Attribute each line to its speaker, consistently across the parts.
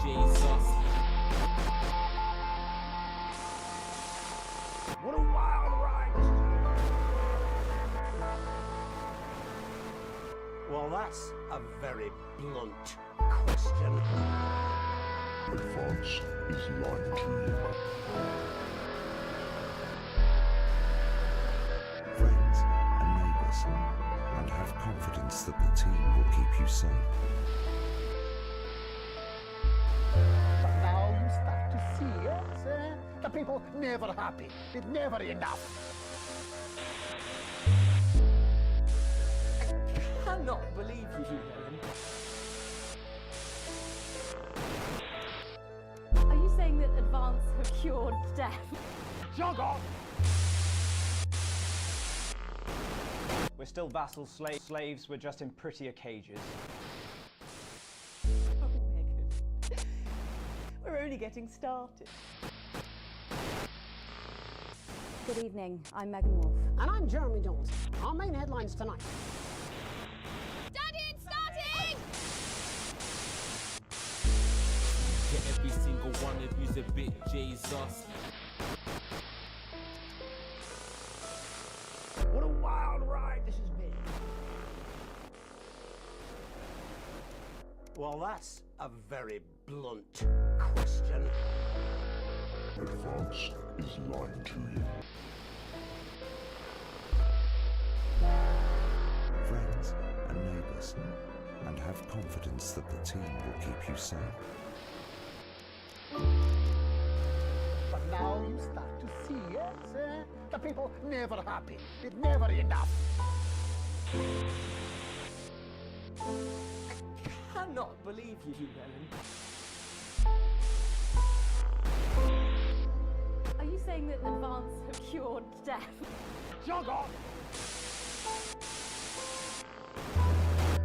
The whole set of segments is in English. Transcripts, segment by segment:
Speaker 1: Jesus.
Speaker 2: What a wild ride this has been. Well, that's a very blunt question.
Speaker 3: Advance is lying to you. Friends and neighbours, and have confidence that the team will keep you safe.
Speaker 2: But now you start to see, yes, the people never happy. It's never enough.
Speaker 1: I cannot believe you, Helen.
Speaker 4: Are you saying that Advance have cured death?
Speaker 2: Jog on!
Speaker 5: We're still vassal slaves, we're just in prettier cages.
Speaker 4: Oh, Megan. We're only getting started. Good evening, I'm Megan Wolf.
Speaker 6: And I'm Jeremy Jones. Our main headlines tonight.
Speaker 7: Daddy, it's starting!
Speaker 1: Yeah, every single one of you's a bit Jesus.
Speaker 2: What a wild ride this has been. Well, that's a very blunt question.
Speaker 3: Advance is lying to you. Friends and neighbours, and have confidence that the team will keep you safe.
Speaker 2: But now you start to see, yes, the people never happy. It's never enough.
Speaker 1: I cannot believe you, Helen.
Speaker 4: Are you saying that Advance have cured death?
Speaker 2: Jog on!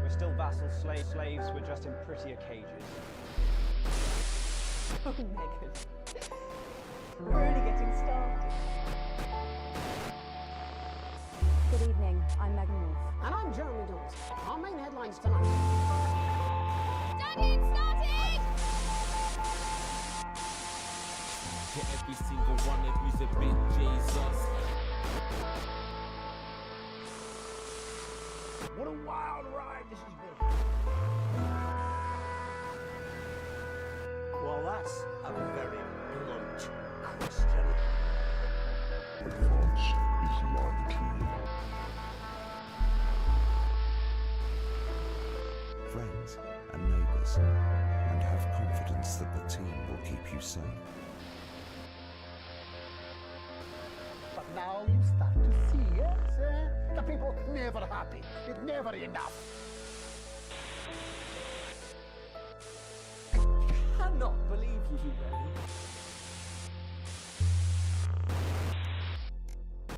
Speaker 5: We're still vassal slaves, we're just in prettier cages.
Speaker 4: Oh, Megan. We're only getting started. Good evening, I'm Megan Wolf.
Speaker 6: And I'm Jeremy Jones. Our main headlines tonight.
Speaker 7: Daddy, it's starting!
Speaker 1: Yeah, every single one of you's a bit Jesus.
Speaker 2: What a wild ride this has been. Well, that's a very blunt question.
Speaker 3: Advance is lying to you. Friends and neighbours, and have confidence that the team will keep you safe.
Speaker 2: But now you start to see, yes, the people never happy. It's never enough.
Speaker 1: I cannot believe you, Helen.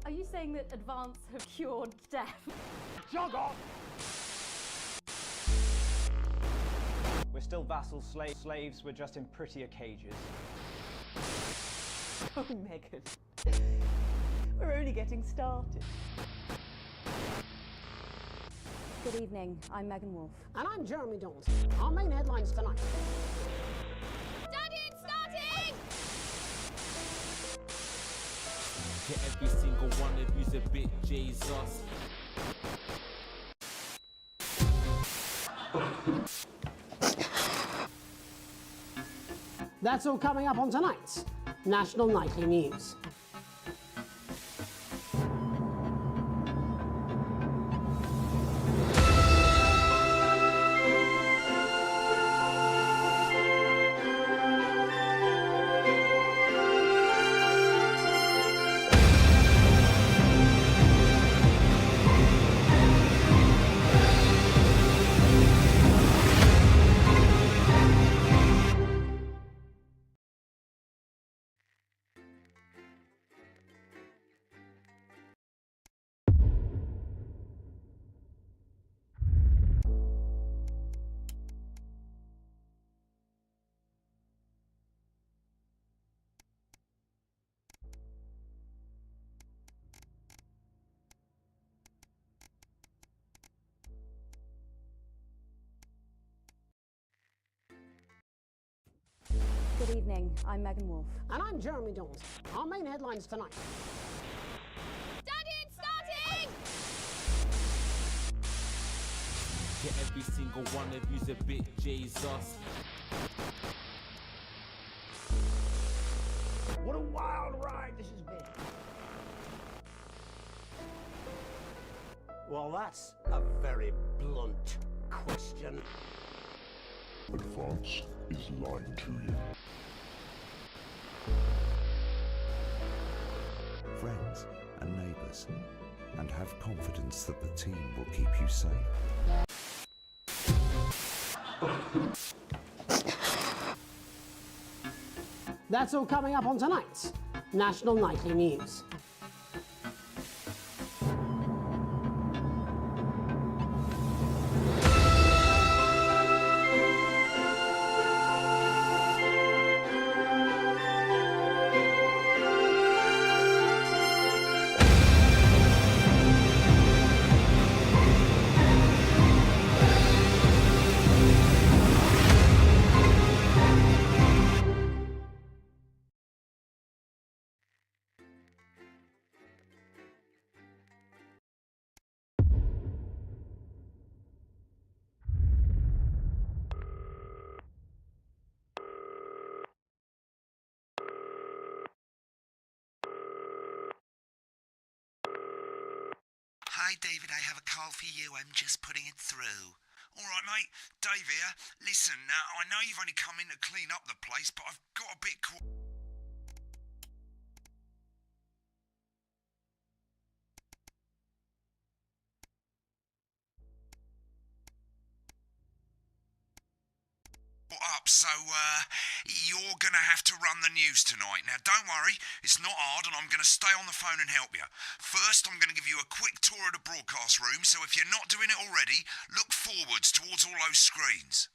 Speaker 4: Are you saying that Advance have cured death?
Speaker 2: Jog on!
Speaker 5: We're still vassal slaves, we're just in prettier cages.
Speaker 4: Oh, Megan. We're only getting started. Good evening, I'm Megan Wolf.
Speaker 6: And I'm Jeremy Jones. Our main headlines tonight.
Speaker 7: Daddy, it's starting!
Speaker 1: Yeah, every single one of you's a bit Jesus.
Speaker 6: That's all coming up on tonight's National Nightly News.
Speaker 4: Good evening. I'm Megan Wolf.
Speaker 6: And I'm Jeremy Dawes. Our main headlines tonight.
Speaker 7: Daddy, it's starting!
Speaker 1: To every single one of you's a bit Jesus.
Speaker 2: What a wild ride this has been. Well, that's a very blunt question.
Speaker 8: But France is lying to you.
Speaker 3: Friends and neighbours, and have confidence that the team will keep you safe.
Speaker 6: That's all coming up on tonight's National Nightly News.
Speaker 9: Hi, David, I have a call for you. I'm just putting it through. All right, mate. Dave here. Listen, I know you've only come in to clean up the place, but I've got a bit caught... up, so you're gonna have to run the news tonight. Now don't worry, it's not hard and I'm gonna stay on the phone and help you. First, I'm gonna give you a quick tour of the broadcast room, so if you're not doing it already, look forwards towards all those screens.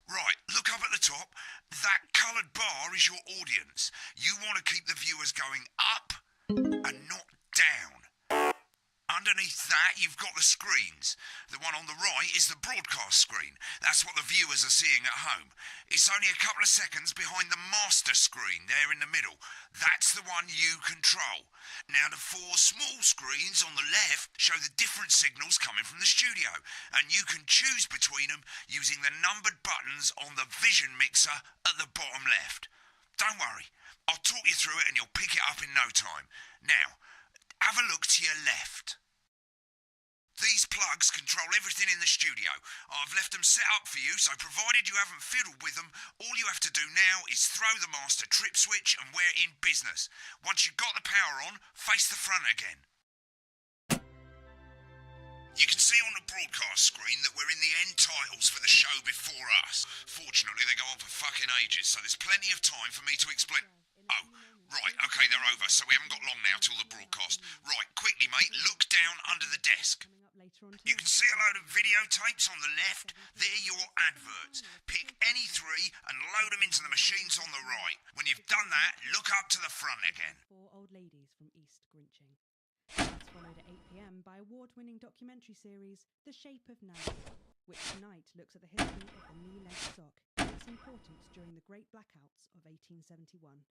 Speaker 9: Right, look up at the top. That coloured bar is your audience. You want to keep the viewers going up and not down. Underneath that, you've got the screens. The one on the right is the broadcast screen. That's what the viewers are seeing at home. It's only a couple of seconds behind the master screen there in the middle. That's the one you control. Now, the four small screens on the left show the different signals coming from the studio, and you can choose between them using the numbered buttons on the vision mixer at the bottom left. Don't worry, I'll talk you through it and you'll pick it up in no time. Now, have a look to your left. These plugs control everything in the studio. I've left them set up for you, so provided you haven't fiddled with them, all you have to do now is throw the master trip switch and we're in business. Once you've got the power on, face the front again. You can see on the broadcast screen that we're in the end titles for the show before us. Fortunately, they go on for fucking ages, so there's plenty of time for me to explain... Oh, right, okay, they're over, so we haven't got long now till the broadcast. Right, quickly, mate, look down under the desk. You can see a load of videotapes on the left. They're your adverts. Pick any three and load them into the machines on the right. When you've done that, look up to the front again.
Speaker 10: Four old ladies from East Grinching. That's followed at 8 p.m. by award-winning documentary series The Shape of Now, which tonight looks at the history of the knee-length sock and its importance during the Great Blackouts of 1871.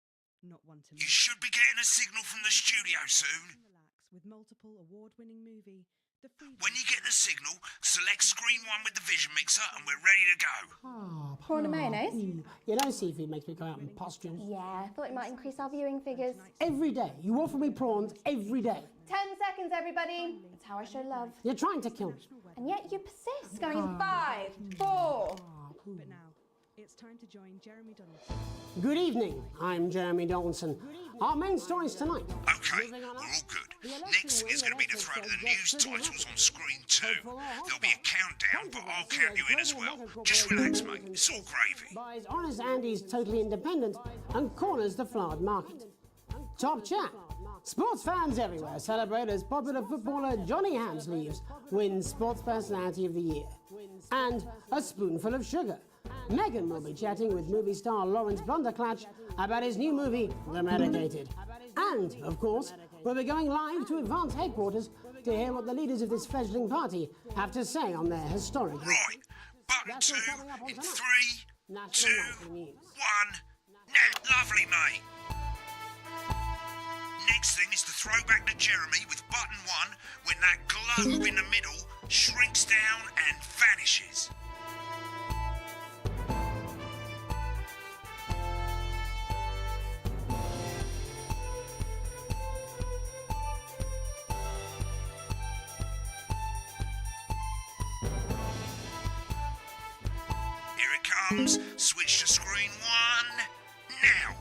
Speaker 10: Not one to miss.
Speaker 9: You should be getting a signal from the studio soon.
Speaker 10: Relax with multiple award-winning movie.
Speaker 9: When you get the signal, select screen 1 with the vision mixer and we're ready to go.
Speaker 4: Prawn and mayonnaise?
Speaker 6: You know, seafood makes me go out in pustules.
Speaker 4: Yeah, I thought it might increase our viewing figures.
Speaker 6: Every day. You offer me prawns every day.
Speaker 4: 10 seconds, everybody. It's how I show love.
Speaker 6: You're trying to kill me.
Speaker 4: And yet you persist, going in 5, 4.
Speaker 10: But now, it's time to join Jeremy Donaldson.
Speaker 6: Good evening, I'm Jeremy Donaldson. Our main stories tonight.
Speaker 9: Okay, we're all good. Next is going to be the throw to the news titles on screen 2. There'll be a countdown, but I'll count you in as well. Just relax, mate. It's all gravy.
Speaker 6: Buys Honest Andy's Totally Independent and corners the flowered market. Top chat. Sports fans everywhere celebrate as popular footballer Johnny Hamsleeves wins Sports Personality of the Year. And a spoonful of sugar. Megan will be chatting with movie star Lawrence Blunderclatch about his new movie, The Medicated. And, of course, we'll be going live to Advance headquarters to hear what the leaders of this fledgling party have to say on their historic...
Speaker 9: Right, button 2 in 3,
Speaker 6: National Nightly News.
Speaker 9: 1. Lovely, mate. Next thing is the throwback to Jeremy with button 1 when that globe in the middle shrinks down and vanishes. Here it comes. Switch to screen 1. Now.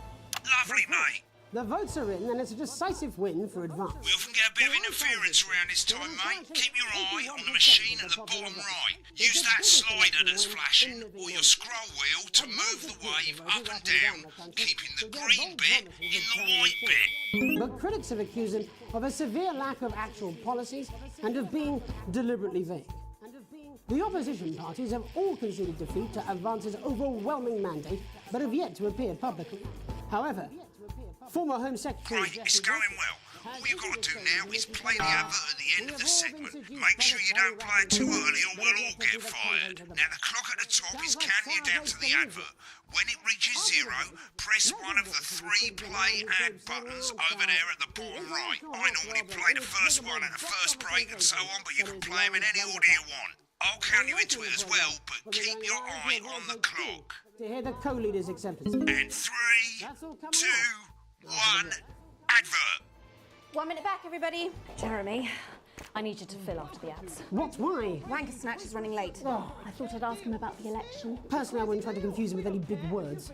Speaker 9: Lovely, mate.
Speaker 6: The votes are in, and it's a decisive win for Advance.
Speaker 9: We often get a bit of interference around this time, mate. Keep your eye on the machine at the bottom right. Use that slider that's flashing, or your scroll wheel to move the wave up and down, keeping the green bit in the white bit.
Speaker 6: But critics have accused him of a severe lack of actual policies and of being deliberately vague. The opposition parties have all conceded defeat to Advance's overwhelming mandate, but have yet to appear publicly. However, former Home Secretary...
Speaker 9: Right, it's going well. All you've got to do now is play the advert at the end of the segment. Make sure you don't play it too early or we'll all get fired. Now, the clock at the top is counting you down to the advert. When it reaches 0, press one of the 3 play ad buttons over there at the bottom right. I normally play the first one at the first break and so on, but you can play them in any order you want. I'll count you into it as well, but keep your eye on the clock.
Speaker 6: To hear the co-leader's acceptance.
Speaker 9: And 3, 2, 1, advert.
Speaker 4: 1 minute back, everybody. Jeremy, I need you to fill after the ads.
Speaker 6: What? Why?
Speaker 4: Wanker Snatch is running late.
Speaker 6: Oh,
Speaker 4: I thought I'd ask him about the election.
Speaker 6: Personally, I wouldn't try to confuse him with any big words.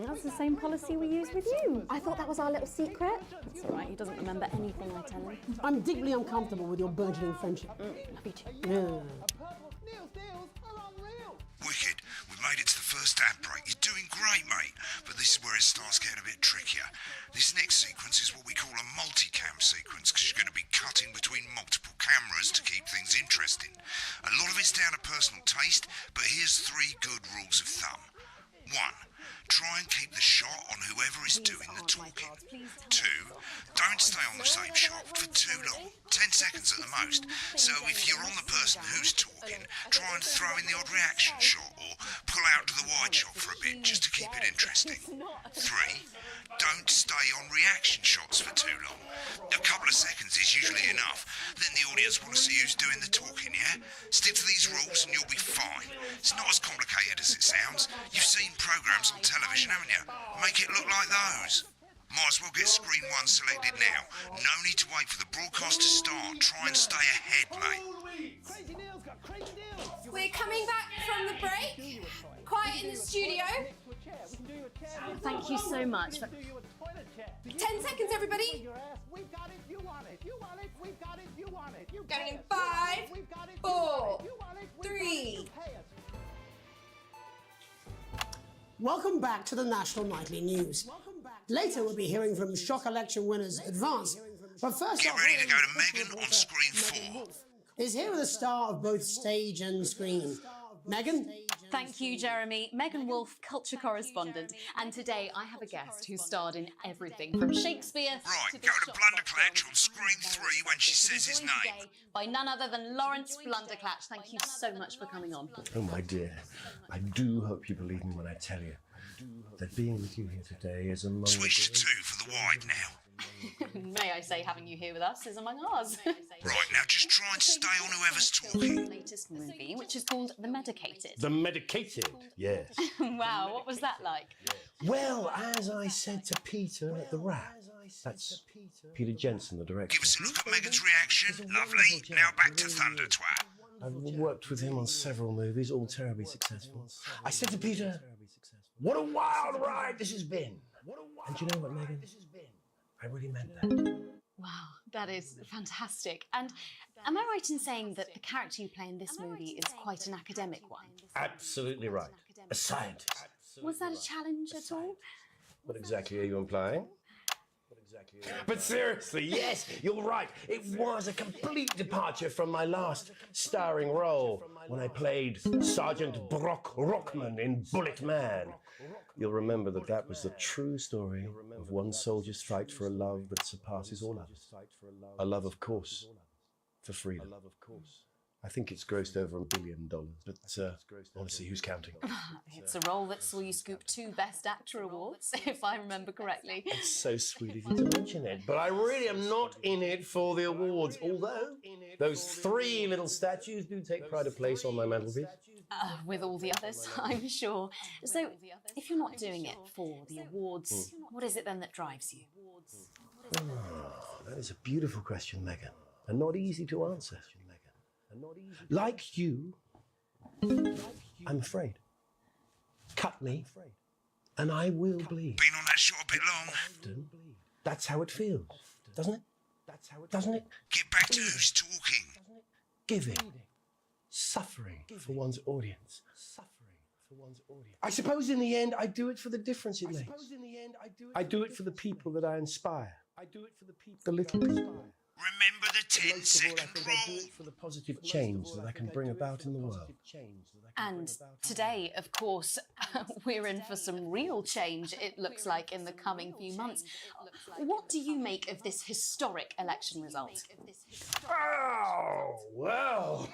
Speaker 4: That's the same policy we use with you. I thought that was our little secret. It's all right, he doesn't remember anything I tell him.
Speaker 6: I'm deeply uncomfortable with your burgeoning friendship.
Speaker 4: Love you too.
Speaker 6: Yeah.
Speaker 9: Wicked. We've made it to the first ad break. You're doing great, mate. But this is where it starts getting a bit trickier. This next sequence is what we call a multicam sequence, because you're going to be cutting between multiple cameras to keep things interesting. A lot of it's down to personal taste, but here's 3 good rules of thumb. 1. Try and keep the shot on whoever is doing the talking. 2. Don't stay on the same shot for too long, 10 seconds at the most. So if you're on the person who's talking, try and throw in the odd reaction shot or pull out to the wide shot for a bit just to keep it interesting. 3. Don't stay on reaction shots for too long. A couple of seconds is usually enough. Then the audience want to see who's doing the talking, yeah? Stick to these rules and you'll be fine. It's not as complicated as it sounds. You've seen programs on television, haven't you? Make it look like those. Might as well get screen 1 selected now. No need to wait for the broadcast to start. Try and stay ahead, mate.
Speaker 7: We're coming back from the break. Quiet in the studio.
Speaker 4: Thank you so much.
Speaker 7: 10 seconds, everybody.
Speaker 2: We've got it, you want it, you want it, we've got it, you want it.
Speaker 7: Going in 5, 4, 3.
Speaker 6: Welcome back to the National Nightly News. Later, we'll be hearing from shock election winners Advance. But first,
Speaker 9: Get ready to go to Megan on screen 4.
Speaker 6: Is here with a star of both stage and screen. Megan?
Speaker 11: Thank you, Jeremy. Megan Wolf, culture correspondent. And today I have a guest who starred in everything from Shakespeare
Speaker 9: Right,
Speaker 11: to
Speaker 9: go to Blunderclatch on screen 3 when she says his name.
Speaker 11: by none other than Lawrence Blunderclatch. Thank you so much for coming on.
Speaker 12: Oh, my dear. I do hope you believe me when I tell you that being with you here today is among...
Speaker 9: Switch to 2 for the wide now.
Speaker 11: May I say, having you here with us is among ours.
Speaker 9: Right, now just try and stay on whoever's talking.
Speaker 11: Latest movie, which is called The Medicated.
Speaker 12: The Medicated, yes.
Speaker 11: Wow, what was that like?
Speaker 12: Well, as I said to Peter at the Wrap, that's Peter Jensen, the director.
Speaker 9: Give us a look at Megan's reaction. Lovely. Now back to Thunder Twat.
Speaker 12: I've worked with him on several movies, all terribly successful. I said to Peter, what a wild ride this has been. And you know what, Megan? I really meant that.
Speaker 11: Wow, that is fantastic. And am I right in saying that the character you play in this movie is quite an academic one?
Speaker 12: Absolutely right. A scientist.
Speaker 11: Was that a challenge at all?
Speaker 12: What exactly are you implying? But seriously, yes, you're right. It was a complete departure from my last starring role when I played Sergeant Brock Rockman in Bullet Man. You'll remember that that was the true story of one soldier's fight for a love that surpasses all others. A love, of course, for freedom. I think it's grossed over $1 billion, but honestly, who's counting?
Speaker 11: It's a role that saw you scoop 2 Best Actor awards, if I remember correctly.
Speaker 12: It's so sweet of you to mention it, but I really am not in it for the awards, although those 3 little statues do take pride of place on my mantelpiece.
Speaker 11: With all the others, I'm sure. So, if you're not doing it for the awards, what is it then that drives you?
Speaker 12: That is a beautiful question, Megan, and not easy to answer. Like you, I'm afraid. Cut me, and I will bleed.
Speaker 9: Been on that shot a bit long.
Speaker 12: Often, that's how it feels, doesn't it? Doesn't it?
Speaker 9: Get back to who's talking.
Speaker 12: Giving, suffering for one's audience. I suppose in the end, I do it for the difference it makes. I do it for the people that I inspire. The little people.
Speaker 9: Remember the 10-second
Speaker 12: I do
Speaker 9: rule.
Speaker 12: it for the positive change that I can bring about in the world.
Speaker 11: And today, of course, we're in for some real change, it looks like, in the coming few months. What do you make of this historic election result?
Speaker 12: Oh, well.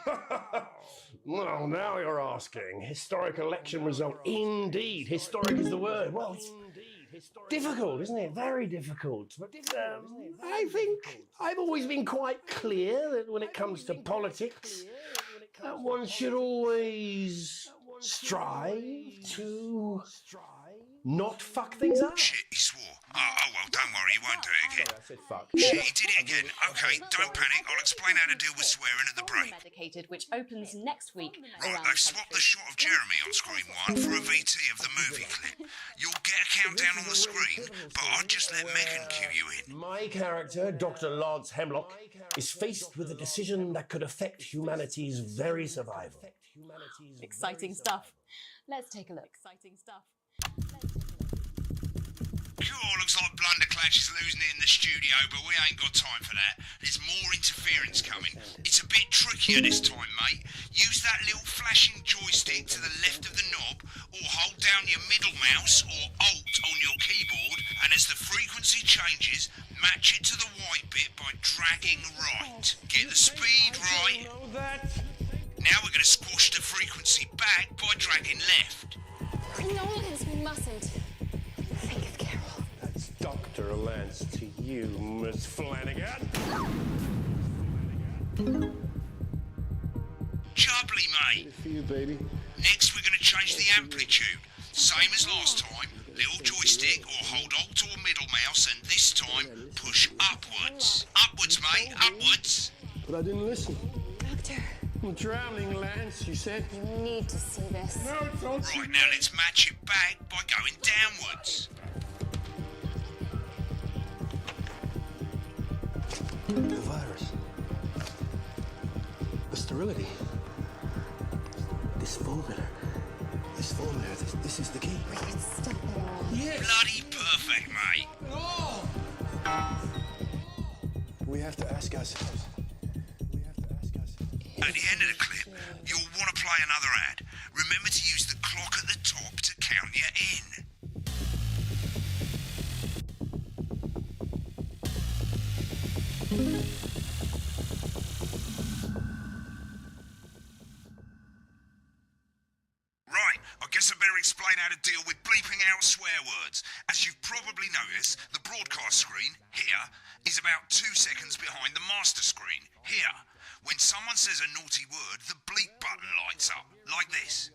Speaker 12: Well, now you're asking. Historic election result. Indeed. Historic is the word. Well, it's difficult, isn't it? Very difficult. But I think I've always been quite clear that when it comes to politics, one should always strive to not fuck things up.
Speaker 9: Shit, he swore. Oh, well, don't worry, he won't do it again.
Speaker 12: I said fuck.
Speaker 9: Shit, he did it again. Okay, don't panic. I'll explain how to deal with swearing at the break.
Speaker 11: Medicated, which opens next week.
Speaker 9: Right, they've swapped the shot of Jeremy on screen 1 for a VT of the movie clip. You'll get a countdown on the screen, but I'll just let Megan cue you in.
Speaker 12: My character, Dr. Lance Hemlock, is faced with a decision that could affect humanity's very survival.
Speaker 11: Exciting stuff. Let's take a look. Exciting stuff.
Speaker 9: Cool, looks like Blunderclatch is losing it in the studio, but we ain't got time for that. There's more interference coming. It's a bit trickier this time, mate. Use that little flashing joystick to the left of the knob, or hold down your middle mouse or Alt on your keyboard, and as the frequency changes, match it to the white bit by dragging right. Get the speed right. Now we're going to squash the frequency back by dragging left.
Speaker 7: No, Lance, we mustn't. Think of Carol.
Speaker 12: That's Dr. Lance to you, Miss Flanagan.
Speaker 9: Jubbly, mate.
Speaker 8: For you, baby.
Speaker 9: Next, we're going to change the amplitude. Same as last time. Little joystick or hold Alt or middle mouse, and this time push upwards. Upwards, mate. Upwards.
Speaker 8: But I didn't listen.
Speaker 7: Doctor,
Speaker 8: I'm drowning, Lance, you said.
Speaker 7: you need to see this.
Speaker 8: No, don't.
Speaker 9: Right, now let's match it back by going downwards.
Speaker 8: The virus. The sterility. This formula. This is the key.
Speaker 7: Stop it all.
Speaker 9: Bloody perfect, mate.
Speaker 8: We have to ask ourselves.
Speaker 9: At the end of the clip, you'll want to play another ad. Remember to use the clock at the top to count you in. Right, I guess I better explain how to deal with bleeping out swear words. As you've probably noticed, the broadcast screen, here, is about 2 seconds behind the master screen, here. When someone says a naughty word, the bleep button lights up, like this.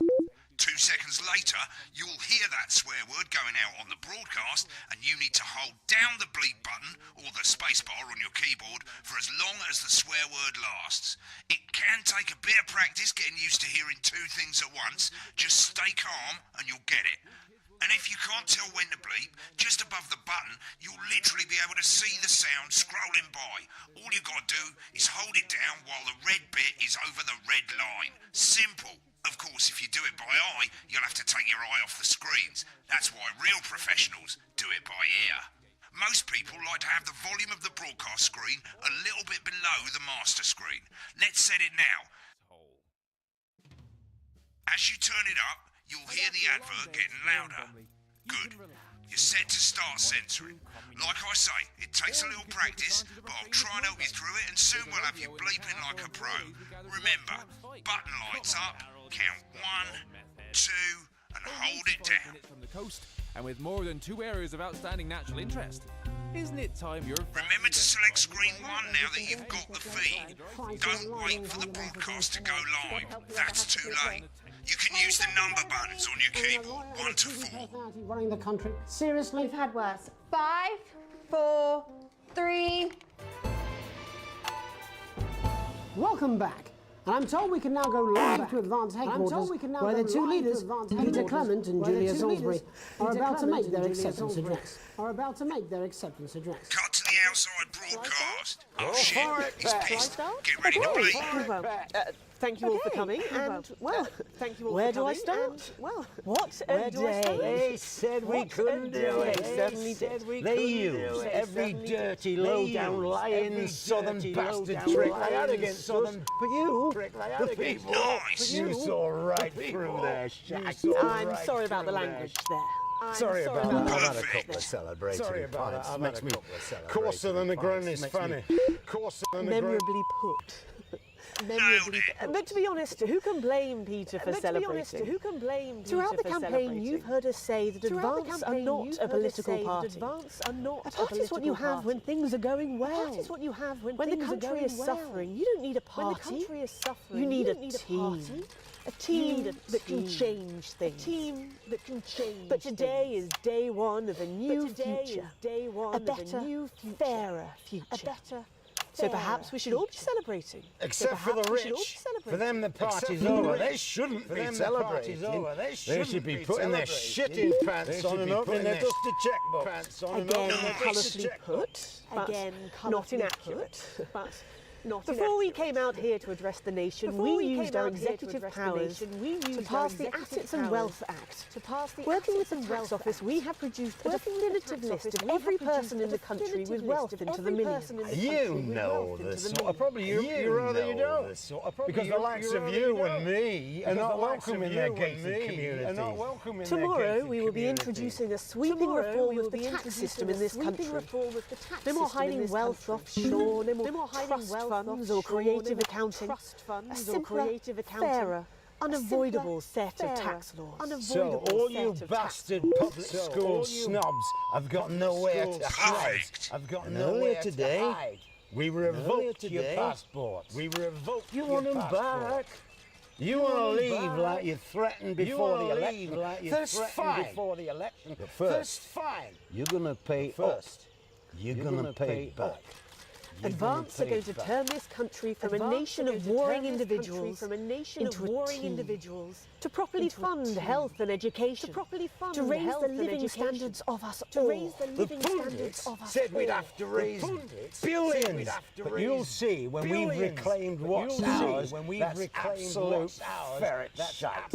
Speaker 9: 2 seconds later, you'll hear that swear word going out on the broadcast, and you need to hold down the bleep button, or the spacebar on your keyboard, for as long as the swear word lasts. It can take a bit of practice getting used to hearing 2 things at once. Just stay calm, and you'll get it. And if you can't tell when to bleep, just above the button, you'll literally be able to see the sound scrolling by. All you got to do is hold it down while the red bit is over the red line. Simple. Of course, if you do it by eye, you'll have to take your eye off the screens. That's why real professionals do it by ear. Most people like to have the volume of the broadcast screen a little bit below the master screen. Let's set it now. As you turn it up, you'll hear the advert getting louder. Good. You're set to start censoring. Like I say, it takes a little practice, but I'll try and help you through it, and soon we'll have you bleeping like a pro. Remember, button lights up, count 1, 2, and hold it down.
Speaker 1: From the coast, and with more than 2 areas of outstanding natural interest. Isn't it time you're...
Speaker 9: Remember to select screen 1 now that you've got the feed. Don't wait for the broadcast to go live. That's too late. You can use the number buttons on your keyboard, 1 to 4.
Speaker 6: Running the country. Seriously?
Speaker 4: We've had worse. 5, 4, 3.
Speaker 6: Welcome back. And I'm told we can now go live to Advance Headquarters, where the two leaders, Peter Clement and Julia Salisbury, are about to make their acceptance address.
Speaker 9: Cut to the outside broadcast. Oh shit, he's pissed. Get ready to bleep.
Speaker 13: Thank you all for coming, and, well, thank you all where do I start? Well, what a day.
Speaker 12: They said we couldn't do it.
Speaker 13: They certainly did.
Speaker 12: They used every dirty, low-down, lying southern bastard trick they had against us. But you, the people, you saw right through their shack.
Speaker 13: I'm sorry about the language there.
Speaker 12: Sorry about that. I've had a couple of celebratory pints. Makes me coarser than the ground is funny. Coarser than the ground.
Speaker 13: Memorably put. But to be honest, who can blame Peter for celebrating? Throughout the campaign, you've heard us say that Advance are not a political party. A party is what you have when things are going well. When the country is suffering, you don't need a party. You need a team. A team that can change things. But today is day one of a new future. A better, fairer future. So perhaps we should all be celebrating.
Speaker 12: Except for the rich. For them the party's over. They shouldn't be celebrating. They should be putting their shitting pants on and opening their dusty checkbooks.
Speaker 13: Again, colourfully put, again, not inaccurate, but before we came out here to address the nation, we used our executive powers to pass the Assets and Wealth Act. Working with the tax office, we have produced a definitive list of every person in the country with wealth into the millions.
Speaker 12: You know this sort of, probably you rather you don't. Because the likes of you and me are not welcome in their gated communities.
Speaker 13: Tomorrow we will be introducing a sweeping reform of the tax system in this country. No more hiding wealth offshore, no more trust funds or creative accounting. A simpler, fairer, unavoidable set of tax laws.
Speaker 12: So all you bastard public school snobs have got nowhere to hide. I've got nowhere to hide. We revoked your passport. We revoked your passport. You want them back? You want to leave like you threatened before the election. First, fine. But first, fine. You're going to pay first. You're going to pay back.
Speaker 13: Advance are going to turn this country from a nation of warring individuals into a team. To properly fund health and education. To raise the living standards of us all.
Speaker 12: The pundits said we'd have to raise billions. But you'll see when we've reclaimed what's ours, that's absolute ferret shite.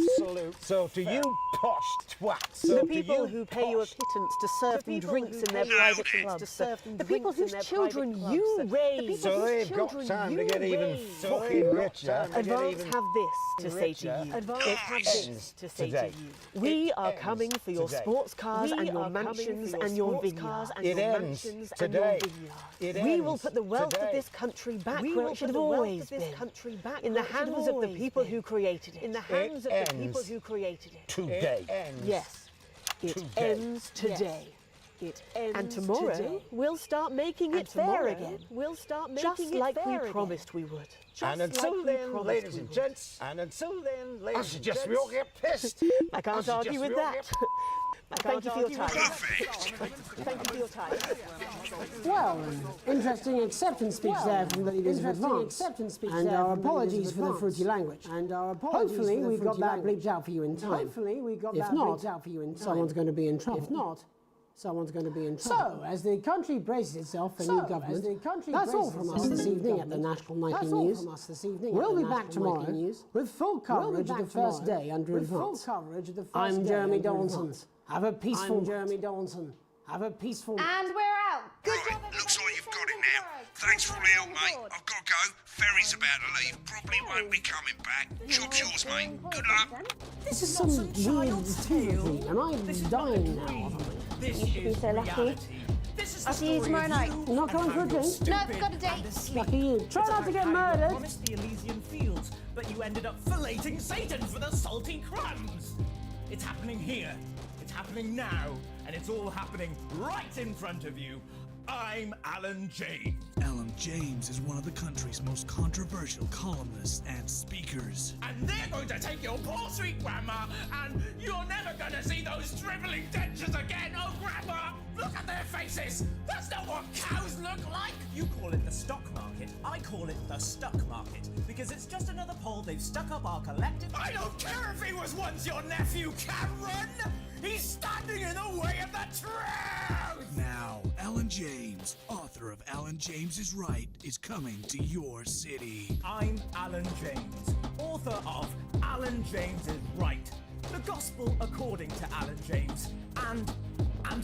Speaker 12: So to you posh twats.
Speaker 13: The people who pay you a pittance to serve them drinks in their private clubs. The people whose children you raise.
Speaker 12: So they've got time to get even fucking richer.
Speaker 13: Advance have this to say to you. Advance have this to say to you. We are coming for your sports cars and your mansions and your vineyards.
Speaker 12: It ends today.
Speaker 13: We will put the wealth of this country back where it should have always been. In the hands of the people who created it. In the hands of the people who created it.
Speaker 12: Today.
Speaker 13: Yes, it ends today. And tomorrow we'll start making it fair again. Just like we promised we would.
Speaker 12: And until then, ladies and gents, I suggest we all get pissed.
Speaker 13: I can't argue with that. Thank you for your time. Thank you for your time.
Speaker 6: Well, interesting acceptance speech there from the leaders of Advance. And our apologies for the fruity language. Hopefully we got that bleeped out for you in time. If not, someone's going to be in trouble. So, as the country braces itself for new government, that's all from us this evening at the National Nightly News. We'll be back tomorrow with full coverage of the first day under Advance. I'm Jeremy Donaldson. Have a peaceful...
Speaker 7: And we're out. Good job,
Speaker 9: looks like you've got it. it now. Thanks for all the help, mate. I've got to go. Ferry's about to leave. Probably won't be coming back. Job's yours, mate. Good luck.
Speaker 6: This is some weird thing. Am I dying now?
Speaker 4: You should be so lucky. I'll see you tomorrow night.
Speaker 6: You're not coming for a drink?
Speaker 7: No, I've got a date.
Speaker 6: Lucky you. Try not to get murdered.
Speaker 14: Promised the Elysian Fields, but you ended up filleting Satan for the salty crumbs. It's happening here. It's happening now. And it's all happening right in front of you. I'm Alan James.
Speaker 15: Alan James is one of the country's most controversial columnists and speakers.
Speaker 14: And they're going to take your poor sweet grandma, and you're never going to see those dribbling dentures again. Oh, grandma, look at their faces. That's not what cows look like.
Speaker 16: You call it the stock market. I call it the stuck market. Because it's just another pole they've stuck up our collective...
Speaker 14: I don't care if he was once your nephew, Cameron. He's standing in the way of the truth!
Speaker 15: Now, Alan James, author of Alan James is Right, is coming to your city.
Speaker 16: I'm Alan James, author of Alan James is Right, the gospel according to Alan James, and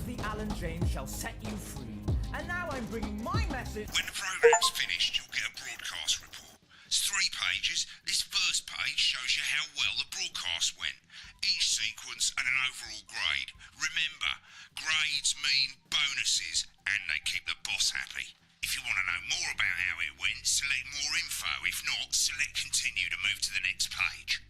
Speaker 16: the Alan James shall set you free. And now I'm bringing my message...
Speaker 9: When the programme's finished, you'll get a broadcast report. It's 3 pages. This first page shows you how well the broadcast went. Each sequence and an overall grade. Remember, grades mean bonuses, and they keep the boss happy. If you want to know more about how it went, select more info. If not, select continue to move to the next page.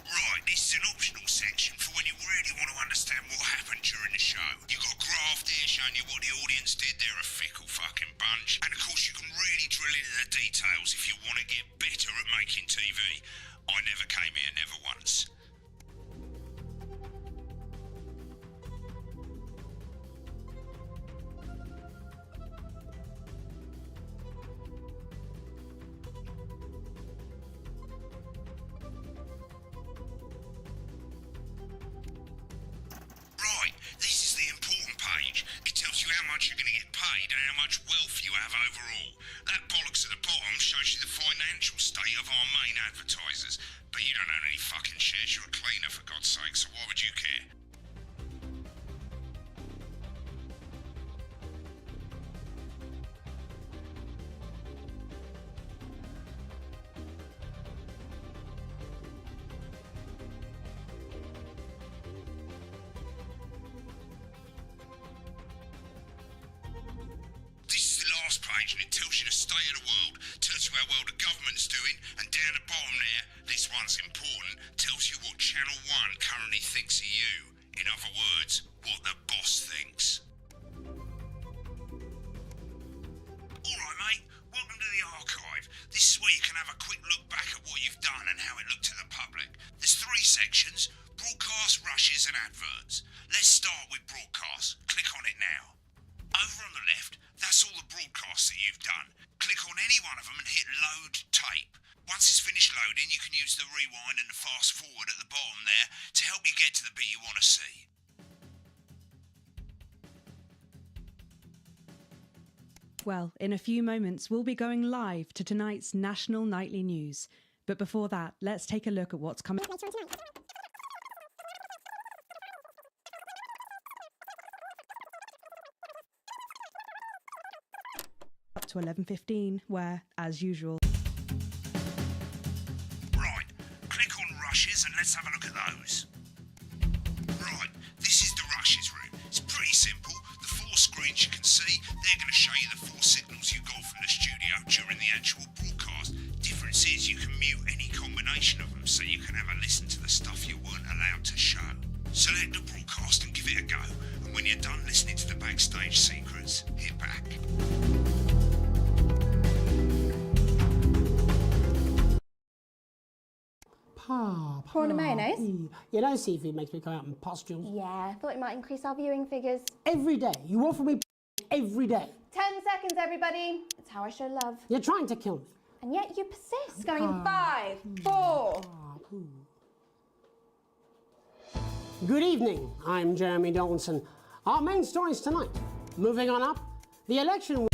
Speaker 9: Right, this is an optional section for when you really want to understand what happened during the show. You've got a graph here showing you what the audience did. They're a fickle fucking bunch. And of course you can really drill into the details if you want to get better at making TV. I never came here, never once. This is the important page. It tells you how much you're going to get paid and how much wealth you have overall. That bollocks at the bottom shows you the financial state of our main advertisers. But you don't own any fucking shares, you're a cleaner for God's sake, so why would you care? Page, and it tells you the state of the world, tells you how well the government's doing, and down the bottom there, this one's important, tells you what Channel 1 currently thinks of you. In other words, what the boss thinks. Alright mate, welcome to the archive. This is where you can have a quick look back at what you've done and how it looked to the public. There's 3 sections: broadcast, rushes and adverts. Let's start with broadcast. Click on it now. Over on the left, that's all the broadcasts that you've done. Click on any one of them and hit load tape. Once it's finished loading, you can use the rewind and the fast forward at the bottom there to help you get to the bit you want to see.
Speaker 10: Well, in a few moments, we'll be going live to tonight's national nightly news. But before that, let's take a look at what's coming up to 11:15, where, as usual...
Speaker 9: Right, click on rushes and let's have a look at those. Right, this is the rushes room. It's pretty simple. The 4 screens you can see, they're going to show you the 4 signals you got from the studio during the actual broadcast. Difference is you can mute any combination of them, so you can have a listen to the stuff you weren't allowed to show. Select the broadcast and give it a go, and when you're done listening to the backstage secrets, hit back.
Speaker 4: Prawn and mayonnaise?
Speaker 6: You know seafood makes me come out in pustules.
Speaker 4: Yeah, I thought it might increase our viewing figures.
Speaker 6: Every day. You offer me every day.
Speaker 4: 10 seconds, everybody. It's how I show love.
Speaker 6: You're trying to kill me.
Speaker 4: And yet you persist. Going in 5, 4.
Speaker 6: Good evening. I'm Jeremy Donaldson. Our main stories tonight. Moving on up, the election...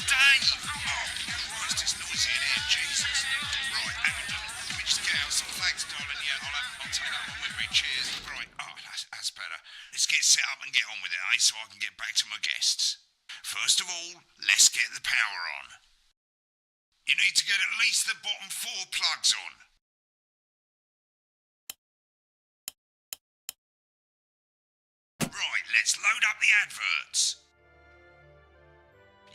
Speaker 9: Dave! Oh, Christ, it's noisy in here, Jesus. Right, hang on. Let me just get out some thanks, darling. Yeah, I'll take that one with me. Cheers. Right, that's better. Let's get set up and get on with it, eh, so I can get back to my guests. First of all, let's get the power on. You need to get at least the bottom 4 plugs on. Right, let's load up the adverts.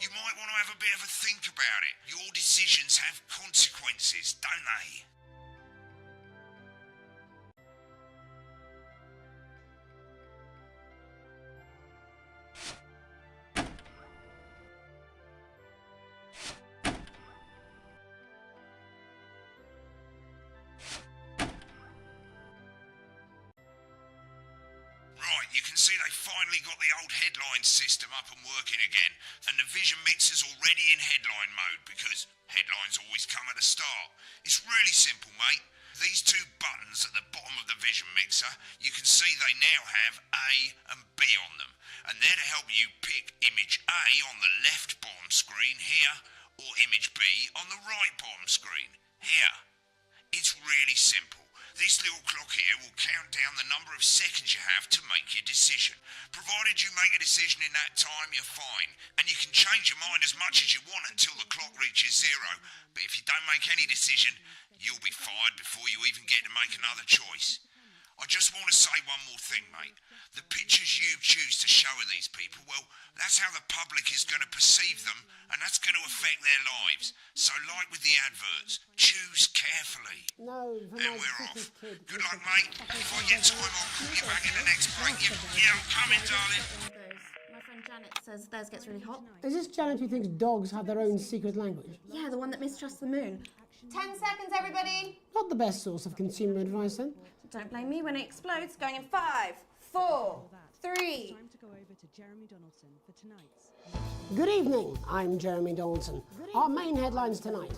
Speaker 9: You might want to have a bit of a think about it. Your decisions have consequences, don't they? You can see they finally got the old headline system up and working again, and the Vision Mixer's already in headline mode because headlines always come at the start. It's really simple, mate. These 2 buttons at the bottom of the Vision Mixer, you can see they now have A and B on them, and they're to help you pick image A on the left bottom screen here, or image B on the right bottom screen here. It's really simple. This little clock here will count down the number of seconds you have to make your decision. Provided you make a decision in that time, you're fine. And you can change your mind as much as you want until the clock reaches 0. But if you don't make any decision, you'll be fired before you even get to make another choice. I just want to say one more thing, mate. The pictures you choose to show of these people, well, that's how the public is going to perceive them, and that's going to affect their lives. So like with the adverts, choose carefully.
Speaker 6: No,
Speaker 9: and we're off. Good luck, mate. If I get time, I'll call you back in the next break. Yeah, I'm coming, darling.
Speaker 4: My friend Janet says theirs gets really hot.
Speaker 6: Is this Janet who thinks dogs have their own secret language?
Speaker 4: Yeah, the one that mistrusts the moon.
Speaker 7: 10 seconds, everybody.
Speaker 6: Not the best source of consumer advice, then.
Speaker 4: Don't blame me when it explodes. Going in 5, 4, 3.
Speaker 10: Time to go over to Jeremy Donaldson for tonight's.
Speaker 6: Good evening, I'm Jeremy Donaldson. Our main headlines tonight.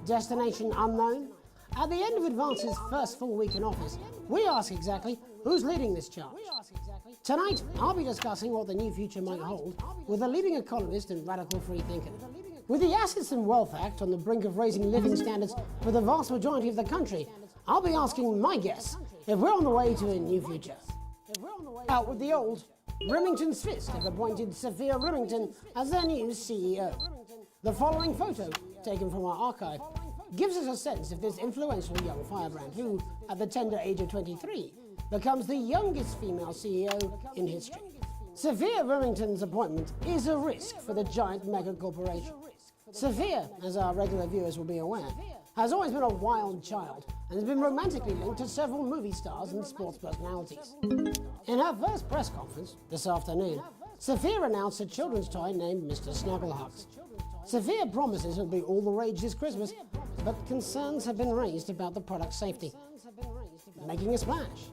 Speaker 6: Destination unknown. At the end of Advance's first full week in office, we ask exactly who's leading this charge. Tonight, I'll be discussing what the new future might hold with a leading economist and radical free thinker. With the Assets and Wealth Act on the brink of raising living standards for the vast majority of the country, I'll be asking my guests if we're on the way to a new future. Out with the old, Remington's Fist have appointed Sophia Remington as their new CEO. The following photo, taken from our archive, gives us a sense of this influential young firebrand who, at the tender age of 23, becomes the youngest female CEO in history. Sophia Remington's appointment is a risk for the giant mega corporation. Sophia, as our regular viewers will be aware, has always been a wild child and has been romantically linked to several movie stars and sports personalities. In her first press conference this afternoon, Sophia announced a children's toy named Mr. Snugglehugs. Sophia promises it'll be all the rage this Christmas, but concerns have been raised about the product's safety. Making a splash.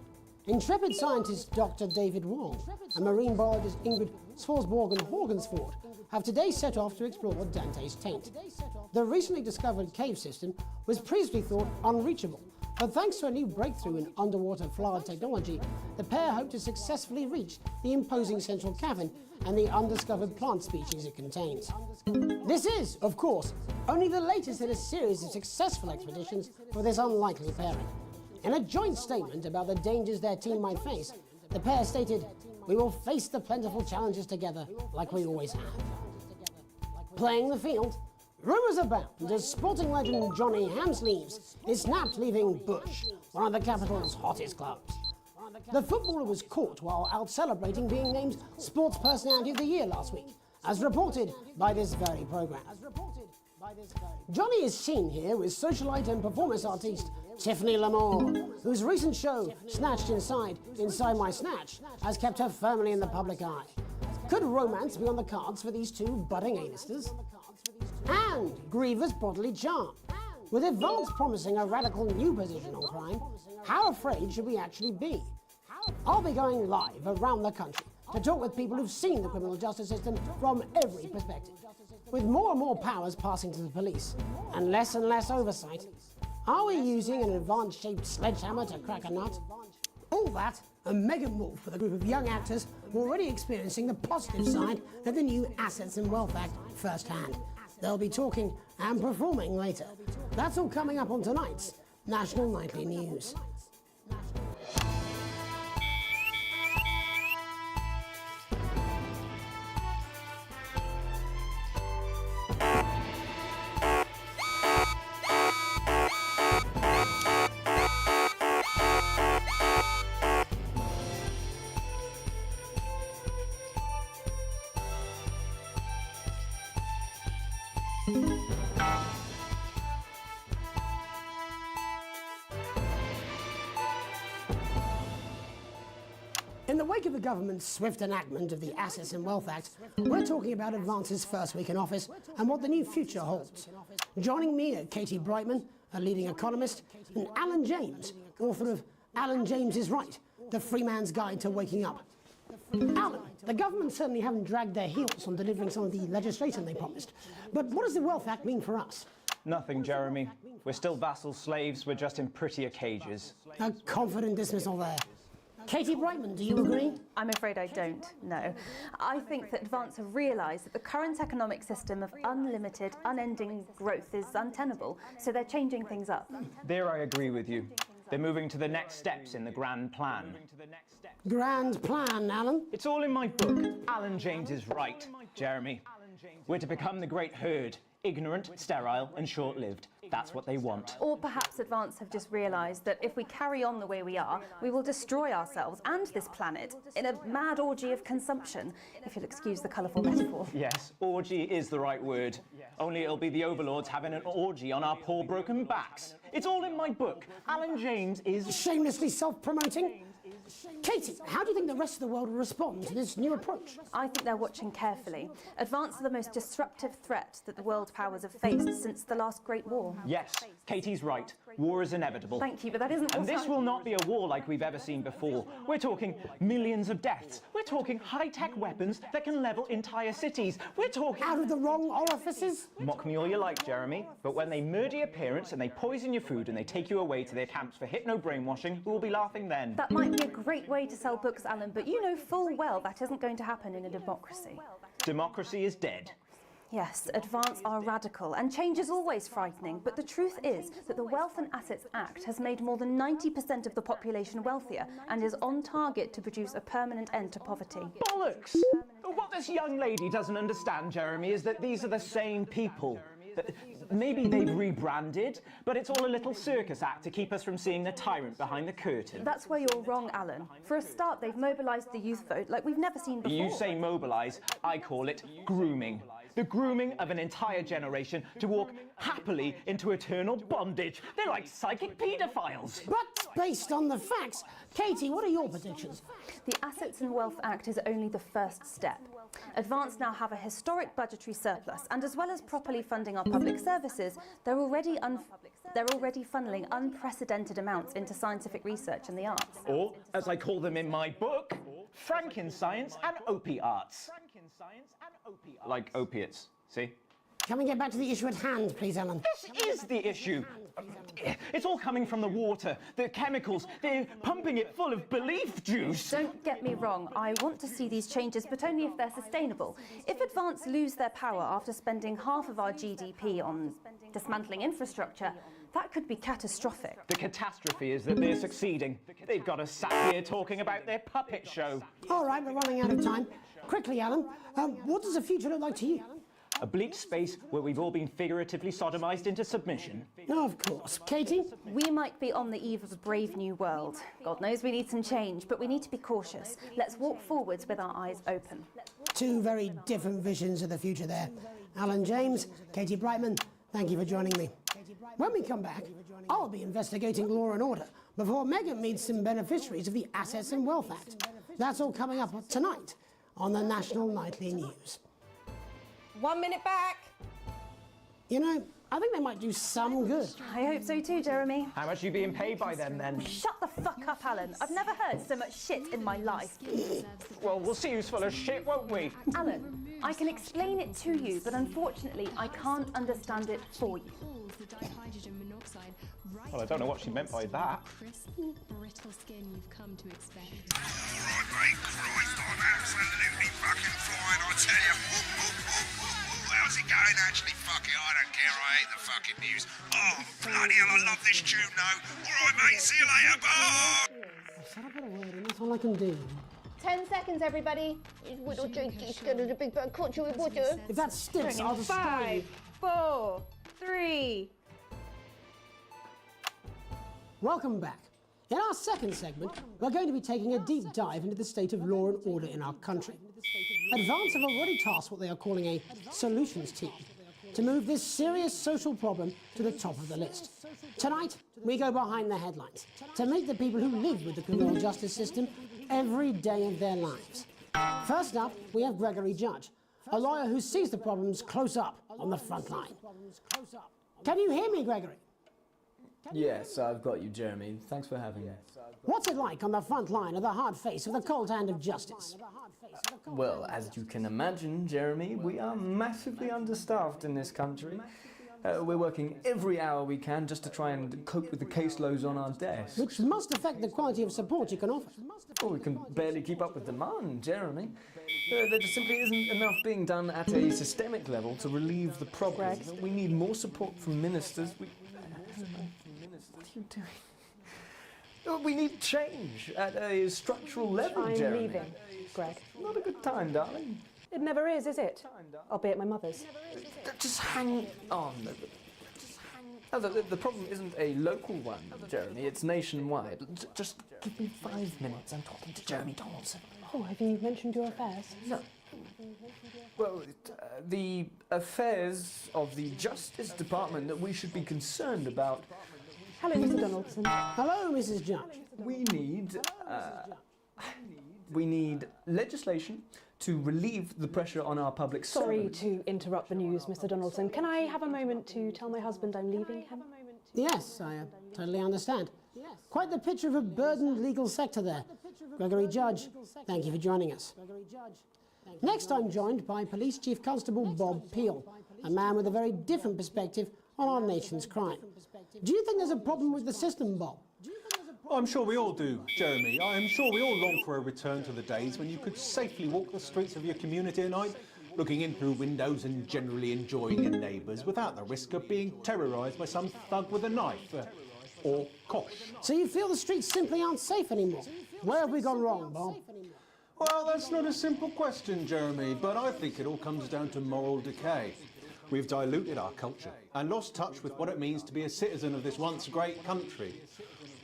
Speaker 6: Intrepid scientist Dr. David Wong and marine biologist Ingrid Swarsborg-Horgensford have today set off to explore Dante's Taint. The recently discovered cave system was previously thought unreachable, but thanks to a new breakthrough in underwater flood technology, the pair hope to successfully reach the imposing central cavern and the undiscovered plant species it contains. This is, of course, only the latest in a series of successful expeditions for this unlikely pairing. In a joint statement about the dangers their team might face, the pair stated, "We will face the plentiful challenges together like we always have." Playing the field, rumours abound as sporting legend Johnny Hamsleeves is snapped leaving Bush, one of the capital's hottest clubs. The footballer was caught while out celebrating being named Sports Personality of the Year last week, as reported by this very programme. Johnny is seen here with socialite and performance artiste Tiffany Lamore, whose recent show, Snatched Inside My Snatch, has kept her firmly in the public eye. Could romance be on the cards for these two budding A-listers? And Griever's bodily charm. With Advance promising a radical new position on crime, how afraid should we actually be? I'll be going live around the country to talk with people who've seen the criminal justice system from every perspective. With more and more powers passing to the police, and less oversight, are we using an Advance-shaped sledgehammer to crack a nut? All that, a mega move for the group of young actors who are already experiencing the positive side of the new Assets and Wealth Act firsthand. They'll be talking and performing later. That's all coming up on tonight's National Nightly News. In the wake of the government's swift enactment of the Assets and Wealth Act, we're talking about Advance's first week in office and what the new future holds. Joining me are Katie Brightman, a leading economist, and Alan James, author of Alan James is Right, The Free Man's Guide to Waking Up. Alan, the government certainly haven't dragged their heels on delivering some of the legislation they promised. But what does the Wealth Act mean for us?
Speaker 5: Nothing, Jeremy. We're still vassal slaves, we're just in prettier cages.
Speaker 6: A confident dismissal there. Katie Brightman, do you agree?
Speaker 17: I'm afraid I don't, no. I think that Advance have realised that the current economic system of unlimited, unending growth is untenable, so they're changing things up.
Speaker 5: There I agree with you. They're moving to the next steps in the grand plan.
Speaker 6: Grand plan, Alan?
Speaker 5: It's all in my book. Alan James is Right, Jeremy. We're to become the great herd, ignorant, sterile and short-lived. That's what they want.
Speaker 17: Or perhaps Advance have just realised that if we carry on the way we are, we will destroy ourselves and this planet in a mad orgy of consumption, if you'll excuse the colourful metaphor.
Speaker 5: Yes, orgy is the right word. Only it'll be the overlords having an orgy on our poor broken backs. It's all in my book. Alan James is...
Speaker 6: Shamelessly self-promoting? Katie, how do you think the rest of the world will respond to this new approach?
Speaker 17: I think they're watching carefully. Advance are the most disruptive threat that the world powers have faced since the last Great War.
Speaker 5: Yes, Katie's right. War is inevitable.
Speaker 17: Thank you, but that isn't...
Speaker 5: And this will not be a war like we've ever seen before. We're talking millions of deaths. We're talking high-tech weapons that can level entire cities. We're talking...
Speaker 6: Out of the wrong orifices?
Speaker 5: Mock me all you like, Jeremy, but when they murder your parents and they poison your food and they take you away to their camps for hypno-brainwashing, who will be laughing then?
Speaker 17: That might be a great way to sell books, Alan, but you know full well that isn't going to happen in a democracy.
Speaker 5: Democracy is dead.
Speaker 17: Yes, Advance are radical, and change is always frightening, but the truth is that the Wealth and Assets Act has made more than 90% of the population wealthier and is on target to produce a permanent end to poverty.
Speaker 5: Bollocks! What this young lady doesn't understand, Jeremy, is that these are the same people. Maybe they've rebranded, but it's all a little circus act to keep us from seeing the tyrant behind the curtain.
Speaker 17: That's where you're wrong, Alan. For a start, they've mobilised the youth vote like we've never seen before.
Speaker 5: You say mobilise, I call it grooming. The grooming of an entire generation to walk happily into eternal bondage. They're like psychic paedophiles.
Speaker 6: But based on the facts, Katie, what are your predictions?
Speaker 17: The Assets and Wealth Act is only the first step. Advance now have a historic budgetary surplus, and as well as properly funding our public services, they're already funneling unprecedented amounts into scientific research and the arts.
Speaker 5: Or, as I call them in my book, Frankenscience and opiates. Like opiates, see?
Speaker 6: Can we get back to the issue at hand, please, Alan?
Speaker 5: This is the issue. It's all coming from the water, the chemicals. They're pumping it full of belief juice.
Speaker 17: Don't get me wrong. I want to see these changes, but only if they're sustainable. If Advance lose their power after spending half of our GDP on dismantling infrastructure, that could be catastrophic.
Speaker 5: The catastrophe is that they're succeeding. They've got us sat here talking about their puppet show.
Speaker 6: All right, we're running out of time. Quickly, Alan, what does the future look like to you?
Speaker 5: A bleak space where we've all been figuratively sodomized into submission.
Speaker 6: Of course. Katie?
Speaker 17: We might be on the eve of a brave new world. God knows we need some change, but we need to be cautious. Let's walk forwards with our eyes open.
Speaker 6: Two very different visions of the future there. Alan James, Katie Brightman, thank you for joining me. When we come back, I'll be investigating law and order before Megan meets some beneficiaries of the Assets and Wealth Act. That's all coming up tonight on the National Nightly News.
Speaker 7: 1 minute back.
Speaker 6: You know, I think they might do some good.
Speaker 17: I hope so too, Jeremy.
Speaker 5: How much are you being paid by them, then?
Speaker 17: Shut the fuck up, Alan. I've never heard so much shit in my life.
Speaker 5: Well, we'll see who's full of shit, won't we?
Speaker 17: Alan, I can explain it to you, but unfortunately I can't understand it for you.
Speaker 5: Well, I don't know what she meant by that.
Speaker 9: Brittle skin you've come to expect. Alright, mate, Christ, I'm absolutely fucking fine, I tell you. How's it going? Actually, fuck it, I don't care, I hate the fucking news. Oh, bloody hell, I love this tune, though. Alright, mate, see you later, bye!
Speaker 6: I said I've got a word, and that's all I can do.
Speaker 4: 10 seconds, everybody.
Speaker 6: If that sticks, I'll destroy you.
Speaker 17: 5, 4, 3.
Speaker 6: Welcome back. In our second segment, we're going to be taking a deep dive into the state of law and order in our country. Advance have already tasked what they are calling a solutions team to move this serious social problem to the top of the list. Tonight, we go behind the headlines to meet the people who live with the criminal justice system every day of their lives. First up, we have Gregory Judge, a lawyer who sees the problems close up on the front line. Can you hear me, Gregory?
Speaker 18: Yes, I've got you, Jeremy. Thanks for having me.
Speaker 6: What's it like on the front line of the hard face of the cold hand of justice?
Speaker 18: Well, as you can imagine, Jeremy, we are massively understaffed in this country. We're working every hour we can just to try and cope with the caseloads on our desk.
Speaker 6: Which must affect the quality of support you can offer.
Speaker 18: Well, we can barely keep up with demand, Jeremy. There just simply isn't enough being done at a systemic level to relieve the problem. We need more support from ministers. What are you doing? We need change at a structural level,
Speaker 19: I'm
Speaker 18: Jeremy.
Speaker 19: leaving, Greg.
Speaker 18: Not a good time, darling.
Speaker 19: It never is it? Albeit my mother's.
Speaker 18: Just hang on. No, the problem isn't a local one, Jeremy. It's nationwide. Just give me 5 minutes. I'm talking to Jeremy Donaldson.
Speaker 19: Oh, have you mentioned your affairs?
Speaker 18: No. Well, the affairs of the Justice Department that we should be concerned about.
Speaker 19: Hello, Mr. Donaldson.
Speaker 6: Hello, Mrs. Judge.
Speaker 18: We need legislation to relieve the pressure on our public
Speaker 19: Sorry to interrupt the news, Mr. Donaldson. Can I have a moment to tell my husband I'm leaving him?
Speaker 6: Yes, I totally understand. Quite the picture of a burdened legal sector there. Gregory Judge, thank you for joining us. Next, I'm joined by Police Chief Constable Bob Peel, a man with a very different perspective on our nation's crime. Do you think there's a problem with the system, Bob?
Speaker 20: I'm sure we all do, Jeremy. I am sure we all long for a return to the days when you could safely walk the streets of your community at night, looking in through windows and generally enjoying your neighbours without the risk of being terrorised by some thug with a knife. Or kosh.
Speaker 6: So you feel the streets simply aren't safe anymore? Where have we gone wrong, Bob?
Speaker 20: Well, that's not a simple question, Jeremy, but I think it all comes down to moral decay. We've diluted our culture and lost touch with what it means to be a citizen of this once great country.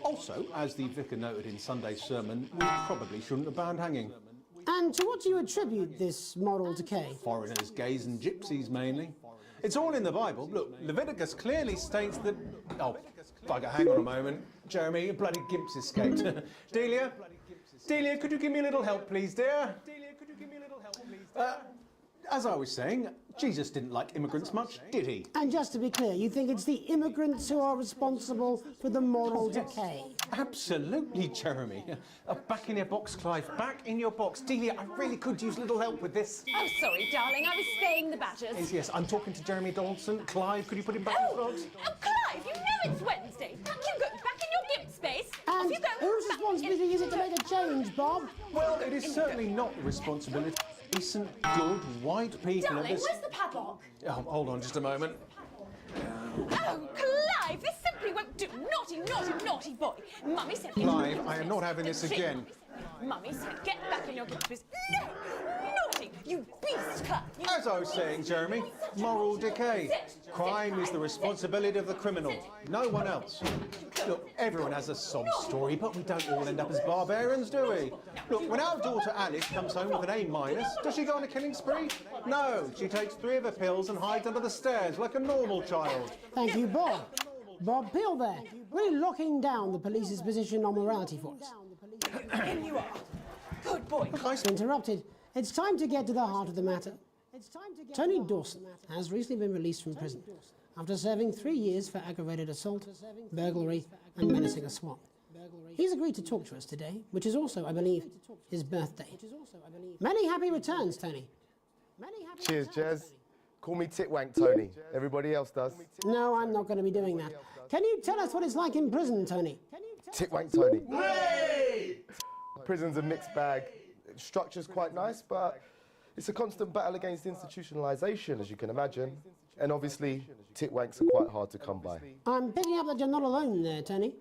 Speaker 20: Also, as the vicar noted in Sunday's sermon, we probably shouldn't have banned hanging.
Speaker 6: And to what do you attribute this moral decay?
Speaker 20: Foreigners, gays and gypsies mainly. It's all in the Bible. Look, Leviticus clearly states that... Oh, bugger, hang on a moment. Jeremy, your bloody gimp's escaped. Delia? Delia, could you give me a little help, please, dear? As I was saying, Jesus didn't like immigrants much, did he?
Speaker 6: And just to be clear, you think it's the immigrants who are responsible for the moral decay?
Speaker 20: Absolutely, Jeremy. Back in your box, Clive. Back in your box. Delia, I really could use a little help with this.
Speaker 4: Oh, sorry, darling. I was spaying the badgers.
Speaker 20: Yes, I'm talking to Jeremy Donaldson. Clive, could you put him back in the box?
Speaker 4: Oh, Clive, you know it's Wednesday. Back you go. Back in your gimp space.
Speaker 6: And
Speaker 4: Off you go.
Speaker 6: whose responsibility is it to make a change, Bob?
Speaker 20: Well, it is certainly not the responsibility of decent, good, white people
Speaker 4: Darling,
Speaker 20: of this...
Speaker 4: where's the padlock?
Speaker 20: Oh, hold on just a moment.
Speaker 4: Oh, Clive, this simply won't do. Naughty, naughty, naughty boy. Mummy said...
Speaker 20: Clive, I am not having this again.
Speaker 4: Mummy said, get back in your gimp space. No! Naughty! You beast, Clive!
Speaker 20: As I was saying, Jeremy, moral decay. Crime is the responsibility of the criminal, no one else. Look, everyone has a sob story, but we don't all end up as barbarians, do we? Look, when our daughter Alice comes home with an A-, does she go on a killing spree? No, she takes 3 of her pills and hides under the stairs like a normal child.
Speaker 6: Thank you, Bob. Bob Peel there, really locking down the police's position on morality for us.
Speaker 4: In you are. Good boy.
Speaker 6: Interrupted. It's time to get to the heart of the matter. Tony Dawson has recently been released from prison after serving 3 years for aggravated assault, burglary and menacing a swap. He's agreed to talk to us today, which is also, I believe, his birthday. Many happy returns, Tony.
Speaker 21: Cheers, Jez. Call me Titwank Tony. Everybody else does.
Speaker 6: No, I'm not going to be doing that. Can you tell us what it's like in prison, Tony?
Speaker 21: Titwank Tony. Prison's a mixed bag. Structure's quite nice, but it's a constant battle against institutionalisation, as you can imagine. And obviously, titwanks are quite hard to come by.
Speaker 6: I'm picking up that you're not alone there, Tony.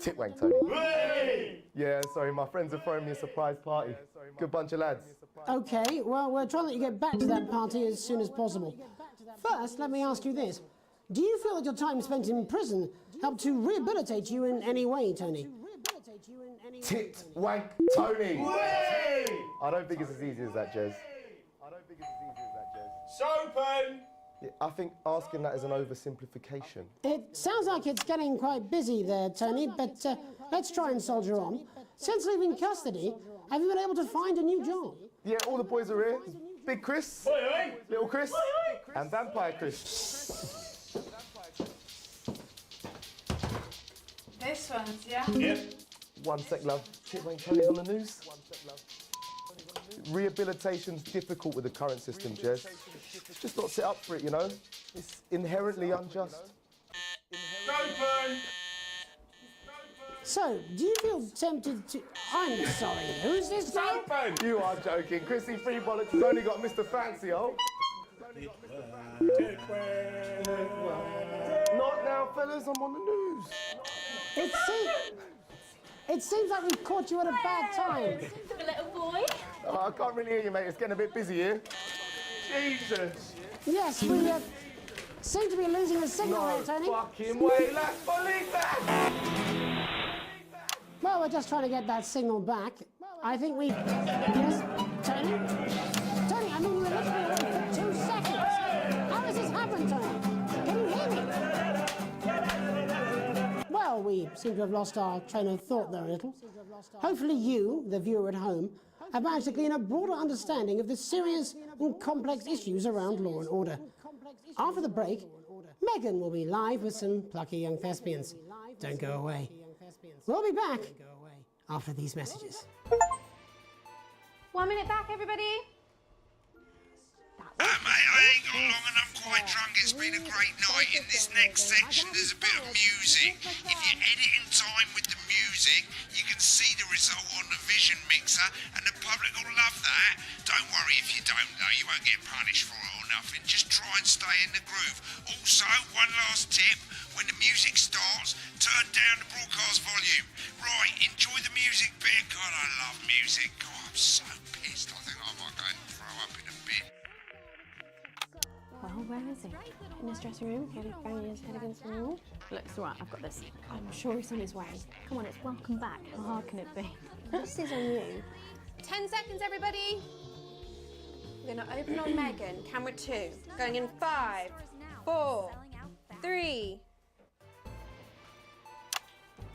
Speaker 21: Titwank Tony. Yeah, sorry, my friends are throwing me a surprise party. Good bunch of lads.
Speaker 6: Okay, well, we're trying to let you get back to that party as soon as possible. First, let me ask you this. Do you feel that your time spent in prison helped to rehabilitate you in any way, Tony?
Speaker 21: Titwank Tony. I don't think it's as easy as that, Jez.
Speaker 12: Sopen!
Speaker 21: Yeah, I think asking that is an oversimplification.
Speaker 6: It sounds like it's getting quite busy there, Tony, but let's try and soldier on. Since leaving custody, have you been able to find a new job?
Speaker 21: Yeah, all the boys are here. Big Chris, Little Chris, and Vampire Chris.
Speaker 7: This one's, yeah?
Speaker 21: Yep. One sec, love. Titwank Tony's on the news. Rehabilitation's difficult with the current system, Jez. Just not set up for it, you know? It's inherently unjust.
Speaker 12: Open!
Speaker 6: So, do you feel tempted to... I'm sorry, who's this now?
Speaker 21: You are joking. Chrissy Freebollocks has only got Mr. Fancy, oh. Not now, fellas, I'm on the news.
Speaker 6: It seems like we've caught you at a bad time.
Speaker 7: The little boy.
Speaker 21: Oh, I can't really hear you, mate. It's getting a bit busy here. Jesus.
Speaker 6: Yes, we seem to be losing the signal
Speaker 21: No
Speaker 6: here, Tony.
Speaker 21: fucking way, let's believe that!
Speaker 6: Well, we're just trying to get that signal back. I think we... Yes, Tony? Tony, I mean, we were literally away for 2 seconds. How has this happened, Tony? Can you hear me? Well, we seem to have lost our train of thought there a little. Hopefully you, the viewer at home, have managed to glean a broader understanding of the serious and complex issues around law and order. After the break, Megan will be live with some plucky young thespians. Don't go away. We'll be back after these messages.
Speaker 7: 1 minute back, everybody.
Speaker 9: Mate, I ain't got long and I'm quite drunk. It's been a great night. In this next section, there's a bit of music. If you edit in time with the music, you can see the result on the Vision Mixer, and the public will love that. Don't worry if you don't, though. You won't get punished for it or nothing. Just try and stay in the groove. Also, one last tip. When the music starts, turn down the broadcast volume. Right, enjoy the music bit. God, I love music. God, I'm so pissed. I think I might go and throw up in a bit.
Speaker 4: Well, where is he? In his dressing room, getting banging his head against the wall. Looks all right, I've got this. I'm sure he's on his way. Come on, it's welcome back. How hard can it be? This is on you.
Speaker 7: 10 seconds, everybody. We're going to open on Megan. Camera 2. Going in 5, 4, 3.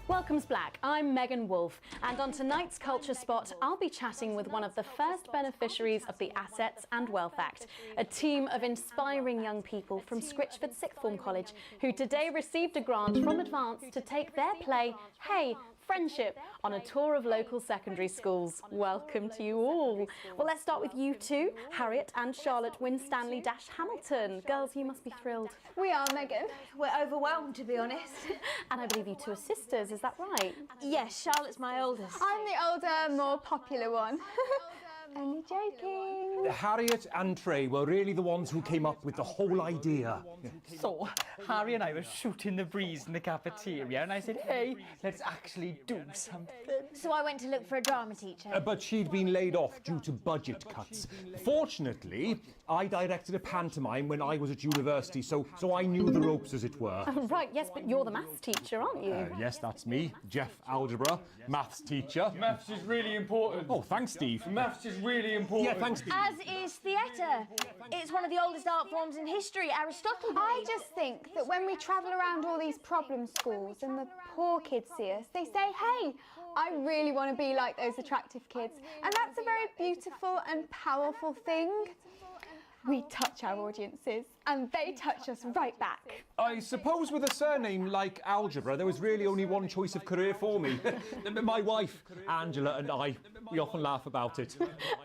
Speaker 4: Welcome's Black. I'm Megan Wolfe, and on tonight's Culture Spot, I'll be chatting with one of the first beneficiaries of the Assets and Wealth Act, a team of inspiring young people from Scritchford Sixth Form College who today received a grant from Advance to take their play, Hey, Friendship, on a tour of local secondary schools. Welcome to you all. Well, let's start with you two, Harriet and Charlotte Winstanley-Hamilton. Girls, you must be thrilled.
Speaker 22: We are, Megan. We're overwhelmed, to be honest.
Speaker 4: And I believe you two are sisters, is that right?
Speaker 22: Yes, Charlotte's my oldest.
Speaker 23: I'm the older, more popular one. Only joking.
Speaker 14: Harriet and Trey were really the ones who came up with the whole idea. So, Harry and I were shooting the breeze in the cafeteria, and I said, hey, let's actually do something.
Speaker 22: So I went to look for a drama teacher.
Speaker 14: But she'd been laid off due to budget cuts. Fortunately, I directed a pantomime when I was at university, so I knew the ropes, as it were.
Speaker 4: Oh, right, yes, but you're the maths teacher, aren't you?
Speaker 14: Yes, that's me, Jeff Algebra, maths teacher.
Speaker 24: Maths is really important.
Speaker 14: Oh, thanks, Steve.
Speaker 24: Maths is really important.
Speaker 14: Yeah, thanks, Steve.
Speaker 22: As is theatre. It's one of the oldest art forms in history, Aristotle.
Speaker 23: I just think that when we travel around all these problem schools and the poor kids see us, they say, hey, I really want to be like those attractive kids. And that's a very beautiful and powerful thing. We touch our audiences, and they touch us right back.
Speaker 20: I suppose with a surname like Algebra, there was really only one choice of career for me. My wife, Angela, and I, we often laugh about it.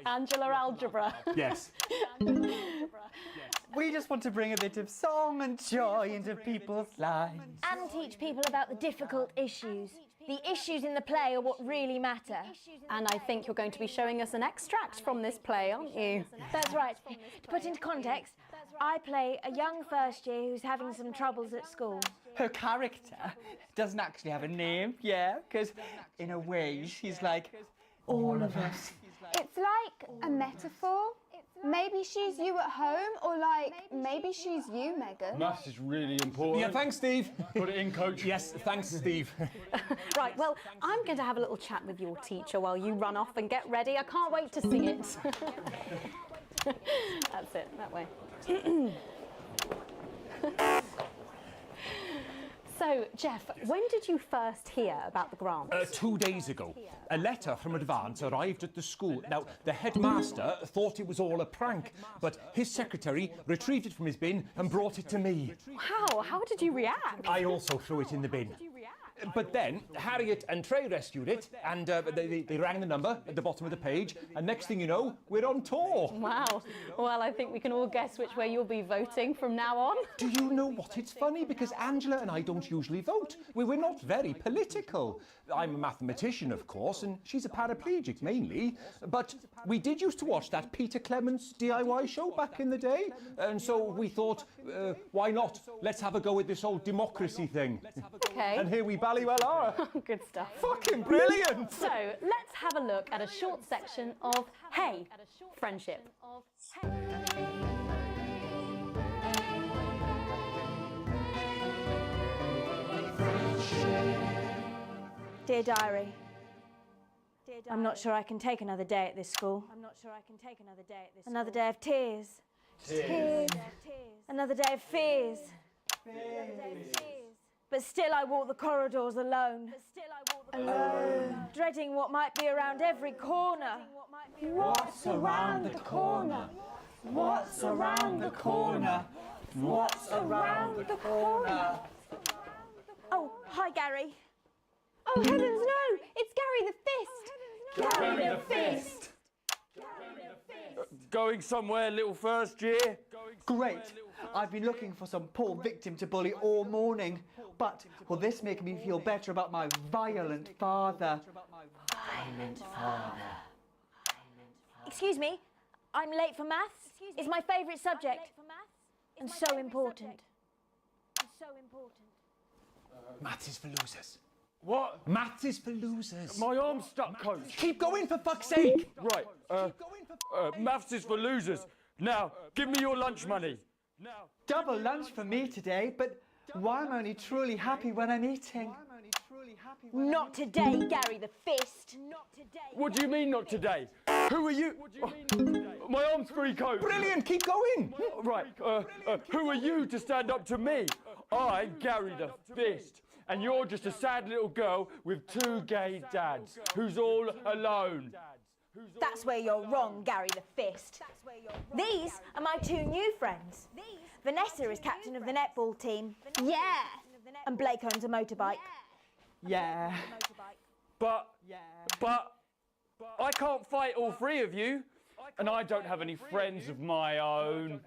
Speaker 4: Angela Algebra.
Speaker 20: Yes.
Speaker 2: We just want to bring a bit of song and joy into people's lives.
Speaker 22: And teach people about the difficult issues. The issues in the play are what really matter.
Speaker 4: And I think you're going to be showing us an extract from this play, aren't you?
Speaker 22: That's right. To put into context, I play a young first year who's having some troubles at school.
Speaker 2: Her character doesn't actually have a name, yeah, because in a way she's like all of us.
Speaker 23: It's like a metaphor. Maybe she's you at home, or like maybe she's you, Megan.
Speaker 24: Maths is really important.
Speaker 20: Yeah, thanks, Steve.
Speaker 24: Put it in, coach.
Speaker 20: Yes, thanks, Steve.
Speaker 4: Right, well, I'm going to have a little chat with your teacher while you run off and get ready. I can't wait to see it. That's it, that way. So, Jeff, when did you first hear about the grant?
Speaker 5: 2 days ago. A letter from Advance arrived at the school. Now, the headmaster thought it was all a prank, but his secretary retrieved it from his bin and brought it to me.
Speaker 4: Wow, how did you react?
Speaker 5: I also threw it in the bin. But then Harriet and Trey rescued it, and they rang the number at the bottom of the page, and next thing you know, we're on tour.
Speaker 4: Wow. Well, I think we can all guess which way you'll be voting from now on.
Speaker 5: Do you know what? It's funny because Angela and I don't usually vote. We're not very political. I'm a mathematician, of course, and she's a paraplegic mainly. But we did used to watch that Peter Clements DIY show back in the day, and so we thought, why not? Let's have a go at this old democracy thing.
Speaker 4: Okay.
Speaker 5: And here we bally well are.
Speaker 4: Good stuff.
Speaker 5: Fucking brilliant!
Speaker 4: So, let's have a look at a short section of Hey, Friendship.
Speaker 22: Dear Diary, I'm not sure I can take another day at this school. Another day of tears.
Speaker 24: Tears.
Speaker 22: Another day of fears. But still I walk the corridors alone. Dreading what might be around every corner.
Speaker 2: What's around the corner? What's around the corner? What's around the corner?
Speaker 22: Oh, hi Gary.
Speaker 23: Oh heavens no! It's Gary the Fist.
Speaker 24: Gary the Fist. Going somewhere, little first year?
Speaker 2: Great. I've been looking for some poor victim to bully all morning, but will this make me feel better about my violent father?
Speaker 22: Excuse me, I'm late for maths. It's my favourite subject. And so important.
Speaker 5: Maths is for losers.
Speaker 24: What?
Speaker 5: Maths is for losers.
Speaker 24: My arm's stuck, coach.
Speaker 5: Keep going, for fuck's sake!
Speaker 24: Right, maths is for losers. Now, give me your lunch money.
Speaker 2: Double lunch for me today, but why am I only truly happy when I'm eating?
Speaker 22: Not today, Gary the Fist.
Speaker 24: What do you mean not today? Who are you? My arm's free, coach.
Speaker 5: Brilliant, keep going.
Speaker 24: Right, who are you to stand up to me? I'm Gary the Fist. And you're just a sad little girl with two gay dads who's all alone.
Speaker 22: That's where you're wrong, Gary the Fist. These are my two new friends. Vanessa is captain of the netball team.
Speaker 23: Yeah.
Speaker 22: And Blake owns a motorbike.
Speaker 2: Yeah.
Speaker 24: But I can't fight all three of you. And I don't have any friends of my own.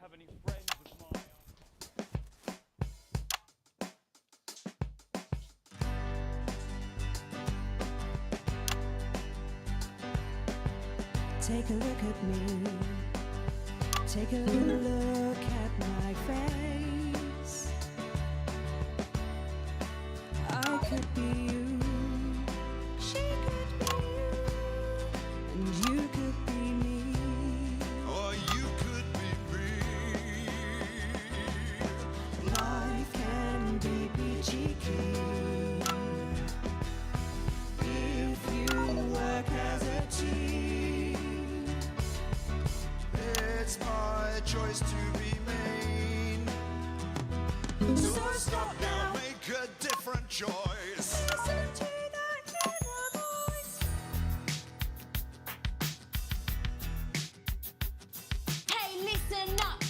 Speaker 10: Take a look at me. Take a little look at my face. I could be you. She could be you. And you could be me.
Speaker 9: Or you could be me.
Speaker 10: Life can be peachy keen if you work as a team.
Speaker 9: It's my choice to remain. So stop now, make a different choice.
Speaker 10: Listen to that inner voice.
Speaker 22: Hey, listen up.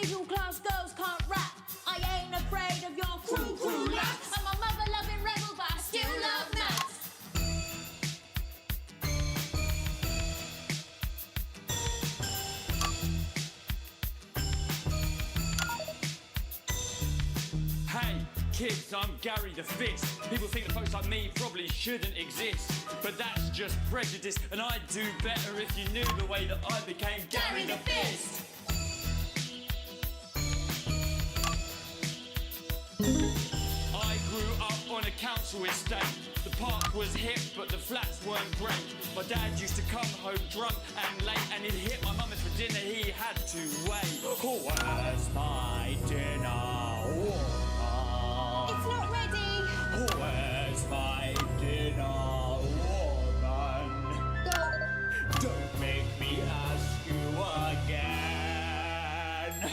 Speaker 1: middle-class girls can't rap. I ain't afraid of your cruel lads. I'm a mother-loving rebel, but I still love maths.
Speaker 24: Hey, kids, I'm Gary the Fist. People think that folks like me probably shouldn't exist, but that's just prejudice, and I'd do better if you knew the way that I became Gary the Fist. I grew up on a council estate. The park was hip, but the flats weren't great. My dad used to come home drunk and late, and he'd hit my mum if for dinner he had to wait. Where's my dinner?
Speaker 1: It's not ready.
Speaker 24: Where's my dinner, woman? Don't make me ask you again.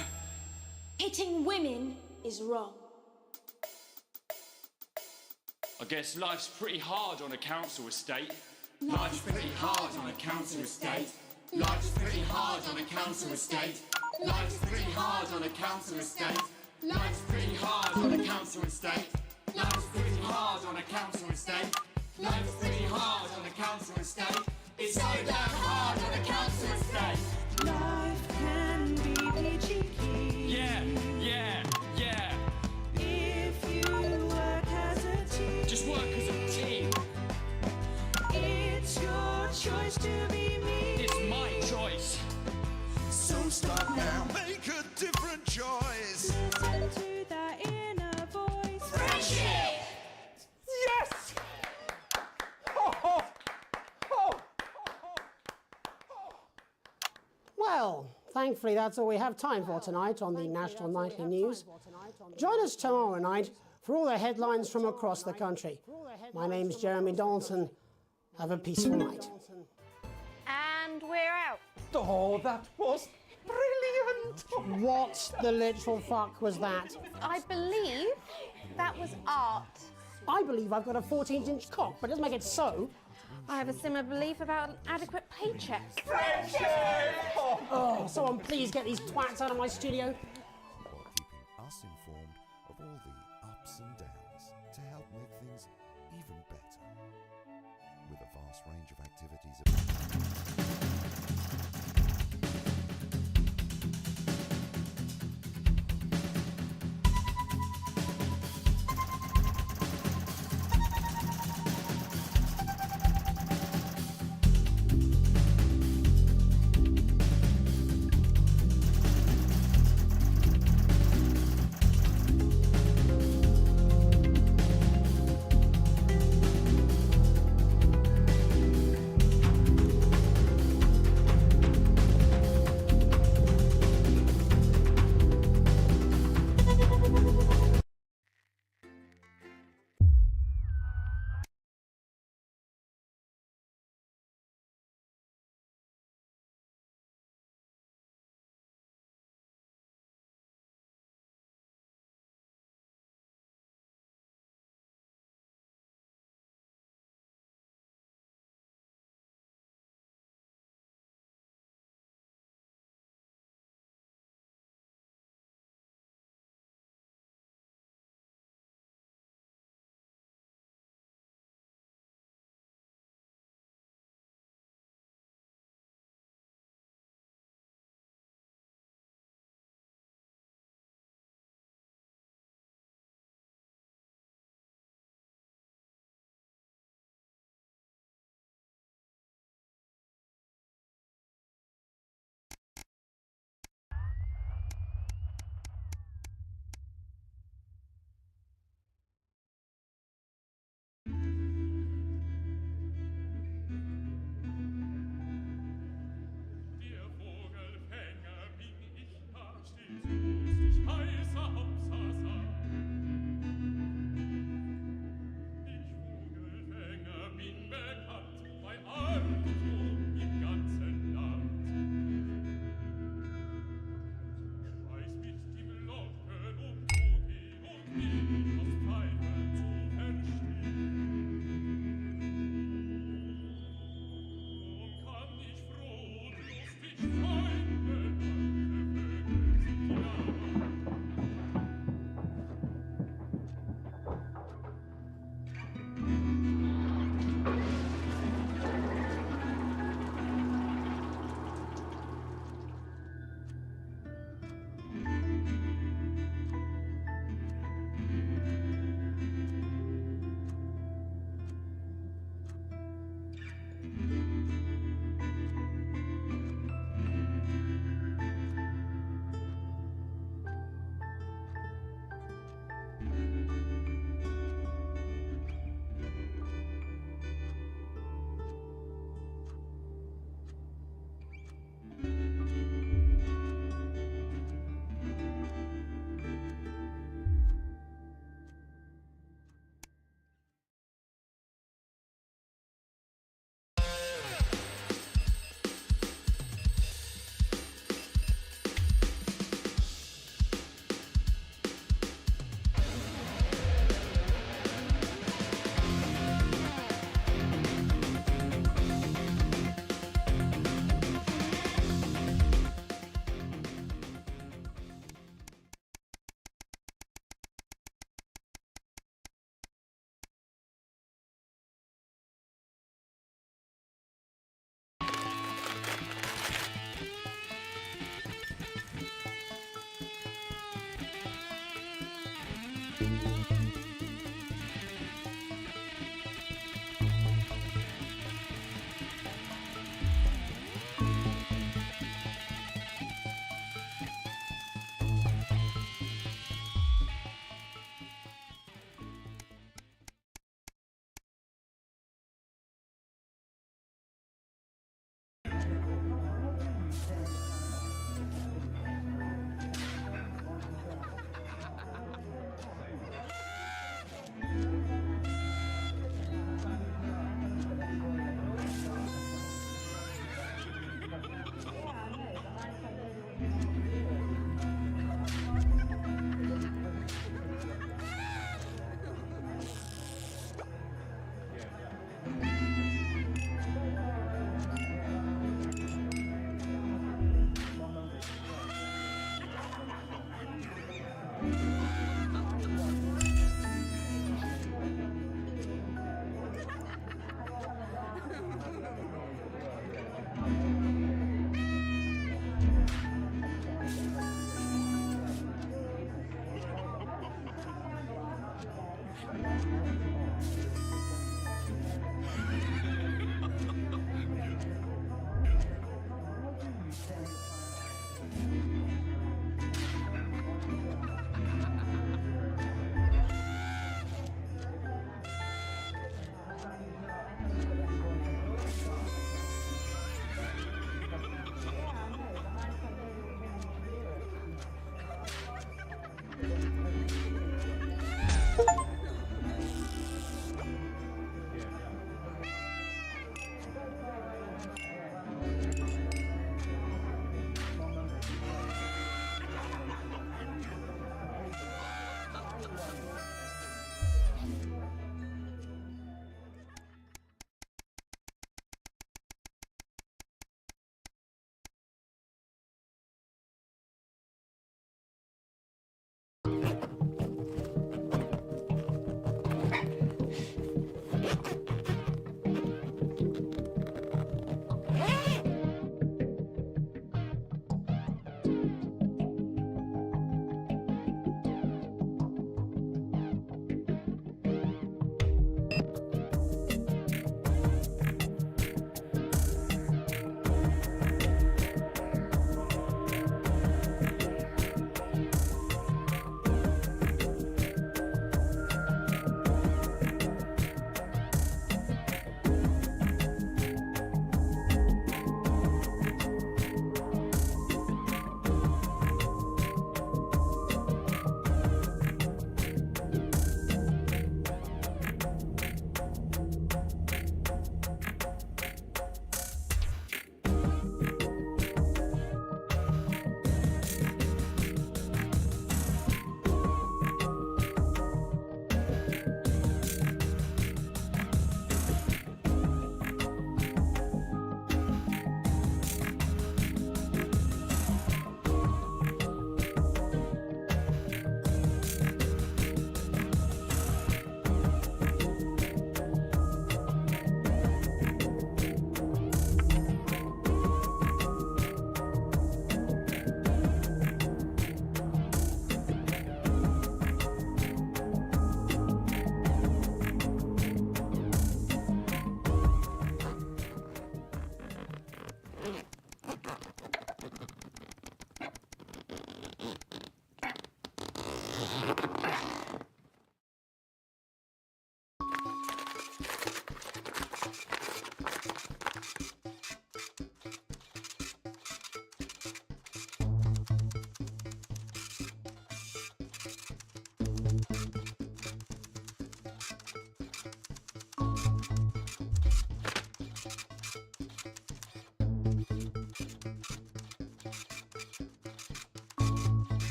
Speaker 1: Hitting women is wrong.
Speaker 24: I guess life's pretty hard on a council estate. Life's pretty hard on a council estate. Life's pretty hard on a council estate. Life's pretty hard on a council estate. Life's pretty hard on a council estate. Life's pretty hard on a council estate. Life's pretty hard on a council estate. It's so damn hard on a council estate.
Speaker 10: Life can be peachy keen.
Speaker 24: Yeah.
Speaker 10: If you work as a team.
Speaker 24: Just work as a team.
Speaker 10: It's your choice to be me.
Speaker 24: It's my choice.
Speaker 15: So stop now, make a different choice.
Speaker 10: Listen to that inner voice.
Speaker 1: Friendship!
Speaker 24: Yes!
Speaker 6: Well, thankfully that's all we have time for tonight on the National Nightly News. Join us tomorrow night for all the headlines from across the country. My name's Jeremy Donaldson. Have a peaceful night.
Speaker 7: And we're out.
Speaker 18: Oh, that was brilliant!
Speaker 6: What the literal fuck was that?
Speaker 7: I believe that was art.
Speaker 6: I believe I've got a 14-inch cock, but it doesn't make it so.
Speaker 7: I have a similar belief about an adequate paycheck.
Speaker 6: Oh, someone please get these twats out of my studio.
Speaker 3: While keeping us informed of all the ups and downs to help make things even better. With a vast range of activities.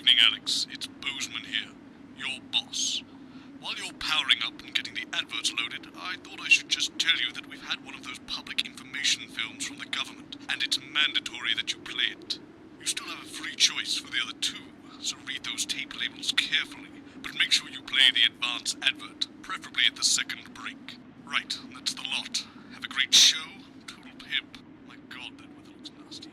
Speaker 8: evening, Alex. It's Bozeman here, your boss. While you're powering up and getting the adverts loaded, I thought I should just tell you that we've had one of those public information films from the government, and it's mandatory that you play it. You still have a free choice for the other two, so read those tape labels carefully, but make sure you play the advance advert, preferably at the second break. Right, that's the lot. Have a great show. Toodle pip. My God, that weather looks nasty.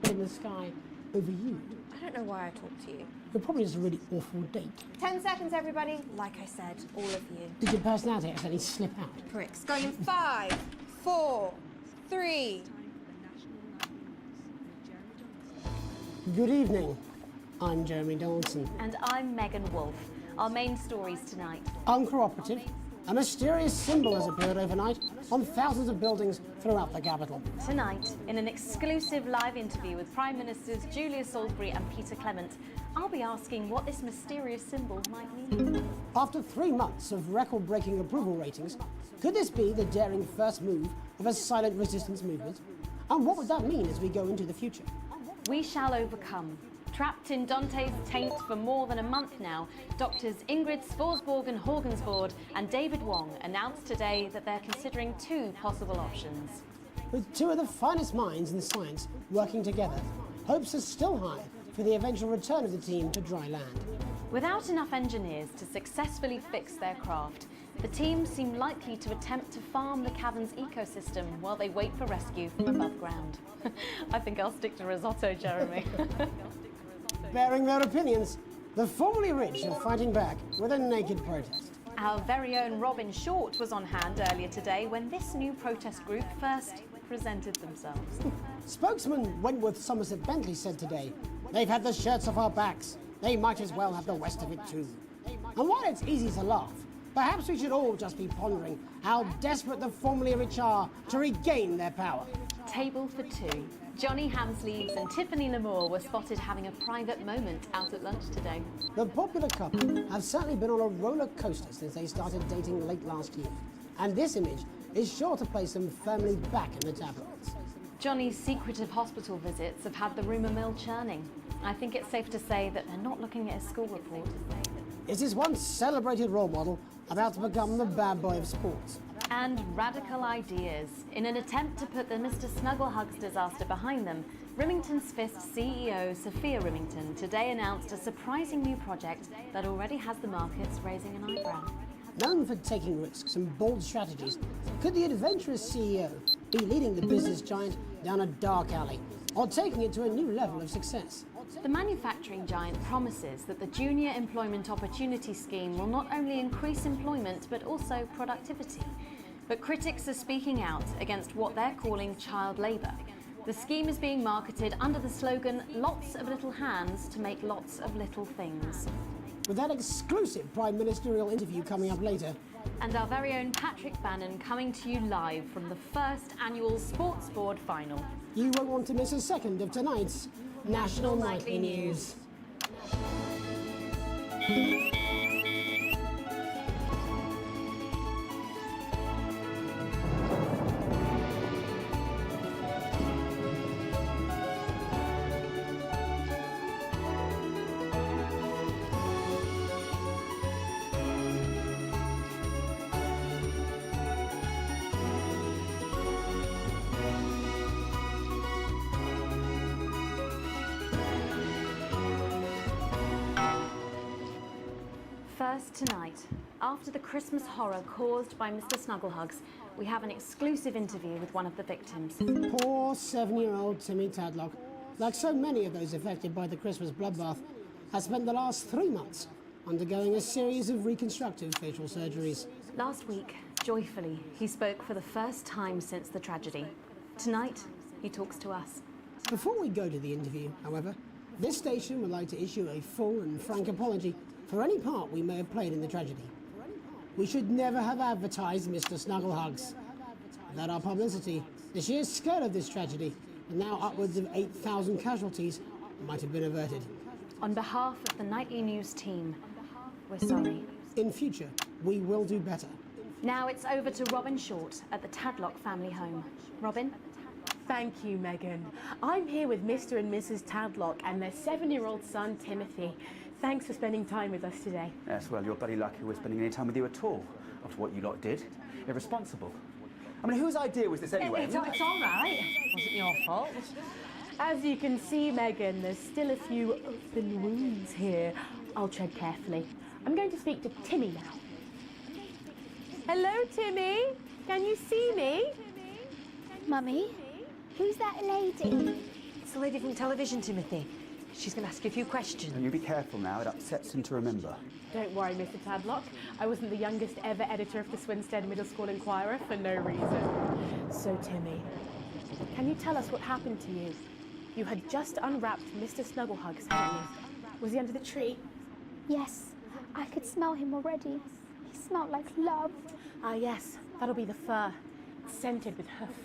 Speaker 6: In the sky over you.
Speaker 7: I don't know why I talk to you.
Speaker 6: You're probably just a really awful date.
Speaker 7: 10 seconds, everybody. Like I said, all of you.
Speaker 6: Did your personality accidentally slip out?
Speaker 7: Pricks. Going in 5, 4, 3.
Speaker 6: Good evening. I'm Jeremy Donaldson.
Speaker 4: And I'm Megan Wolf. Our main stories tonight.
Speaker 6: Uncooperative. A mysterious symbol has appeared overnight on thousands of buildings throughout the capital.
Speaker 4: Tonight, in an exclusive live interview with Prime Ministers Julia Salisbury and Peter Clement, I'll be asking what this mysterious symbol might mean.
Speaker 6: After 3 months of record-breaking approval ratings, could this be the daring first move of a silent resistance movement? And what would that mean as we go into the future?
Speaker 4: We shall overcome. Trapped in Dante's taint for more than a month now, doctors Ingrid Svorsborg Horgensvoord and David Wong announced today that they're considering 2 possible options.
Speaker 6: With 2 of the finest minds in science working together, hopes are still high for the eventual return of the team to dry land.
Speaker 4: Without enough engineers to successfully fix their craft, the team seem likely to attempt to farm the cavern's ecosystem while they wait for rescue from above ground. I think I'll stick to risotto, Jeremy.
Speaker 6: Bearing their opinions, the formerly rich are fighting back with a naked protest.
Speaker 4: Our very own Robin Short was on hand earlier today when this new protest group first presented themselves.
Speaker 6: Spokesman Wentworth Somerset Bentley said today, "They've had the shirts off our backs. They might as well have the West of it too." And while it's easy to laugh, perhaps we should all just be pondering how desperate the formerly rich are to regain their power.
Speaker 4: Table for 2. Johnny Hamsleeves and Tiffany Lamour were spotted having a private moment out at lunch today.
Speaker 6: The popular couple have certainly been on a roller coaster since they started dating late last year. And this image is sure to place them firmly back in the tabloids.
Speaker 4: Johnny's secretive hospital visits have had the rumour mill churning. I think it's safe to say that they're not looking at his school report.
Speaker 6: Is his once celebrated role model about to become the bad boy of sports?
Speaker 4: And radical ideas. In an attempt to put the Mr. Snugglehugs disaster behind them, Rimington's Fist CEO Sophia Rimington today announced a surprising new project that already has the markets raising an eyebrow.
Speaker 6: Known for taking risks and bold strategies, could the adventurous CEO be leading the business giant down a dark alley, or taking it to a new level of success?
Speaker 4: The manufacturing giant promises that the Junior Employment Opportunity Scheme will not only increase employment but also productivity. But critics are speaking out against what they're calling child labour. The scheme is being marketed under the slogan, "Lots of little hands to make lots of little things."
Speaker 6: With that exclusive Prime Ministerial interview coming up later.
Speaker 4: And our very own Patrick Bannon coming to you live from the first annual Sports Board final.
Speaker 6: You won't want to miss a second of tonight's National Nightly News.
Speaker 4: First tonight, after the Christmas horror caused by Mr. Snugglehugs, we have an exclusive interview with one of the victims.
Speaker 6: Poor 7-year-old Timmy Tadlock, like so many of those affected by the Christmas bloodbath, has spent the last 3 months undergoing a series of reconstructive facial surgeries.
Speaker 4: Last week, joyfully, he spoke for the first time since the tragedy. Tonight, he talks to us.
Speaker 6: Before we go to the interview, however, this station would like to issue a full and frank apology for any part we may have played in the tragedy. We should never have advertised Mr. Snugglehugs. Without our publicity, the sheer scale of this tragedy, and now upwards of 8,000 casualties, might have been averted.
Speaker 4: On behalf of the Nightly News team, we're sorry.
Speaker 6: In future, we will do better.
Speaker 4: Now it's over to Robin Short at the Tadlock family home. Robin?
Speaker 11: Thank you, Megan. I'm here with Mr. and Mrs. Tadlock and their 7-year-old son, Timothy. Thanks for spending time with us today.
Speaker 13: Yes, well, you're bloody lucky we're spending any time with you at all, after what you lot did. Irresponsible. I mean, whose idea was this anyway?
Speaker 11: It's all right. It wasn't your fault. As you can see, Megan, there's still a few open wounds here. I'll tread carefully. I'm going to speak to Timmy now. Hello, Timmy. Can you see me?
Speaker 23: Mummy, who's that lady?
Speaker 16: It's the lady from the television, Timothy. She's going to ask you a few questions.
Speaker 13: And you be careful now, it upsets him to remember.
Speaker 11: Don't worry, Mr. Tadlock. I wasn't the youngest ever editor of the Swinstead Middle School Inquirer for no reason. So, Timmy, can you tell us what happened to you? You had just unwrapped Mr. Snugglehugs, hadn't you? Was he under the tree?
Speaker 23: Yes, I could smell him already. He smelled like love.
Speaker 11: Ah, yes, that'll be the fur. It's scented with hoof.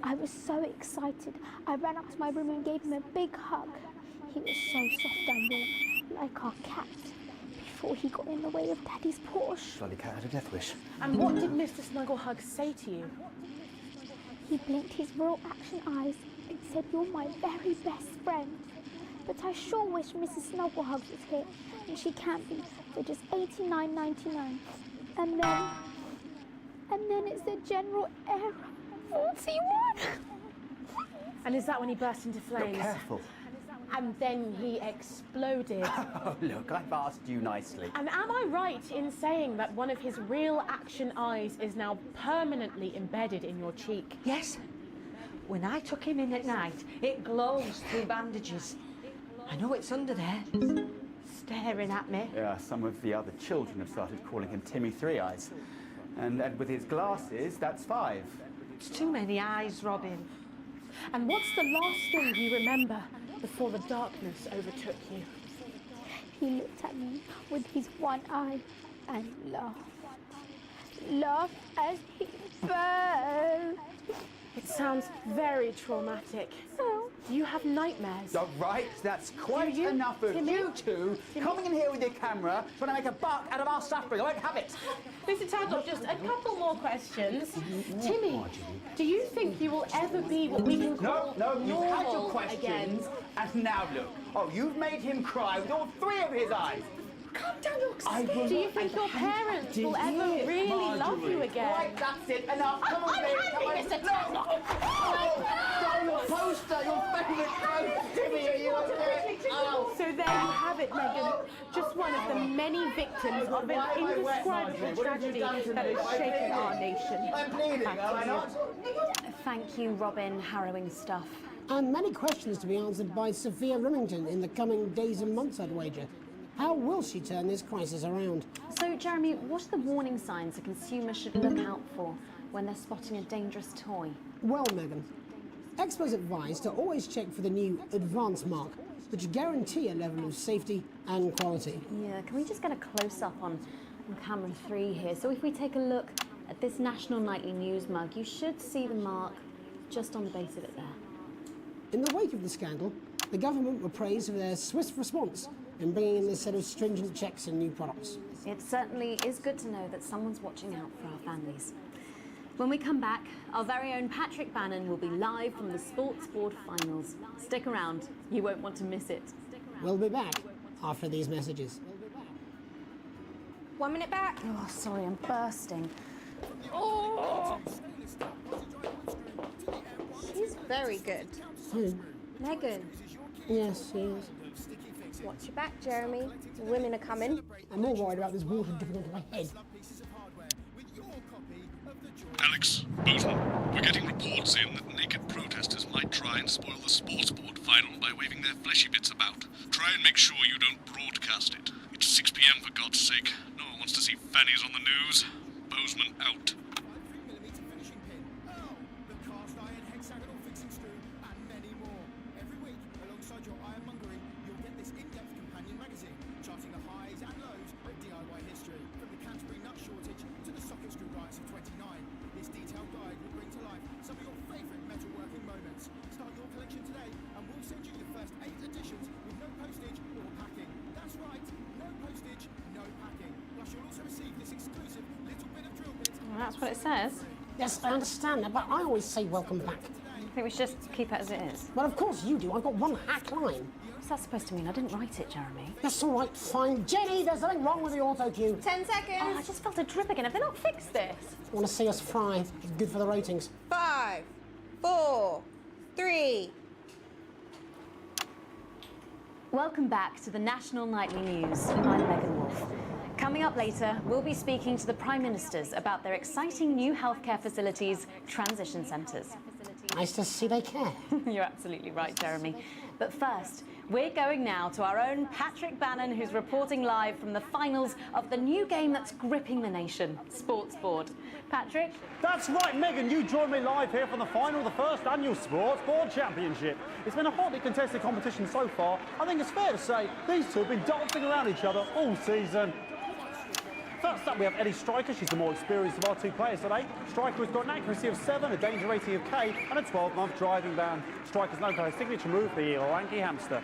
Speaker 23: I was so excited. I ran up to my room and gave him a big hug. He was so soft and warm, like our cat, before he got in the way of Daddy's Porsche.
Speaker 13: Bloody cat had a death wish.
Speaker 11: And what did Mr. Snugglehugs say to you?
Speaker 23: He blinked his real action eyes and said, "You're my very best friend." But I sure wish Mrs. Snugglehugs was here, and she can't be, for just $89.99. And then it's the general error. 41.
Speaker 11: And is that when he burst into flames?
Speaker 13: Look, careful.
Speaker 11: And then he exploded.
Speaker 13: Oh, look, I've asked you nicely.
Speaker 11: And am I right in saying that one of his real action eyes is now permanently embedded in your cheek?
Speaker 16: Yes. When I took him in at night, it glows through bandages. I know it's under there.
Speaker 11: Staring at me.
Speaker 13: Yeah, some of the other children have started calling him Timmy Three Eyes. And with his glasses, that's 5.
Speaker 16: It's too many eyes, Robin.
Speaker 11: And what's the last thing you remember before the darkness overtook you?
Speaker 23: He looked at me with his one eye and laughed. Laughed as he burned.
Speaker 11: It sounds very traumatic. Do you have nightmares?
Speaker 13: All right, that's quite enough of you two coming in here with your camera trying to make a buck out of our suffering. I won't have it.
Speaker 11: Mr. Tadlock, just a couple more questions. Timmy, do you think you will ever be what we can call
Speaker 13: No, you've had your
Speaker 11: normal
Speaker 13: questions,
Speaker 11: again?
Speaker 13: and now look. Oh, you've made him cry with all 3 of his eyes.
Speaker 11: Calm down, look. Do you think your parents will ever really love you again?
Speaker 13: Right, that's it. Enough. Come on,
Speaker 11: I'm
Speaker 13: baby.
Speaker 11: happy, Mr. Tadlock.
Speaker 13: Oh, your poster, your favourite poster. Timmy, are you okay? Oh.
Speaker 11: So there you have it, Megan. Just one of the many victims of an indescribable tragedy that has shaken our nation.
Speaker 13: I'm pleading, am I not?
Speaker 4: Thank you, Robin. Harrowing stuff.
Speaker 6: And many questions to be answered by Sophia Remington in the coming days and months, I'd wager. How will she turn this crisis around?
Speaker 4: So, Jeremy, what are the warning signs a consumer should look out for when they're spotting a dangerous toy?
Speaker 6: Well, Megan, experts advise to always check for the new Advance mark, which guarantee a level of safety and quality.
Speaker 4: Yeah, can we just get a close-up on camera 3 here? So if we take a look at this National Nightly News mug, you should see the mark just on the base of it there.
Speaker 6: In the wake of the scandal, the government were praised for their swift response in bringing in this set of stringent checks and new products.
Speaker 4: It certainly is good to know that someone's watching out for our families. When we come back, our very own Patrick Bannon will be live from the Sports Board Finals. Stick around, you won't want to miss it.
Speaker 6: We'll be back after these messages.
Speaker 7: 1 minute back.
Speaker 4: Oh, sorry, I'm bursting.
Speaker 7: Oh! She's very good.
Speaker 6: Who?
Speaker 7: Megan.
Speaker 6: Yes, she is.
Speaker 7: Watch your back, Jeremy. The women are coming.
Speaker 6: I'm more worried about this water dripping onto my head.
Speaker 8: Alex, Bozeman, we're getting reports in that naked protesters might try and spoil the Sports Board final by waving their fleshy bits about. Try and make sure you don't broadcast it. It's 6 p.m. for God's sake. No one wants to see fannies on the news. Bozeman out.
Speaker 17: Plus, you'll also receive
Speaker 4: That's what it says.
Speaker 6: Yes, I understand that, but I always say welcome back.
Speaker 4: I think we should just keep it as it is.
Speaker 6: Well, of course you do. I've got one hack line.
Speaker 4: What's that supposed to mean? I didn't write it, Jeremy.
Speaker 6: That's all right, fine. Jenny, there's something wrong with the auto-cue.
Speaker 7: 10 seconds.
Speaker 4: Oh, I just felt a drip again. Have they not fixed this?
Speaker 6: Want to see us fry? It's good for the ratings.
Speaker 7: 5, 4, 3.
Speaker 4: Welcome back to the National Nightly News. I'm Megan Wolf. Coming up later, we'll be speaking to the Prime Ministers about their exciting new healthcare facilities, transition centres.
Speaker 6: Nice to see they care.
Speaker 4: You're absolutely right, Jeremy. But first, we're going now to our own Patrick Bannon, who's reporting live from the finals of the new game that's gripping the nation, Sports Board. Patrick?
Speaker 12: That's right, Megan. You join me live here from the final of the first annual Sports Board Championship. It's been a hotly contested competition so far. I think it's fair to say these two have been dancing around each other all season. First up, we have Eddie Striker. She's the more experienced of our two players today. Striker has got an accuracy of 7, a danger rating of K, and a 12-month driving ban. Striker's known for her signature move, the lanky hamster.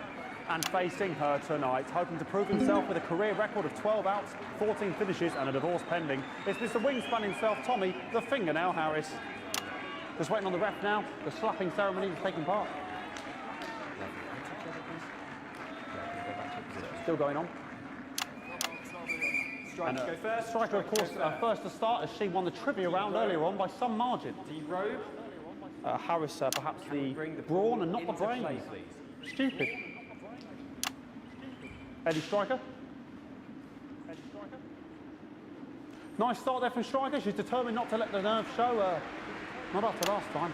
Speaker 12: And facing her tonight, hoping to prove himself with a career record of 12 outs, 14 finishes, and a divorce pending, it's Mr. Wingspan himself, Tommy, the Fingernail Harris. Just waiting on the ref now. The slapping ceremony is taking part. Still going on.
Speaker 5: Striker, go first.
Speaker 12: Striker, of course, first to start, as she won the trivia round earlier on by some margin.
Speaker 5: The robe.
Speaker 12: Harris, perhaps the brawn and not the brain. Stupid. Eddie Striker. Nice start there from Striker. She's determined not to let the nerves show. Not after last time.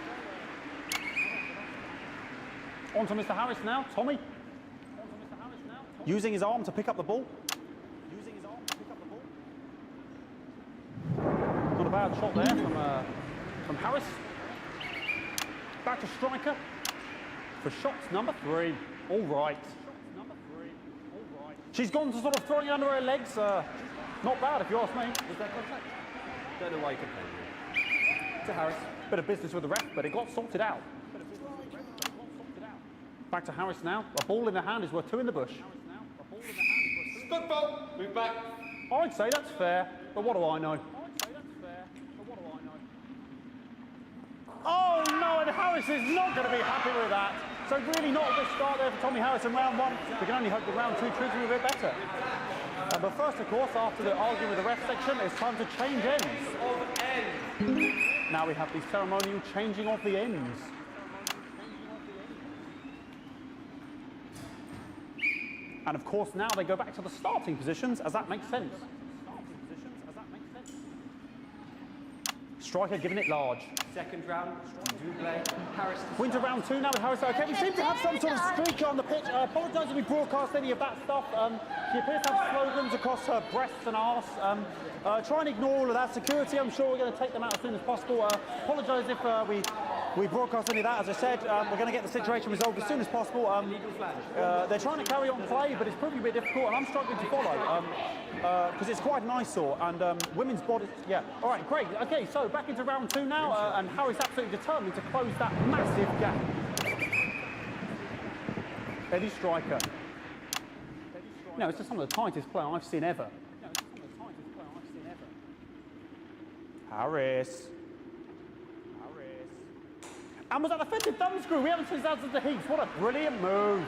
Speaker 12: On to Mr. Harris now. Tommy. Using his arm to pick up the ball. Not a bad shot there from Harris. Back to Striker for shots number 3. All right. She's gone to sort of throwing it under her legs. Not bad, if you ask me.
Speaker 5: Was that contact? Don't know why you complained. To Harris.
Speaker 12: Bit of business with the ref, but it got sorted out. Back to Harris now. A ball in the hand is worth 2 in the bush.
Speaker 5: Football. Move back.
Speaker 12: I'd say that's fair, but what do I know? Oh no, and Harris is not going to be happy with that. So really not a good start there for Tommy Harris in round 1. We can only hope that round 2 treats him a bit better. But first, of course, after the arguing with the ref section, it's time to change ends. Now we have the ceremonial changing of the ends. And of course, now they go back to the starting positions, as that makes sense. Striker giving it large.
Speaker 5: Second round, Harris.
Speaker 12: Winter round 2 now with Harris. Okay, we seem to have some sort of streaker on the pitch. I apologise if we broadcast any of that stuff. She appears to have slogans across her breasts and arse. Try and ignore all of that. Security, I'm sure we're going to take them out as soon as possible. Apologise if we broadcast any of that. As I said, we're going to get the situation resolved as soon as possible. They're trying to carry on play, but it's proving a bit difficult, and I'm struggling to follow because it's quite an eyesore, and women's bodies. Yeah. All right, great. Okay, so back into round 2 now, and Harry's absolutely determined to close that massive gap. Eddie Striker. No, it's just some of the tightest play I've seen ever. Harris. And was that the fitted thumb screw? We haven't seen that since the Heats. What a brilliant move.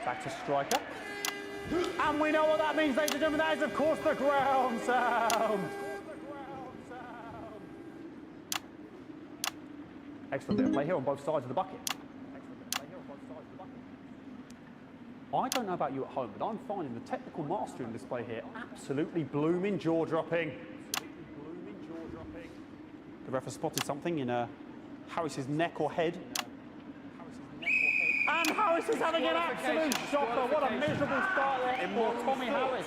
Speaker 12: Back to Striker. And we know what that means, ladies and gentlemen. That is, of course, the ground sound. Excellent bit of play here on both sides of the bucket. I don't know about you at home, but I'm finding the technical mastering display here absolutely blooming jaw-dropping. The ref has spotted something in Harris's neck or head. And Harris is having an absolute shocker. What a miserable start there for Tommy Harris.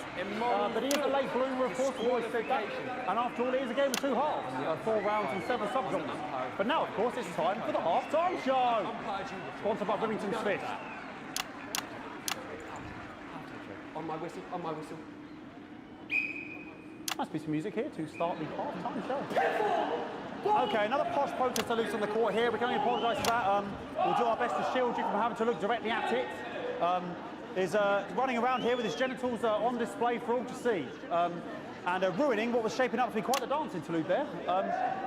Speaker 12: But he is a late bloomer, of course, always said that. And after all, it is a game of 2 halves, 4 rounds and 7 subgenres. But now, of course, it's time for the half-time show. Sponsored by Remington Smith.
Speaker 5: On my whistle, on my whistle.
Speaker 12: Must be some music here to start the half-time show. Okay, another posh protester loose on the court here. We can only apologise for that. We'll do our best to shield you from having to look directly at it. Is running around here with his genitals on display for all to see. and ruining what was shaping up to be quite a dance interlude there.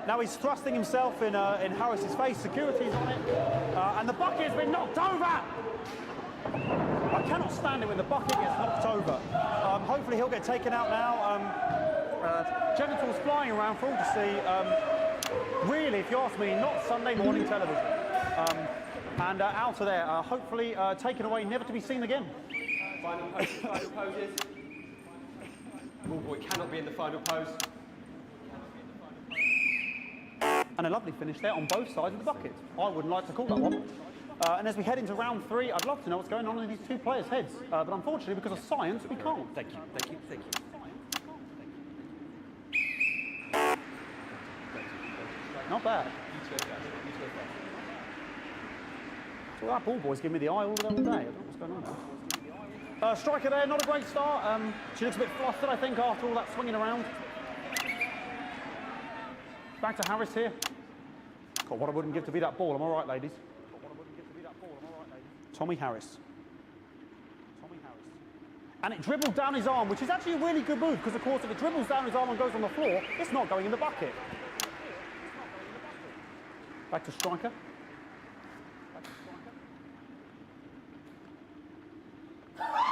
Speaker 12: Now he's thrusting himself in Harris's face, security's on it, and the bucket has been knocked over! I cannot stand it when the bucket gets knocked over. Hopefully he'll get taken out now. Genitals flying around for all to see. Really, if you ask me, not Sunday morning television. And out of there, hopefully taken away, never to be seen again.
Speaker 14: Final poses. Ballboy cannot be in the final pose.
Speaker 12: And a lovely finish there on both sides of the bucket. I wouldn't like to call that one. And as we head into round 3, I'd love to know what's going on in these two players' heads. But unfortunately, because of science, we can't.
Speaker 14: Thank you, thank you, thank you.
Speaker 12: Not bad. So that ball boy's giving me the eye all day. I don't know what's going on there. Striker there, not a great start. She looks a bit flustered, I think, after all that swinging around. Back to Harris here. God, what I wouldn't give to be that ball. I'm all right, ladies. Tommy Harris. And it dribbled down his arm, which is actually a really good move, because, of course, if it dribbles down his arm and goes on the floor, it's not going in the bucket. Back to Striker.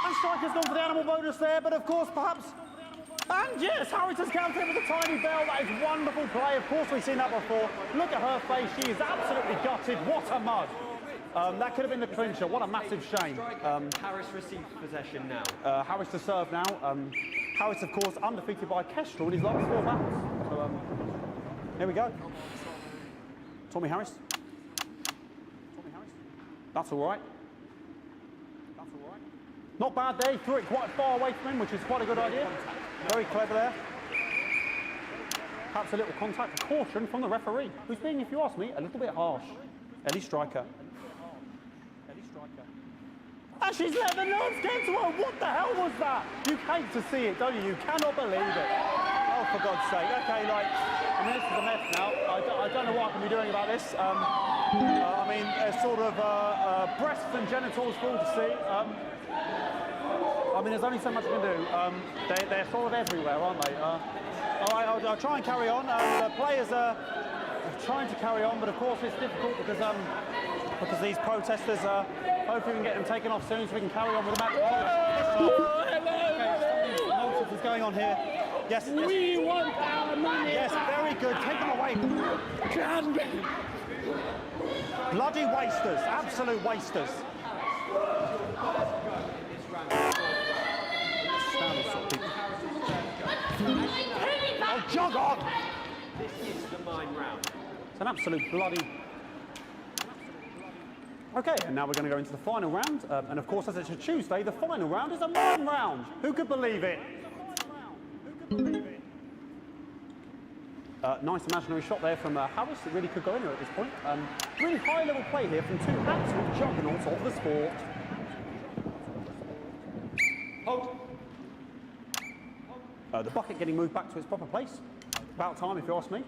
Speaker 12: And Striker's gone for the animal bonus there, but of course, perhaps... And yes, Harris has countered with a tiny bell. That is wonderful play. Of course, we've seen that before. Look at her face. She is absolutely gutted. What a mud. That could have been the clincher. What a massive shame.
Speaker 14: Harris receives possession now.
Speaker 12: Harris to serve now. Harris, of course, undefeated by Kestrel in his last 4 battles. So, here we go. Tommy Harris. That's all right. Not bad there. He threw it quite far away from him, which is quite a good idea. Very clever there. Perhaps a little contact, a caution from the referee, who's being, if you ask me, a little bit harsh. Ellie Striker. And she's let the nerves get to her. What the hell was that? You hate to see it, don't you? You cannot believe it. Oh, for God's sake. Okay, like, I mean, this is a mess now. I don't know what I can be doing about this. I mean, sort of breasts and genitals for all to see. I mean, there's only so much I can do. They're sort of everywhere, aren't they? All right, I'll try and carry on. The players are trying to carry on, but of course it's difficult because these protesters, hopefully we can get them taken off soon so we can carry on with the match. Okay, nonsense is going on here. Yes, yes.
Speaker 17: We want our money.
Speaker 12: Yes, very good. Take them away. Bloody wasters, absolute wasters. Oh, jog on!
Speaker 14: This is the mine round.
Speaker 12: It's an absolute bloody... Okay, and now we're going to go into the final round. And of course, as it's a Tuesday, the final round is a mine round. Who could believe it? Nice imaginary shot there from Harris. It really could go in there at this point. Really high-level play here from 2 absolute juggernauts of the sport.
Speaker 14: Hold.
Speaker 12: The bucket getting moved back to its proper place. About time, if you ask me.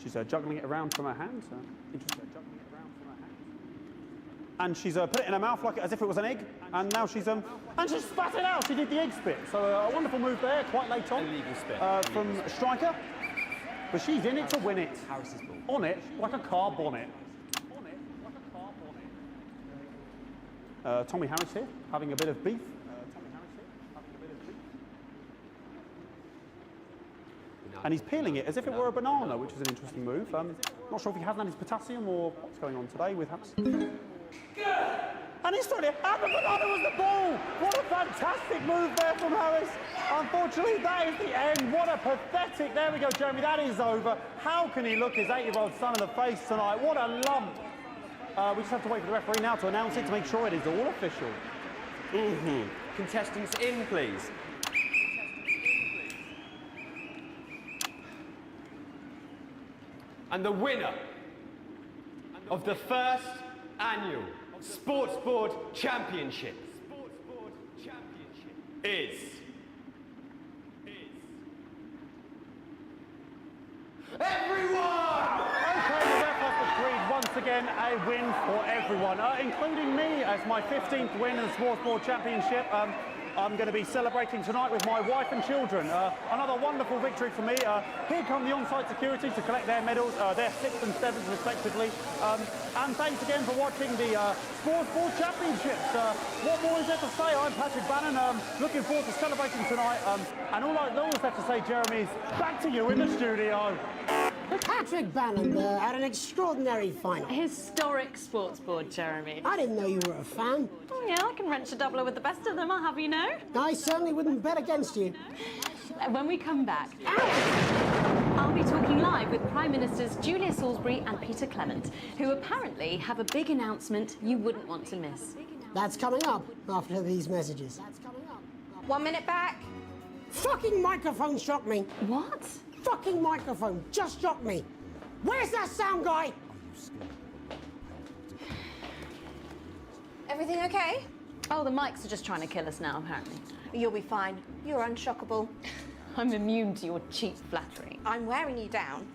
Speaker 12: She's juggling it around from her hands. And she's put it in her mouth like as if it was an egg. And now she's and she spat it out. She did the egg spit. So a wonderful move there, quite late on.
Speaker 14: Illegal spit.
Speaker 12: From Striker. But she's in it to win it.
Speaker 14: Harris's ball.
Speaker 12: On it like a car bonnet. Tommy Harris here, having a bit of beef. And he's peeling it as if it were a banana, which is an interesting move. Not sure if he hasn't had his potassium or what's going on today with Harris. And he's throwing it, and the banana was the ball! What a fantastic move there from Harris. Unfortunately, that is the end. What a pathetic, there we go, Jeremy, that is over. How can he look his 8-year-old son in the face tonight? What a lump. We just have to wait for the referee now to announce it to make sure it is all official.
Speaker 14: Contestants in, please. And the winner of the first annual Sports Board Championship is... everyone!
Speaker 12: Okay, the ref has agreed once again a win for everyone, including me, as my 15th win in the Sports Board Championship. I'm going to be celebrating tonight with my wife and children. Another wonderful victory for me. Here come the on-site security to collect their medals, their 6th and 7th respectively. And thanks again for watching the Sports Board Championships. What more is there to say? I'm Patrick Bannon, looking forward to celebrating tonight. And all I always have to say, Jeremy, is back to you in the studio.
Speaker 6: Patrick Bannon had an extraordinary final.
Speaker 4: Historic sports board, Jeremy.
Speaker 6: I didn't know you were a fan.
Speaker 4: Oh, yeah, I can wrench a doubler with the best of them, I'll have you know.
Speaker 6: I certainly wouldn't bet against you.
Speaker 4: When we come back, I'll be talking live with Prime Ministers Julia Salisbury and Peter Clement, who apparently have a big announcement you wouldn't want to miss.
Speaker 6: That's coming up after these messages.
Speaker 7: 1 minute back.
Speaker 6: Fucking microphone shocked me.
Speaker 4: What?
Speaker 6: Fucking microphone just shocked me. Where's that sound guy?
Speaker 7: Everything okay?
Speaker 4: Oh, the mics are just trying to kill us now, apparently.
Speaker 7: You'll be fine. You're unshockable.
Speaker 4: I'm immune to your cheap flattery.
Speaker 7: I'm wearing you down.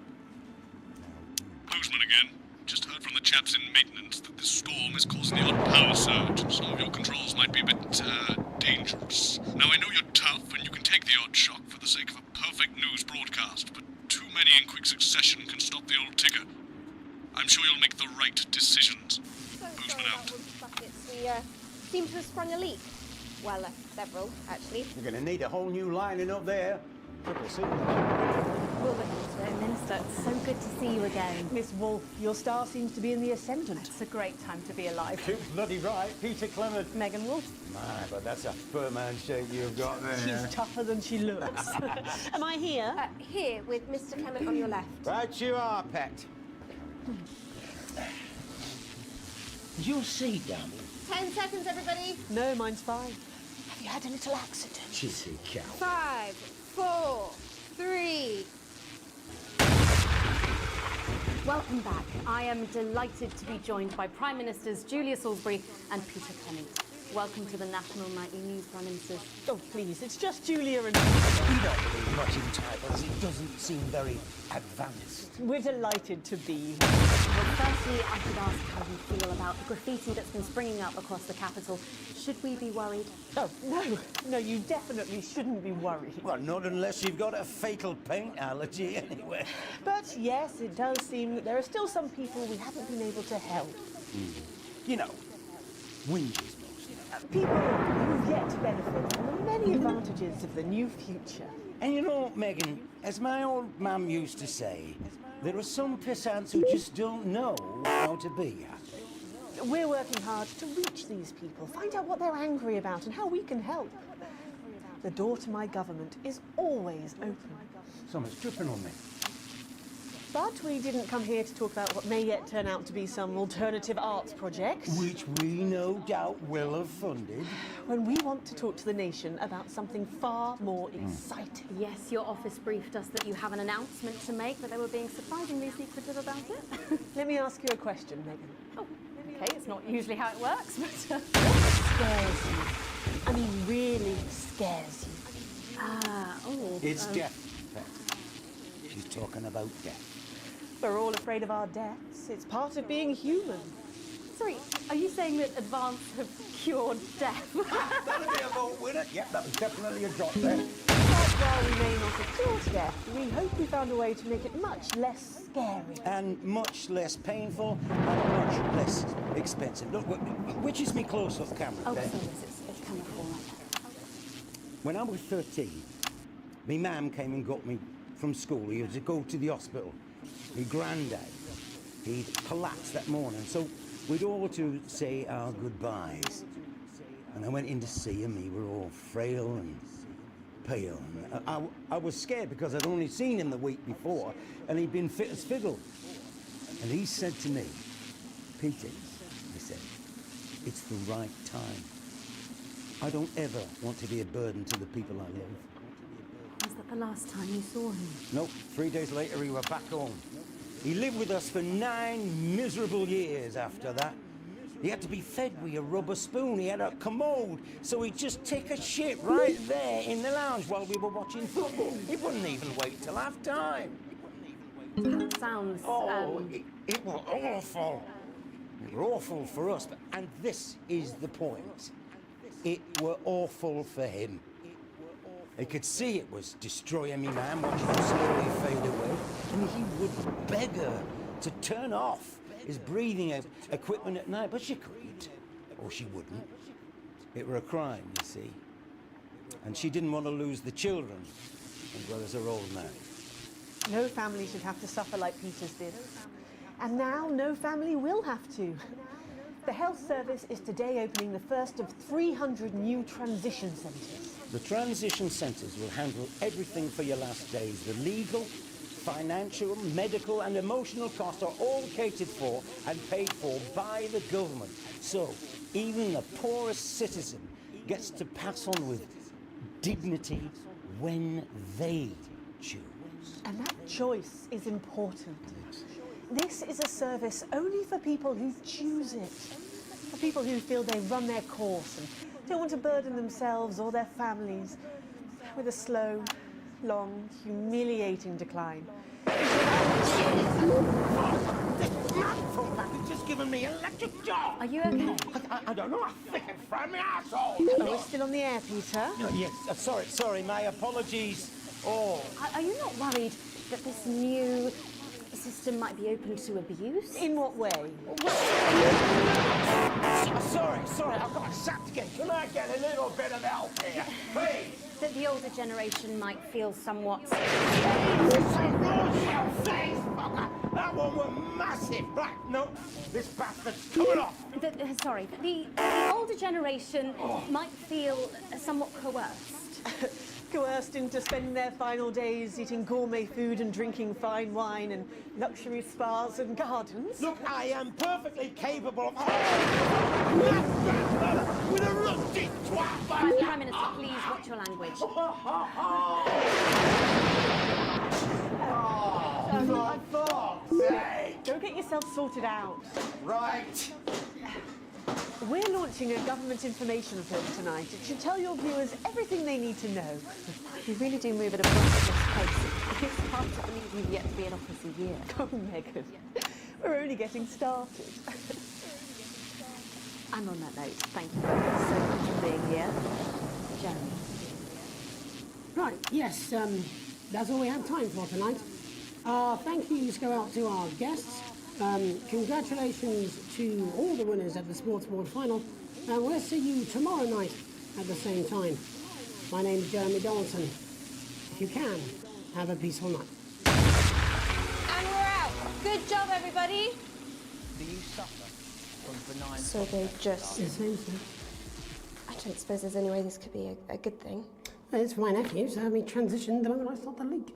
Speaker 8: Boozman again. Just heard from the chaps in maintenance that this storm is causing the odd power surge. Some of your controls might be a bit, dangerous. Now, I know you're tough and you can take the odd shock for the sake of a perfect news broadcast, but too many in quick succession can stop the old ticker. I'm sure you'll make the right decisions. Boozman out.
Speaker 7: We seem to have sprung a leak. Well, several, actually.
Speaker 17: You're going to need a whole new lining up there. Triple C.
Speaker 4: Minister, it's so good to see you again.
Speaker 16: Miss Wolfe, your star seems to be in the ascendant.
Speaker 4: It's a great time to be alive.
Speaker 17: Too bloody right. Peter Clement.
Speaker 4: Megan Wolfe.
Speaker 17: My, but that's a firm handshake you've got there.
Speaker 16: She's tougher than she looks. Am I here?
Speaker 7: Here, with Mr. Clement on your left.
Speaker 17: Right you are, pet.
Speaker 19: Is your seat down?
Speaker 7: 10 seconds, everybody.
Speaker 16: No, mine's fine. Have you had a little accident?
Speaker 19: Chissy cow.
Speaker 7: 5, 4, 3.
Speaker 4: Welcome back. I am delighted to be joined by Prime Ministers Julia Salisbury and Peter Clement. Welcome to the National Nightly News, Prime Ministers.
Speaker 16: Oh, please, it's just Julia and...
Speaker 19: We don't believe much in titles. It doesn't seem very advanced.
Speaker 16: We're delighted to be here.
Speaker 4: Well, firstly, I could ask how you feel about the graffiti that's been springing up across the capital. Should we be worried?
Speaker 16: Oh, no, you definitely shouldn't be worried.
Speaker 19: Well, not unless you've got a fatal paint allergy, anyway.
Speaker 16: But yes, it does seem that there are still some people we haven't been able to help.
Speaker 19: You know, whinges.
Speaker 16: People who've yet to benefit from the many advantages of the new future.
Speaker 19: And you know, Megan, as my old mum used to say, there are some pissants who just don't know how to be happy.
Speaker 16: We're working hard to reach these people, find out what they're angry about and how we can help. The door to my government is always open.
Speaker 19: Someone's tripping on me.
Speaker 16: But we didn't come here to talk about what may yet turn out to be some alternative arts project.
Speaker 19: Which we no doubt will have funded.
Speaker 16: When we want to talk to the nation about something far more exciting.
Speaker 4: Yes, your office briefed us that you have an announcement to make, but they were being surprisingly secretive about it.
Speaker 16: Let me ask you a question, Megan.
Speaker 4: Oh, okay, it's not usually how it works, but...
Speaker 16: What scares you? I mean, really scares you?
Speaker 19: It's death, Pet. She's talking about death.
Speaker 16: We're all afraid of our deaths. It's part of being human.
Speaker 4: Sorry, are you saying that advance have cured death?
Speaker 19: That'll be a vote winner. Yep, that was definitely a drop there.
Speaker 16: But while we may not have cured death, we hope we found a way to make it much less scary.
Speaker 19: And much less painful and much less expensive. Look, which is me close-up camera?
Speaker 4: Oh,
Speaker 19: there?
Speaker 4: sorry, it's coming for like
Speaker 19: When I was 13, my mum came and got me from school. He had to go to the hospital. My granddad, he'd collapsed that morning, so we'd all to say our goodbyes. And I went in to see him. He were all frail and pale. And I was scared because I'd only seen him the week before, and he'd been fit as fiddle. And he said to me, Peter, he said, it's the right time. I don't ever want to be a burden to the people I love.
Speaker 4: Was that the last time you saw him?
Speaker 19: Nope, 3 days later we were back home. He lived with us for 9 miserable years after that. He had to be fed with a rubber spoon. He had a commode, so he'd just take a shit right there in the lounge while we were watching football. He wouldn't even wait till half-time.
Speaker 4: Sounds.
Speaker 19: It was awful. It were awful for us, and this is the point. It were awful for him. He could see it was destroying me, man, watching him slowly fade away, and he would beg her to turn off his breathing equipment at night, but she couldn't, or she wouldn't. It were a crime, you see. And she didn't want to lose the children, as well as her old man.
Speaker 16: No family should have to suffer like Peter's did. And now no family will have to. The Health Service is today opening the first of 300 new transition centres.
Speaker 19: The transition centres will handle everything for your last days. The legal, financial, medical and emotional costs are all catered for and paid for by the government. So even the poorest citizen gets to pass on with dignity when they choose.
Speaker 16: And that choice is important. This is a service only for people who choose it. For people who feel they run their course and don't want to burden themselves or their families with a slow, long, humiliating decline.
Speaker 19: It's just given me an electric shock.
Speaker 4: Are you okay?
Speaker 19: I don't know. I think it's from my asshole.
Speaker 16: Oh, we're still on the air, Peter.
Speaker 19: Yes, sorry, my apologies. Oh.
Speaker 4: Are you not worried that this new system might be open to abuse?
Speaker 16: In what way?
Speaker 19: Sorry, I've got a sack to get. Can I get a little bit of help here, please?
Speaker 4: That the older generation might feel somewhat...
Speaker 19: That one was massive. Right, no, this bastard's coming off.
Speaker 4: Sorry, the older generation might feel somewhat coerced.
Speaker 16: Coerced into spending their final days eating gourmet food and drinking fine wine and luxury spas and gardens.
Speaker 19: Look, I am perfectly capable of... with a rusty twat!
Speaker 4: Prime Minister, please watch your language.
Speaker 16: Go get yourself sorted out.
Speaker 19: Right.
Speaker 16: We're launching a government information film tonight. It should tell your viewers everything they need to know.
Speaker 22: You really do move at a breakneck pace. It's hard to believe you've yet to be in office a year.
Speaker 16: Oh, Megan, we're only getting started.
Speaker 4: And on that note, thank you so much for being here. Jeremy.
Speaker 6: Right, yes, that's all we have time for tonight. Thank yous go out to our guests. Congratulations to all the winners at the Sports Board final. And we'll see you tomorrow night at the same time. My name's Jeremy Donaldson. If you can, have a peaceful night.
Speaker 7: And we're out. Good job, everybody.
Speaker 2: Do you suffer from benign...
Speaker 22: So they just...
Speaker 6: It seems so.
Speaker 22: I don't suppose there's any way this could be a good thing.
Speaker 6: It's my nephew, so we transitioned the moment I stopped the leak.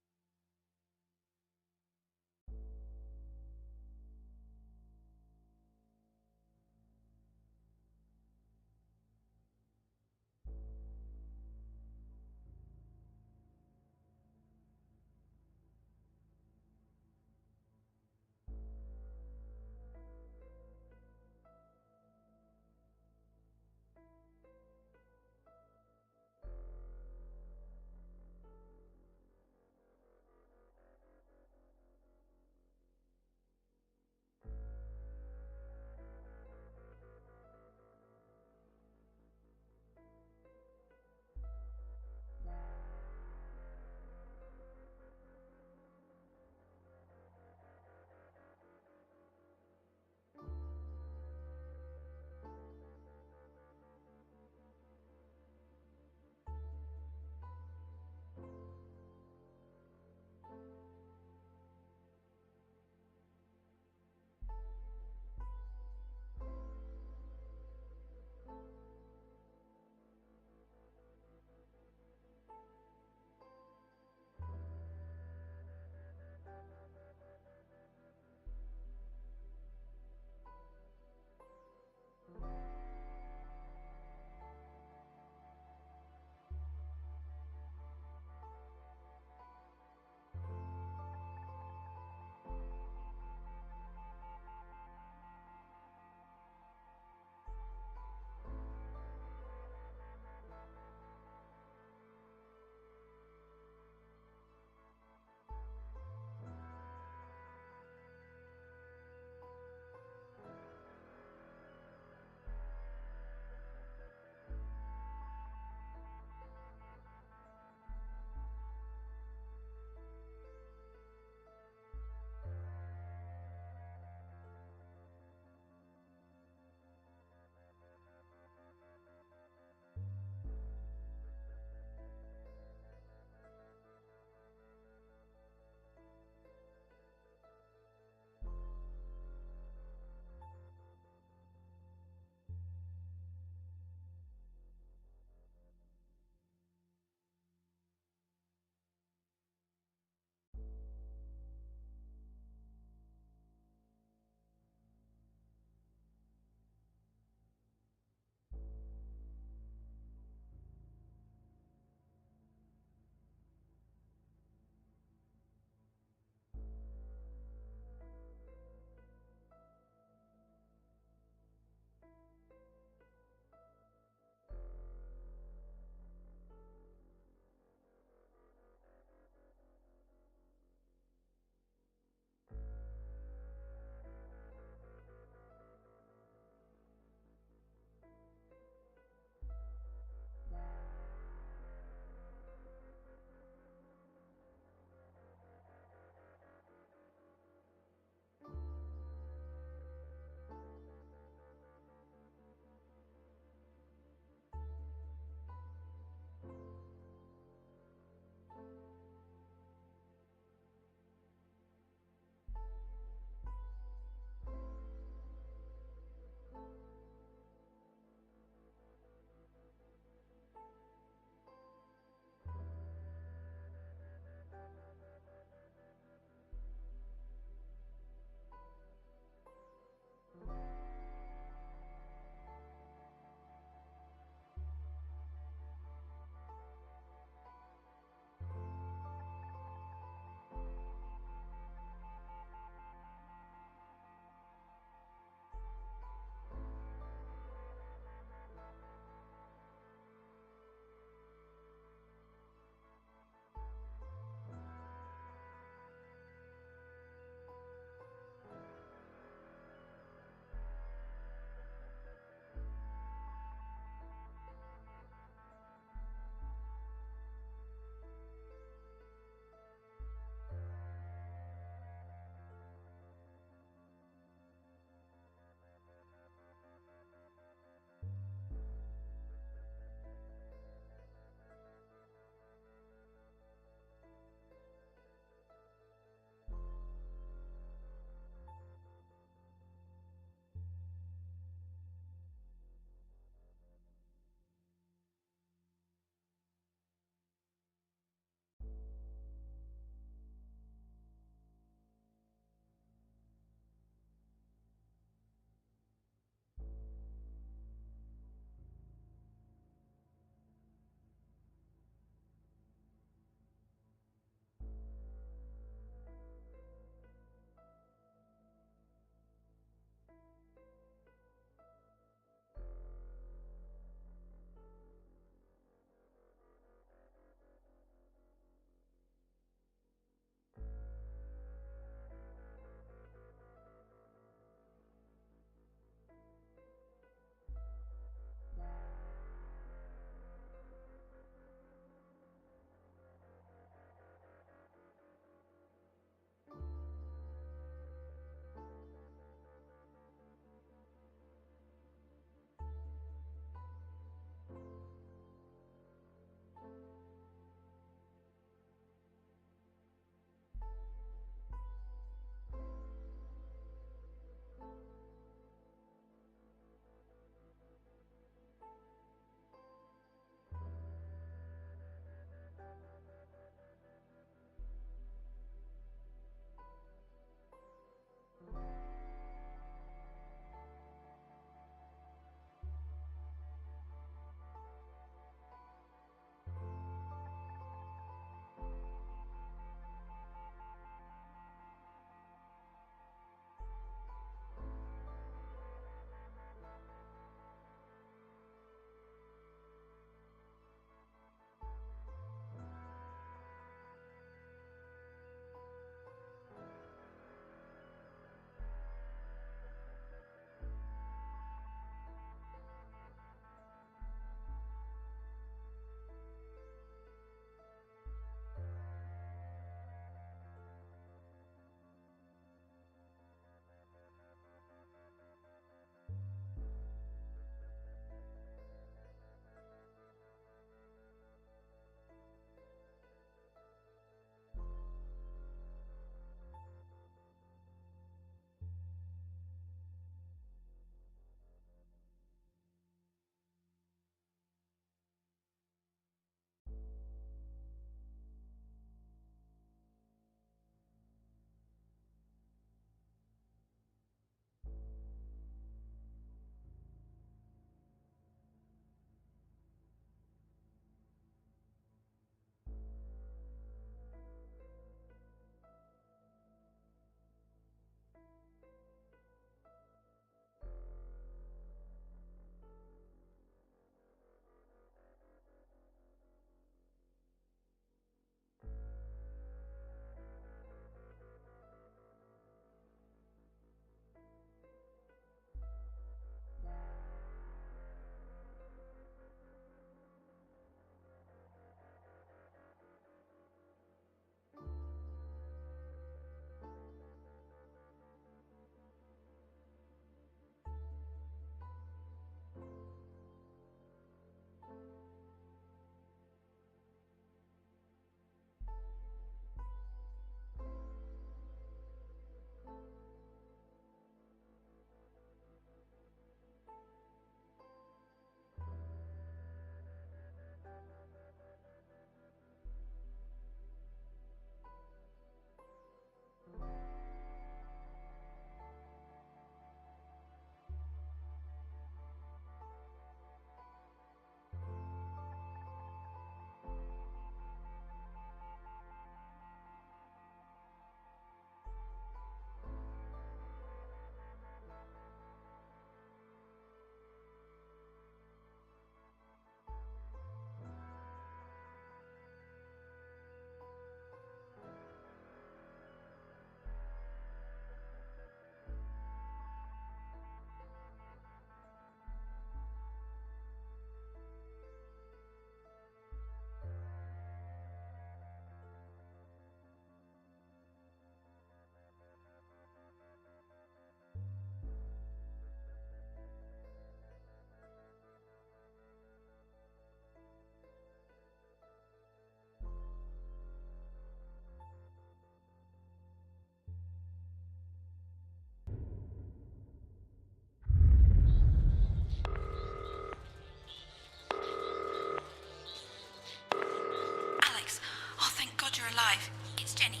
Speaker 9: live. It's Jenny,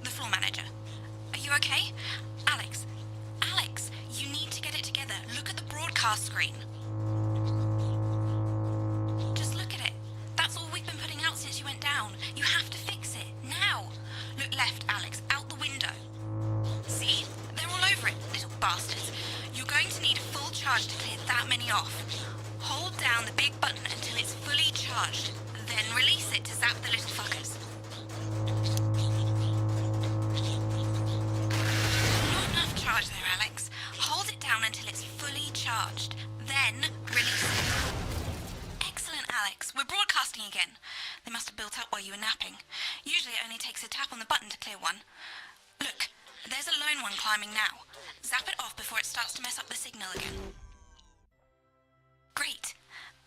Speaker 9: the floor manager. Are you okay? Alex, you need to get it together. Look at the broadcast screen. Just look at it. That's all we've been putting out since you went down. You have to fix it, now. Look left, Alex, out the window. See? They're all over it, little bastards. You're going to need a full charge to clear that many off. Hold down the big button until it's fully charged. Then release it to zap the little fuckers. Not enough charge there, Alex. Hold it down until it's fully charged. Then release it. Excellent, Alex. We're broadcasting again. They must have built up while you were napping. Usually it only takes a tap on the button to clear one. Look, there's a lone one climbing now. Zap it off before it starts to mess up the signal again. Great.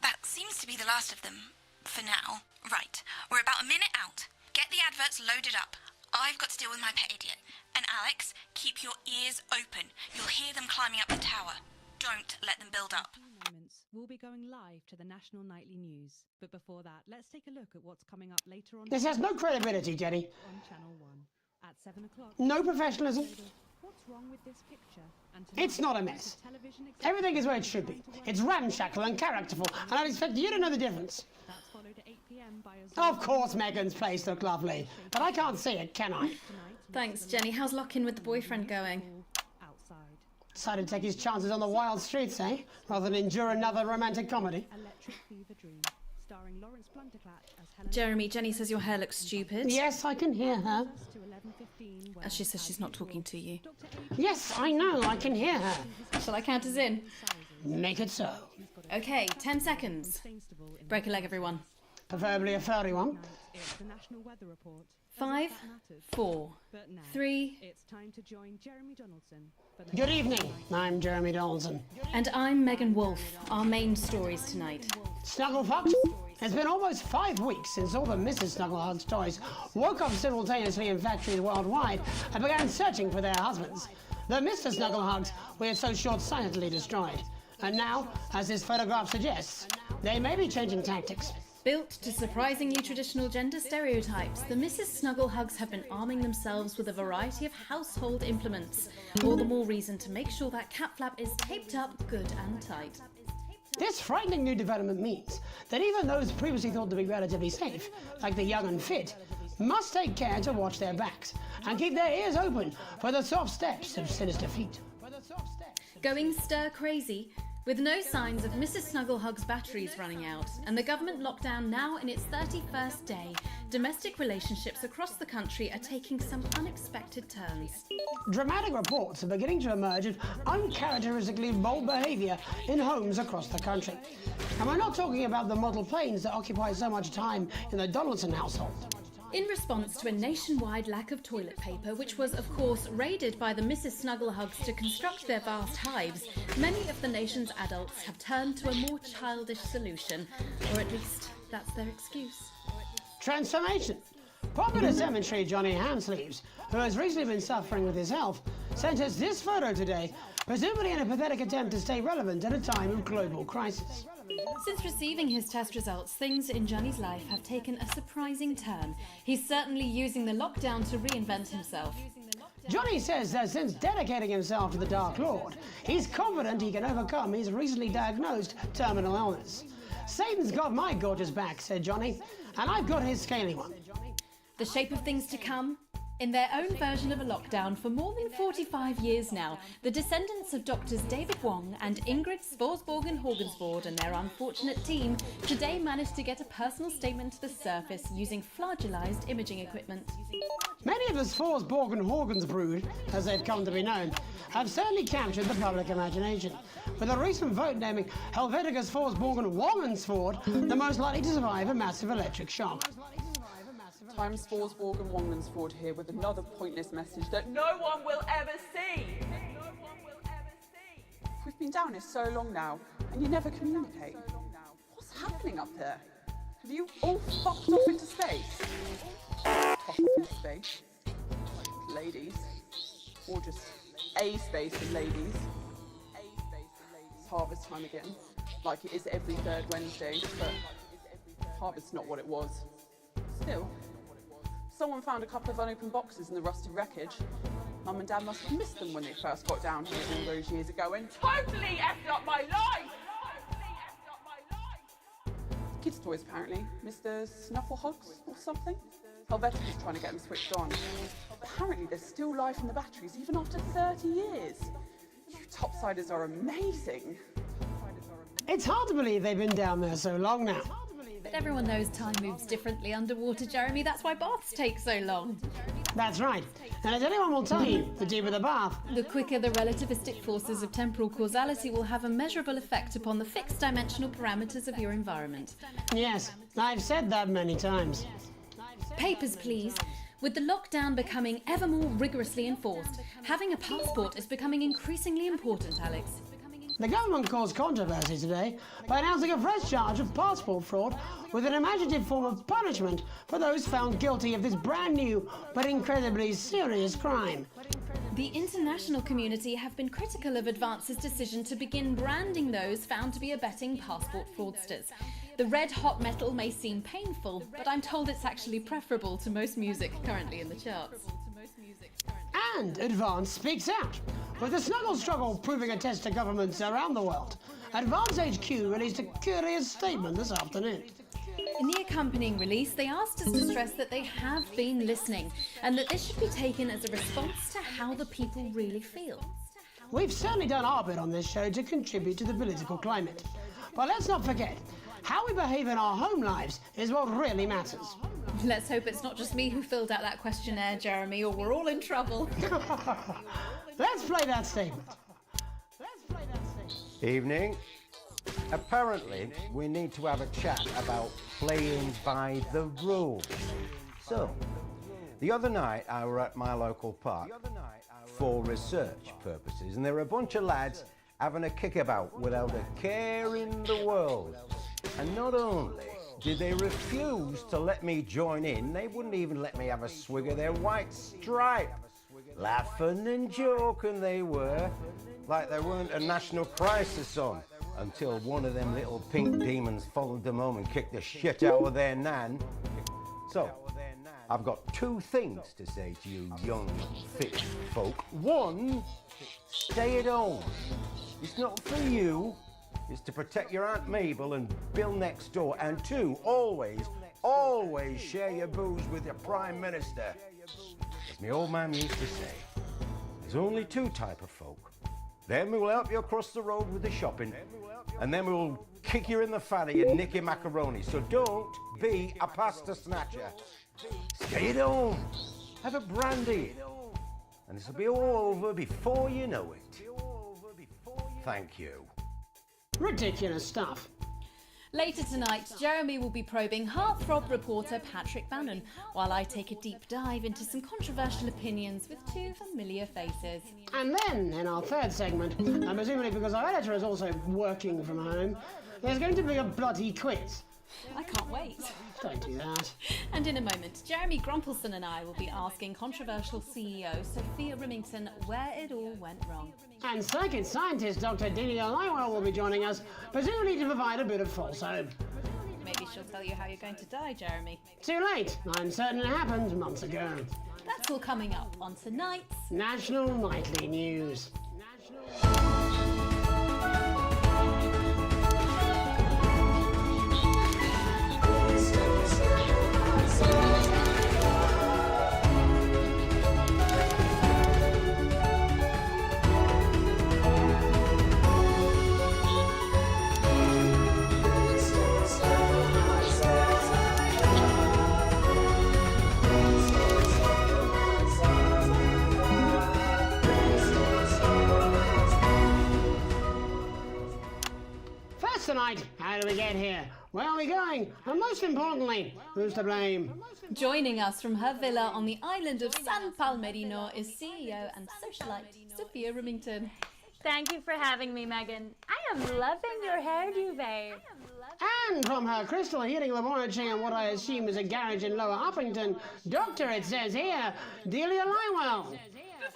Speaker 9: That seems to be the last of them. For now. Right. We're about a minute out. Get the adverts loaded up. I've got to deal with my pet idiot. And Alex, keep your ears open. You'll hear them climbing up the tower. Don't let them build up.
Speaker 10: We'll be going live to the National Nightly News. But before that, let's take a look at what's coming up later on.
Speaker 6: This has no credibility, Jenny.
Speaker 10: On Channel 1 at 7 o'clock.
Speaker 6: No professionalism.
Speaker 10: What's wrong with this picture? And
Speaker 6: It's not a mess. Everything is where it should be. It's ramshackle and characterful, and I'd expect you to know the difference.
Speaker 10: That's followed at 8 p.m. by a
Speaker 6: Of course Megan's place looked lovely, but I can't see it, can I?
Speaker 4: Thanks, Jenny. How's lock-in with the boyfriend going?
Speaker 6: Decided to take his chances on the wild streets, eh? Rather than endure another romantic comedy.
Speaker 10: Electric Fever Dream, starring Lawrence Blunderclatch as Helen.
Speaker 4: Jeremy, Jenny says your hair looks stupid.
Speaker 6: Yes, I can hear her.
Speaker 4: She says she's not talking to you.
Speaker 6: Yes, I know, I can hear her.
Speaker 4: Shall I count us in?
Speaker 6: Make it so.
Speaker 4: Okay, 10 seconds. Break a leg, everyone.
Speaker 6: Preferably a furry one.
Speaker 10: It's the National Weather Report.
Speaker 4: 5, 4, 3.
Speaker 10: It's time to join Jeremy Donaldson.
Speaker 6: Good evening, I'm Jeremy Donaldson.
Speaker 4: And I'm Megan Wolf. Our main stories tonight.
Speaker 6: Snugglefox? It's been almost 5 weeks since all the Mrs. Snugglehug's toys woke up simultaneously in factories worldwide and began searching for their husbands. The Mr. Snugglehugs were so short-sightedly destroyed. And now, as this photograph suggests, they may be changing tactics.
Speaker 4: Built to surprisingly traditional gender stereotypes, the Mrs. Snugglehugs have been arming themselves with a variety of household implements. All the more reason to make sure that cat flap is taped up good and tight.
Speaker 6: This frightening new development means that even those previously thought to be relatively safe, like the young and fit, must take care to watch their backs and keep their ears open for the soft steps of sinister feet.
Speaker 4: Going stir crazy, with no signs of Mrs. Snugglehug's batteries running out, and the government lockdown now in its 31st day, domestic relationships across the country are taking some unexpected turns.
Speaker 6: Dramatic reports are beginning to emerge of uncharacteristically bold behaviour in homes across the country. And we're not talking about the model planes that occupy so much time in the Donaldson household.
Speaker 4: In response to a nationwide lack of toilet paper, which was of course raided by the Mrs. Snugglehugs to construct their vast hives, many of the nation's adults have turned to a more childish solution, or at least that's their excuse.
Speaker 6: Transformation. Popular cemetery Johnny Hamsleeves, who has recently been suffering with his health, sent us this photo today, presumably in a pathetic attempt to stay relevant at a time of global crisis.
Speaker 4: Since receiving his test results, things in Johnny's life have taken a surprising turn. He's certainly using the lockdown to reinvent himself.
Speaker 6: Johnny says that since dedicating himself to the Dark Lord, he's confident he can overcome his recently diagnosed terminal illness. Satan's got my gorgeous back, said Johnny, and I've got his scaly one.
Speaker 4: The shape of things to come? In their own version of a lockdown for more than 45 years now, the descendants of Doctors David Wong and Ingrid Svorsborgen-Horgensvoord and their unfortunate team today managed to get a personal statement to the surface using flagellized imaging equipment.
Speaker 6: Many of the Svorsborgen-Horgens brood, as they've come to be known, have certainly captured the public imagination, with a recent vote naming Helvetica Svorsborgen-Wongensvoord the most likely to survive a massive electric shock.
Speaker 15: I'm Svorsborgen-Wongensvoord here with another pointless message that no one will ever see. We've been down here so long now, and you never communicate. What's happening up there? Have you all fucked off into space? Fuck off into space. Like ladies. Or just a space for ladies. It's harvest time again. Like it is every third Wednesday, but harvest's not what it was. Still. Someone found a couple of unopened boxes in the rusted wreckage. Mum and Dad must have missed them when they first got down here all those years ago and totally effed up my life! Kids' toys, apparently. Mr. Snufflehugs or something? Helvetica's trying to get them switched on. Apparently there's still life in the batteries even after 30 years. You topsiders are amazing.
Speaker 6: It's hard to believe they've been down there so long now.
Speaker 1: But everyone knows time moves differently underwater, Jeremy. That's why baths take so long.
Speaker 6: That's right. And as anyone will tell you, the deeper the bath,
Speaker 1: the quicker the relativistic forces of temporal causality will have a measurable effect upon the fixed dimensional parameters of your environment.
Speaker 6: Yes, I've said that many times.
Speaker 1: Papers, please. With the lockdown becoming ever more rigorously enforced, having a passport is becoming increasingly important, Alex.
Speaker 6: The government caused controversy today by announcing a fresh charge of passport fraud with an imaginative form of punishment for those found guilty of this brand new but incredibly serious crime.
Speaker 1: The international community have been critical of Advance's decision to begin branding those found to be abetting passport fraudsters. The red hot metal may seem painful, but I'm told it's actually preferable to most music currently in the charts.
Speaker 6: And Advance speaks out, with the snuggle struggle proving a test to governments around the world. Advance HQ released a curious statement this afternoon.
Speaker 1: In the accompanying release, they asked us to stress that they have been listening and that this should be taken as a response to how the people really feel.
Speaker 6: We've certainly done our bit on this show to contribute to the political climate. But let's not forget, how we behave in our home lives is what really matters.
Speaker 1: Let's hope it's not just me who filled out that questionnaire, Jeremy, or we're all in trouble.
Speaker 6: Let's play that statement.
Speaker 17: Evening. Apparently, we need to have a chat about playing by the rules. So, the other night I were at my local park for research purposes, and there were a bunch of lads having a kickabout without a care in the world. And not only did they refuse to let me join in, they wouldn't even let me have a swig of their white stripe. Laughing and joking they were, like there weren't a national crisis on, until one of them little pink demons followed them home and kicked the shit out of their nan. So, I've got two things to say to you young, fit folk. One, stay at home. It's not for you. It's to protect your Aunt Mabel and Bill next door. And two, always share your booze with your Prime Minister. As my old man used to say, there's only two type of folk. Them who will help you across the road with the shopping, and them who will kick you in the fanny and nick your macaroni. So don't be a pasta snatcher. Stay at home. Have a brandy. And this will be all over before you know it. Thank you.
Speaker 6: Ridiculous stuff.
Speaker 1: Later tonight, Jeremy will be probing heartthrob reporter Patrick Bannon, while I take a deep dive into some controversial opinions with two familiar faces.
Speaker 6: And then, in our third segment, and presumably because our editor is also working from home, there's going to be a bloody quiz.
Speaker 1: I can't wait.
Speaker 6: Don't do that.
Speaker 1: And in a moment, Jeremy Grumpelson and I will be asking controversial CEO Sophia Remington where it all went wrong.
Speaker 6: And psychic scientist Dr. Delia Lywell will be joining us, presumably to provide a bit of false hope.
Speaker 1: Maybe she'll tell you how you're going to die, Jeremy.
Speaker 6: Too late. I'm certain it happened months ago.
Speaker 1: That's all coming up on tonight's
Speaker 6: National Nightly News. Tonight, how do we get here? Where are we going? And most importantly, who's to blame?
Speaker 1: Joining us from her villa on the island of San Palmerino is CEO and socialite Sophia Remington.
Speaker 11: Thank you for having me, Megan. I am loving your hairdo, babe.
Speaker 6: And from her crystal healing laboratory in what I assume is a garage in Lower Uppington, Doctor, it says here, Delia Lywell.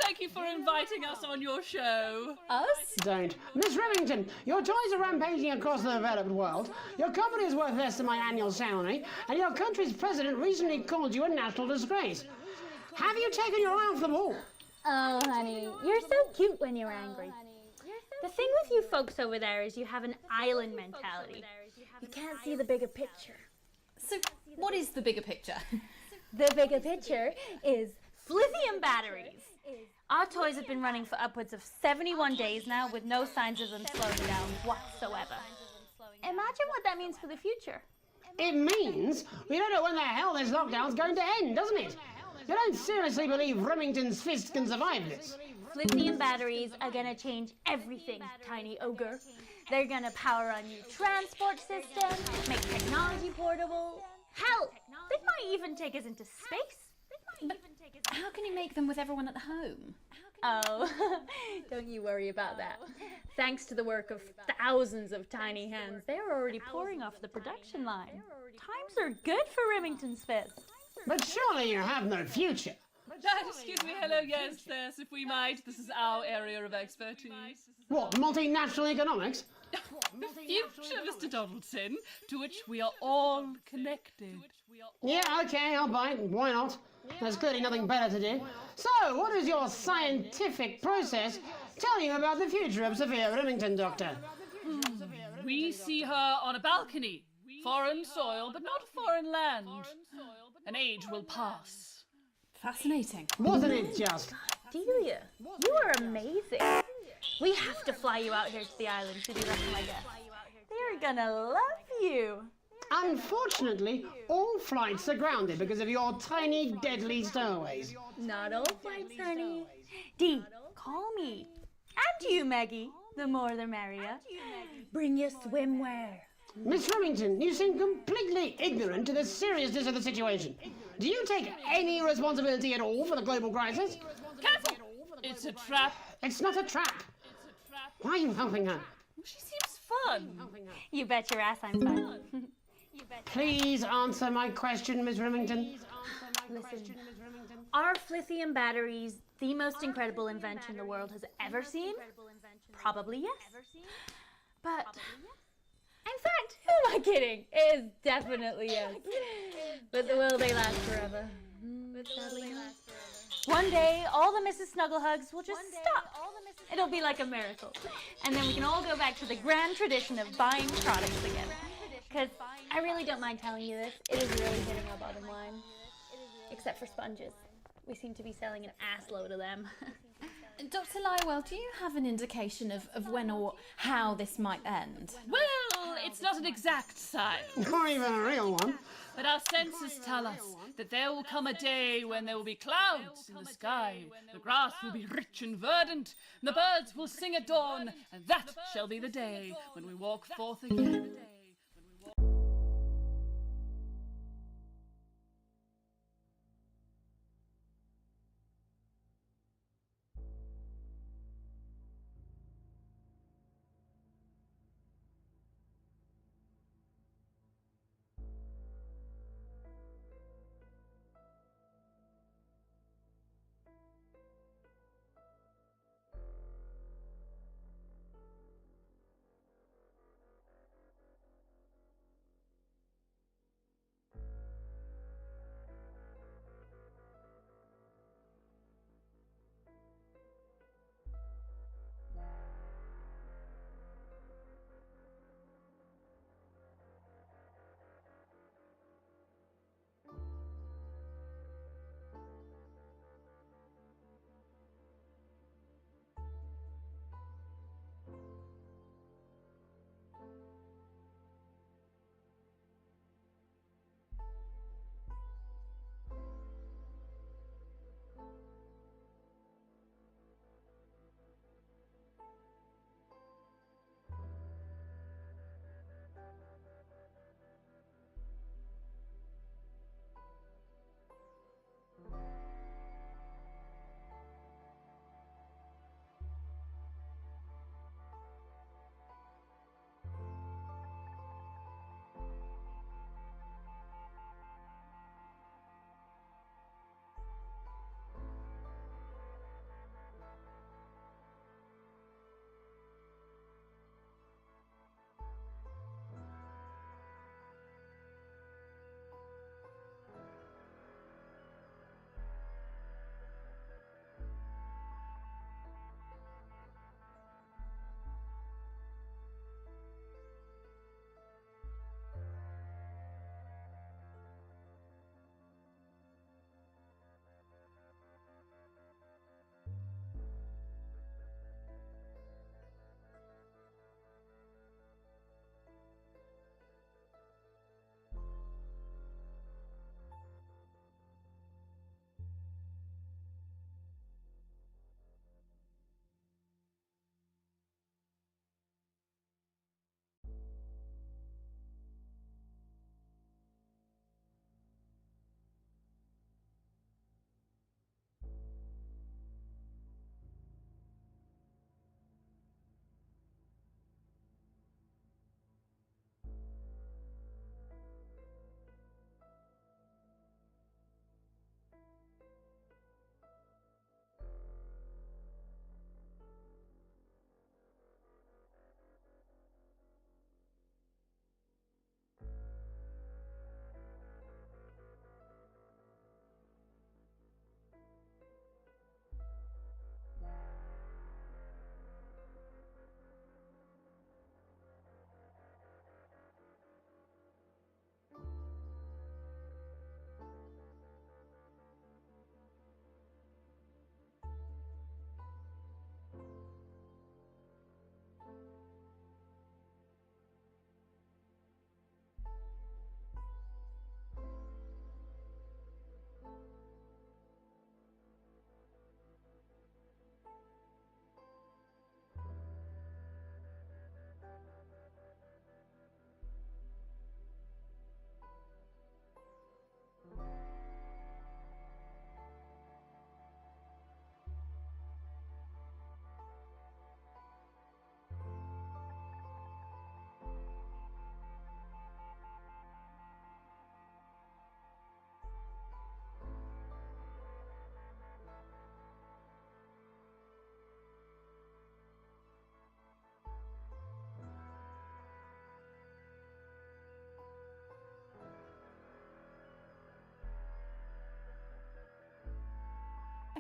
Speaker 18: Thank you for inviting us on your show.
Speaker 1: Us?
Speaker 6: Don't. Miss Remington, your toys are rampaging across the developed world, your company is worth less than my annual salary, and your country's president recently called you a national disgrace. Have you taken your eye off the ball?
Speaker 22: Oh, honey, you're so cute when you're angry. The thing with you folks over there is you have an island mentality. You can't see the bigger picture.
Speaker 1: So, what is the bigger picture?
Speaker 22: The bigger picture is lithium batteries.
Speaker 20: Our toys have been running for upwards of 71 days now with no signs of them slowing down whatsoever.
Speaker 22: Imagine what that means for the future.
Speaker 6: It means we don't know when the hell this lockdown's going to end, doesn't it? You don't seriously believe Remington's fist can survive this?
Speaker 20: Lithium batteries are gonna change everything, tiny ogre. They're gonna power our new transport system, make technology portable. Hell, they might even take us into space.
Speaker 1: But how can you make them with everyone at home?
Speaker 20: Oh, don't you worry about that. Thanks to the work of thousands of tiny hands, they're already pouring off the production line. Times are good for Remington's fist.
Speaker 6: But surely you have no future.
Speaker 18: Excuse me, hello, yes, if we might. This is our area of expertise.
Speaker 6: What, multinational economics?
Speaker 18: The future, Mr. Donaldson, to which we are all connected.
Speaker 6: Yeah, okay, I'll bite. Why not? There's clearly nothing better to do. So, what is your scientific process telling you about the future of Sophia Remington, Doctor?
Speaker 18: We see her on a balcony. Foreign soil, but not foreign land. An age will pass.
Speaker 1: Fascinating.
Speaker 6: Wasn't it just?
Speaker 20: Delia, you are amazing. We have to fly you out here to the island to do that for my guests. They're gonna love you.
Speaker 6: Unfortunately, all flights are grounded because of your tiny, deadly stowaways.
Speaker 20: Not all flights, honey. Dee, call me. And you, Maggie. The more the merrier. Bring your swimwear.
Speaker 6: Miss Remington, you seem completely ignorant to the seriousness of the situation. Do you take any responsibility at all for the global crisis?
Speaker 18: Careful! It's a trap.
Speaker 6: It's not a trap. Why are you helping her?
Speaker 18: She seems fun.
Speaker 20: You bet your ass I'm fun.
Speaker 6: Please answer my question, Miss Remington.
Speaker 20: Listen, are lithium batteries the most incredible invention the world has ever seen? Probably yes. But in fact, who am I kidding? It is definitely yes. But will they last forever? Sadly not. One day, all the Mrs. Snugglehugs will just stop. It'll be like a miracle. And then we can all go back to the grand tradition of buying products again. Because I really don't mind telling you this, it is really hitting our bottom line. Except for sponges. We seem to be selling an assload of them.
Speaker 1: Dr. Lywell, do you have an indication of when or how this might end?
Speaker 18: Well, it's not an exact science.
Speaker 6: Not even a real one.
Speaker 18: But our senses tell us that there will come a day when there will be clouds in the sky, the grass will be rich and verdant, and the birds will sing at dawn, and that shall be the day when we walk forth again.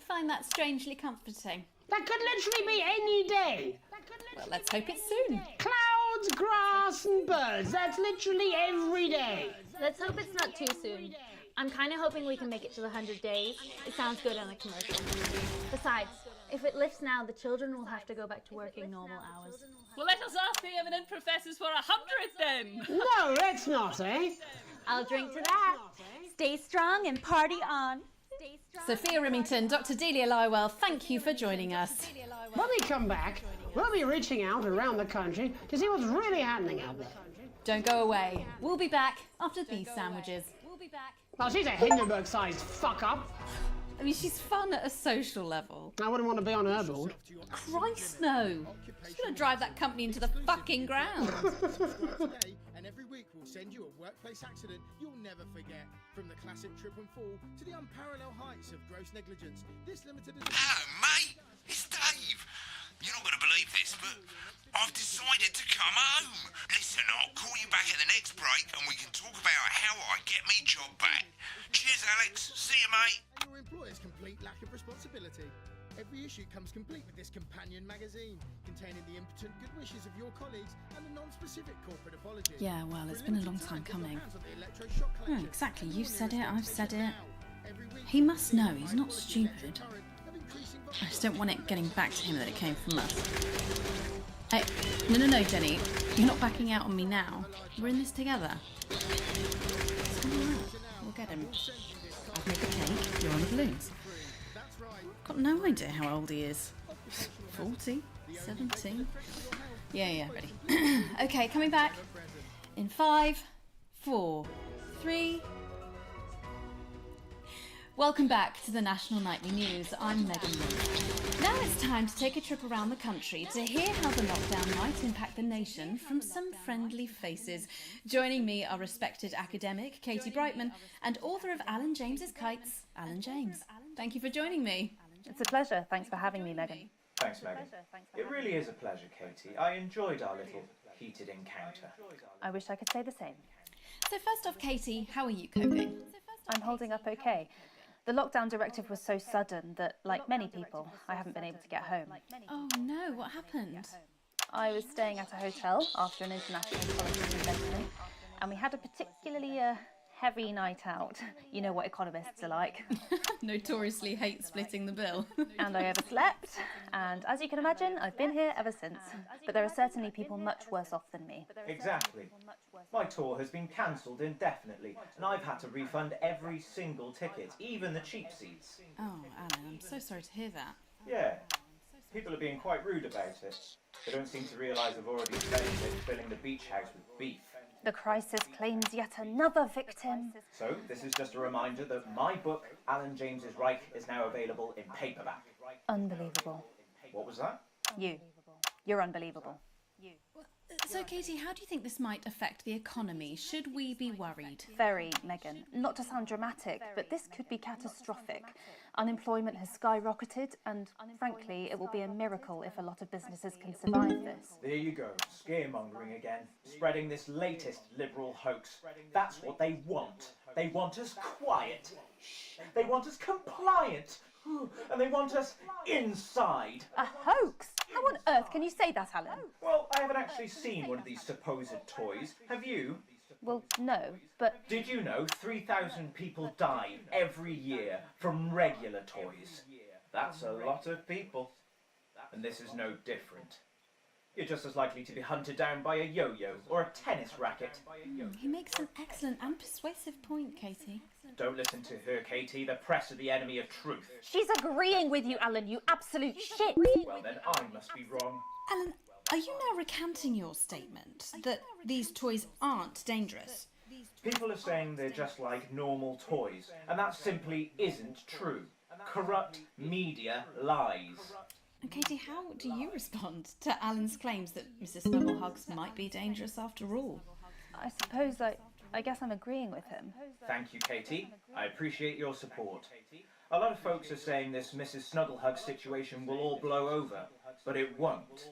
Speaker 1: find that strangely comforting.
Speaker 6: That could literally be any day.
Speaker 1: Well, let's hope it's soon.
Speaker 6: Clouds, grass, and birds. That's literally every day.
Speaker 22: Let's hope it's not too soon. I'm kind of hoping we can make it to the 100 days. It sounds good on a commercial. Besides, if it lifts now, the children will have to go back to working normal hours.
Speaker 18: Well, let us ask the eminent professors for 100 then.
Speaker 6: No, let's not, eh?
Speaker 22: I'll drink to that. Stay strong and party on.
Speaker 1: Sophia Rimington, Dr. Delia Lywell, thank you for joining us.
Speaker 6: When we come back, we'll be reaching out around the country to see what's really happening out there.
Speaker 1: Don't go away. We'll be back after these sandwiches.
Speaker 6: Well, she's a Hindenburg-sized fuck-up.
Speaker 1: I mean, she's fun at a social level.
Speaker 6: I wouldn't want to be on her board.
Speaker 1: Christ, no. She's going to drive that company into the fucking ground.
Speaker 3: And every week we'll send you a workplace accident you'll never forget. From the classic trip and fall to the unparalleled heights of gross negligence. This limited edition...
Speaker 21: Hello, mate. It's Dave. You're not going to believe this, but I've decided to come home. Listen, I'll call you back at the next break and we can talk about how I get me job back. Cheers, Alex. See you, mate.
Speaker 3: And your employer's complete lack of responsibility. Every issue comes complete with this companion magazine, containing the impotent good wishes of your colleagues and a non-specific corporate apology.
Speaker 1: Yeah, well, it's been a long time coming. Oh, exactly. You said it, I've said it. He must know, he's not stupid. I just don't want it getting back to him that it came from us. Hey, no, Jenny. You're not backing out on me now. We're in this together. It's gonna work. We'll get him. I've made the cake, you're on the balloons. Got no idea how old he is. 40? 17? Yeah, ready. Okay, coming back. In 5, 4, 3... Welcome back to the National Nightly News. I'm Megan Wolf. Now it's time to take a trip around the country to hear how the lockdown might impact the nation from some friendly faces. Joining me are respected academic Katie Brightman and author of Alan James's Kites, Alan James. Thank you for joining me.
Speaker 23: It's a pleasure. Thanks for having me, Megan.
Speaker 5: Thanks, Megan. It really is a pleasure, Katie. I enjoyed our little heated encounter.
Speaker 23: I wish I could say the same.
Speaker 1: So first off, Katie, how are you coping?
Speaker 23: I'm holding up okay. The lockdown directive was so sudden that, like many people, I haven't been able to get home.
Speaker 1: Oh no, what happened?
Speaker 23: I was staying at a hotel after an international politics event, and we had a particularly heavy night out. You know what economists are like.
Speaker 1: Notoriously hate splitting the bill.
Speaker 23: And I overslept, and as you can imagine, I've been here ever since. But there are certainly people much worse off than me.
Speaker 5: Exactly. My tour has been cancelled indefinitely, and I've had to refund every single ticket, even the cheap seats.
Speaker 1: Oh, Alan, I'm so sorry to hear that.
Speaker 5: Yeah. People are being quite rude about it. They don't seem to realise I've already spent it filling the beach house with beef.
Speaker 23: The crisis claims yet another victim.
Speaker 5: So, this is just a reminder that my book, Alan James's Reich, is now available in paperback.
Speaker 23: Unbelievable.
Speaker 5: What was that?
Speaker 23: You're unbelievable.
Speaker 1: So, Katie, how do you think this might affect the economy? Should we be worried?
Speaker 23: Very, Megan. Not to sound dramatic, but this could be catastrophic. Unemployment has skyrocketed, and frankly, it will be a miracle if a lot of businesses can survive this.
Speaker 5: There you go, scaremongering again, spreading this latest liberal hoax. That's what they want. They want us quiet. They want us compliant. And they want us inside.
Speaker 23: A hoax? How on earth can you say that, Alan?
Speaker 5: Well, I haven't actually seen one of these supposed toys. Have you?
Speaker 23: Well, no, but...
Speaker 5: Did you know 3,000 people die every year from regular toys? That's a lot of people. And this is no different. You're just as likely to be hunted down by a yo-yo or a tennis racket.
Speaker 1: He makes an excellent and persuasive point, Katie.
Speaker 5: Don't listen to her, Katie. The press are the enemy of truth.
Speaker 23: She's agreeing with you, Alan, you absolute shit!
Speaker 5: Well, then I must be wrong.
Speaker 1: Alan, are you now recanting your statement that these toys aren't dangerous?
Speaker 5: People are saying they're just like normal toys, and that simply isn't true. Corrupt media lies.
Speaker 1: And Katie, how do you respond to Alan's claims that Mrs. Snugglehugs might be dangerous after all?
Speaker 23: I suppose I guess I'm agreeing with him.
Speaker 5: Thank you, Katie. I appreciate your support. A lot of folks are saying this Mrs. Snugglehug situation will all blow over, but it won't.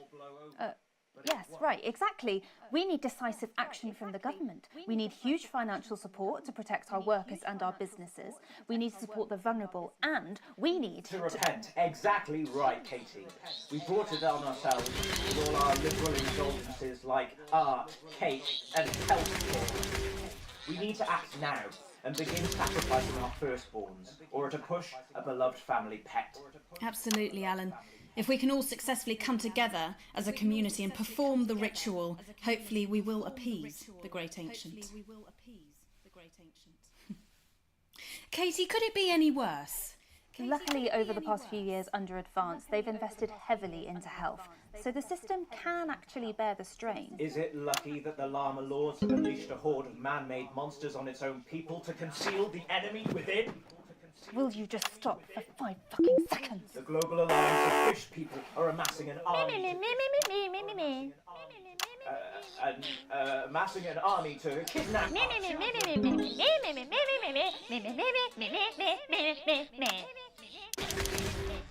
Speaker 23: Yes, right, exactly. We need decisive action from the government. We need huge financial support to protect our workers and our businesses. We need to support the vulnerable, and we need
Speaker 5: to repent. Exactly right, Katie. We brought it on ourselves with all our liberal indulgences like art, cake, and healthcare. We need to act now and begin sacrificing our firstborns, or to push a beloved family pet.
Speaker 1: Absolutely, Alan. If we can all successfully come together as a community and perform the ritual, hopefully we will appease the Great Ancient. Katie, could it be any worse?
Speaker 23: Luckily, over the past few years under Advance, they've invested heavily into health, so the system can actually bear the strain.
Speaker 5: Is it lucky that the Llama Lords have unleashed a horde of man-made monsters on its own people to conceal the enemy within?
Speaker 23: Will you just stop for 5 fucking seconds?
Speaker 5: The Global Alliance of Fish People are amassing an army. Amassing an army to kidnap us.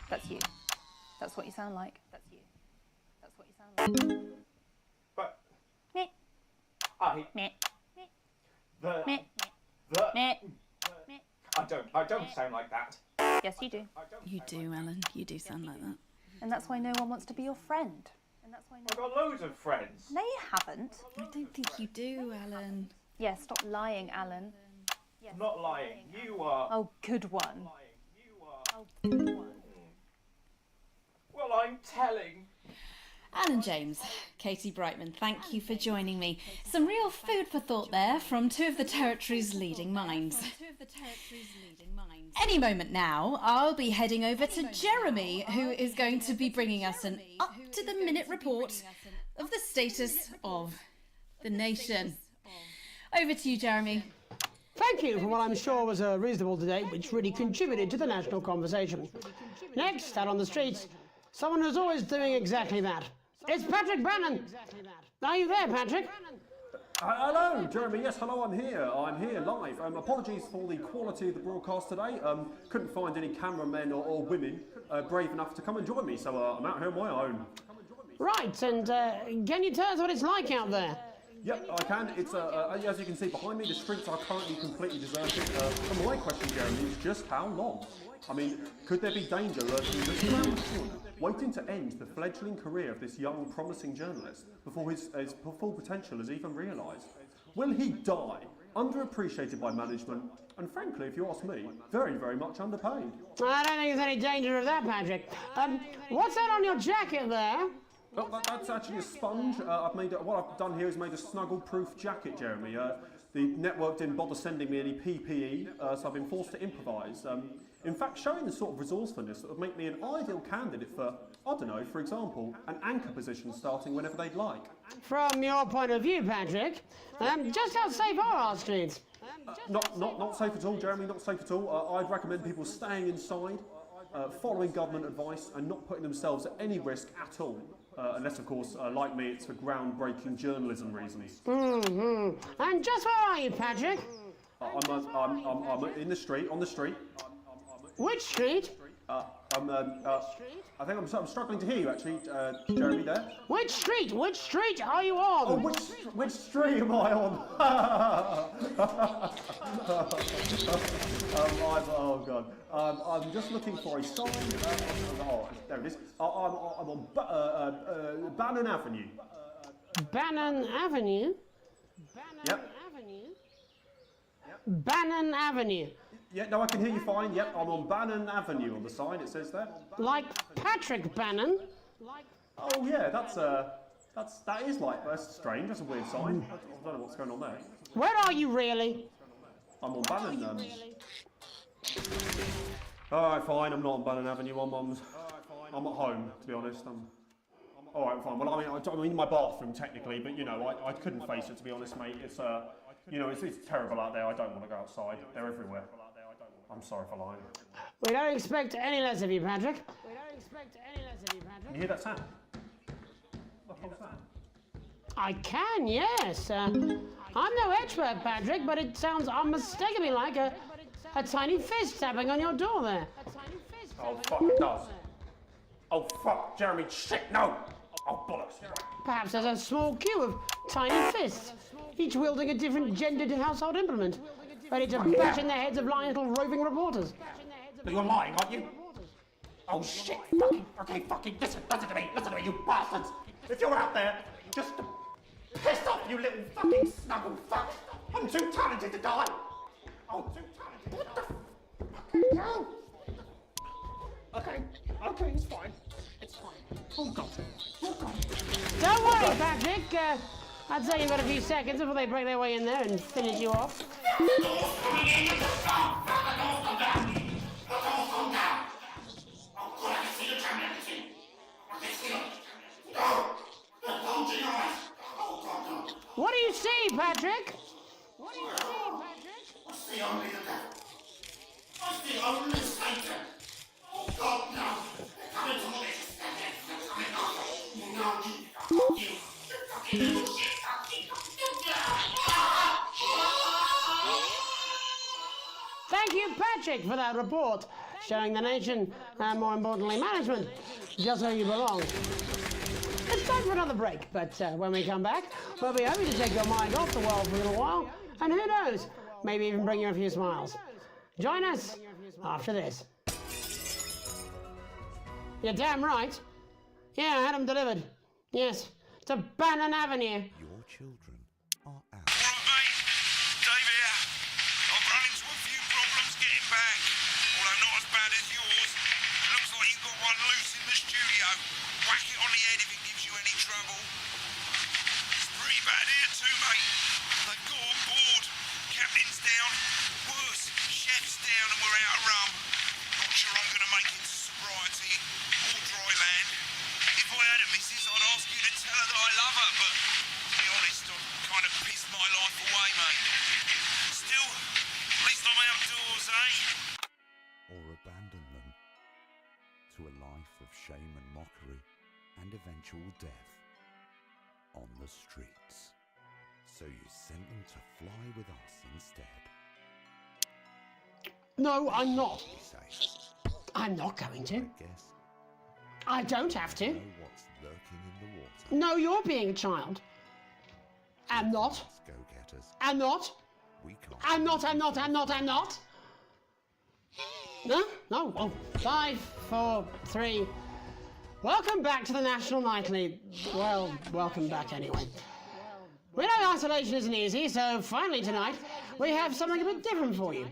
Speaker 23: That's you. That's what you sound like. That's you. That's what you sound like.
Speaker 5: But
Speaker 23: me.
Speaker 5: I don't sound like that.
Speaker 23: Yes, you do.
Speaker 1: You do, Alan. You do sound like that.
Speaker 23: And that's why no one wants to be your friend.
Speaker 5: I've got loads of friends.
Speaker 23: No, you haven't.
Speaker 1: I don't think you do, Alan.
Speaker 23: Yeah, stop lying, Alan.
Speaker 5: I'm not lying. You are.
Speaker 23: Oh, good one.
Speaker 5: Well, I'm telling.
Speaker 1: Alan James, Katie Brightman, thank you for joining me. Some real food for thought there from two of the territory's leading minds. Any moment now, I'll be heading over to Jeremy, who is going to be bringing us an up-to-the-minute report of the status of the nation. Over to you, Jeremy.
Speaker 6: Thank you for what I'm sure was a reasonable debate which really contributed to the national conversation. Next, out on the streets, someone who's always doing exactly that. It's Patrick Bannon. Are you there, Patrick?
Speaker 12: Hello, Jeremy. Yes, hello, I'm here. I'm here live. Apologies for the quality of the broadcast today. Couldn't find any cameramen or women brave enough to come and join me, so I'm out here on my own.
Speaker 6: Right, and can you tell us what it's like out there?
Speaker 12: Yep, I can. It's as you can see behind me, the streets are currently completely deserted. And my question, Jeremy, is just how long? I mean, could there be danger lurking just around the corner, waiting to end the fledgling career of this young, promising journalist before his full potential is even realised? Will he die, underappreciated by management, and frankly, if you ask me, very, very much underpaid?
Speaker 6: I don't think there's any danger of that, Patrick. What's that on your jacket there?
Speaker 12: Oh, that's actually a sponge. What I've done here is made a snuggle-proof jacket, Jeremy. The network didn't bother sending me any PPE, so I've been forced to improvise. In fact, showing the sort of resourcefulness that would make me an ideal candidate for, I don't know, for example, an anchor position starting whenever they'd like.
Speaker 6: From your point of view, Patrick, just how safe are our streets?
Speaker 12: Not safe at all, Jeremy, not safe at all. I'd recommend people staying inside, following government advice and not putting themselves at any risk at all. Unless, of course, like me, it's for groundbreaking journalism reasons.
Speaker 6: Mm-hmm. And just where are you, Patrick?
Speaker 12: I'm in the street, on the street.
Speaker 6: Which street?
Speaker 12: I think I'm struggling to hear you, actually, Jeremy, there.
Speaker 6: Which street? Which street are you on?
Speaker 12: Oh, which street am I on? Oh, God. I'm just looking for a sign. There it is. I'm on Bannon Avenue.
Speaker 6: Bannon Avenue?
Speaker 12: Yep.
Speaker 6: Bannon Avenue.
Speaker 12: Yeah, no, I can hear you fine. Yep, I'm on Bannon Avenue on the sign, it says there.
Speaker 6: Like Patrick Bannon?
Speaker 12: Oh, yeah, that's strange. That's a weird sign. I don't know what's going on there.
Speaker 6: Where are you really?
Speaker 12: I'm on Bannon. Alright, fine, I'm not on Bannon Avenue. I'm at home, to be honest. Alright, fine. Well, I'm in my bathroom, technically, but, you know, I couldn't face it, to be honest, mate. It's, you know, it's terrible out there. I don't want to go outside. They're everywhere. I'm sorry for lying.
Speaker 6: We don't expect any less of you, Patrick.
Speaker 12: Can you hear that sound? What the hell's that?
Speaker 6: I can, yes. I'm no expert, Patrick, but it sounds unmistakably like a tiny fist tapping on your door there.
Speaker 12: Oh, fuck, it does. Oh, fuck, Jeremy, shit, no! Oh, bollocks.
Speaker 6: Perhaps there's a small queue of tiny fists, each wielding a different gendered household implement, ready to bash in the heads of lying little roving reporters.
Speaker 12: But you're lying, aren't you? Oh, shit. Fucking, listen to me, you bastards. If you're out there, just to piss off, you little fucking snuggle fuck. I'm too talented to die. Oh, too talented. What the fucking hell? Okay, it's fine. It's fine. Oh, God.
Speaker 6: Don't worry, Patrick. I'd say you've got a few seconds before they break their way in there and finish you off. What do you see, Patrick?
Speaker 21: I see only the devil. I see only Satan. Oh God, no. They're coming to me. They're coming. You fucking little shit.
Speaker 6: Thank you, Patrick, for that report, showing the nation, and more importantly, management, just where you belong. It's time for another break, but when we come back, we'll be hoping to take your mind off the world for a little while, and who knows, maybe even bring you a few smiles. Join us after this. You're damn right. Yeah, I had them delivered. Yes, to Bannon Avenue.
Speaker 21: Your children are out. All right, mate. Dave here. I've run into a few problems getting back, although not as bad as yours. Looks like you've got one loose in the studio. Whack it on the head if it gives you any trouble. It's pretty bad here too, mate. They've got on board. Captain's down. Worse, chef's down and we're out of rum. Not sure I'm going to make it to sobriety or dry land. If I had a missus, I'd ask you to tell her that I love her, but to be honest, I've kind of pissed my life away, mate. Still, at least I'm outdoors, eh?
Speaker 8: Or abandon them to a life of shame and mockery and eventual death on the streets. So you sent them to fly with us instead.
Speaker 6: No, I'm not. I'm not going to. I don't have to.
Speaker 8: Know what's lurking in the water.
Speaker 6: No, you're being a child. I'm not.
Speaker 8: Go-getters.
Speaker 6: I'm not.
Speaker 8: We can't.
Speaker 6: I'm not. No? No. Oh, 5, 4, 3. Welcome back to the National Nightly. Well, welcome back anyway. We know isolation isn't easy, so finally tonight we have something a bit different for you.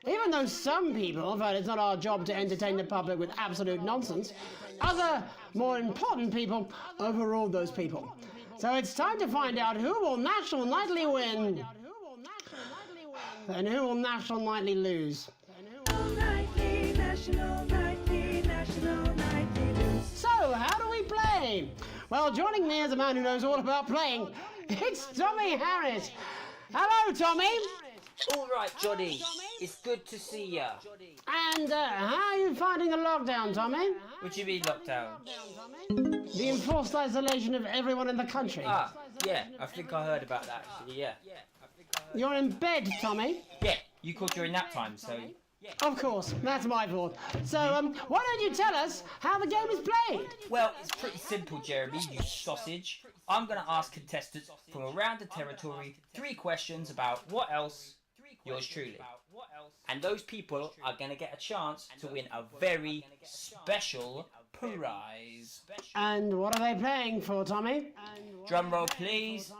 Speaker 6: Even though some people felt it's not our job to entertain the public with absolute nonsense, other, more important people overruled those people. So it's time to find out who will National Nightly win and who will National Nightly lose. So, how do we play? Well, joining me is a man who knows all about playing. It's Tommy Harris. Hello, Tommy.
Speaker 13: All right, Johnny. It's good to see ya.
Speaker 6: And how are you finding the lockdown, Tommy?
Speaker 13: What do you mean lockdown?
Speaker 6: The enforced isolation of everyone in the country.
Speaker 13: Ah, yeah. I think I heard about that, actually, yeah.
Speaker 6: You're in bed, Tommy?
Speaker 13: Yeah, you called during nap time, so...
Speaker 6: Of course, that's my fault. So, why don't you tell us how the game is played?
Speaker 13: Well, it's pretty simple, Jeremy, you sausage. I'm going to ask contestants from around the territory 3 questions about what else, yours truly. And those people are going to get a chance to win a very special prize.
Speaker 6: And what are they playing for, Tommy?
Speaker 13: Drum roll, please.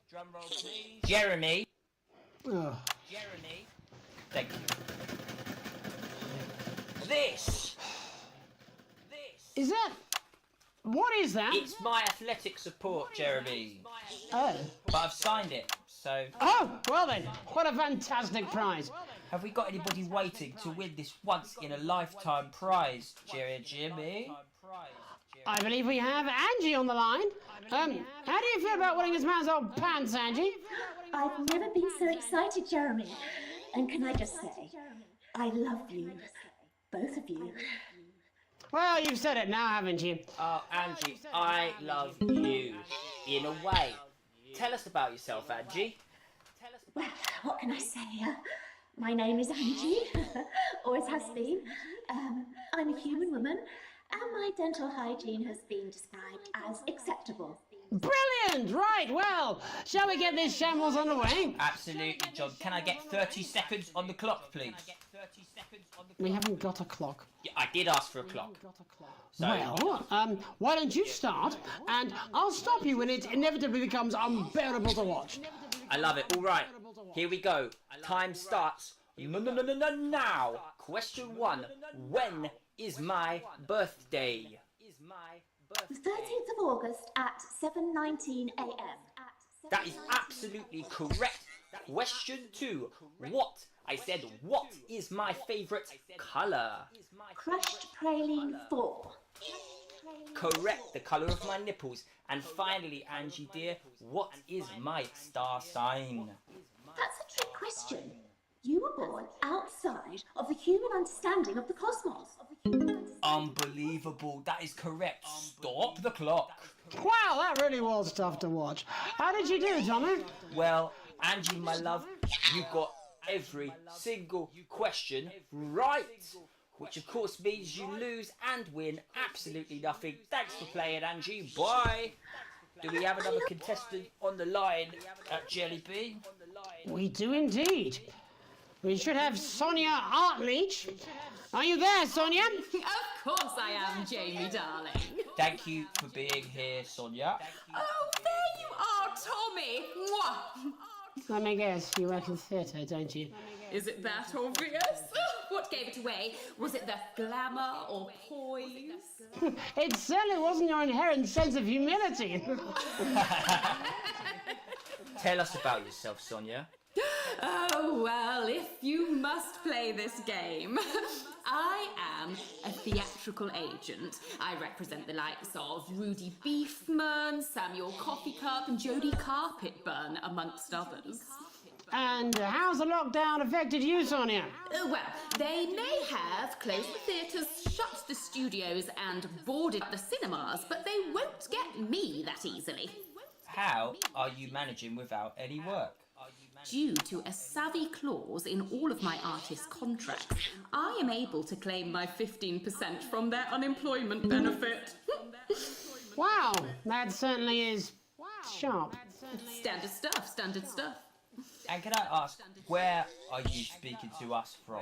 Speaker 13: Drum roll, please. Jeremy.
Speaker 6: Oh.
Speaker 13: Jeremy. Thank you. This.
Speaker 6: Is that... What is that?
Speaker 13: It's my athletic support, Jeremy.
Speaker 6: Oh.
Speaker 13: But I've signed it, so...
Speaker 6: Oh, well then, what a fantastic prize.
Speaker 13: Have we got anybody waiting to win this once-in-a-lifetime prize, Jimmy?
Speaker 6: I believe we have Angie on the line. How do you feel about winning this man's old pants, Angie?
Speaker 14: I've never been so excited, Jeremy. And can I just say, I love you. Both of you.
Speaker 6: Well, you've said it now, haven't you?
Speaker 13: Oh, Angie, I love you. In a way. Tell us about yourself, Angie.
Speaker 14: Well, what can I say? My name is Angie. Always has been. I'm a human woman. and my dental hygiene has been described as acceptable.
Speaker 6: Brilliant! Right, well, shall we get this shambles underway?
Speaker 13: Absolutely, John. Can I get 30 seconds on the clock, please?
Speaker 6: We haven't got a clock.
Speaker 13: Yeah, I did ask for a clock. So,
Speaker 6: Well, why don't you start, and I'll stop you when it inevitably becomes unbearable to watch.
Speaker 13: I love it. All right, here we go. Time starts now. Question 1. When is my birthday?
Speaker 14: The 13th of August at 7:19 a.m.
Speaker 13: That is absolutely correct. Question 2. What? I said, what is my favourite colour?
Speaker 14: Crushed praline 4.
Speaker 13: Correct, the colour of my nipples. And finally, Angie dear, what is my star sign?
Speaker 14: That's a trick question. You were born outside of the human understanding of the cosmos.
Speaker 13: Unbelievable, that is correct. Stop the clock.
Speaker 6: Wow, that really was tough to watch. How did you do, Tommy?
Speaker 13: Well, Angie, my love, you got every single question right. Which of course means you lose and win absolutely nothing. Thanks for playing, Angie. Bye. Do we have another contestant on the line at Jelly Bean?
Speaker 6: We do indeed. We should have Sonia Artleach. Are you there, Sonia?
Speaker 7: Of course I am, Jamie, darling.
Speaker 13: Thank you for being here, Sonia.
Speaker 7: Oh, there you are, Tommy. Mwah.
Speaker 6: Let me guess, you work in theatre, don't you?
Speaker 7: Is it that obvious? What gave it away? Was it the glamour or poise?
Speaker 6: It certainly wasn't your inherent sense of humility.
Speaker 13: Tell us about yourself, Sonia.
Speaker 7: Oh, well, if you must play this game. I am a theatrical agent. I represent the likes of Rudy Beefman, Samuel Coffeecup, and Jodie Carpetburn, amongst others.
Speaker 6: And how's the lockdown affected you, Sonia?
Speaker 7: Well, they may have closed the theatres, shut the studios, and boarded the cinemas, but they won't get me that easily.
Speaker 13: How are you managing without any work?
Speaker 7: Due to a savvy clause in all of my artist contracts, I am able to claim my 15% from their unemployment benefit.
Speaker 6: Wow, that certainly is sharp.
Speaker 7: Standard stuff, standard stuff.
Speaker 13: And can I ask, where are you speaking to us from?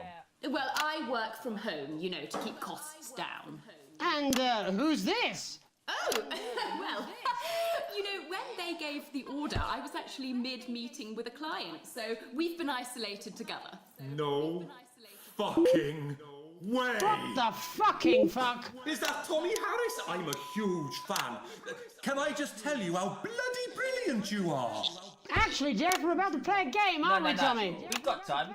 Speaker 7: Well, I work from home, you know, to keep costs down.
Speaker 6: And who's this?
Speaker 7: Oh, well, you know, when they gave the order, I was actually mid-meeting with a client, so we've been isolated together.
Speaker 16: No fucking way!
Speaker 6: What the fucking fuck?
Speaker 16: Is that Tommy Harris? I'm a huge fan. Can I just tell you how bloody brilliant you are?
Speaker 6: Actually, Jeff, we're about to play a game, aren't we, Tommy?
Speaker 13: We've got time,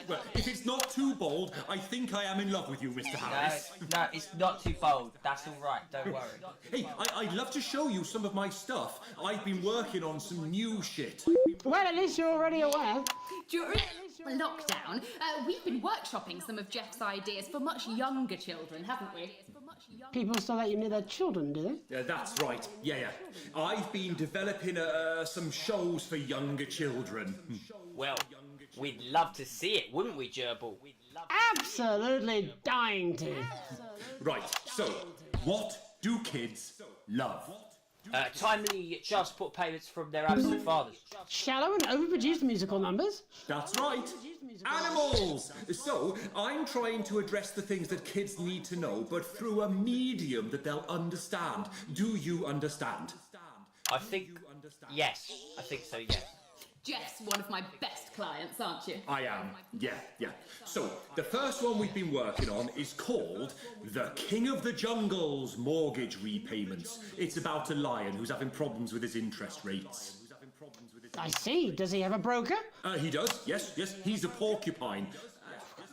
Speaker 16: Well, if it's not too bold, I think I am in love with you, Mr. Harris.
Speaker 13: No, it's not too bold. That's all right, don't worry.
Speaker 16: Hey, I'd love to show you some of my stuff. I've been working on some new shit.
Speaker 6: Well, at least you're already aware.
Speaker 7: During lockdown, we've been workshopping some of Jeff's ideas for much younger children, haven't we?
Speaker 6: People still let you near their children, do they?
Speaker 16: Yeah, that's right. Yeah. I've been developing some shows for younger children.
Speaker 13: Well, we'd love to see it, wouldn't we, Gerbil?
Speaker 6: Absolutely dying to.
Speaker 16: Right, so, what do kids love?
Speaker 13: Timely child support payments from their absent fathers.
Speaker 6: Shallow and overproduced musical numbers?
Speaker 16: That's right. Animals! So, I'm trying to address the things that kids need to know, but through a medium that they'll understand. Do you understand?
Speaker 13: I think, yes. I think so, yes.
Speaker 7: Jeff's one of my best clients, aren't you?
Speaker 16: I am, yeah. So, the first one we've been working on is called The King of the Jungle's Mortgage Repayments. It's about a lion who's having problems with his interest rates.
Speaker 6: I see. Does he have a broker?
Speaker 16: He does, yes. He's a porcupine.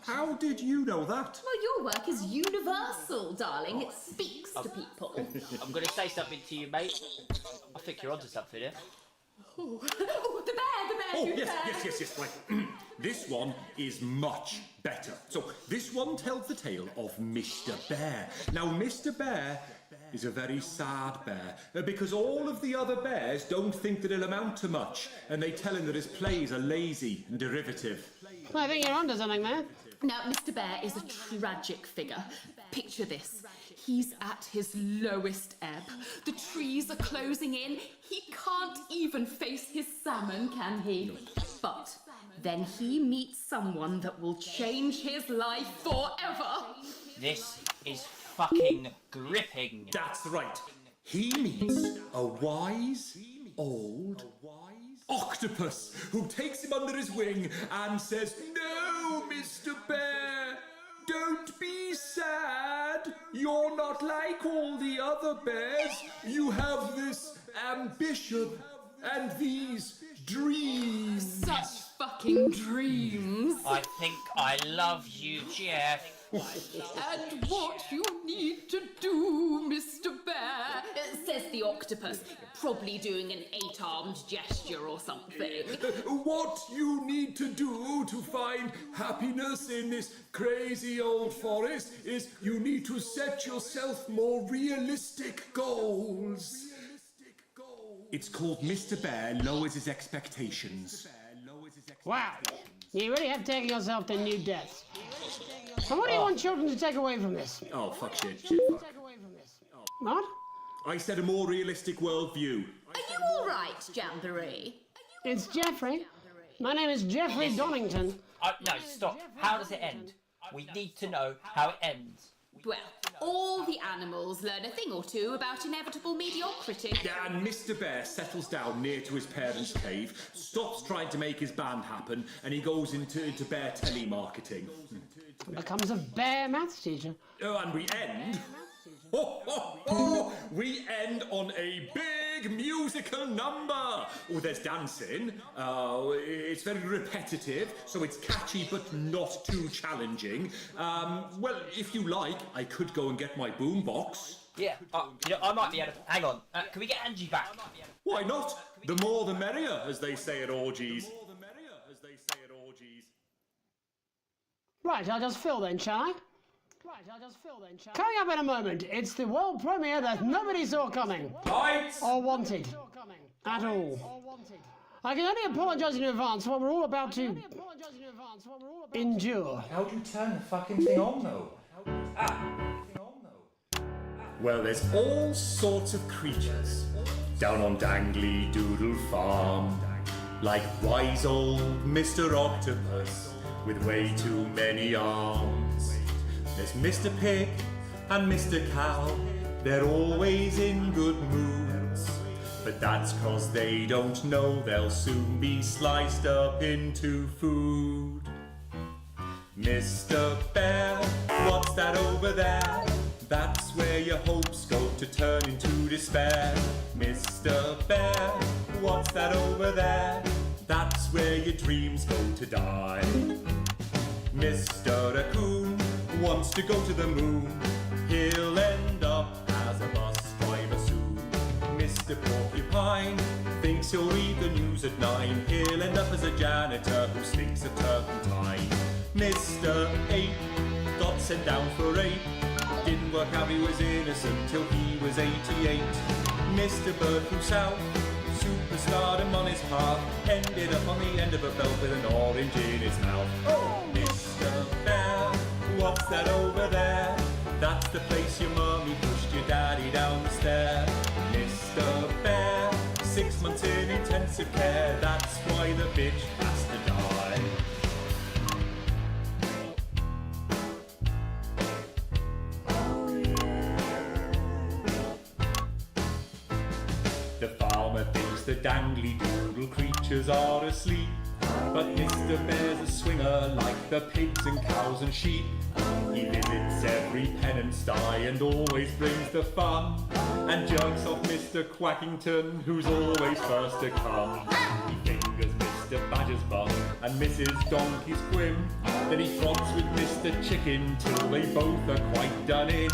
Speaker 16: How did you know that?
Speaker 7: Well, your work is universal, darling. It speaks to people.
Speaker 13: I'm going to say something to you, mate. I think you're onto something here.
Speaker 7: Oh, the bear!
Speaker 16: Oh, yes, right. This one is much better. So, this one tells the tale of Mr. Bear. Now, Mr. Bear is a very sad bear, because all of the other bears don't think that he'll amount to much, and they tell him that his plays are lazy and derivative.
Speaker 6: I think you're onto something there.
Speaker 7: Now, Mr. Bear is a tragic figure. Picture this. He's at his lowest ebb. The trees are closing in. He can't even face his salmon, can he? But then he meets someone that will change his life forever.
Speaker 13: This is fucking gripping.
Speaker 16: That's right. He meets a wise old octopus who takes him under his wing and says, "No, Mr. Bear, don't be sad. You're not like all the other bears. You have this ambition and these dreams."
Speaker 7: Such fucking dreams.
Speaker 13: I think I love you, Jeff.
Speaker 7: And what you need to do, Mr. Bear, says the octopus, probably doing an 8-armed gesture or something.
Speaker 16: What you need to do to find happiness in this crazy old forest is you need to set yourself more realistic goals. It's called Mr. Bear Lowers His Expectations.
Speaker 6: Wow, you really have taken yourself to new depths. So what do you want children to take away from this?
Speaker 16: Oh, fuck shit, fuck.
Speaker 6: What?
Speaker 16: I said a more realistic worldview.
Speaker 7: Are you all right, Jamboree?
Speaker 6: It's Jeffrey. My name is Jeffrey Donington.
Speaker 13: No, stop. How does it end? We need to know how it ends.
Speaker 7: Well, all the animals learn a thing or two about inevitable mediocrity.
Speaker 16: Yeah, and Mr. Bear settles down near to his parents' cave, stops trying to make his band happen, and he goes into bear telemarketing.
Speaker 6: Becomes a bear maths teacher.
Speaker 16: Oh, and we end... we end on a big musical number. Oh, there's dancing. It's very repetitive, so it's catchy but not too challenging. Well, if you like, I could go and get my boombox.
Speaker 13: Yeah, I might be able to... Hang on, can we get Angie back?
Speaker 16: Why not? The more the merrier, as they say at orgies.
Speaker 6: Right, I'll just fill then, shall I? Coming up in a moment, it's the world premiere that nobody saw coming.
Speaker 16: Right.
Speaker 6: Or wanted. At all. I can only apologise in advance for what we're all about to endure.
Speaker 16: How do you turn the fucking thing on, though? Well, there's all sorts of creatures down on Dangly Doodle Farm. Like wise old Mr. Octopus with way too many arms. There's Mr. Pig and Mr. Cow. They're always in good moods. But that's 'cause they don't know they'll soon be sliced up into food. Mr. Bear, what's that over there? That's where your hopes go to turn into despair. Mr. Bear, what's that over there? That's where your dreams go to die. Mr. Raccoon wants to go to the moon. He'll end up as a bus driver soon. Mr. Porcupine thinks he'll read the news at 9. He'll end up as a janitor who stinks of turpentine. Mr. Ape got sent down for rape. Didn't work out he was innocent till he was 88. Mr. Bird flew south, superstardom on his path. Ended up on the end of a belt with an orange in his mouth. Oh, Mr. Bear, what's that over there? That's the place your mummy pushed your daddy down the stair. Mr. Bear, 6 months in intensive care. That's why the bitch has to die. The farmer thinks the dangly doodle creatures are asleep. But Mr. Bear's a swinger like the pigs and cows and sheep. He visits every pen and sty and always brings the fun. And jerks off Mr. Quackington, who's always first to come. He fingers Mr. Badger's bum and Mrs. Donkey's quim. Then he frogs with Mr. Chicken till they both are quite done in.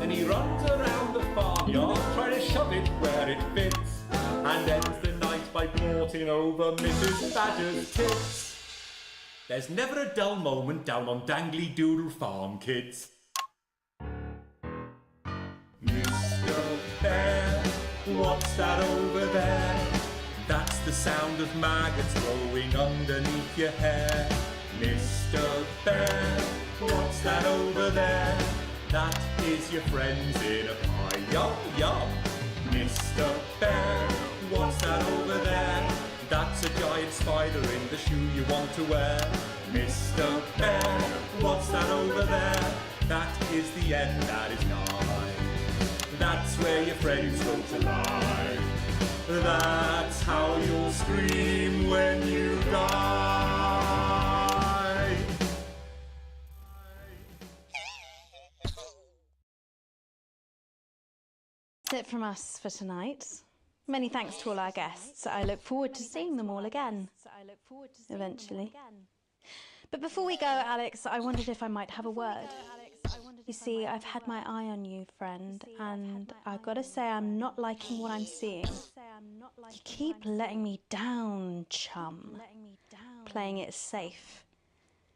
Speaker 16: Then he runs around the farmyard trying to shove it where it fits. And ends the night by porting over Mrs. Badger's tits. There's never a dull moment down on Dangly Doodle Farm, kids. Mr. Bear, what's that over there? That's the sound of maggots growing underneath your hair. Mr. Bear, what's that over there? That is your friends in a pie. Yum, yum. Mr. Bear, what's that over there? That's a giant spider in the shoe you want to wear. Mr. Bear, what's that over there? That is the end that is nigh. That's where your friends go to lie. That's how you'll scream when you die.
Speaker 4: That's it from us for tonight. Many thanks to all our guests. I look forward to seeing them all again. Eventually. But before we go, Alex, I wondered if I might have a word. You see, I've had my eye on you, friend, and I've got to say I'm not liking what I'm seeing. You keep letting me down, chum. Playing it safe.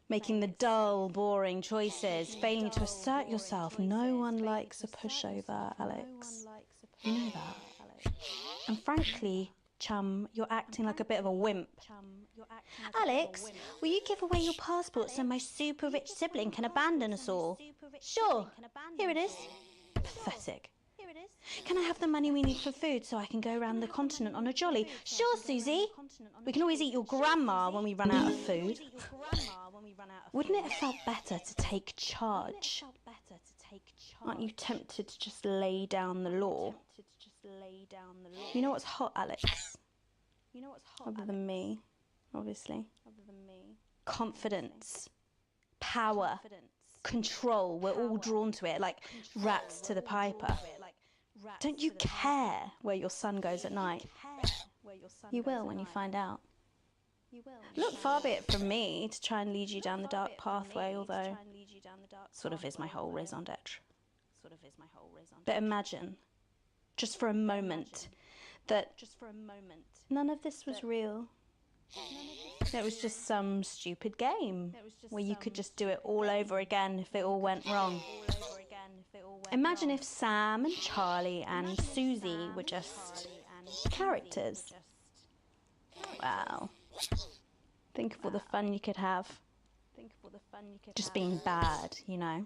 Speaker 4: Making the dull, boring choices, failing to assert yourself. No one likes a pushover, Alex. You know that. And frankly, chum, you're acting like a bit of a wimp.
Speaker 2: Alex, will you give away your passport so my super rich sibling can abandon us all? Sure. Here it is.
Speaker 4: Pathetic. Can I have the money we need for food so I can go around the continent on a jolly?
Speaker 2: Sure, Susie.
Speaker 4: We can always eat your grandma when we run out of food. Wouldn't it have felt better to take charge? Aren't you tempted to just lay down the law? You know what's hot, Alex? Other than me, obviously. Confidence. Power. Control. We're all drawn to it, like rats to the piper. Don't you care where your son goes at night? You will when you find out. Look, far be it from me to try and lead you down the dark pathway, although sort of is my whole raison d'etre. But imagine, just for a moment, that none of this was real. It was just some stupid game where you could just do it all over again if it all went wrong. Imagine if Sam and Charlie and Susie were just characters. Wow. Think of all the fun you could have. Just being bad, you know.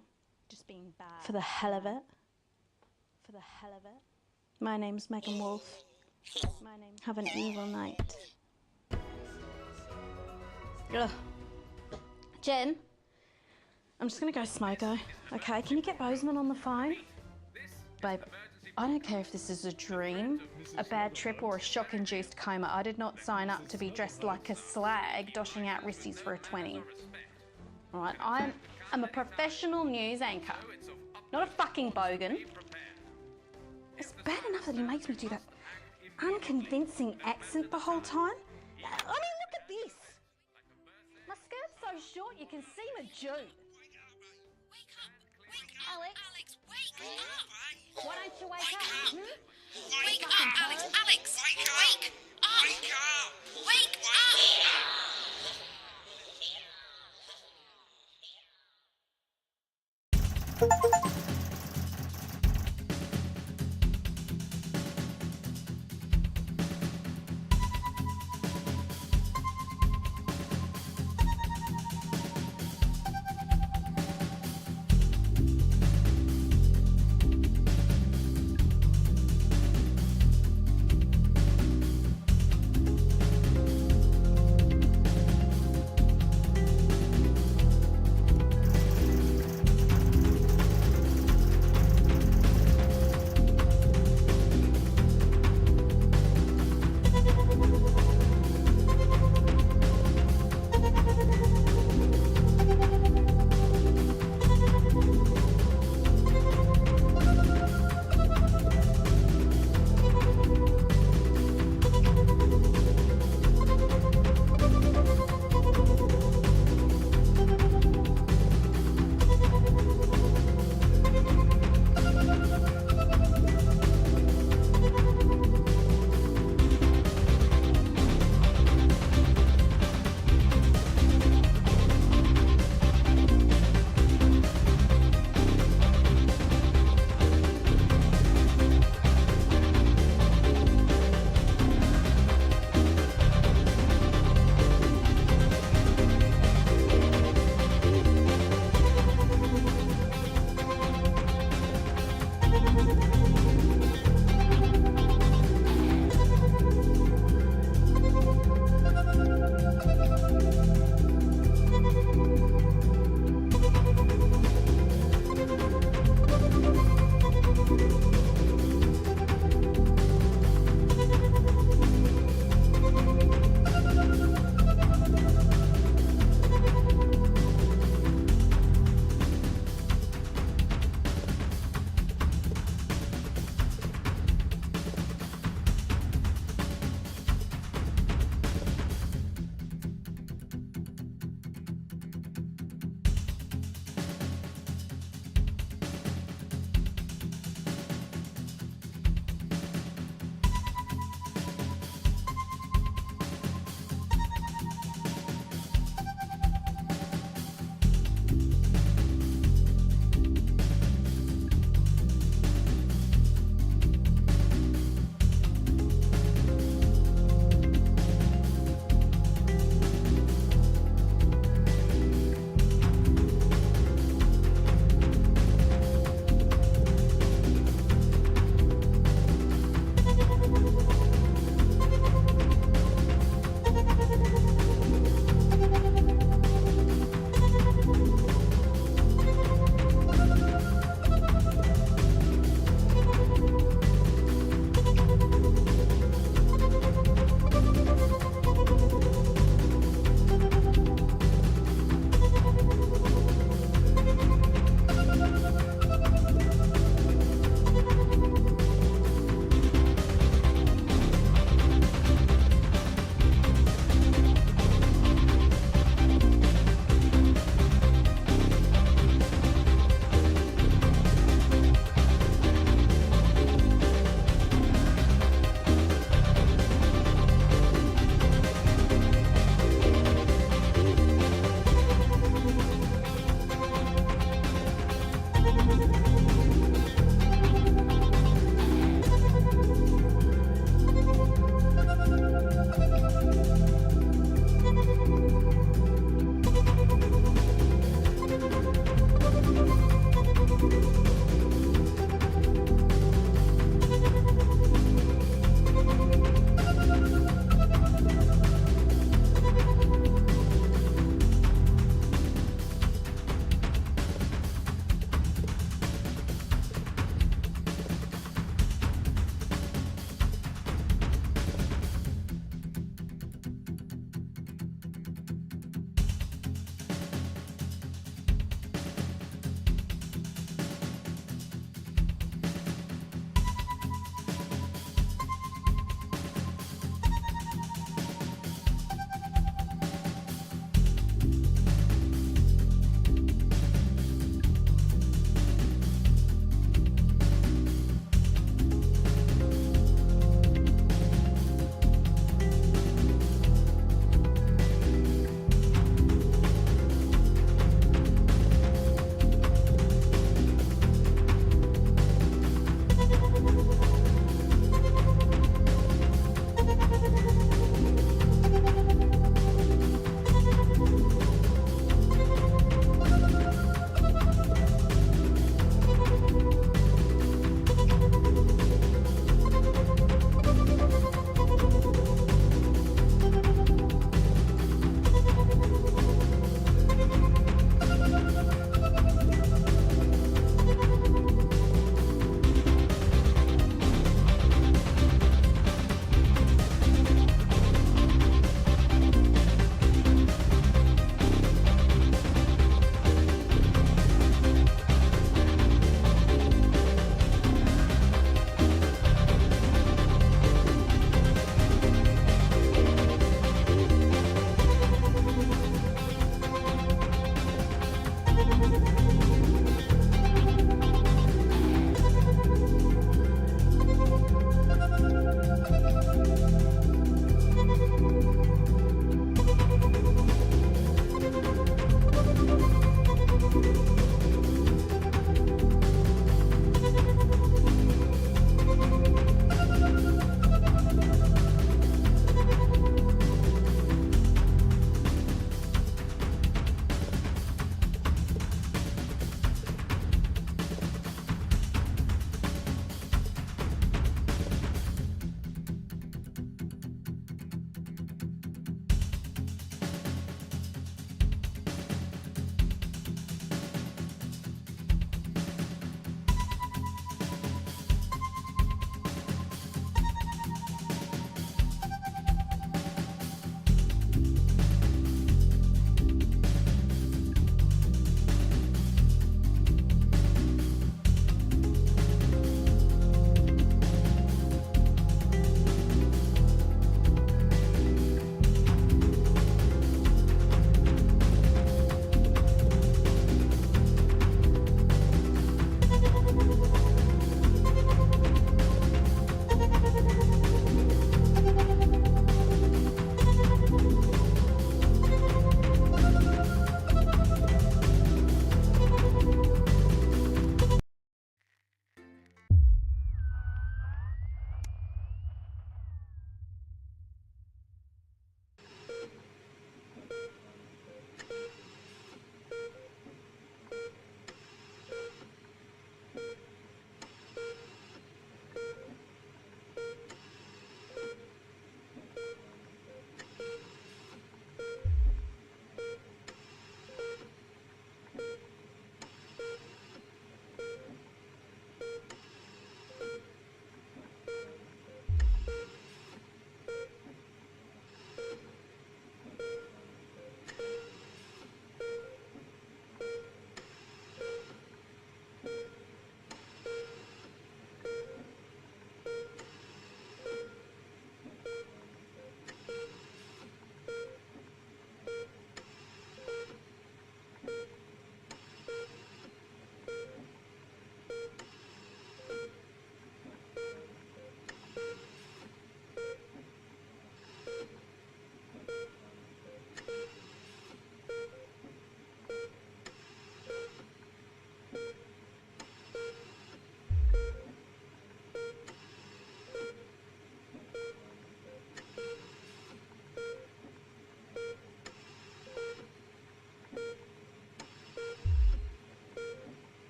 Speaker 4: For the hell of it. My name's Megan Wolf. Have an evil night. Ugh. Jen, I'm just gonna go smoker. Okay, can you get Bozeman on the phone? Babe, I don't care if this is a dream, a bad trip, or a shock-induced coma. I did not sign up to be dressed like a slag, doshing out wristies for a 20. All right, I'm a professional news anchor, not a fucking bogan. It's bad enough that he makes me do that unconvincing accent the whole time. I mean, look at this. My skirt's so short you can see my jute.
Speaker 2: Alex, wake up!
Speaker 4: Why don't you wake up?
Speaker 2: Wake up, Alex! Alex! Wake up! Wake up! Wake up!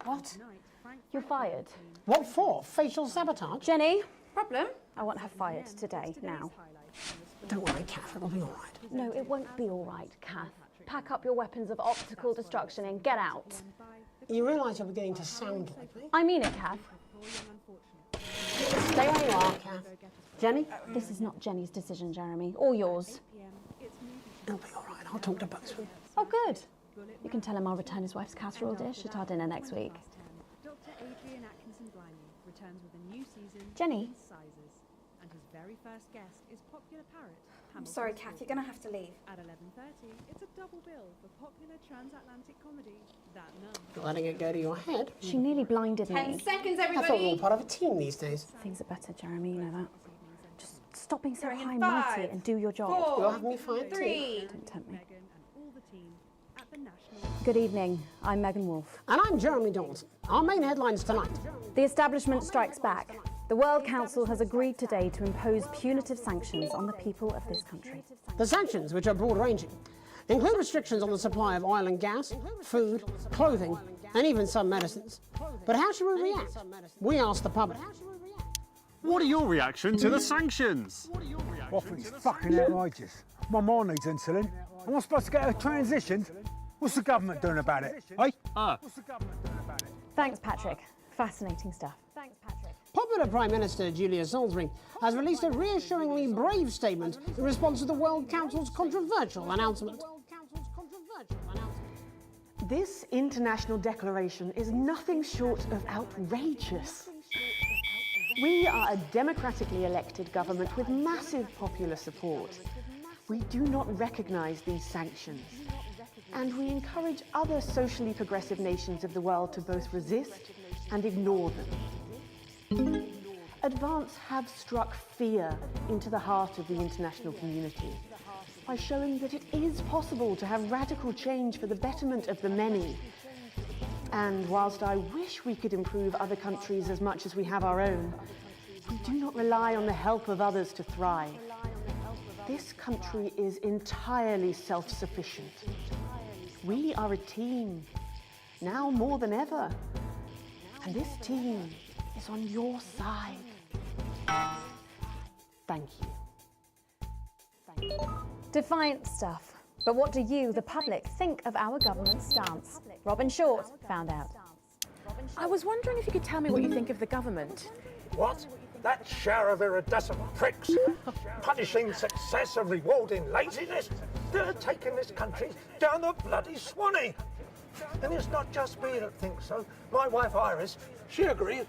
Speaker 6: What?
Speaker 4: You're fired.
Speaker 6: What for? Facial sabotage?
Speaker 4: Jenny? Problem? I want her fired today, now.
Speaker 6: Don't worry, Kath, it'll be all right.
Speaker 4: No, it won't be all right, Kath. Pack up your weapons of optical destruction and get out.
Speaker 6: You realise you're beginning to sound like me?
Speaker 4: I mean it, Kath.
Speaker 6: Stay where you are, Kath. Jenny?
Speaker 4: This is not Jenny's decision, Jeremy, or yours.
Speaker 6: It'll be all right. I'll talk to Boxman.
Speaker 4: Oh, good. You can tell him I'll return his wife's casserole dish at our dinner next week.
Speaker 9: Dr. Adrian Atkinson-Blimey returns with a new season,
Speaker 4: Jenny?
Speaker 9: Sizes, and his very first guest is popular parrot.
Speaker 10: I'm sorry, Kath, you're going to have to leave.
Speaker 9: At 11:30, it's a double bill for popular transatlantic comedy, That Nun.
Speaker 6: You're letting it go to your head.
Speaker 4: She nearly blinded me.
Speaker 10: 10 seconds,
Speaker 6: I
Speaker 10: everybody!
Speaker 6: thought we were all part of a team these days.
Speaker 4: Things are better, Jeremy, you know that. Just stop being so
Speaker 10: Sorry,
Speaker 4: high and
Speaker 10: 5,
Speaker 4: mighty and do your job.
Speaker 10: 4,
Speaker 6: You'll have me fired too.
Speaker 10: 3.
Speaker 4: Don't tempt me.
Speaker 9: Meghan and all the team at the National.
Speaker 4: Good evening. I'm Megan Wolfe.
Speaker 6: And I'm Jeremy Donaldson. Our main headlines tonight.
Speaker 4: The establishment strikes back. The World Council has agreed today to impose punitive sanctions on the people of this country.
Speaker 6: The sanctions, which are broad-ranging, include restrictions on the supply of oil and gas, food, clothing, and even some medicines. But how should we react? We asked the public.
Speaker 19: What are your reaction to the sanctions?
Speaker 24: I think it's fucking outrageous. My mom needs insulin. Am I supposed to get her transitioned? What's the government doing about it? Eh?
Speaker 4: Thanks, Patrick. Fascinating stuff. Thanks, Patrick.
Speaker 6: Popular Prime Minister Julia Salisbury has released a reassuringly brave statement in response to the World Council's controversial announcement.
Speaker 11: This international declaration is nothing short of outrageous. We are a democratically elected government with massive popular support. We do not recognise these sanctions, and we encourage other socially progressive nations of the world to both resist and ignore them. Advance have struck fear into the heart of the international community by showing that it is possible to have radical change for the betterment of the many. And whilst I wish we could improve other countries as much as we have our own, we do not rely on the help of others to thrive. This country is entirely self-sufficient. We are a team, now more than ever. And this team is on your side. Thank you.
Speaker 4: Defiant stuff. But what do you, the public, think of our government's stance? Robin Short found out.
Speaker 11: I was wondering if you could tell me what you think of the government.
Speaker 24: What? That shower of iridescent pricks, punishing success and rewarding laziness, they're taking this country down the bloody Swanee. And it's not just me that thinks so. My wife Iris, she agreed.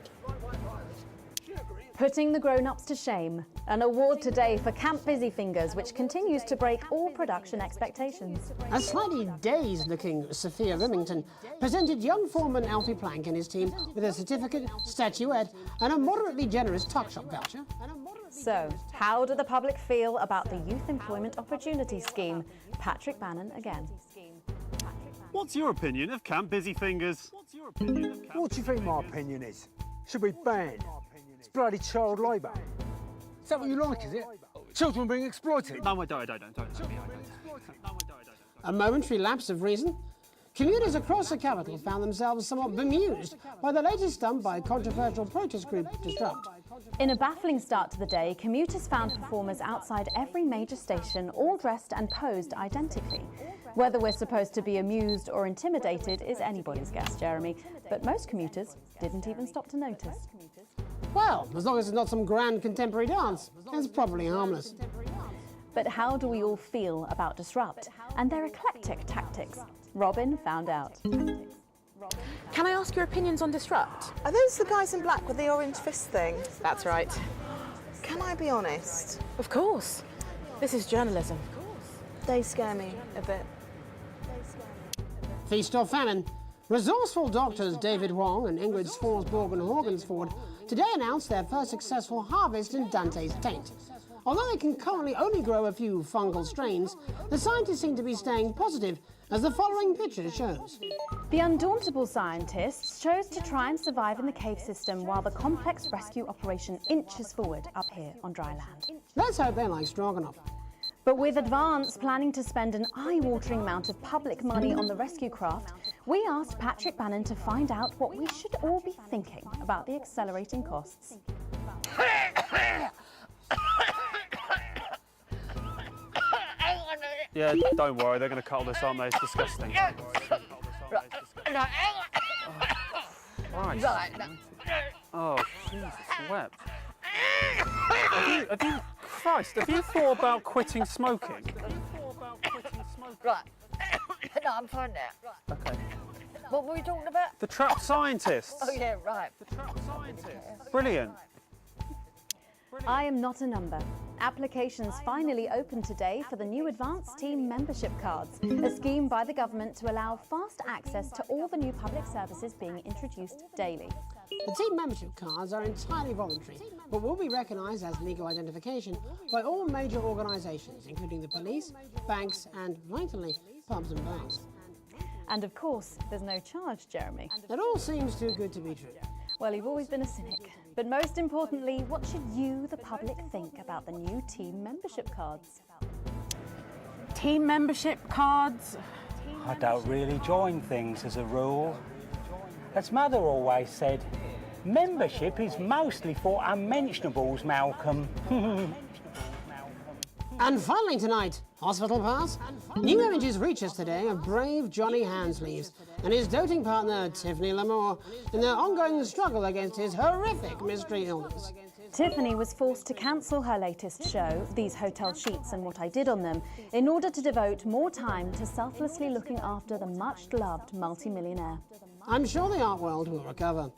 Speaker 4: Putting the grown-ups to shame. An award today for Camp Busyfingers, which continues to break all production expectations.
Speaker 6: A slightly dazed-looking Sophia Remington presented young foreman Alfie Plank and his team with a certificate, statuette, and a moderately generous tuck shop voucher.
Speaker 4: So, how do the public feel about the Youth Employment Opportunity Scheme? Patrick Bannon again.
Speaker 19: What's your opinion of Camp Busyfingers?
Speaker 24: What do you think my opinion is? Should be banned. It's bloody child labour. Is that what you like, is it? Children being exploited?
Speaker 19: No, I don't.
Speaker 6: A momentary lapse of reason. Commuters across the capital found themselves somewhat bemused by the latest stunt by controversial protest group Disrupt.
Speaker 4: In a baffling start to the day, commuters found performers outside every major station, all dressed and posed identically. Whether we're supposed to be amused or intimidated is anybody's guess, Jeremy, but most commuters didn't even stop to notice.
Speaker 6: Well, as long as it's not some grand contemporary dance, it's probably harmless.
Speaker 4: But how do we all feel about Disrupt and their eclectic tactics? Robin found out.
Speaker 11: Can I ask your opinions on Disrupt?
Speaker 25: Are those the guys in black with the orange fist thing?
Speaker 11: That's right.
Speaker 25: Can I be honest?
Speaker 11: Of course. This is journalism.
Speaker 25: They scare me a bit.
Speaker 6: Feast or famine. Resourceful doctors David Wong and Ingrid Swansborg and Horgansford today announced their first successful harvest in Dante's taint. Although they can currently only grow a few fungal strains, the scientists seem to be staying positive, as the following picture shows.
Speaker 4: The undauntable scientists chose to try and survive in the cave system while the complex rescue operation inches forward up here on dry land.
Speaker 6: Let's hope they're like Stroganoff.
Speaker 4: But with Advance planning to spend an eye-watering amount of public money on the rescue craft, We asked Patrick Bannon to find out what we should all be thinking about the accelerating costs.
Speaker 19: Yeah, don't worry, they're going to cut all this, aren't they? It's disgusting. Christ. Oh, Jesus, wept. Have you thought about quitting smoking?
Speaker 15: Right. No, I'm fine now.
Speaker 19: Okay.
Speaker 15: What were we talking about?
Speaker 19: The trapped scientists.
Speaker 15: Oh, yeah, right.
Speaker 19: The trapped scientists. Brilliant.
Speaker 4: I am not a number. Applications finally opened today for the new Advanced Team membership cards, a scheme by the government to allow fast access to all the new public services being introduced daily.
Speaker 6: The team membership cards are entirely voluntary, but will be recognised as legal identification by all major organisations, including the police, banks and, vitally, pubs and bars.
Speaker 4: And of course, there's no charge, Jeremy.
Speaker 6: It all seems too good to be true.
Speaker 4: Well, you've always been a cynic. But most importantly, what should you, the public, think about the new team membership cards?
Speaker 11: Team membership cards?
Speaker 17: I don't really join things as a rule. As Mother always said, membership is mostly for unmentionables, Malcolm.
Speaker 6: And finally tonight, Hospital Pass. New images reach us today of brave Johnny Handsleeves and his doting partner Tiffany Lamore in their ongoing struggle against his horrific mystery illness.
Speaker 4: Tiffany was forced to cancel her latest show, These Hotel Sheets and What I Did on Them, in order to devote more time to selflessly looking after the much-loved multimillionaire.
Speaker 6: I'm sure the art world will recover.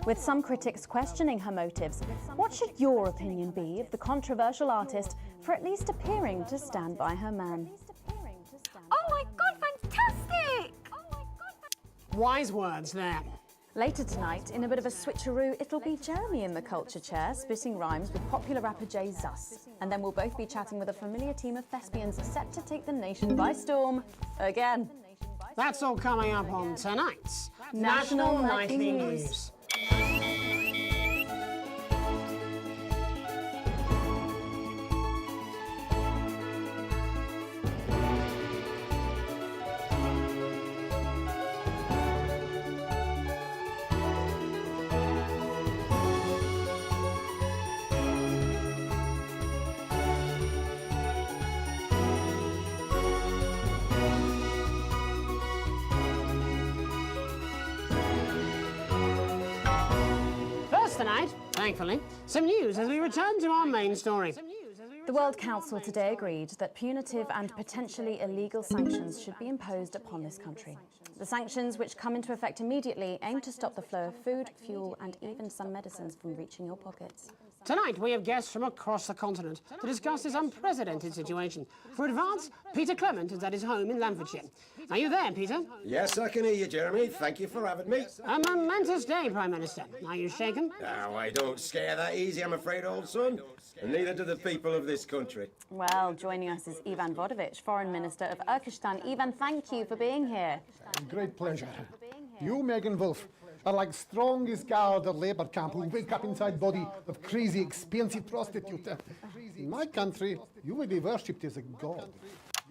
Speaker 4: With some critics questioning her motives, what should your opinion be of the controversial artist for at least appearing to stand by her man?
Speaker 2: Oh my God, fantastic!
Speaker 6: Wise words there.
Speaker 4: Later tonight, in a bit of a switcheroo, it'll be Jeremy in the culture chair, spitting rhymes with popular rapper Jay Zus. And then we'll both be chatting with a familiar team of thespians set to take the nation by storm again.
Speaker 6: That's all coming up on tonight's
Speaker 4: National Nightly News.
Speaker 6: Tonight, thankfully, some news as we return to our main story.
Speaker 4: The World Council today agreed that punitive and potentially illegal sanctions should be imposed upon this country. The sanctions, which come into effect immediately, aim to stop the flow of food, fuel and even some medicines from reaching your pockets.
Speaker 6: Tonight, we have guests from across the continent to discuss this unprecedented situation. For Advance, Peter Clement is at his home in Lamfordshire. Are you there, Peter?
Speaker 18: Yes, I can hear you, Jeremy. Thank you for having me.
Speaker 6: A momentous day, Prime Minister. Are you shaken?
Speaker 18: Oh, I don't scare that easy, I'm afraid, old son. And neither do the people of this country.
Speaker 4: Well, joining us is Ivan Vodovich, Foreign Minister of Urkistan. Ivan, thank you for being here.
Speaker 20: Great pleasure. You, Megan Wolf, are like strongest guard at Labour camp who wake up inside body of crazy, expensive prostitute. In my country, you will be worshipped as a god.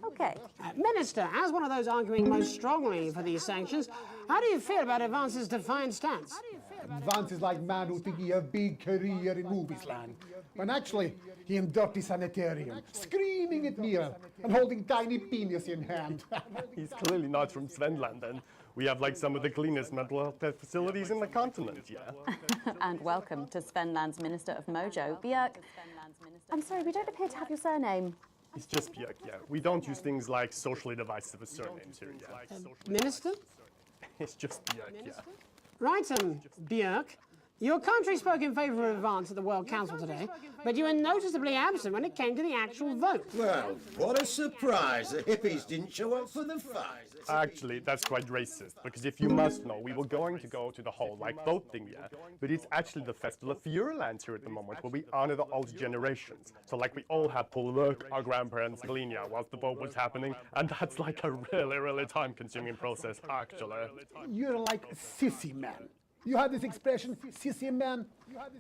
Speaker 6: Okay. Minister, as one of those arguing most strongly for these sanctions, how do you feel about Advance's defiant stance?
Speaker 20: Advance is like man who's thinking of a big career in movies land, when actually he in dirty sanitarium, screaming at mirror and holding tiny penis in hand.
Speaker 22: He's clearly not from Svenland, then. We have like some of the cleanest mental health facilities in the continent, yeah?
Speaker 4: And welcome to Svenland's Minister of Mojo, Björk. I'm sorry, we don't appear to have your surname.
Speaker 22: It's just Björk, yeah. We don't use things like socially divisive surnames here, yeah.
Speaker 6: Minister?
Speaker 22: It's just Björk, yeah.
Speaker 6: Right, Björk. Your country spoke in favour of Advance at the World Council today, but you were noticeably absent when it came to the actual vote.
Speaker 18: Well, what a surprise. The hippies didn't show up for the fight.
Speaker 22: Actually, that's quite racist, because if you must know, we were going to go to the whole, like, voting, yeah? But it's actually the Festival of Feuerland here at the moment, where we honor the old generations. So, like, we all had to work our grandparents' Galinia whilst the vote was happening, and that's, like, a really, really time-consuming process, actually.
Speaker 20: You're like a sissy man. You had this expression, sissy man.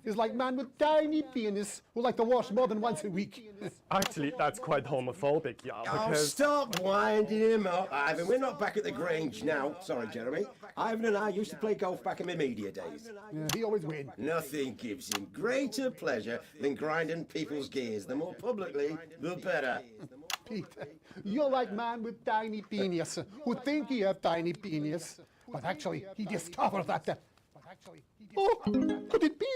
Speaker 20: It's like man with tiny penis who like to wash more than once a week.
Speaker 22: Actually, that's quite homophobic, yeah,
Speaker 18: Oh,
Speaker 22: because...
Speaker 18: stop winding him up, Ivan. We're not back at the Grange now. Sorry, Jeremy. Ivan and I used to play golf back in my media days.
Speaker 20: Yeah, he always wins.
Speaker 18: Nothing gives him greater pleasure than grinding people's gears. The more publicly, the better.
Speaker 20: Peter, you're like man with tiny penis who think he have tiny penis, but actually he discovered that. Oh, could it be?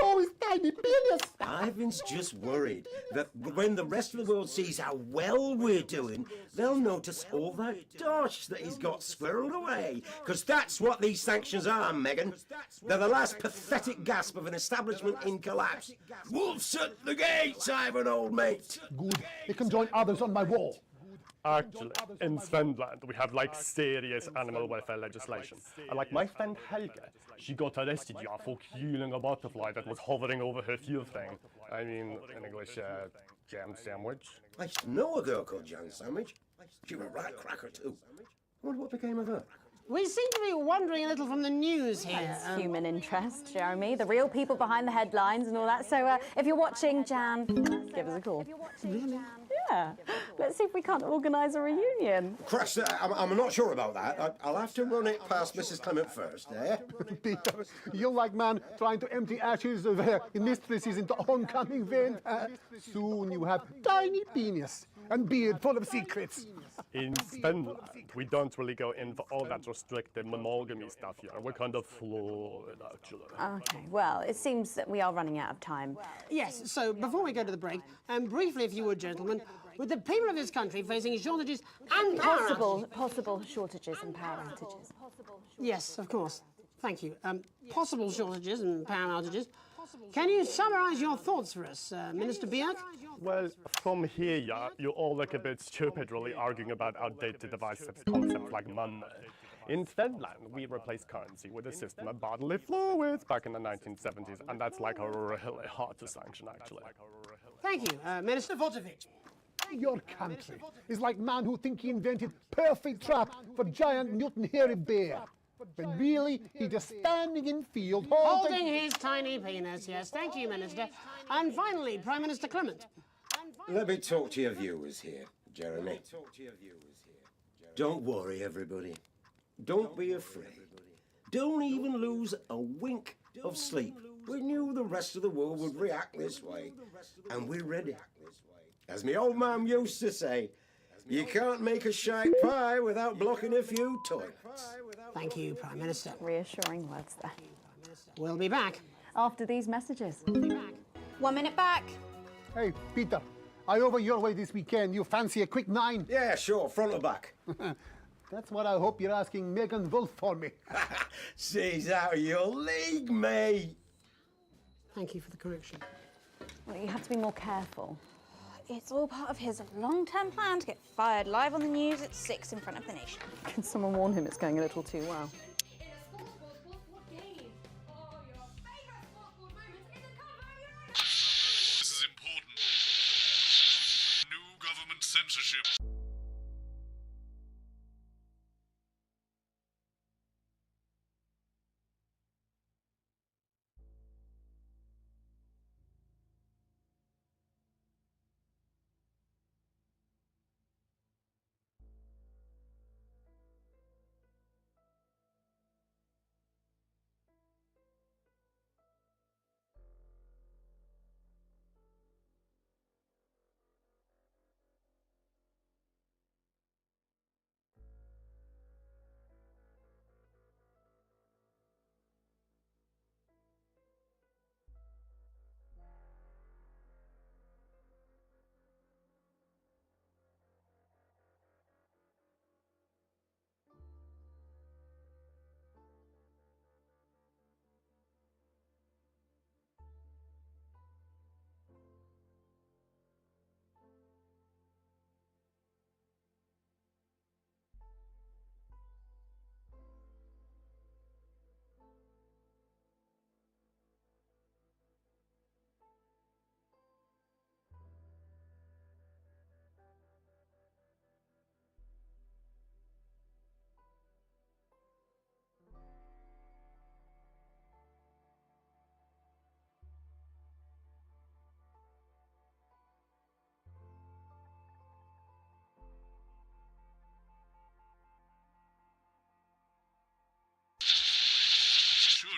Speaker 20: No, it's tiny penis.
Speaker 18: Ivan's just worried that when the rest of the world sees how well we're doing, they'll notice all that dosh that he's got squirreled away. Because that's what these sanctions are, Megan. They're the last pathetic gasp of an establishment in collapse. Wolves at the gates, Ivan, old mate.
Speaker 20: Good. They can join others on my wall.
Speaker 22: Actually, in Svenland, we have like serious animal welfare legislation. And like my friend Helge, she got arrested for killing a butterfly that was hovering over her fuel thing. I mean, in English, jam sandwich.
Speaker 18: I used to know a girl called Jam Sandwich. She was a right cracker too. I wonder what became of her.
Speaker 6: We seem to be wandering a little from the news here.
Speaker 4: It's human interest, Jeremy. The real people behind the headlines and all that. So if you're watching, Jan, give us a call.
Speaker 6: Really?
Speaker 4: Yeah. Let's see if we can't organise a reunion.
Speaker 18: Crash, I'm not sure about that. I'll have to run it past Mrs. Clement first, eh?
Speaker 20: Peter, you're like man trying to empty ashes of mistresses into oncoming vent. Soon you have tiny penis and beard full of secrets.
Speaker 22: In Svenland, we don't really go in for all that restrictive monogamy stuff here. We're kind of fluid, actually.
Speaker 4: Okay, well, it seems that we are running out of time.
Speaker 6: Yes, so before we go to the break, briefly, if you would, gentlemen, with the people of this country facing shortages and
Speaker 4: Possible shortages and power outages.
Speaker 6: Yes, of course. Thank you. Possible shortages and power outages. Can you summarise your thoughts for us, Minister Bierk?
Speaker 22: Well, from here, yeah, you all look a bit stupid really arguing about outdated divisive concepts like money. In Svenland, we replaced currency with a system of bodily fluids back in the 1970s, and that's like really hard to sanction, actually.
Speaker 6: Thank you, Minister Votovich.
Speaker 20: Your country is like man who think he invented perfect trap for giant Newton hairy bear. When really, he's just standing in field
Speaker 6: Holding his tiny penis, yes. Thank you, Minister. And finally, Prime Minister Clement.
Speaker 18: Let me talk to your viewers here, Jeremy. Don't worry, everybody. Don't be afraid. Don't even lose a wink of sleep. We knew the rest of the world would react this way, and we're ready. As my old man used to say, you can't make a shite pie without blocking a few toilets.
Speaker 6: Thank you, Prime Minister.
Speaker 4: Reassuring words there.
Speaker 6: We'll be back.
Speaker 4: After these messages.
Speaker 10: 1 minute back.
Speaker 20: Hey, Peter, I over your way this weekend. You fancy a quick 9?
Speaker 18: Yeah, sure, front or back.
Speaker 20: That's what I hope you're asking Megan Wolf for me.
Speaker 18: She's out of your league, mate.
Speaker 6: Thank you for the correction.
Speaker 4: Well, you have to be more careful.
Speaker 10: It's all part of his long-term plan to get fired live on the news at 6 in front of the nation.
Speaker 4: Can someone warn him it's going a little too well?
Speaker 1: This is important. New government censorship.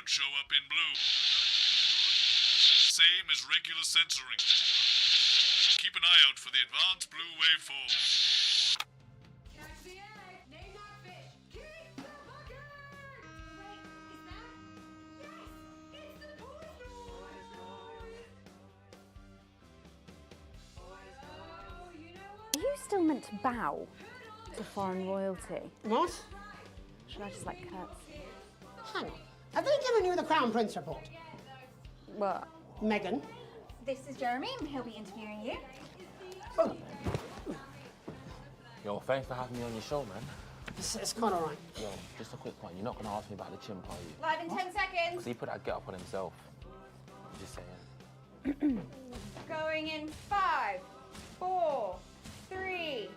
Speaker 1: show up in blue. Same as regular censoring. Keep an eye out for the advanced blue waveform.
Speaker 4: Are you still meant to bow to foreign royalty?
Speaker 6: What?
Speaker 4: Should I just like curtsy?
Speaker 6: Hang on. Have they given you the Crown Prince report?
Speaker 4: What?
Speaker 6: Meghan?
Speaker 10: This is Jeremy. He'll be interviewing you.
Speaker 6: Oh,
Speaker 3: Yo, thanks for having me on your show, man.
Speaker 6: it's quite all right.
Speaker 3: Yo, just a quick one. You're not gonna ask me about the chimp, are you?
Speaker 10: Live in 10 seconds.
Speaker 3: Because he put that get up on himself. I'm just saying.
Speaker 10: Going in 5, 4, 3.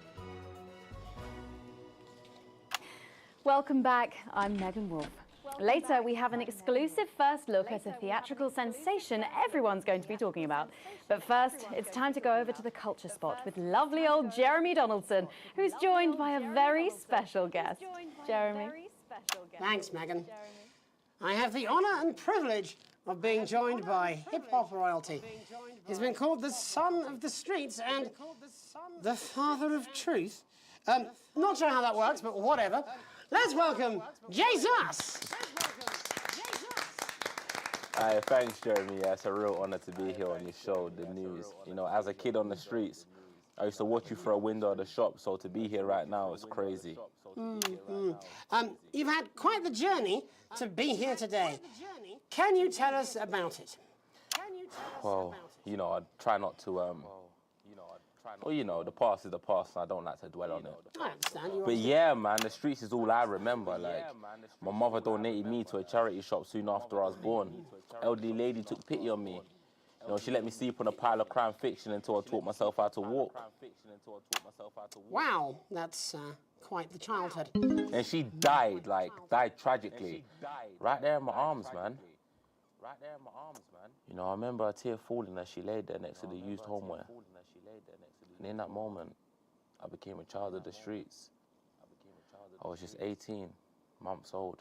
Speaker 4: Welcome back. I'm Megan Wolf. Later, we have an exclusive first look at a theatrical sensation everyone's going to be talking about. But first, it's time to go over to the culture spot with lovely old Jeremy Donaldson, who's joined by a very special guest. Jeremy.
Speaker 6: Thanks, Megan. I have the honour and privilege of being joined by hip-hop royalty. He's been called the son of the streets and the father of truth. Not sure how that works, but whatever. Let's welcome Jesus!
Speaker 3: Thanks, Jeremy. Yeah, it's a real honour to be here on your show, The News. You know, as a kid on the streets, I used to watch you through a window of the shop, so to be here right now is crazy.
Speaker 6: You've had quite the journey to be here today. Can you tell us about it?
Speaker 3: Well, you know, I try not to, well, you know, the past is the past, and I don't like to dwell on it.
Speaker 6: I understand. You
Speaker 3: But yeah, man, the streets is all I remember. Like, my mother donated me to a charity shop soon after I was born. Elderly lady took pity on me. You know, she let me sleep on a pile of crime fiction until I taught myself how to walk.
Speaker 6: Wow, that's quite the childhood.
Speaker 3: And she died, died tragically. Right there in my arms, man. You know, I remember a tear falling as she laid there next to the used homeware. And in that moment, I became a child of the streets. I was just 18 months old.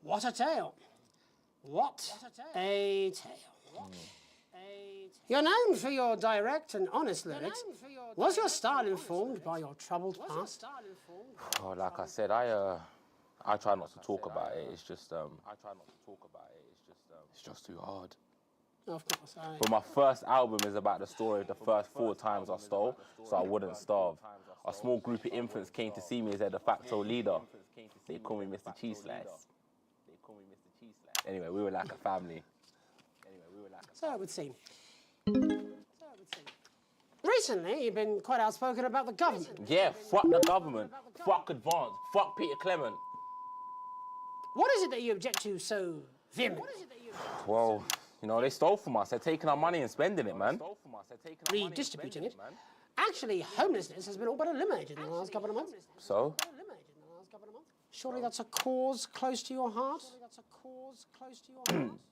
Speaker 6: What a tale. What a tale. You're known for your direct and honest lyrics. Was your style informed by your troubled past?
Speaker 3: Oh, like I said, I try not to talk about it. It's just, it's just too hard.
Speaker 6: Of course.
Speaker 3: But my first album is about the story of the first 4 times I stole, so I wouldn't starve. A small group of infants came to see me as their de facto leader. They call me Mr. Cheese Slice. Anyway, we were like a family.
Speaker 6: So it would seem. Recently, you've been quite outspoken about the government.
Speaker 3: Yeah, fuck the government. Fuck Advance. Fuck Peter Clement.
Speaker 6: What is it that you object to so vehemently?
Speaker 3: Well, you know, they stole from us. They're taking our money and spending it, man.
Speaker 6: Redistributing it. Actually, homelessness has been all but eliminated in the last couple of months.
Speaker 3: So?
Speaker 6: Surely that's a cause close to your heart?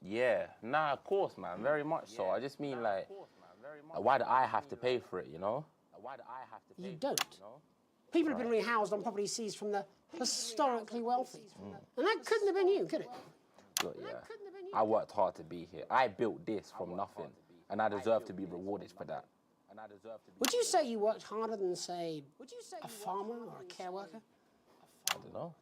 Speaker 3: Yeah, nah, of course, man. Very much so. I just mean, like, why do I have to pay for it, you know?
Speaker 6: You don't. People have been rehoused on property seized from the historically wealthy. And that couldn't have been you, could it?
Speaker 3: Look, yeah. I worked hard to be here. I built this from nothing, and I deserve to be rewarded for that.
Speaker 6: Would you say you worked harder than, say, a farmer or a care worker?
Speaker 3: I don't know.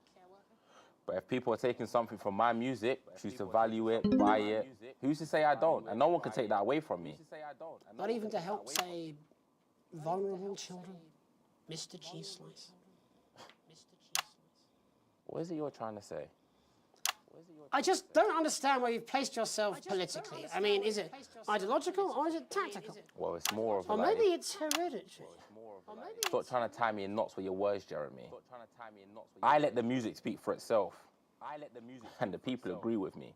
Speaker 3: But if people are taking something from my music, choose to value it, buy it, who's to say I don't? And no one can take that away from me.
Speaker 6: Not even to help, say, vulnerable children? Mr. Cheese Slice?
Speaker 3: What is it you're trying to say?
Speaker 6: I just don't understand where you've placed yourself politically. I mean, is it ideological or is it tactical?
Speaker 3: Well, it's more of a...
Speaker 6: Or maybe it's hereditary.
Speaker 3: Stop trying to tie me in knots with your words, Jeremy. I let the music speak for itself. And the people agree with me.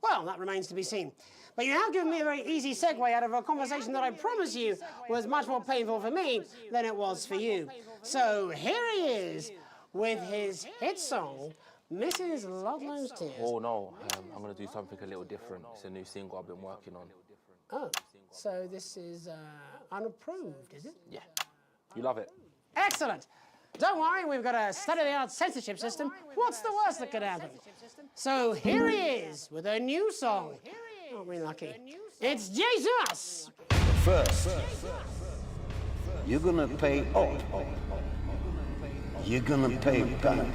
Speaker 6: Well, that remains to be seen. But you have given me a very easy segue out of a conversation that I promise you was much more painful for me than it was for you. So here he is with his hit song, Mrs. Ludlow's Tears.
Speaker 3: Oh, no. I'm going to do something a little different. It's a new single I've been working on.
Speaker 6: Oh, so this is unapproved, is it?
Speaker 3: Yeah. You love it?
Speaker 6: Excellent. Don't worry, we've got a state-of-the-art censorship system. What's the worst that could happen? So here he is with a new song. Aren't we lucky? It's Jesus!
Speaker 5: First, you're gonna pay up. You're gonna pay back.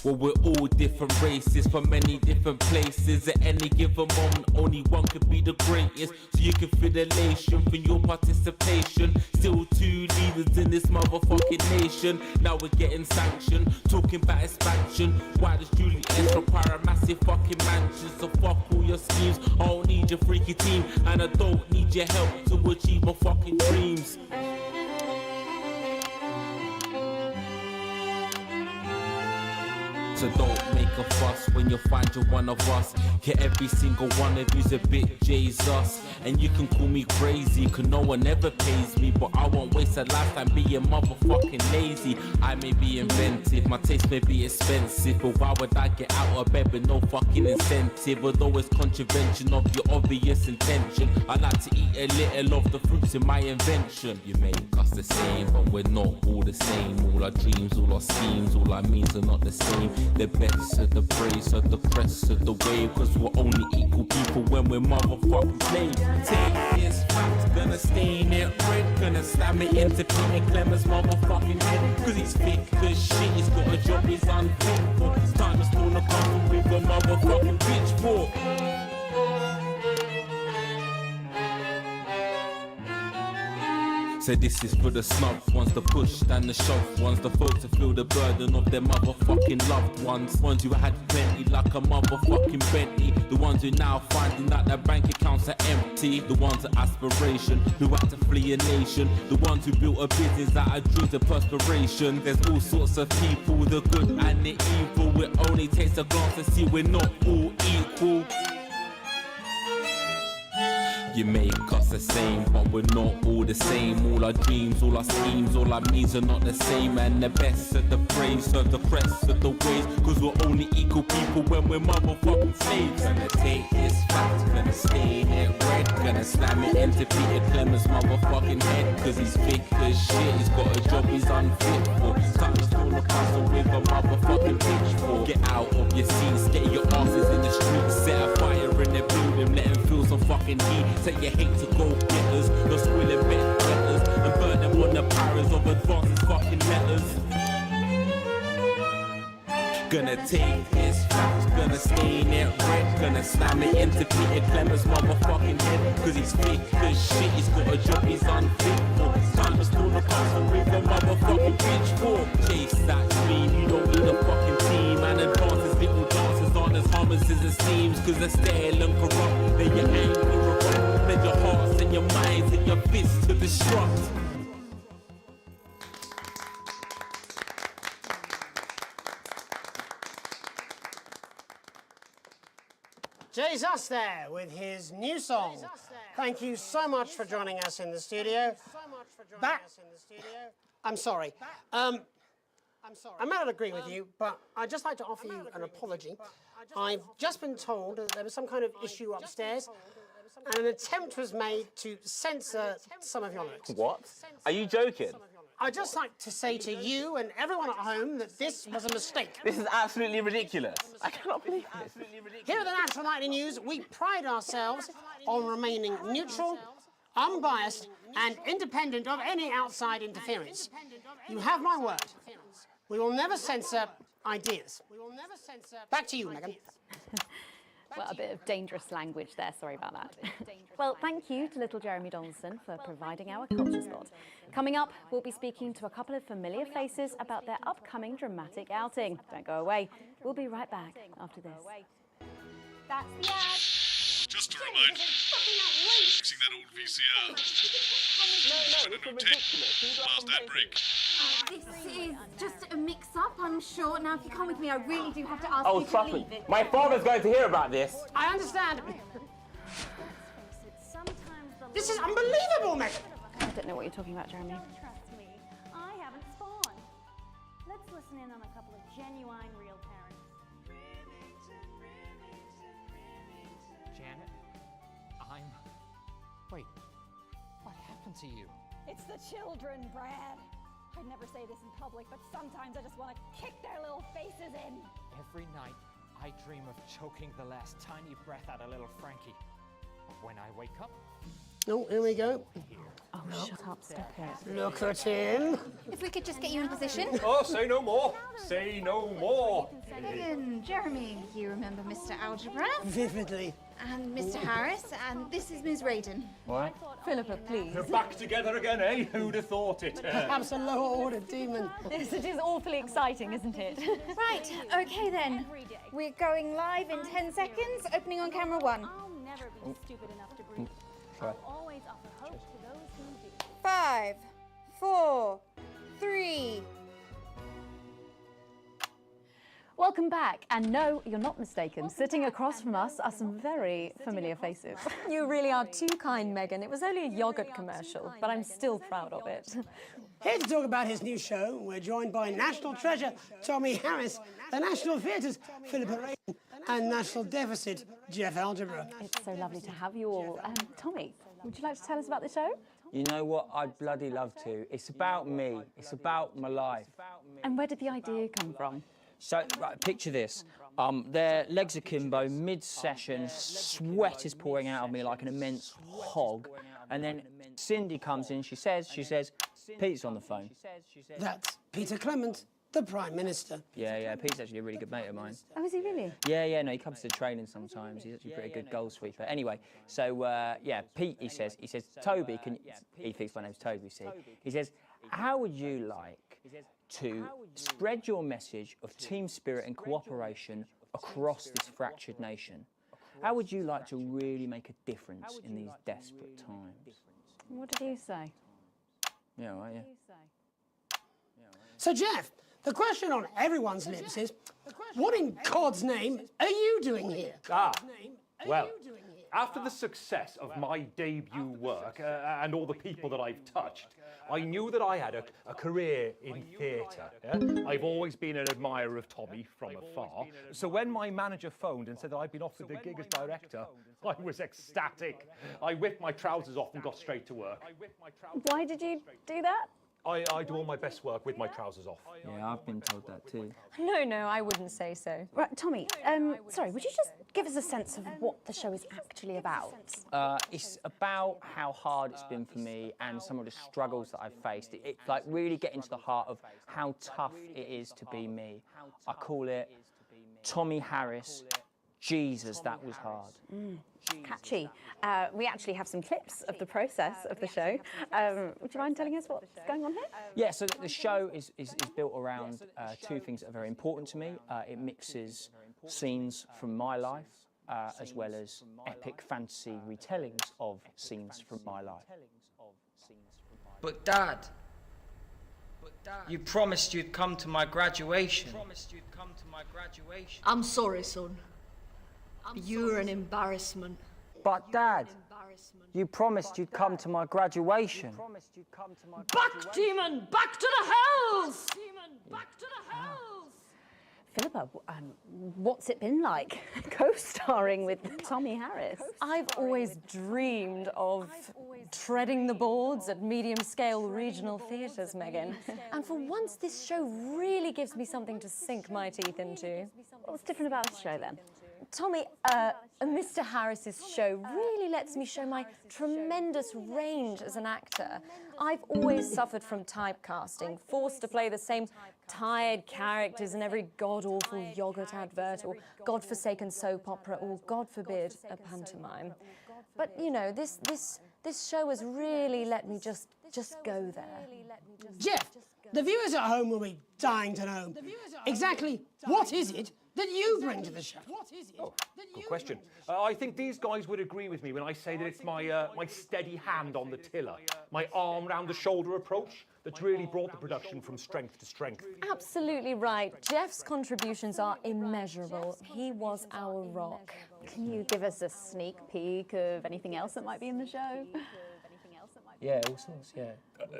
Speaker 8: Well, we're all different races from many different places. At any given moment, only one could be the greatest. So you can feel elation from your participation. Still two leaders in this motherfucking nation. Now we're getting sanctioned, talking about expansion. Why does Julius require a massive fucking mansion? So fuck all your schemes. I don't need your freaky team, and I don't need your help to achieve my fucking dreams. So don't make a fuss when you find you're one of us. Get every single one of you's a bit Jesus. And you can call me crazy, cause no one ever pays me. But I won't waste a lifetime being motherfucking lazy. I may be inventive, my taste may be expensive. But why would I get out of bed with no fucking incentive? Although it's contravention of your obvious intention. I like to eat a little of the fruits in my invention. You make us the same, but we're not all the same. All our dreams, all our schemes, all our means are not the same. The best of the praise of the press of the wave. Cause we're only equal people when we're motherfucking slaves. Take this fact, gonna stain it red. Gonna slam it into Peter Clemens' motherfucking head. Cause he's thick as shit, he's got a job he's unfit for. It's time to spawn a couple with a motherfucking pitchfork. So this is for the snubbed ones, the pushed and the shoved ones, the folks that feel the burden of their motherfucking loved ones. Ones who had plenty like a motherfucking Bentley. The ones who now finding that their bank accounts are empty. The ones of aspiration who had to flee a nation. The ones who built a business out of dreams of perspiration. There's all sorts of people, the good and the evil. It only takes a glance to see we're not all equal. You make us the same, but we're not all the same. All our dreams, all our schemes, all our means are not the same. And the best of the praise of the press of the ways. Cause we're only equal people when we're motherfucking slaves. Gonna take this fact, gonna stain it red. Gonna slam it into Peter Clemens' motherfucking head. Cause he's thick as shit, he's got a job he's unfit for. Time to spawn a puzzle with a motherfucking pitchfork. Get out of your seats, get your asses in the streets. Set a fire in the building, let them feel some fucking heat. Say you hate to go getters, you're squilling bit letters and burn them on the powers of advances fucking letters. Gonna take this fact, gonna stain it red. Gonna slam it into Peter Clemens' motherfucking head. Cause he's thick as shit, he's got a job he's unfit for. Time to spawn a puzzle with a motherfucking pitchfork. Chase that dream, you don't need a fucking team. And advances, little dances aren't as harmless as it seems. Cause they're stale and corrupt, then you're angry or right. Then your hearts and your minds and your fists to destruct.
Speaker 6: Jesus there with his new song. Thank you so much for joining us in the studio. I'm sorry. I may not agree with you, but I'd just like to offer you an apology. I've just been told that there was some kind of issue upstairs, and an attempt was made to censor some of your notes.
Speaker 3: What? Are you joking?
Speaker 6: I'd just like to say to you and everyone at home that this was a mistake.
Speaker 3: This is absolutely ridiculous. I cannot believe this.
Speaker 6: Here at the Natural Nightly News, we pride ourselves on remaining neutral, unbiased, and independent of any outside interference. You have my word. We will never censor ideas. Back to you, Megan.
Speaker 4: Well, a bit of dangerous language there, sorry about that. Well, thank you to little Jeremy Donaldson for providing our culture spot. Coming up, we'll be speaking to a couple of familiar faces about their upcoming dramatic outing. Don't go away. We'll be right back after this.
Speaker 10: That's the ad.
Speaker 1: Just a reminder, fixing that old VCR. No, it's ridiculous. Past that break.
Speaker 10: This is just a mix-up, I'm sure. Now, if you come with me, I really do have to ask
Speaker 3: Oh,
Speaker 10: you to
Speaker 3: trust
Speaker 10: leave
Speaker 3: me.
Speaker 10: it.
Speaker 3: My father's going to hear about this.
Speaker 6: I understand. This is unbelievable, Megan.
Speaker 4: I don't know what you're talking about, Jeremy.
Speaker 2: Trust me, I haven't spawned. Let's listen in on a couple of genuine real parents.
Speaker 12: Janet,
Speaker 7: Wait, what happened to you?
Speaker 12: It's the children, Brad. I'd never say this in public, but sometimes I just want to kick their little faces in.
Speaker 7: Every night, I dream of choking the last tiny breath out of little Frankie. But when I wake up...
Speaker 6: Oh, here we go.
Speaker 4: Oh, shut up, stop it.
Speaker 6: Look at him.
Speaker 10: If we could just get you in position.
Speaker 22: Oh, say no more. Say no more.
Speaker 10: Megan, Jeremy, you remember Mr. Algebra?
Speaker 6: Vividly.
Speaker 10: And Mr. Harris, and this is Ms. Radin.
Speaker 7: What?
Speaker 4: Philippa, please.
Speaker 22: We're back together again, eh? Who'd have thought it?
Speaker 6: Perhaps a lower order demon.
Speaker 4: Yes, it is awfully exciting, isn't it?
Speaker 10: Right, okay then. We're going live in 10 seconds, opening on camera 1.
Speaker 12: I'll never be stupid enough to breathe.
Speaker 7: Sorry.
Speaker 12: I'll always offer hope to those who do.
Speaker 10: 5, 4, 3.
Speaker 4: Welcome back, and no, you're not mistaken. Sitting across from us are some very familiar faces.
Speaker 11: You really are too kind, Megan. It was only a yogurt commercial, but I'm still proud of it.
Speaker 6: Here to talk about his new show, we're joined by National Treasure Tommy Harris, the National Theatre's Philippa Radin, and National Deficit Jeff Algebra.
Speaker 4: It's so lovely to have you all. Tommy, would you like to tell us about the show?
Speaker 14: You know what? I'd bloody love to. It's about me. It's about my life.
Speaker 4: And where did the idea come from?
Speaker 14: So, right, picture this. Their legs akimbo, mid-session, sweat is pouring out of me like an immense hog. And then Cindy comes in, she says, Pete's on the phone.
Speaker 6: That's Peter Clement, the Prime Minister.
Speaker 14: Yeah, Pete's actually a really good mate of mine.
Speaker 4: Oh, is he really?
Speaker 14: Yeah, no, he comes to training sometimes. He's actually a pretty good goal sweeper. Anyway, so, yeah, Pete, he says, Toby, he thinks my name's Toby, see? He says, how would you like to spread your message of team spirit and cooperation across this fractured nation? How would you like to really make a difference in these desperate times?
Speaker 4: What did you say?
Speaker 14: Yeah, right, yeah.
Speaker 6: So, Jeff, the question on everyone's lips is, what in God's name are you doing here?
Speaker 22: Well, after the success of my debut work and all the people that I've touched, I knew that I had a career in theatre. Yeah? I've always been an admirer of Tommy from afar. So when my manager phoned and said that I'd been offered the gig as director, I was ecstatic. I whipped my trousers off and got straight to work.
Speaker 4: Why did you do that?
Speaker 22: I do all my best work with my trousers off.
Speaker 14: Yeah, I've been told that too.
Speaker 11: No, I wouldn't say so.
Speaker 4: Right, Tommy, sorry, would you just give us a sense of what the show is actually about?
Speaker 14: It's about how hard it's been for me and some of the struggles that I've faced. It's like really getting to the heart of how tough it is to be me. I call it Tommy Harris, Jesus, that was hard.
Speaker 4: Catchy. We actually have some clips of the process of the show. Would you mind telling us what's going on here?
Speaker 14: Yeah, so the show is built around two things that are very important to me. It mixes scenes from my life as well as epic fantasy retellings of scenes from my life.
Speaker 13: But Dad, you promised you'd come to my graduation.
Speaker 15: I'm sorry, son. You're an embarrassment.
Speaker 14: But Dad, you promised you'd come to my graduation.
Speaker 15: Back, demon! Back to the hells!
Speaker 12: Back to the hells!
Speaker 4: Philippa, what's it been like co-starring with Tommy Harris?
Speaker 11: I've always dreamed of treading the boards at medium-scale regional theatres, Megan. And for once, this show really gives me something to sink my teeth into.
Speaker 4: What's different about this show, then?
Speaker 11: Tommy, Mr. Harris's show really lets me show my tremendous range as an actor. I've always suffered from typecasting, forced to play the same tired characters in every god-awful yogurt advert or godforsaken soap opera or, God forbid, a pantomime. But, you know, this show has really let me just go there.
Speaker 6: Jeff, the viewers at home will be dying to know exactly what is it that you bring to the show?
Speaker 22: Good question. I think these guys would agree with me when I say that it's my steady hand on the tiller, my arm round the shoulder approach that's really brought the production from strength to strength.
Speaker 11: Absolutely right. Jeff's contributions are immeasurable. He was our rock.
Speaker 4: Can you give us a sneak peek of anything else that might be in the show?
Speaker 14: Yeah, all sorts, yeah.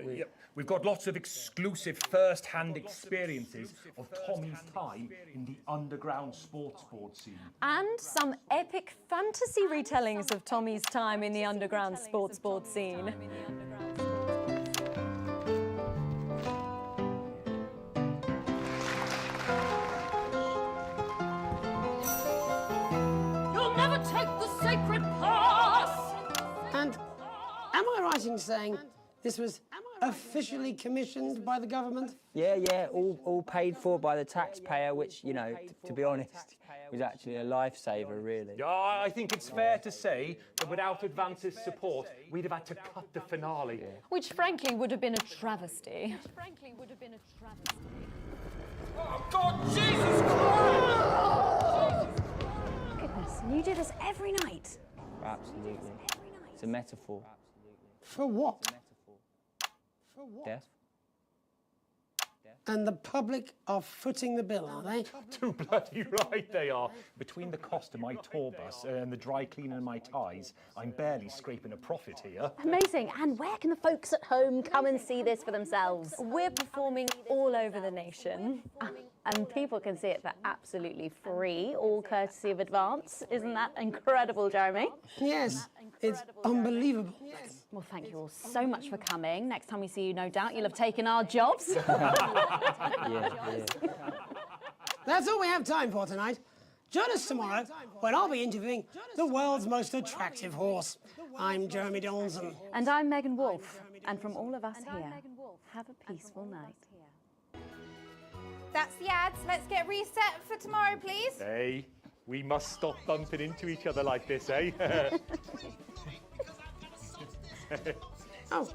Speaker 9: Yep. We've got lots of exclusive first-hand experiences of Tommy's time in the underground sports board scene.
Speaker 15: And some epic fantasy retellings of Tommy's time in the underground sports board scene.
Speaker 11: You'll never take the sacred pass!
Speaker 6: And am I right in saying this was officially commissioned by the government?
Speaker 14: Yeah, all paid for by the taxpayer, which, you know, to be honest, was actually a lifesaver, really.
Speaker 9: Yeah, I think it's fair to say that without Advance's support, we'd have had to cut the finale.
Speaker 15: Which frankly would have been a travesty.
Speaker 9: Oh, God, Jesus Christ!
Speaker 2: Goodness, and you do this every night?
Speaker 14: Absolutely. It's a metaphor.
Speaker 6: For what? For what?
Speaker 14: Death.
Speaker 6: And the public are footing the bill, are they?
Speaker 9: Too bloody right they are. Between the cost of my tour bus and the dry cleaning of my ties, I'm barely scraping a profit here.
Speaker 4: Amazing. And where can the folks at home come and see this for themselves?
Speaker 15: We're performing all over the nation.
Speaker 4: And people can see it for absolutely free, all courtesy of Advance. Isn't that incredible, Jeremy?
Speaker 6: Yes, it's unbelievable.
Speaker 4: Well, thank you all so much for coming. Next time we see you, no doubt you'll have taken our jobs.
Speaker 6: That's all we have time for tonight. Join us tomorrow when I'll be interviewing the world's most attractive horse. I'm Jeremy Donaldson.
Speaker 4: And I'm Megan Wolf. And from all of us here, have a peaceful night.
Speaker 10: That's the ads. Let's get reset for tomorrow, please.
Speaker 9: Hey, we must stop bumping into each other like this, eh?
Speaker 6: Oh.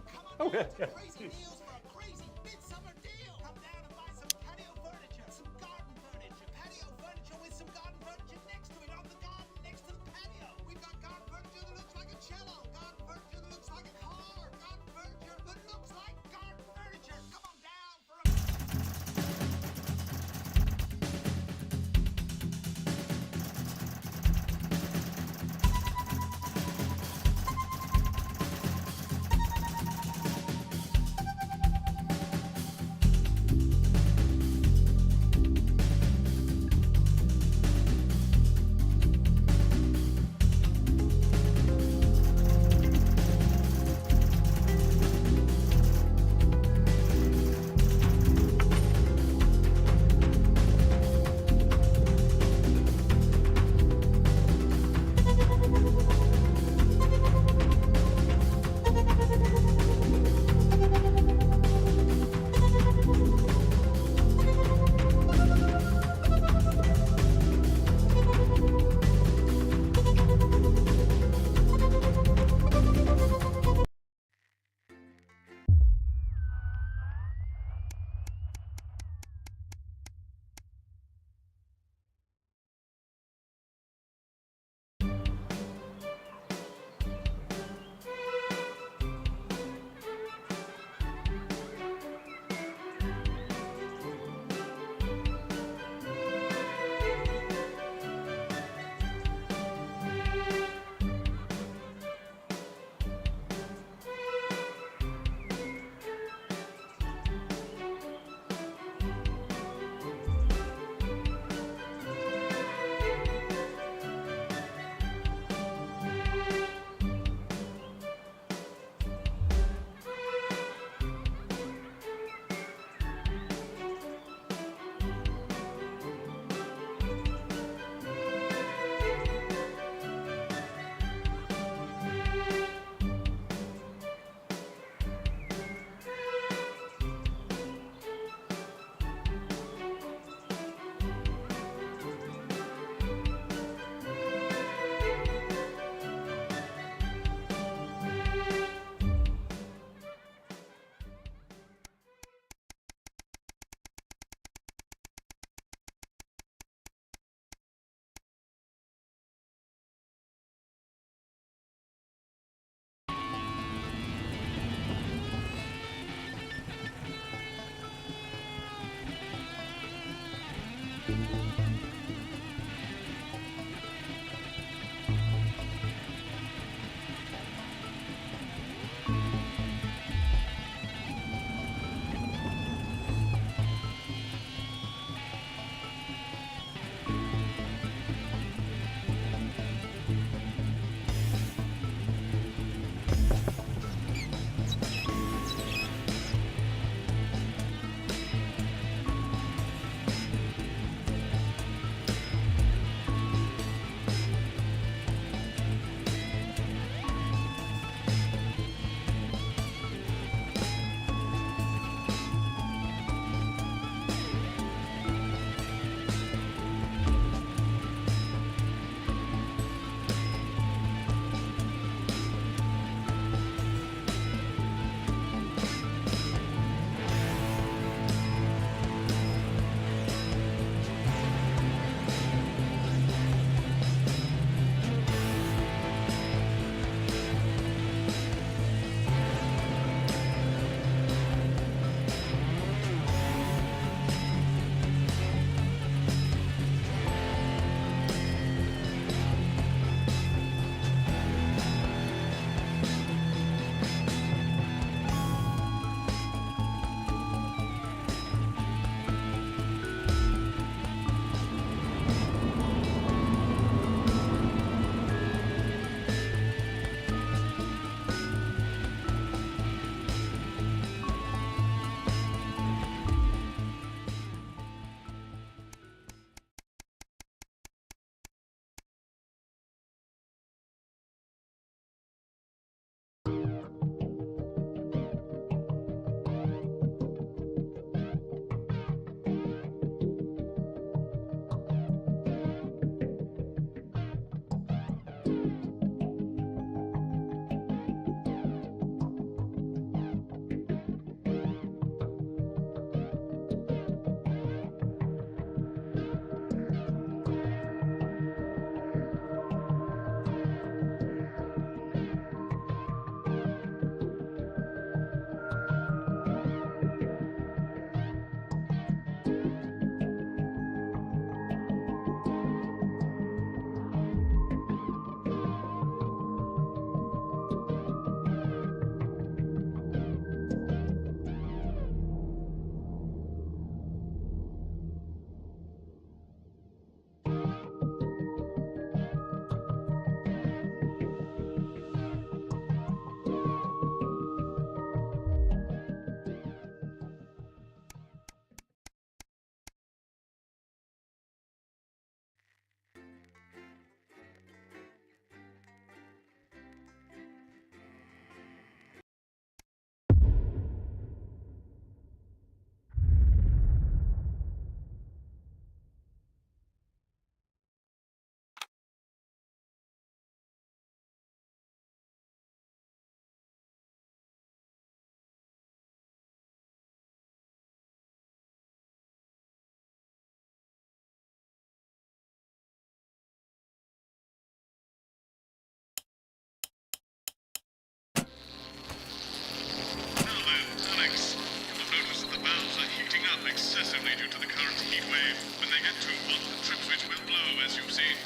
Speaker 1: current heat wave. When they get too hot, the trip switch will blow, as you've seen.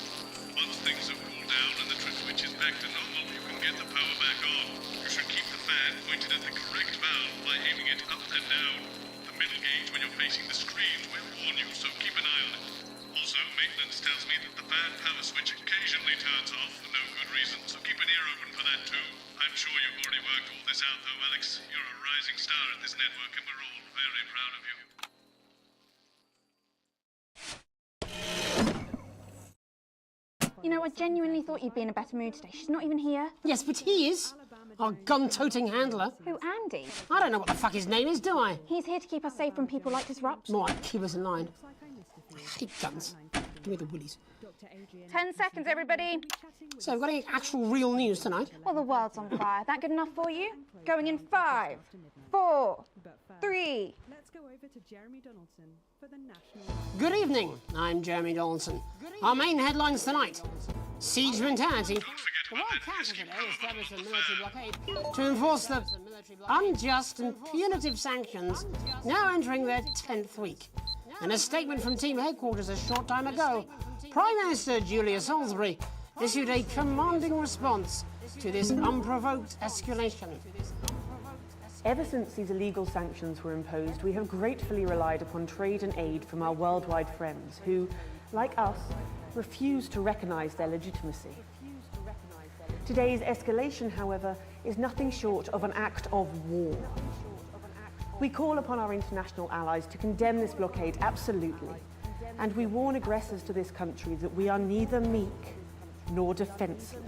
Speaker 1: Once things have cooled down and the trip switch is back to normal, you can get the power back on. You should keep the fan pointed at the correct valve by aiming it up and down. The middle gauge when you're facing the screen will warn you, so keep an eye on it. Also, maintenance tells me that the fan power switch occasionally turns off for no good reason, so keep an ear open for that too. I'm sure you've already worked all this out though, Alex. You're a rising star at this network and we're all very proud of you.
Speaker 10: You know, I genuinely thought you'd be in a better mood today. She's not even here.
Speaker 6: Yes, but he is. Our gun-toting handler.
Speaker 10: Who, Andy?
Speaker 6: I don't know what the fuck his name is, do I?
Speaker 10: He's here to keep us safe from people like Disrupt.
Speaker 6: More like keep us in line. I hate guns. Give me the willies.
Speaker 10: 10 seconds, everybody.
Speaker 6: So, we've got any actual real news tonight?
Speaker 10: Well, the world's on fire. That good enough for you? Going in 5, 4, 3.
Speaker 16: Let's go over to Jeremy Donaldson for the national.
Speaker 6: Good evening, I'm Jeremy Donaldson. Our main headlines tonight. Siege mentality. The World Council today established a military blockade to enforce the unjust and punitive sanctions now entering their 10th week. In a statement from team headquarters a short time ago, Prime Minister Julia Salisbury issued a commanding response to this unprovoked escalation.
Speaker 11: Ever since these illegal sanctions were imposed, we have gratefully relied upon trade and aid from our worldwide friends who, like us, refuse to recognise their legitimacy. Today's escalation, however, is nothing short of an act of war. We call upon our international allies to condemn this blockade absolutely, and we warn aggressors to this country that we are neither meek nor defenceless.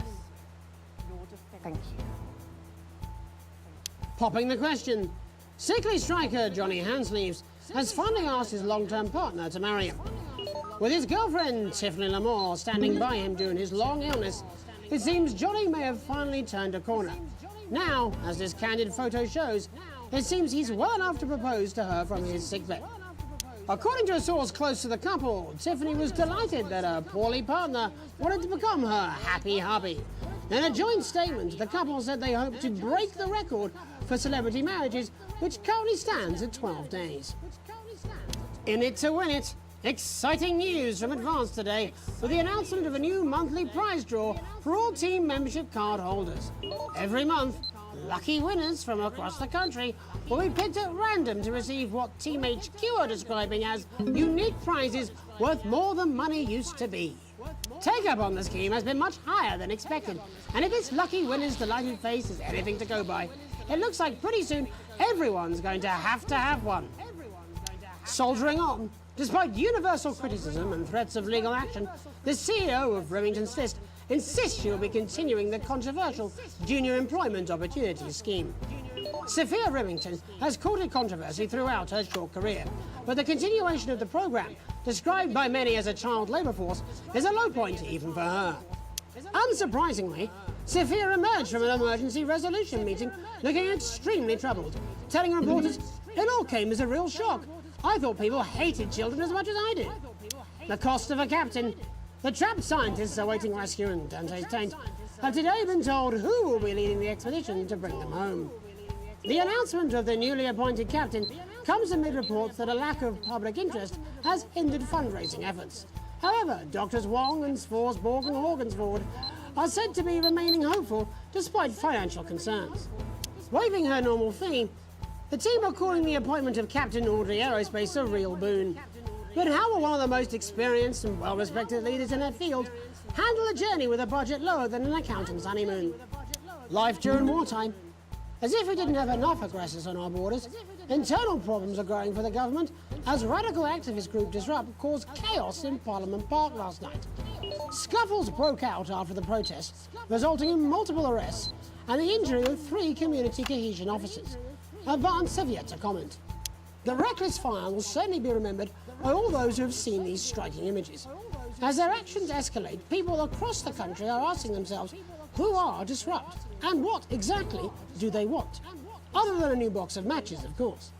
Speaker 11: Thank you.
Speaker 6: Popping the question, sickly striker Johnny Handsleeves has finally asked his long-term partner to marry him. With his girlfriend Tiffany Lamore standing by him during his long illness, it seems Johnny may have finally turned a corner. Now, as this candid photo shows, it seems he's well enough to propose to her from his sickbed. According to a source close to the couple, Tiffany was delighted that her poorly partner wanted to become her happy hubby. In a joint statement, the couple said they hope to break the record for celebrity marriages, which currently stands at 12 days. In it to win it, exciting news from Advance today with the announcement of a new monthly prize draw for all team membership card holders. Every month, lucky winners from across the country will be picked at random to receive what Team HQ are describing as unique prizes worth more than money used to be. Take-up on the scheme has been much higher than expected, and if this lucky winner's delighted face is anything to go by, it looks like pretty soon everyone's going to have one. Soldiering on, despite universal criticism and threats of legal action, the CEO of Remington's Fist insists she will be continuing the controversial Junior Employment Opportunity Scheme. Sophia Remington has courted controversy throughout her short career, but the continuation of the program, described by many as a child labour force, is a low point even for her. Unsurprisingly, Sophia emerged from an emergency resolution meeting looking extremely troubled, telling reporters, "It all came as a real shock. I thought people hated children as much as I did." The cost of a captain. The trapped scientists awaiting rescue in Dante's Taint have today been told who will be leading the expedition to bring them home. The announcement of the newly appointed captain comes amid reports that a lack of public interest has hindered fundraising efforts. However, Doctors Wong and Svorsborg and Horgensvoord are said to be remaining hopeful despite financial concerns. Waiving her normal fee, the team are calling the appointment of Captain Audrey Aerospace a real boon. But how will one of the most experienced and well-respected leaders in their field handle a journey with a budget lower than an accountant's honeymoon? Life during wartime. As if we didn't have enough aggressors on our borders, internal problems are growing for the government as radical activist group Disrupt caused chaos in Parliament Park last night. Scuffles broke out after the protests, resulting in multiple arrests and the injury of 3 community cohesion officers. Advance have yet to comment. The reckless fire will certainly be remembered by all those who have seen these striking images. As their actions escalate, people across the country are asking themselves, who are Disrupt? And what exactly do they want? Other than a new box of matches, of course.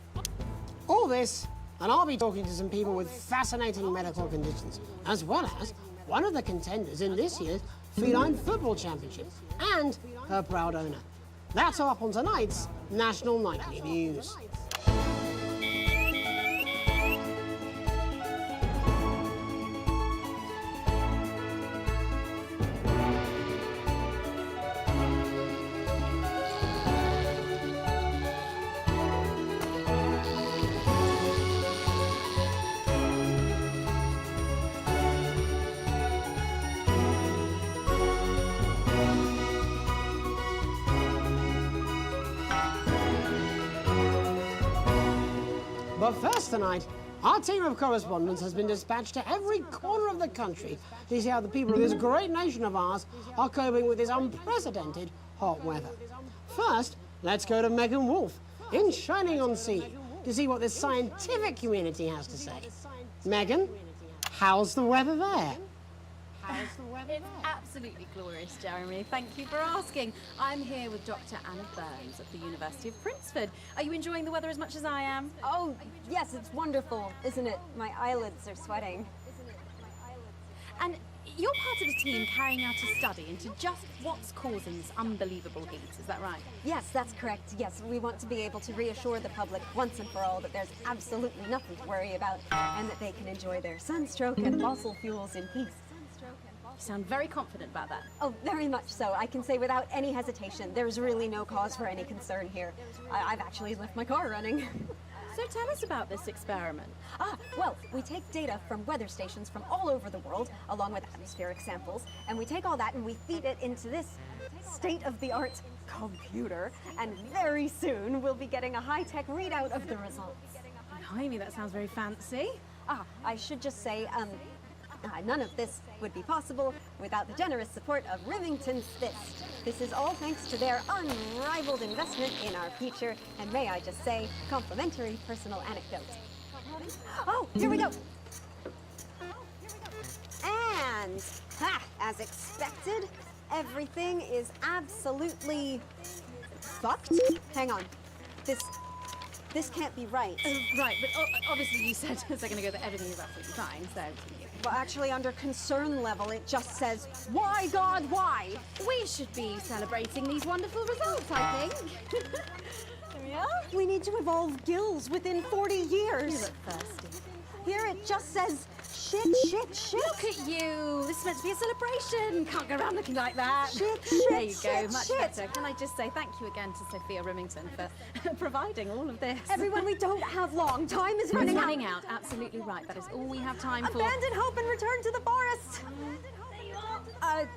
Speaker 6: All this, and I'll be talking to some people with fascinating medical conditions, as well as one of the contenders in this year's Feline Football Championship, and her proud owner. That's all up on tonight's National Nightly News. But first tonight, our team of correspondents has been dispatched to every corner of the country to see how the people of this great nation of ours are coping with this unprecedented hot weather. First, let's go to Megan Wolf in Shining-on-Sea to see what the scientific community has to say. Megan, how's the weather there?
Speaker 19: It's absolutely glorious, Jeremy. Thank you for asking. I'm here with Dr. Anna Burns at the University of Princeford. Are you enjoying the weather as much as I am?
Speaker 10: Oh, yes, it's wonderful, isn't it? My eyelids are sweating.
Speaker 19: And you're part of a team carrying out a study into just what's causing this unbelievable heat, is that right?
Speaker 10: Yes, that's correct. Yes, we want to be able to reassure the public once and for all that there's absolutely nothing to worry about and that they can enjoy their sunstroke and fossil fuels in peace.
Speaker 19: You sound very confident about that.
Speaker 10: Oh, very much so. I can say without any hesitation, there's really no cause for any concern here. I've actually left my car running.
Speaker 19: So tell us about this experiment.
Speaker 10: Well, we take data from weather stations from all over the world, along with atmospheric samples, and we take all that and we feed it into this state-of-the-art computer, and very soon we'll be getting a high-tech readout of the results.
Speaker 19: Blimey, that sounds very fancy.
Speaker 10: I should just say, none of this would be possible without the generous support of Rivington's Fist. This is all thanks to their unrivaled investment in our future, and may I just say, complimentary personal anecdote. Oh, here we go. And, as expected, everything is absolutely fucked. Hang on. This can't be right.
Speaker 19: Right, but obviously you said a second ago that everything is absolutely fine, so...
Speaker 10: Well, actually, under concern level, it just says, why, God, why?
Speaker 19: We should be celebrating these wonderful results, I think.
Speaker 10: Yeah? We need to evolve gills within 40 years.
Speaker 19: You look thirsty.
Speaker 10: Here it just says, shit.
Speaker 19: Look at you. This is meant to be a celebration. Can't go around looking like that.
Speaker 10: Shit.
Speaker 19: There you go, much better. Can I just say thank you again to Sophia Remington for providing all of this.
Speaker 10: Everyone, we don't have long. Time is running out.
Speaker 19: It's running out. Absolutely right. That is all we have time for.
Speaker 10: Abandon hope and return to the forest.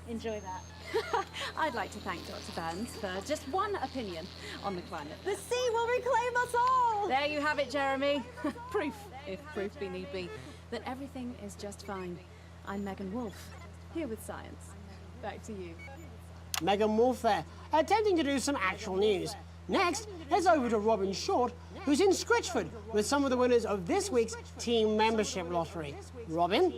Speaker 19: Enjoy that. I'd like to thank Dr. Burns for just one opinion on the climate.
Speaker 10: The sea will reclaim us all.
Speaker 19: There you have it, Jeremy. Proof, if proof be need be, that everything is just fine. I'm Megan Wolf, here with science. Back to you.
Speaker 6: Megan Wolf there, attempting to do some actual news. Next, heads over to Robin Short, who's in Scritchford with some of the winners of this week's team membership lottery. Robin?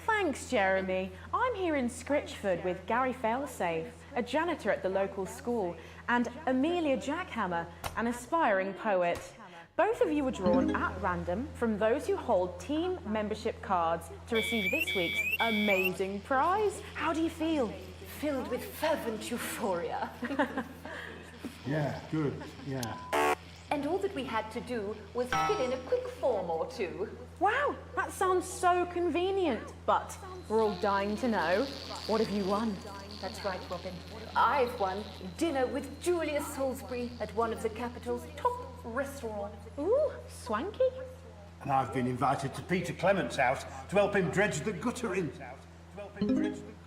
Speaker 11: Thanks, Jeremy. I'm here in Scritchford with Gary Failsafe, a janitor at the local school, and Amelia Jackhammer, an aspiring poet. Both of you were drawn at random from those who hold team membership cards to receive this week's amazing prize. How do you feel?
Speaker 21: Filled with fervent euphoria.
Speaker 5: Yeah, good, yeah.
Speaker 21: And all that we had to do was fill in a quick form or two.
Speaker 11: Wow, that sounds so convenient. But we're all dying to know, what have you won?
Speaker 21: That's right, Robin. I've won dinner with Julius Salisbury at one of the capital's top restaurants.
Speaker 11: Ooh, swanky.
Speaker 5: And I've been invited to Peter Clement's house to help him dredge the gutter in.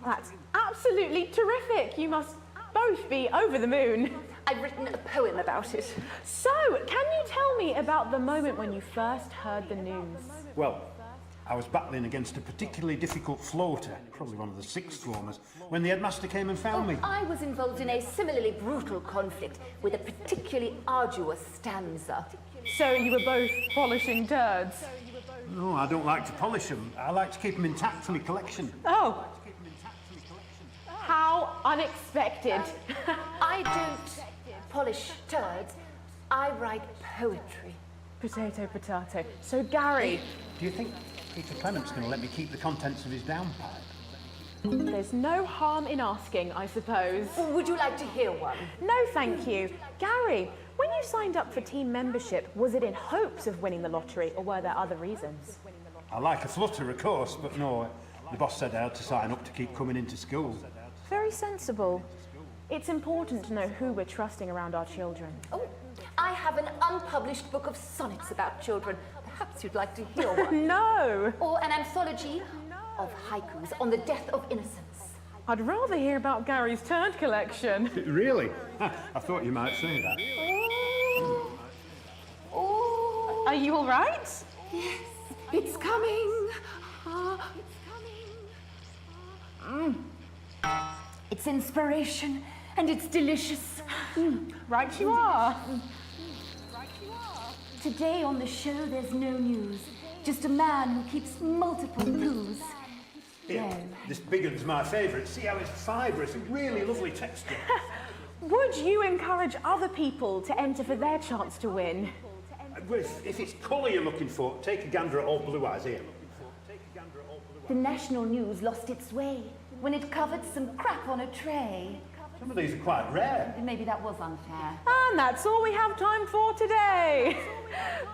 Speaker 11: That's absolutely terrific. You must both be over the moon.
Speaker 21: I've written a poem about it.
Speaker 11: So, can you tell me about the moment when you first heard the news?
Speaker 5: Well, I was battling against a particularly difficult floater, probably one of the sixth formers, when the headmaster came and found me.
Speaker 21: I was involved in a similarly brutal conflict with a particularly arduous stanza.
Speaker 11: So you were both polishing turds?
Speaker 5: No, I don't like to polish them. I like to keep them intact for my collection.
Speaker 11: Oh. How unexpected.
Speaker 21: I don't polish turds. I write poetry.
Speaker 11: Potato, potato. So, Gary...
Speaker 5: Do you think Peter Clement's going to let me keep the contents of his downpipe?
Speaker 11: There's no harm in asking, I suppose.
Speaker 21: Would you like to hear one?
Speaker 11: No, thank you. Gary, when you signed up for team membership, was it in hopes of winning the lottery, or were there other reasons?
Speaker 5: I like a flutter, of course, but no, the boss said I had to sign up to keep coming into school.
Speaker 11: Very sensible. It's important to know who we're trusting around our children.
Speaker 21: Oh, I have an unpublished book of sonnets about children. Perhaps you'd like to hear one.
Speaker 11: No!
Speaker 21: Or an anthology of haikus on the death of innocence.
Speaker 11: I'd rather hear about Gary's turd collection.
Speaker 5: Really? I thought you might say that.
Speaker 11: Are you all right?
Speaker 21: Yes, it's coming. It's inspiration and it's delicious.
Speaker 11: Right you are.
Speaker 21: Today on the show, there's no news. Just a man who keeps multiple poos.
Speaker 5: Yeah, this big one's my favourite. See how it's fibrous, a really lovely texture.
Speaker 11: Would you encourage other people to enter for their chance to win?
Speaker 5: Well, if it's colour you're looking for, take a gander at old Blue Eyes here.
Speaker 21: The national news lost its way when it covered some crap on a tray.
Speaker 5: Some of these are quite rare.
Speaker 21: Maybe that was unfair.
Speaker 11: And that's all we have time for today.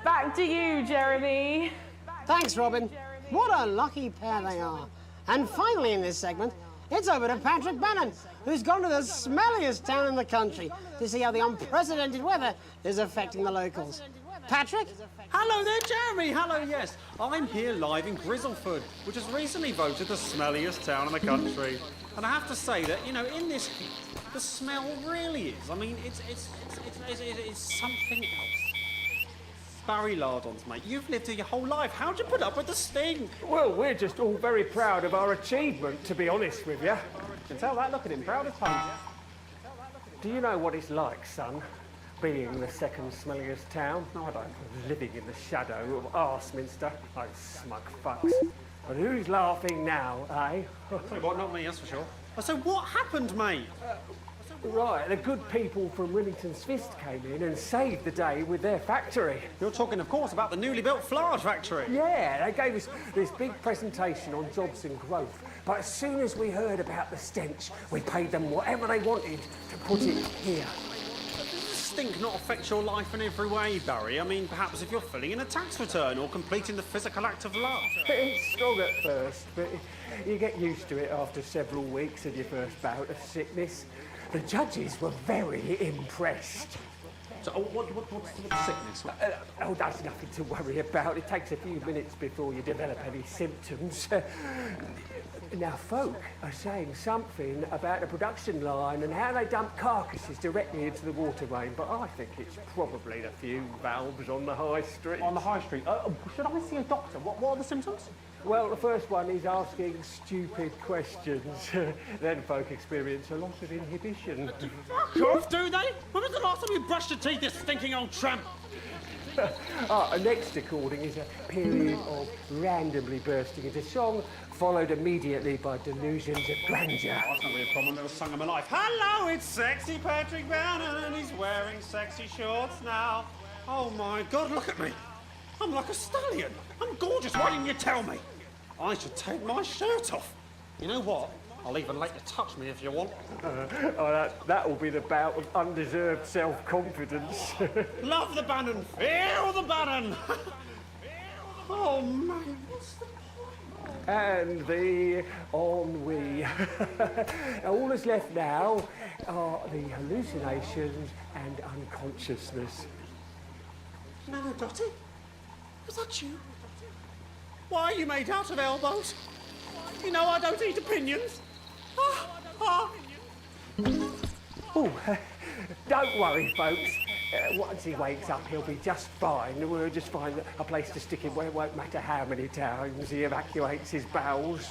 Speaker 11: Back to you, Jeremy.
Speaker 6: Thanks, Robin. What a lucky pair they are. And finally in this segment, it's over to Patrick Bannon, who's gone to the smelliest town in the country to see how the unprecedented weather is affecting the locals. Patrick?
Speaker 17: Hello there, Jeremy. Hello, yes. I'm here live in Grizzleford, which was recently voted the smelliest town in the country. And I have to say that, you know, in this heat, the smell really is. I mean, it's something else. Barry Lardons, mate, you've lived here your whole life. How'd you put up with the stink?
Speaker 9: Well, we're just all very proud of our achievement, to be honest with you. You can tell that, look at him, proud as punch. Do you know what it's like, son, being the second smelliest town? No, I don't. Living in the shadow of Arseminster. Those smug fucks. But who's laughing now, eh?
Speaker 17: What, not me, that's for sure. So what happened, mate?
Speaker 9: Right, the good people from Remington's Fist came in and saved the day with their factory.
Speaker 17: You're talking, of course, about the newly built Flard factory.
Speaker 9: Yeah, they gave us this big presentation on jobs and growth. But as soon as we heard about the stench, we paid them whatever they wanted to put it here.
Speaker 17: Does the stink not affect your life in every way, Barry? I mean, perhaps if you're filling in a tax return or completing the physical act of love.
Speaker 9: It's strong at first, but you get used to it after several weeks of your first bout of sickness. The judges were very impressed.
Speaker 17: So, what's the sickness?
Speaker 9: Oh, that's nothing to worry about. It takes a few minutes before you develop any symptoms. Now, folk are saying something about the production line and how they dump carcasses directly into the water main, but I think it's probably the fume valves on the high street.
Speaker 17: On the high street? Should I see a doctor? What are the symptoms?
Speaker 9: Well, the first one is asking stupid questions. Then folk experience a loss of inhibition.
Speaker 17: Fuck off, do they? When was the last time you brushed your teeth, you stinking old tramp?
Speaker 9: Next according is a period of randomly bursting into song, followed immediately by delusions of grandeur.
Speaker 17: Oh, that's not really a problem, little song of my life. Hello, it's sexy Patrick Bannon, and he's wearing sexy shorts now. Oh my God, look at me. I'm like a stallion. I'm gorgeous, why didn't you tell me? I should take my shirt off. You know what? I'll even let you touch me if you want.
Speaker 9: That will be the bout of undeserved self-confidence.
Speaker 17: Love the Bannon, feel the Bannon. Oh man, what's the point?
Speaker 9: And the ennui. All that's left now are the hallucinations and unconsciousness.
Speaker 17: Nana Dottie? Was that you? Why are you made out of elbows? You know I don't eat opinions.
Speaker 9: Oh, don't worry, folks. Once he wakes up, he'll be just fine. We'll just find a place to stick him where it won't matter how many times he evacuates his bowels.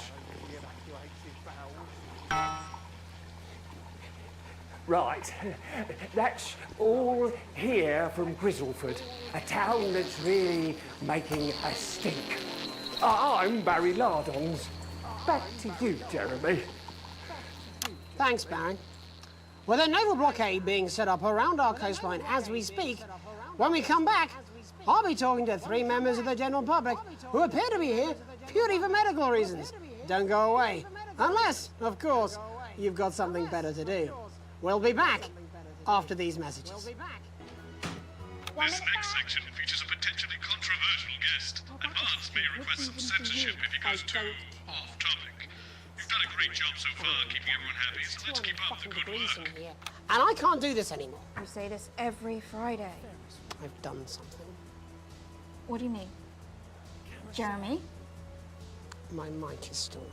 Speaker 9: Right, that's all here from Grizzleford, a town that's really making a stink. I'm Barry Lardons. Back to you, Jeremy.
Speaker 6: Thanks, Barry. With a naval blockade being set up around our coastline as we speak, when we come back, I'll be talking to 3 members of the general public who appear to be here purely for medical reasons. Don't go away. Unless, of course, you've got something better to do. We'll be back after these messages.
Speaker 1: This next section features a potentially controversial guest, and Barnes may request some censorship if he goes too off-topic. You've done a great job so far keeping everyone happy, so let's keep up the good work.
Speaker 6: And I can't do this anymore.
Speaker 20: You say this every Friday.
Speaker 6: I've done something.
Speaker 20: What do you mean? Jeremy?
Speaker 6: My mic is still on.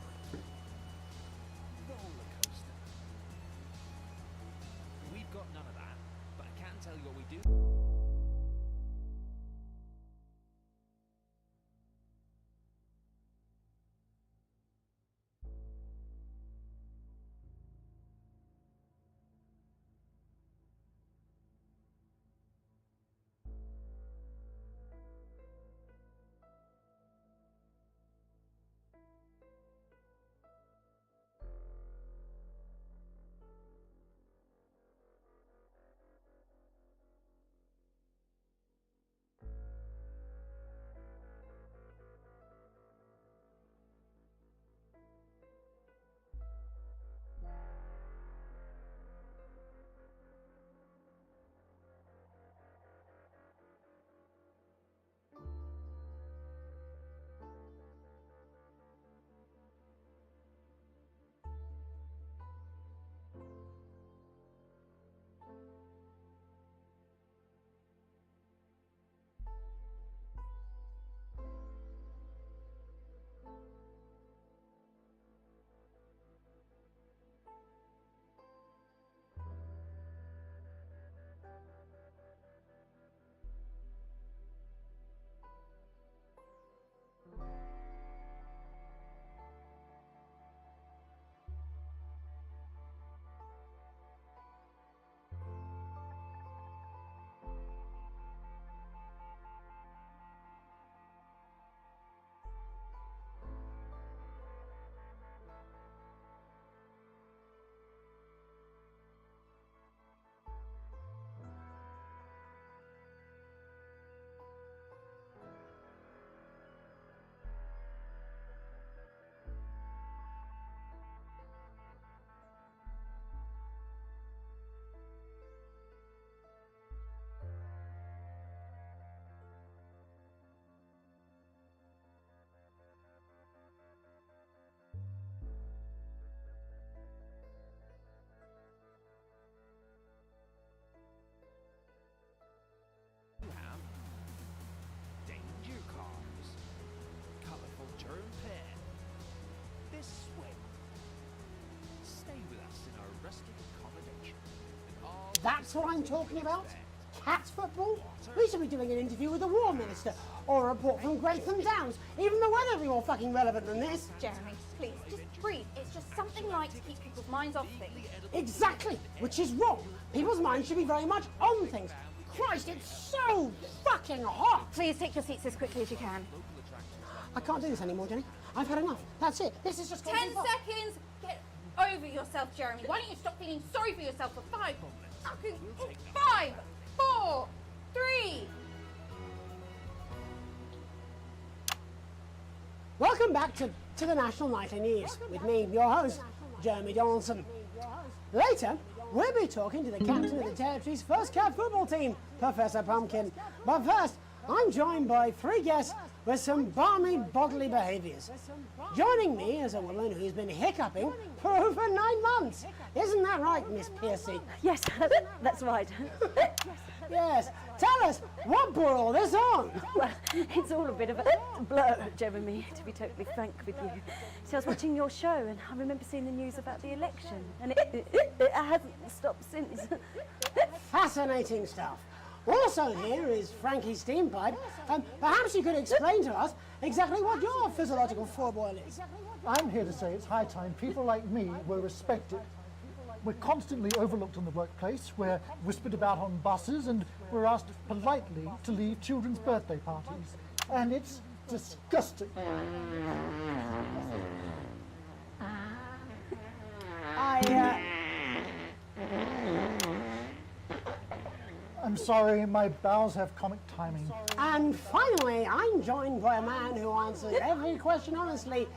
Speaker 6: That's what I'm talking about? Cat football? We should be doing an interview with the War Minister, or a report from Grantham Downs. Even the weather would be more fucking relevant than this.
Speaker 20: Jeremy, please, just breathe. It's just something light to keep people's minds off things.
Speaker 6: Exactly, which is wrong. People's minds should be very much on things. Christ, it's so fucking hot!
Speaker 20: Please take your seats as quickly as you can.
Speaker 6: I can't do this anymore, Jenny. I've had enough. That's it. This is just...
Speaker 20: 10 seconds! Get over yourself, Jeremy. Why don't you stop feeling sorry for yourself for 5 seconds? 5, 4, 3...
Speaker 6: Welcome back to the National Nightly News with me, your host, Jeremy Donaldson. Later, we'll be talking to the captain of the Territory's first cat football team, Professor Pumpkin. But first, I'm joined by 3 guests with some balmy bodily behaviours. Joining me is a woman who's been hiccuping for over 9 months. Isn't that right, Miss Piercy?
Speaker 11: Yes, that's right.
Speaker 6: Yes. Tell us, what brought all this on?
Speaker 11: Well, it's all a bit of a blur, Jeremy, to be totally frank with you. See, I was watching your show and I remember seeing the news about the election, and it hasn't stopped since.
Speaker 6: Fascinating stuff. Also here is Frankie Steampipe. Perhaps you could explain to us exactly what your physiological foreboil is.
Speaker 8: I'm here to say it's high time people like me were respected. We're constantly overlooked in the workplace, we're whispered about on buses, and we're asked politely to leave children's birthday parties. And it's disgusting. I'm sorry, my bowels have comic timing.
Speaker 6: And finally, I'm joined by a man who answers every question honestly,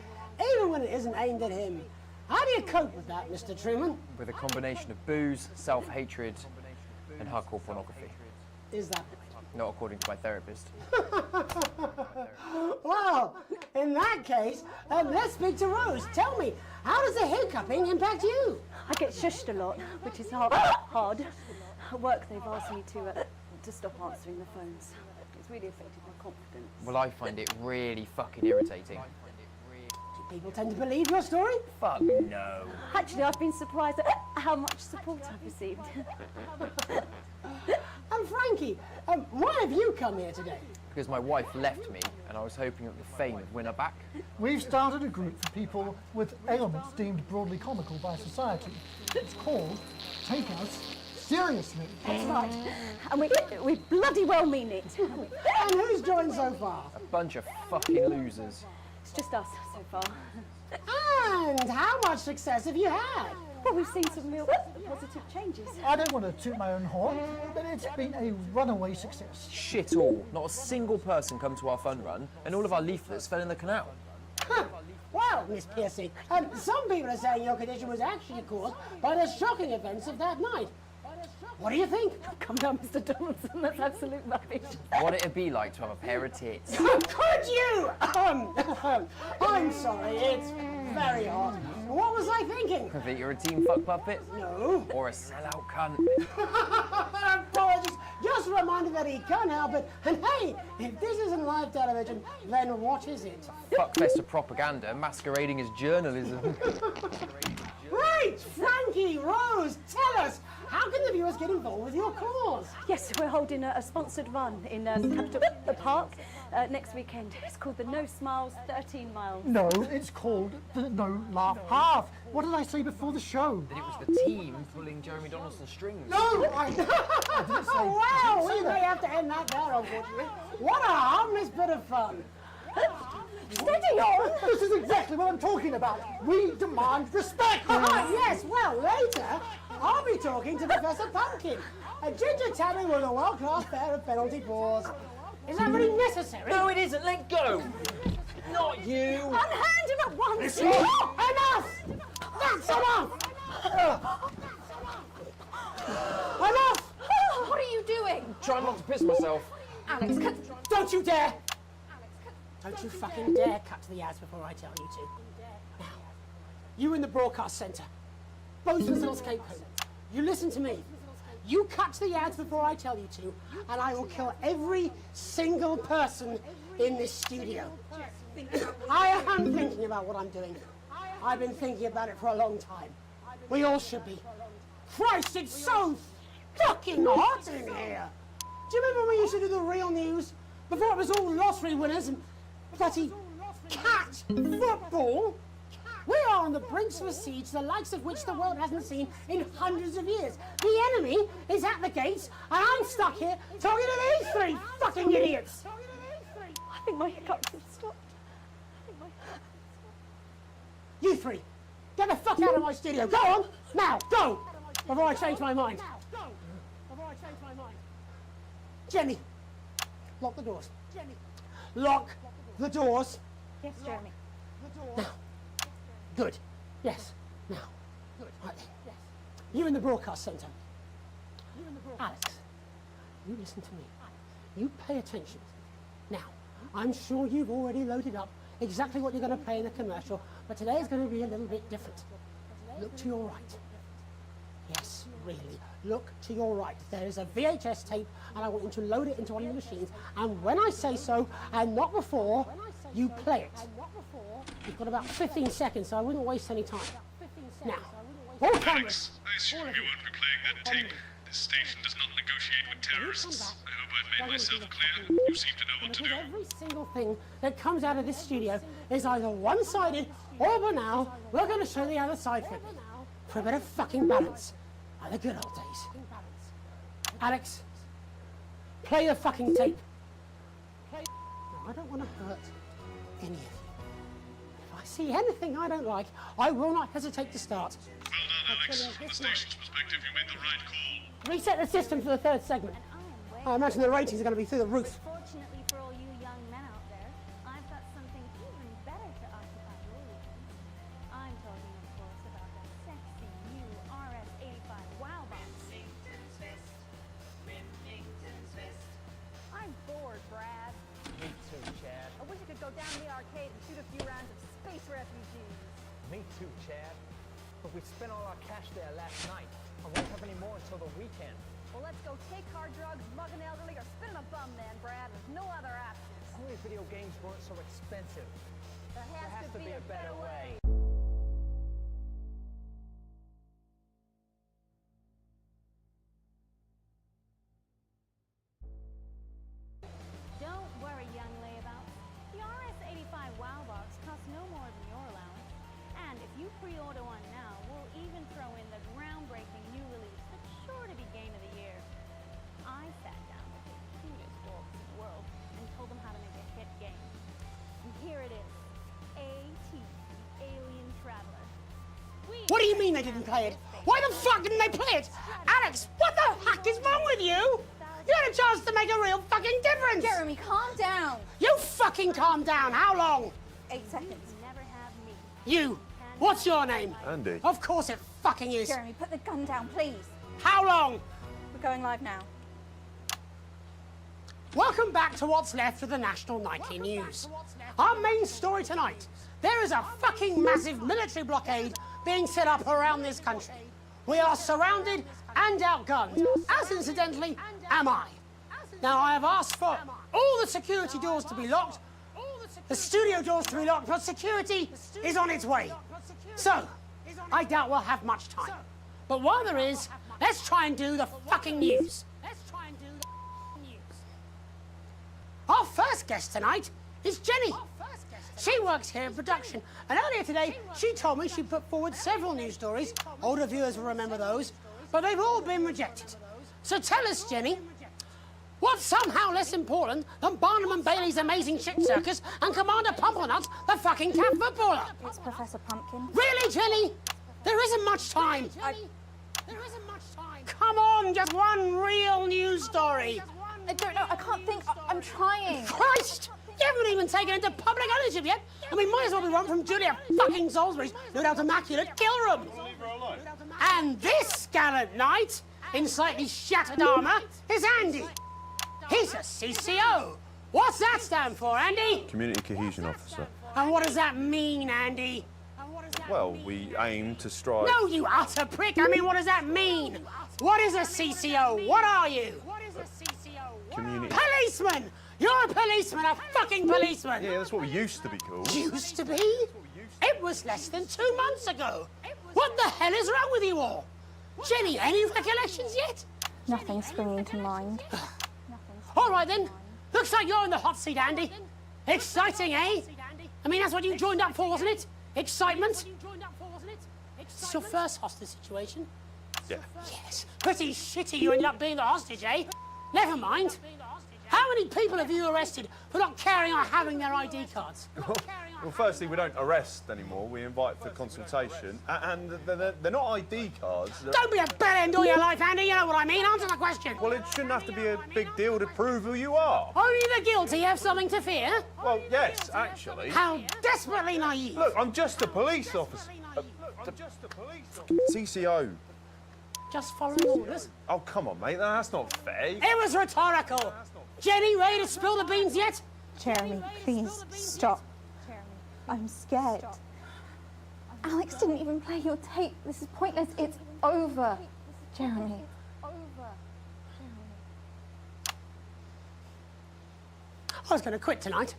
Speaker 6: even when it isn't aimed at him. How do you cope with that, Mr. Truman?
Speaker 18: With a combination of booze, self-hatred, and hardcore pornography.
Speaker 6: Is that
Speaker 18: Not according to my therapist.
Speaker 6: Well, in that case, let's speak to Rose. Tell me, how does the hiccuping impact you?
Speaker 11: I get shushed a lot, which is hard. At work, they've asked me to stop answering the phones. It's really affected my confidence.
Speaker 18: Well, I find it really fucking irritating.
Speaker 6: People tend to believe your story?
Speaker 18: Fuck no.
Speaker 11: Actually, I've been surprised at how much support I've received.
Speaker 6: And Frankie, why have you come here today?
Speaker 18: Because my wife left me, and I was hoping that the fame would win her back.
Speaker 8: We've started a group for people with ailments deemed broadly comical by society. It's called Take Us Seriously.
Speaker 11: That's right. And we bloody well mean it.
Speaker 6: And who's joined so far?
Speaker 18: A bunch of fucking losers.
Speaker 11: It's just us so far.
Speaker 6: And how much success have you had?
Speaker 11: Well, we've seen some real positive changes.
Speaker 8: I don't want to toot my own horn, but it's been a runaway success.
Speaker 18: Shit all. Not a single person come to our fun run, and all of our leaflets fell in the canal.
Speaker 6: Well, Miss Piercy, some people are saying your condition was actually caused by the shocking events of that night. What do you think?
Speaker 11: Come down, Mr. Donaldson, that's absolute rubbish.
Speaker 18: What it'd be like to have a pair of tits.
Speaker 6: Could you? I'm sorry, it's very hot. What was I thinking?
Speaker 18: That you're a team fuck puppet?
Speaker 6: No.
Speaker 18: Or a sellout cunt?
Speaker 6: Apologies. Just a reminder that he can't help it. And hey, if this isn't live television, then what is it?
Speaker 18: Fuckfest of propaganda masquerading as journalism.
Speaker 6: Right, Frankie, Rose, tell us, how can the viewers get involved with your cause?
Speaker 11: Yes, we're holding a sponsored run in Capital Park next weekend. It's called the No Smiles 13 Miles.
Speaker 8: No, it's called the No Laugh Half. What did I say before the show?
Speaker 18: That it was the team pulling Jeremy Donaldson's strings.
Speaker 8: No, I didn't say.
Speaker 6: Wow, we may have to end that there, unfortunately. What a harmless bit of fun.
Speaker 8: Steady on! This is exactly what I'm talking about. We demand respect.
Speaker 6: Yes, well, later, I'll be talking to Professor Pumpkin, a ginger tabby with a world-class pair of penalty paws. Is that really necessary?
Speaker 18: No, it isn't. Let go. Not you.
Speaker 6: Unhand him at once. Enough! That's enough! Enough!
Speaker 20: What are you doing?
Speaker 18: Trying not to piss myself.
Speaker 20: Alex, cut.
Speaker 6: Don't you dare! Don't you fucking dare cut to the ads before I tell you to. Now, you in the broadcast centre, both with little scapegoat, you listen to me. You cut to the ads before I tell you to, and I will kill every single person in this studio. I am thinking about what I'm doing. I've been thinking about it for a long time. We all should be. Christ, it's so fucking hot in here. Do you remember when we used to do the real news? Before it was all lottery winners and bloody cat football? We are on the brink of a siege, the likes of which the world hasn't seen in hundreds of years. The enemy is at the gates, and I'm stuck here talking to these three fucking idiots.
Speaker 11: I think my hiccups have stopped.
Speaker 6: You three, get the fuck out of my studio. Go on, now, go, before I change my mind. Jenny, lock the doors. Lock the doors.
Speaker 2: Yes, Jeremy.
Speaker 6: Now. Good. Yes. Now. Good. Right then. Yes. You in the broadcast centre. Alex, you listen to me. You pay attention. Now, I'm sure you've already loaded up exactly what you're going to play in the commercial, but today is going to be a little bit different. Look to your right. Yes, really. Look to your right. There is a VHS tape, and I want you to load it into one of your machines, and when I say so, and not before, you play it. You've got about 15 seconds, so I wouldn't waste any time. Now, all cameras.
Speaker 1: I assume you won't be playing that tape. This station does not negotiate with terrorists. I hope I've made myself clear. You seem to know what to do.
Speaker 6: Every single thing that comes out of this studio is either one-sided or banal. We're going to show the other side for it. For a bit of fucking balance. Like the good old days. Alex, play the fucking tape. No, I don't want to hurt any of you. If I see anything I don't like, I will not hesitate to start.
Speaker 1: Well done, Alex. From the station's perspective, you made the right call.
Speaker 6: Reset the system for the third segment. I imagine the ratings are going to be through the roof.
Speaker 2: Fortunately for all you young men out there, I've got something even better to occupy your weekends. I'm talking, of course, about the sexy new RS-85 Wow Box.
Speaker 12: I'm bored, Brad.
Speaker 3: Me too, Chad.
Speaker 12: I wish I could go down to the arcade and shoot a few rounds of space refugees.
Speaker 3: Me too, Chad. But we spent all our cash there last night. I won't have any more until the weekend.
Speaker 12: Well, let's go take hard drugs, mug an elderly, or spin a bum then, Brad. There's no other options.
Speaker 3: Only video games weren't so expensive.
Speaker 12: There has to be a better way.
Speaker 2: Don't worry, young layabouts. The RS-85 Wow Box costs no more than your allowance. And if you pre-order one now, we'll even throw in the groundbreaking new release that's sure to be game of the year. I sat down with the cutest dogs in the world and told them how to make a hit game. And here it is. A.T. the Alien Traveler.
Speaker 6: What do you mean they didn't play it? Why the fuck didn't they play it? Alex, what the heck is wrong with you? You had a chance to make a real fucking difference!
Speaker 20: Jeremy, calm down.
Speaker 6: You fucking calm down. How long?
Speaker 20: 8 seconds.
Speaker 2: Never have me.
Speaker 6: You. What's your name?
Speaker 22: Andy.
Speaker 6: Of course it fucking is.
Speaker 20: Jeremy, put the gun down, please.
Speaker 6: How long?
Speaker 20: We're going live now.
Speaker 6: Welcome back to what's left of the National Nightly News. Our main story tonight. There is a fucking massive military blockade being set up around this country. We are surrounded and outgunned, as incidentally am I. Now I have asked for all the security doors to be locked, the studio doors to be locked, but security is on its way. So, I doubt we'll have much time. But while there is, let's try and do the fucking news. Our first guest tonight is Jenny. She works here in production, and earlier today she told me she put forward several news stories. Older viewers will remember those, but they've all been rejected. So tell us, Jenny, what's somehow less important than Barnum and Bailey's Amazing Ship Circus and Commander Pumpernut, the fucking cat footballer?
Speaker 2: It's Professor Pumpkin.
Speaker 6: Really, Jenny? There isn't much time. There isn't much time. Come on, just one real news story.
Speaker 20: I don't know. I can't think. I'm trying.
Speaker 6: Christ! You haven't even taken into public ownership yet. I mean, might as well be one from Julia fucking Salisbury's no doubt immaculate kill room. And this gallant knight, in slightly shattered armour, is Andy. He's a CCO. What's that stand for, Andy?
Speaker 7: Community Cohesion Officer.
Speaker 6: And what does that mean, Andy?
Speaker 7: Well, we aim to strive...
Speaker 6: No, you utter prick. I mean, what does that mean? What is a CCO? What are you?
Speaker 7: Community...
Speaker 6: Policeman! You're a policeman, a fucking policeman!
Speaker 7: Yeah, that's what we used to be called.
Speaker 6: Used to be? It was less than 2 months ago. What the hell is wrong with you all? Jenny, any recollections yet?
Speaker 13: Nothing's springing to mind.
Speaker 6: All right then. Looks like you're in the hot seat, Andy. Exciting, eh? I mean, that's what you joined up for, wasn't it? Excitement? It's your first hostage situation.
Speaker 7: Yeah.
Speaker 6: Yes. Pretty shitty you ended up being the hostage, eh? Never mind. How many people have you arrested for not carrying or having their ID cards?
Speaker 7: Well, firstly, we don't arrest anymore. We invite for consultation. And they're not ID cards.
Speaker 6: Don't be a bell end all your life, Andy. You know what I mean. Answer the question.
Speaker 7: Well, it shouldn't have to be a big deal to prove who you are.
Speaker 6: Only the guilty have something to fear?
Speaker 7: Well, yes, actually.
Speaker 6: How desperately naive.
Speaker 7: Look, I'm just a police officer. CCO.
Speaker 6: Just following orders?
Speaker 7: Oh, come on, mate. That's not fair.
Speaker 6: It was rhetorical. Jenny, ready to spill the beans yet?
Speaker 13: Jeremy, please stop. I'm scared. Alex didn't even play your tape. This is pointless. It's over. Jeremy.
Speaker 6: I was going to quit tonight.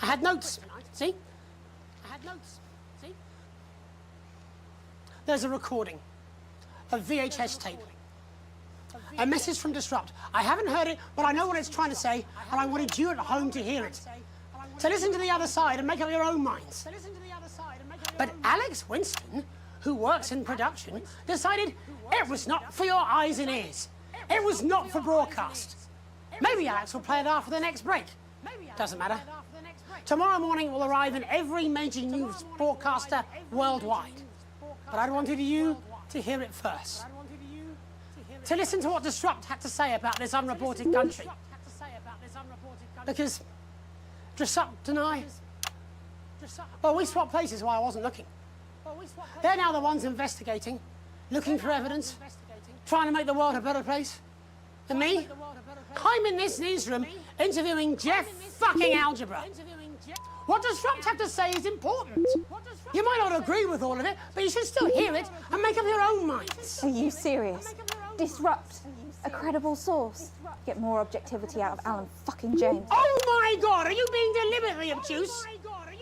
Speaker 6: I had notes. See? I had notes. See? There's a recording. A VHS tape. A message from Disrupt. I haven't heard it, but I know what it's trying to say, and I wanted you at home to hear it. So listen to the other side and make up your own minds. But Alex Winston, who works in production, decided it was not for your eyes and ears. It was not for broadcast. Maybe Alex will play it after the next break. Doesn't matter. Tomorrow morning it will arrive in every major news broadcaster worldwide. But I wanted you to hear it first. To listen to what Disrupt had to say about this unreported country. Because Disrupt and I, well, we swapped places while I wasn't looking. They're now the ones investigating, looking for evidence, trying to make the world a better place. And me, I'm in this newsroom interviewing Jeff fucking Algebra. What Disrupt have to say is important. You might not agree with all of it, but you should still hear it and make up your own minds.
Speaker 13: Are you serious? Disrupt. A credible source. Get more objectivity out of Alan fucking James.
Speaker 6: Oh my God, are you being deliberately obtuse?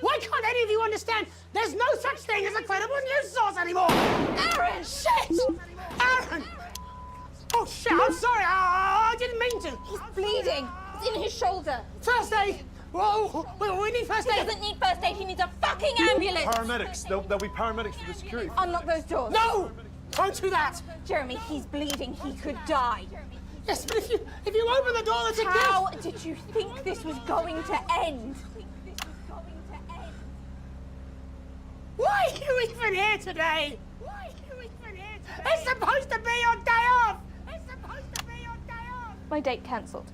Speaker 6: Why can't any of you understand there's no such thing as a credible news source anymore? Aaron! Shit! Aaron! Oh shit, I'm sorry, I didn't mean to.
Speaker 20: He's bleeding. It's in his shoulder.
Speaker 6: First aid! Whoa, we need first aid.
Speaker 20: He doesn't need first aid, he needs a fucking ambulance.
Speaker 7: Paramedics. There'll be paramedics for the security.
Speaker 20: Unlock those doors.
Speaker 6: No! Don't do that!
Speaker 20: Jeremy, he's bleeding. He could die.
Speaker 6: Yes, but if you open the door, that's a gift.
Speaker 20: How did you think this was going to end?
Speaker 6: Why are you even here today? It's supposed to be your day off!
Speaker 13: My date cancelled.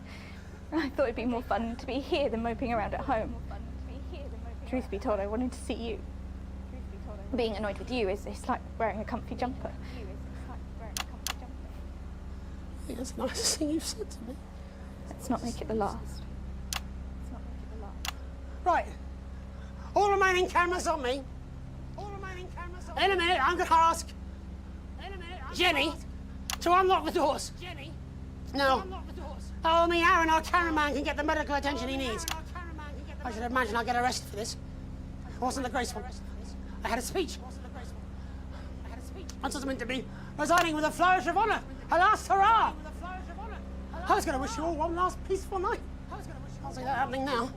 Speaker 13: I thought it'd be more fun to be here than moping around at home. Truth be told, I wanted to see you. Being annoyed with you is like wearing a comfy jumper.
Speaker 6: I think that's the nicest thing you've said to me.
Speaker 13: Let's not make it the last.
Speaker 6: Right. All remaining cameras on me. In a minute, I'm going to ask Jenny to unlock the doors. No. Oh, me, Aaron, our cameraman, can get the medical attention he needs. I should imagine I'll get arrested for this. It wasn't the graceful. I had a speech. I was meant to be resigning with a flourish of honour. A last hurrah! I was going to wish you all one last peaceful night. I'll see that happening now.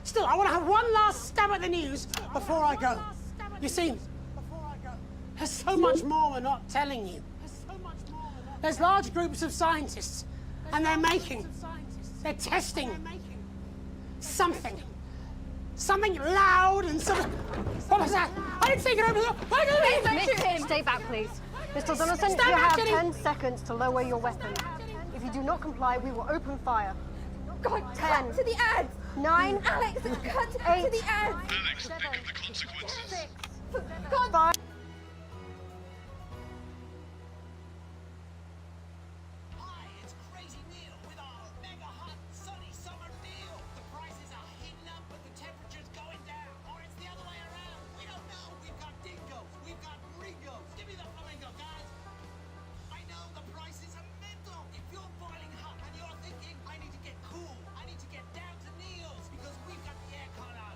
Speaker 6: Still, I want to have one last stab at the news before I go. You see, there's so much more we're not telling you. There's large groups of scientists, and they're testing something. Something loud and something... What was that? I didn't think it over the...
Speaker 14: Stay back, please. Mr. Donaldson, you have 10 seconds to lower your weapon. If you do not comply, we will open fire.
Speaker 20: God,
Speaker 14: 10.
Speaker 20: cut to the ads!
Speaker 14: 9.
Speaker 20: Alex, cut to the ads!
Speaker 1: Alex, think of the consequences.
Speaker 20: For God's
Speaker 14: 5.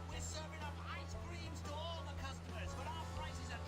Speaker 23: We're serving up ice creams to all the customers, but our prices are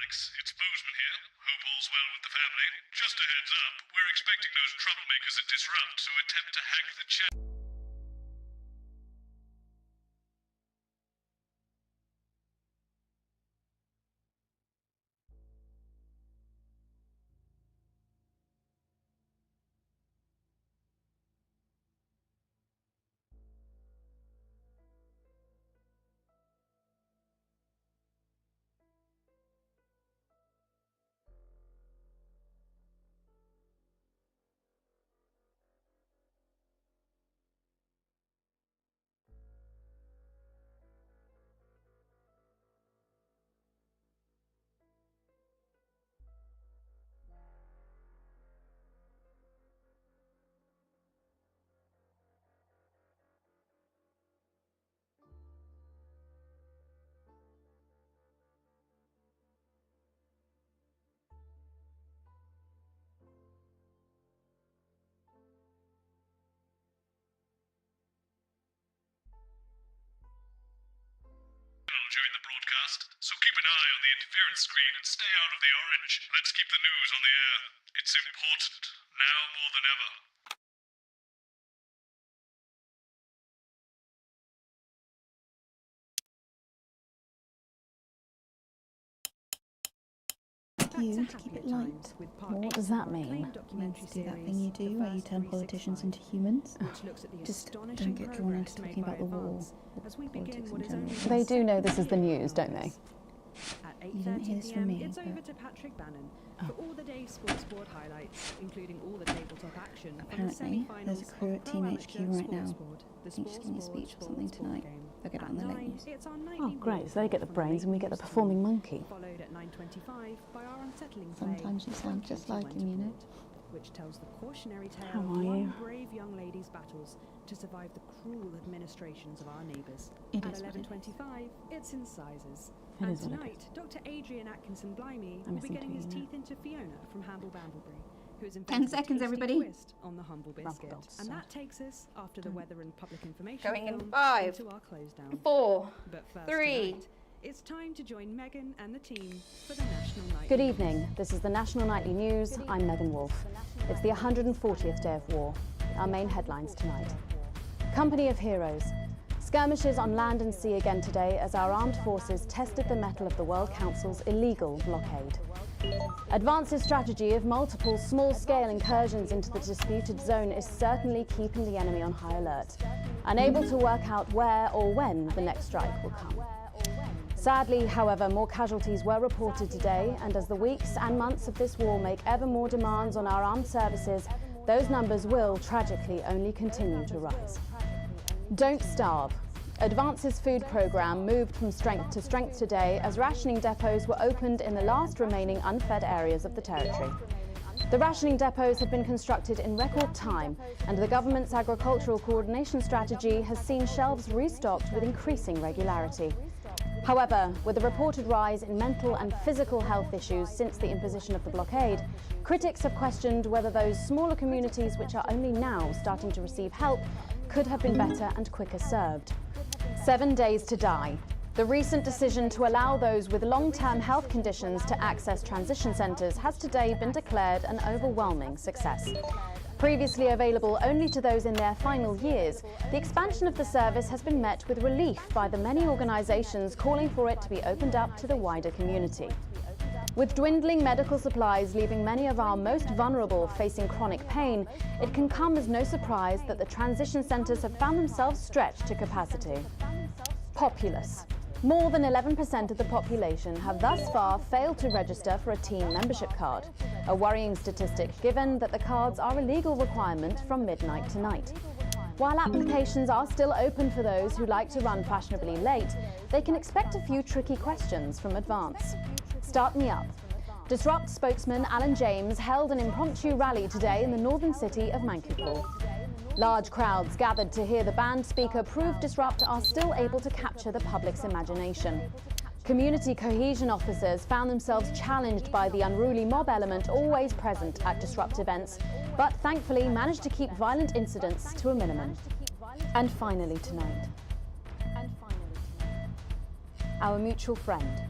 Speaker 1: Alex, it's Bozeman here. Hope all's well with the family. Just a heads up, we're expecting those troublemakers at Disrupt to attempt to hack the chat. During the broadcast, so keep an eye on the interference screen and stay out of the orange. Let's keep the news on the air. It's important, now more than ever.
Speaker 4: You to keep it light. Well, what does that mean? It means to do that thing you do where you turn politicians into humans. Just don't get drawn into talking about the war or politics in general.
Speaker 15: They do know this is the news, don't they?
Speaker 4: You didn't hear this from me,
Speaker 16: It's over to Patrick Bannon for all the day's sports board highlights, including all the tabletop action.
Speaker 4: Apparently, there's a crew at Team HQ right now. I think she's giving a speech or something tonight. They'll get it on the late news.
Speaker 15: Oh, great. So they get the brains and we get the performing monkey.
Speaker 16: Followed at 9:25 by our unsettling
Speaker 4: Sometimes you sound just like him, you know.
Speaker 16: Which tells the cautionary tale
Speaker 15: How
Speaker 16: of
Speaker 15: are
Speaker 16: one
Speaker 15: you?
Speaker 16: brave young lady's battles to survive the cruel administrations of our neighbours.
Speaker 4: It
Speaker 16: At
Speaker 4: is what it is.
Speaker 16: 11:25, it's Incisors.
Speaker 15: It
Speaker 16: And
Speaker 15: is what it
Speaker 16: tonight, Dr. Adrian Atkinson Blimey
Speaker 15: I'm
Speaker 16: will be
Speaker 15: missing
Speaker 16: getting his
Speaker 15: two, you know.
Speaker 16: teeth into Fiona from Hamble Bamblebury, who has
Speaker 19: 10
Speaker 16: invented a
Speaker 19: seconds,
Speaker 16: tasty
Speaker 19: everybody.
Speaker 16: twist on the humble biscuit. And that takes us, after the weather and public information
Speaker 19: Going in
Speaker 16: film,
Speaker 19: 5,
Speaker 16: into our close down.
Speaker 19: 4,
Speaker 16: But first
Speaker 19: 3.
Speaker 16: tonight, it's time to join Megan and the team for the National Night.
Speaker 15: Good evening. This is the National Nightly News. I'm Megan Wolfe. It's the 140th day of war. Our main headlines tonight. Company of Heroes. Skirmishes on land and sea again today as our armed forces tested the mettle of the World Council's illegal blockade. Advance's strategy of multiple small-scale incursions into the disputed zone is certainly keeping the enemy on high alert, unable to work out where or when the next strike will come. Sadly, however, more casualties were reported today, and as the weeks and months of this war make ever more demands on our armed services, those numbers will, tragically, only continue to rise. Don't starve. Advance's food programme moved from strength to strength today as rationing depots were opened in the last remaining unfed areas of the territory. The rationing depots have been constructed in record time, and the government's agricultural coordination strategy has seen shelves restocked with increasing regularity. However, with a reported rise in mental and physical health issues since the imposition of the blockade, critics have questioned whether those smaller communities which are only now starting to receive help could have been better and quicker served. 7 days to die. The recent decision to allow those with long-term health conditions to access transition centres has today been declared an overwhelming success. Previously available only to those in their final years, the expansion of the service has been met with relief by the many organisations calling for it to be opened up to the wider community. With dwindling medical supplies leaving many of our most vulnerable facing chronic pain, it can come as no surprise that the transition centres have found themselves stretched to capacity. Populace. More than 11% of the population have thus far failed to register for a team membership card, a worrying statistic given that the cards are a legal requirement from midnight tonight. While applications are still open for those who like to run fashionably late, they can expect a few tricky questions from Advance. Start me up. Disrupt spokesman Alan James held an impromptu rally today in the northern city of Mankipool. Large crowds gathered to hear the band speaker prove Disrupt are still able to capture the public's imagination. Community cohesion officers found themselves challenged by the unruly mob element always present at Disrupt events, but thankfully managed to keep violent incidents to a minimum. And finally tonight, our mutual friend.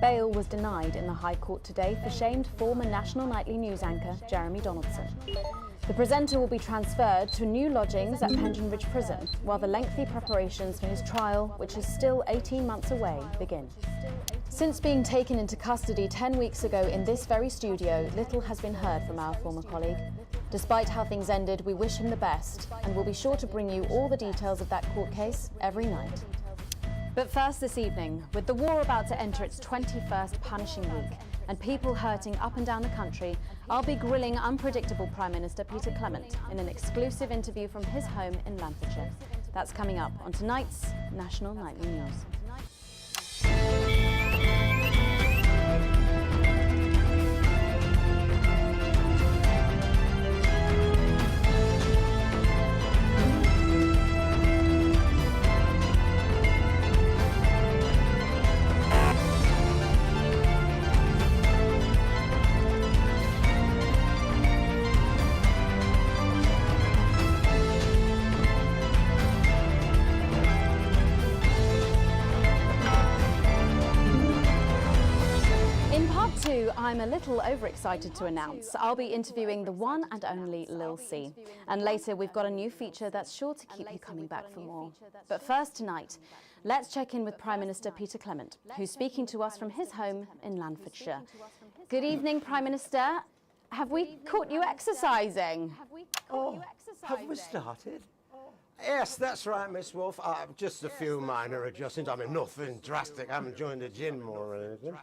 Speaker 15: Bail was denied in the High Court today for shamed former National Nightly News anchor Jeremy Donaldson. The presenter will be transferred to new lodgings at Pension Ridge Prison, while the lengthy preparations for his trial, which is still 18 months away, begin. Since being taken into custody 10 weeks ago in this very studio, little has been heard from our former colleague. Despite how things ended, we wish him the best, and we'll be sure to bring you all the details of that court case every night. But first this evening, with the war about to enter its 21st punishing week, and people hurting up and down the country, I'll be grilling unpredictable Prime Minister Peter Clement in an exclusive interview from his home in Lanfordshire. That's coming up on tonight's National Nightly News. I'm a little overexcited to announce I'll be interviewing the one and only Lil C. And later we've got a new feature that's sure to keep you coming back for more. But first tonight, let's check in with Prime Minister Peter Clement, who's speaking to us from his home in Lanfordshire. Good evening, Prime Minister. Have we caught you exercising?
Speaker 5: Have we started? Yes, that's right, Miss Wolf. Just a few minor adjustments. I mean, nothing drastic. I haven't joined the gym or anything.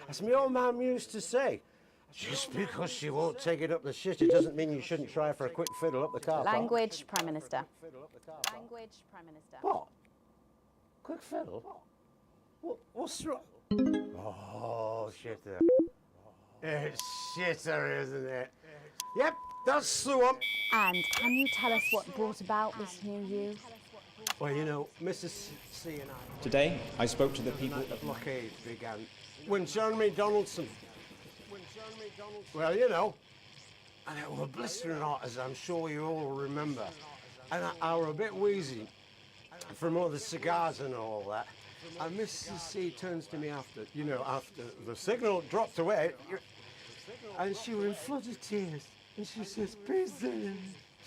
Speaker 5: As my old mum used to say, just because she won't take it up the shit, it doesn't mean you shouldn't try for a quick fiddle up the car park.
Speaker 15: Language, Prime Minister. Language, Prime Minister.
Speaker 5: What? Quick fiddle? What's wrong? Oh, shitter. It's shitter, isn't it? Yep, that's the one.
Speaker 15: And can you tell us what brought about this new you?
Speaker 5: Well, you know, Mrs. C and I...
Speaker 10: Today, I spoke to the people...
Speaker 5: The blockade began. When Jeremy Donaldson... Well, you know, and it was blistering hot, as I'm sure you all remember. And I were a bit wheezy from all the cigars and all that. And Mrs. C turns to me after the signal dropped away, and she was in floods of tears. And she says, Peter,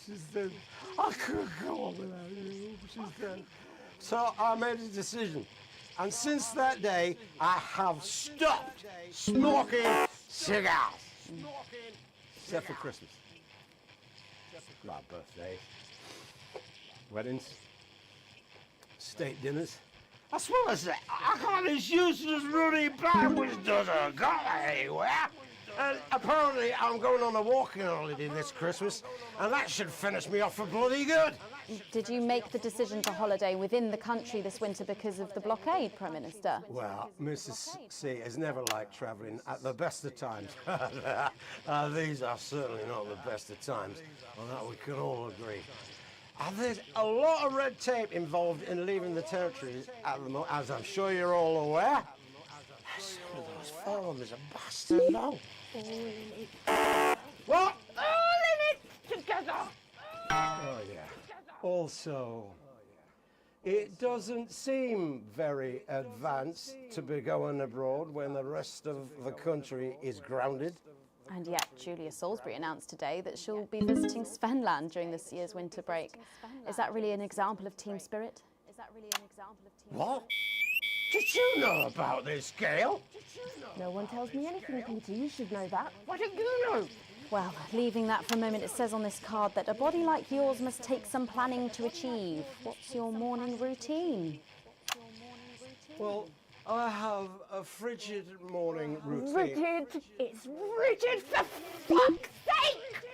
Speaker 5: she said, I couldn't go on without you. She said. So I made a decision. And since that day, I have stopped smoking cigars. Except for Christmas. My birthday. Weddings. State dinners. I suppose that I got this useless Rudy bag which doesn't go anywhere. And apparently I'm going on a walking holiday this Christmas, and that should finish me off for bloody good.
Speaker 15: Did you make the decision to holiday within the country this winter because of the blockade, Prime Minister?
Speaker 5: Well, Mrs. C has never liked travelling at the best of times. These are certainly not the best of times, on that we can all agree. There's a lot of red tape involved in leaving the territories at the moment, as I'm sure you're all aware. Some of those forms are bastard long. What? All in it together! Oh, yeah. Also, it doesn't seem very advanced to be going abroad when the rest of the country is grounded.
Speaker 15: And yet, Julia Salisbury announced today that she'll be visiting Svenland during this year's winter break. Is that really an example of team spirit?
Speaker 5: What? Did you know about this, Gail?
Speaker 11: No one tells me anything, Peter. You should know that.
Speaker 5: What do you know?
Speaker 15: Well, leaving that for a moment, it says on this card that a body like yours must take some planning to achieve. What's your morning routine?
Speaker 5: Well, I have a frigid morning routine.
Speaker 11: Rigid! It's rigid for fuck's sake!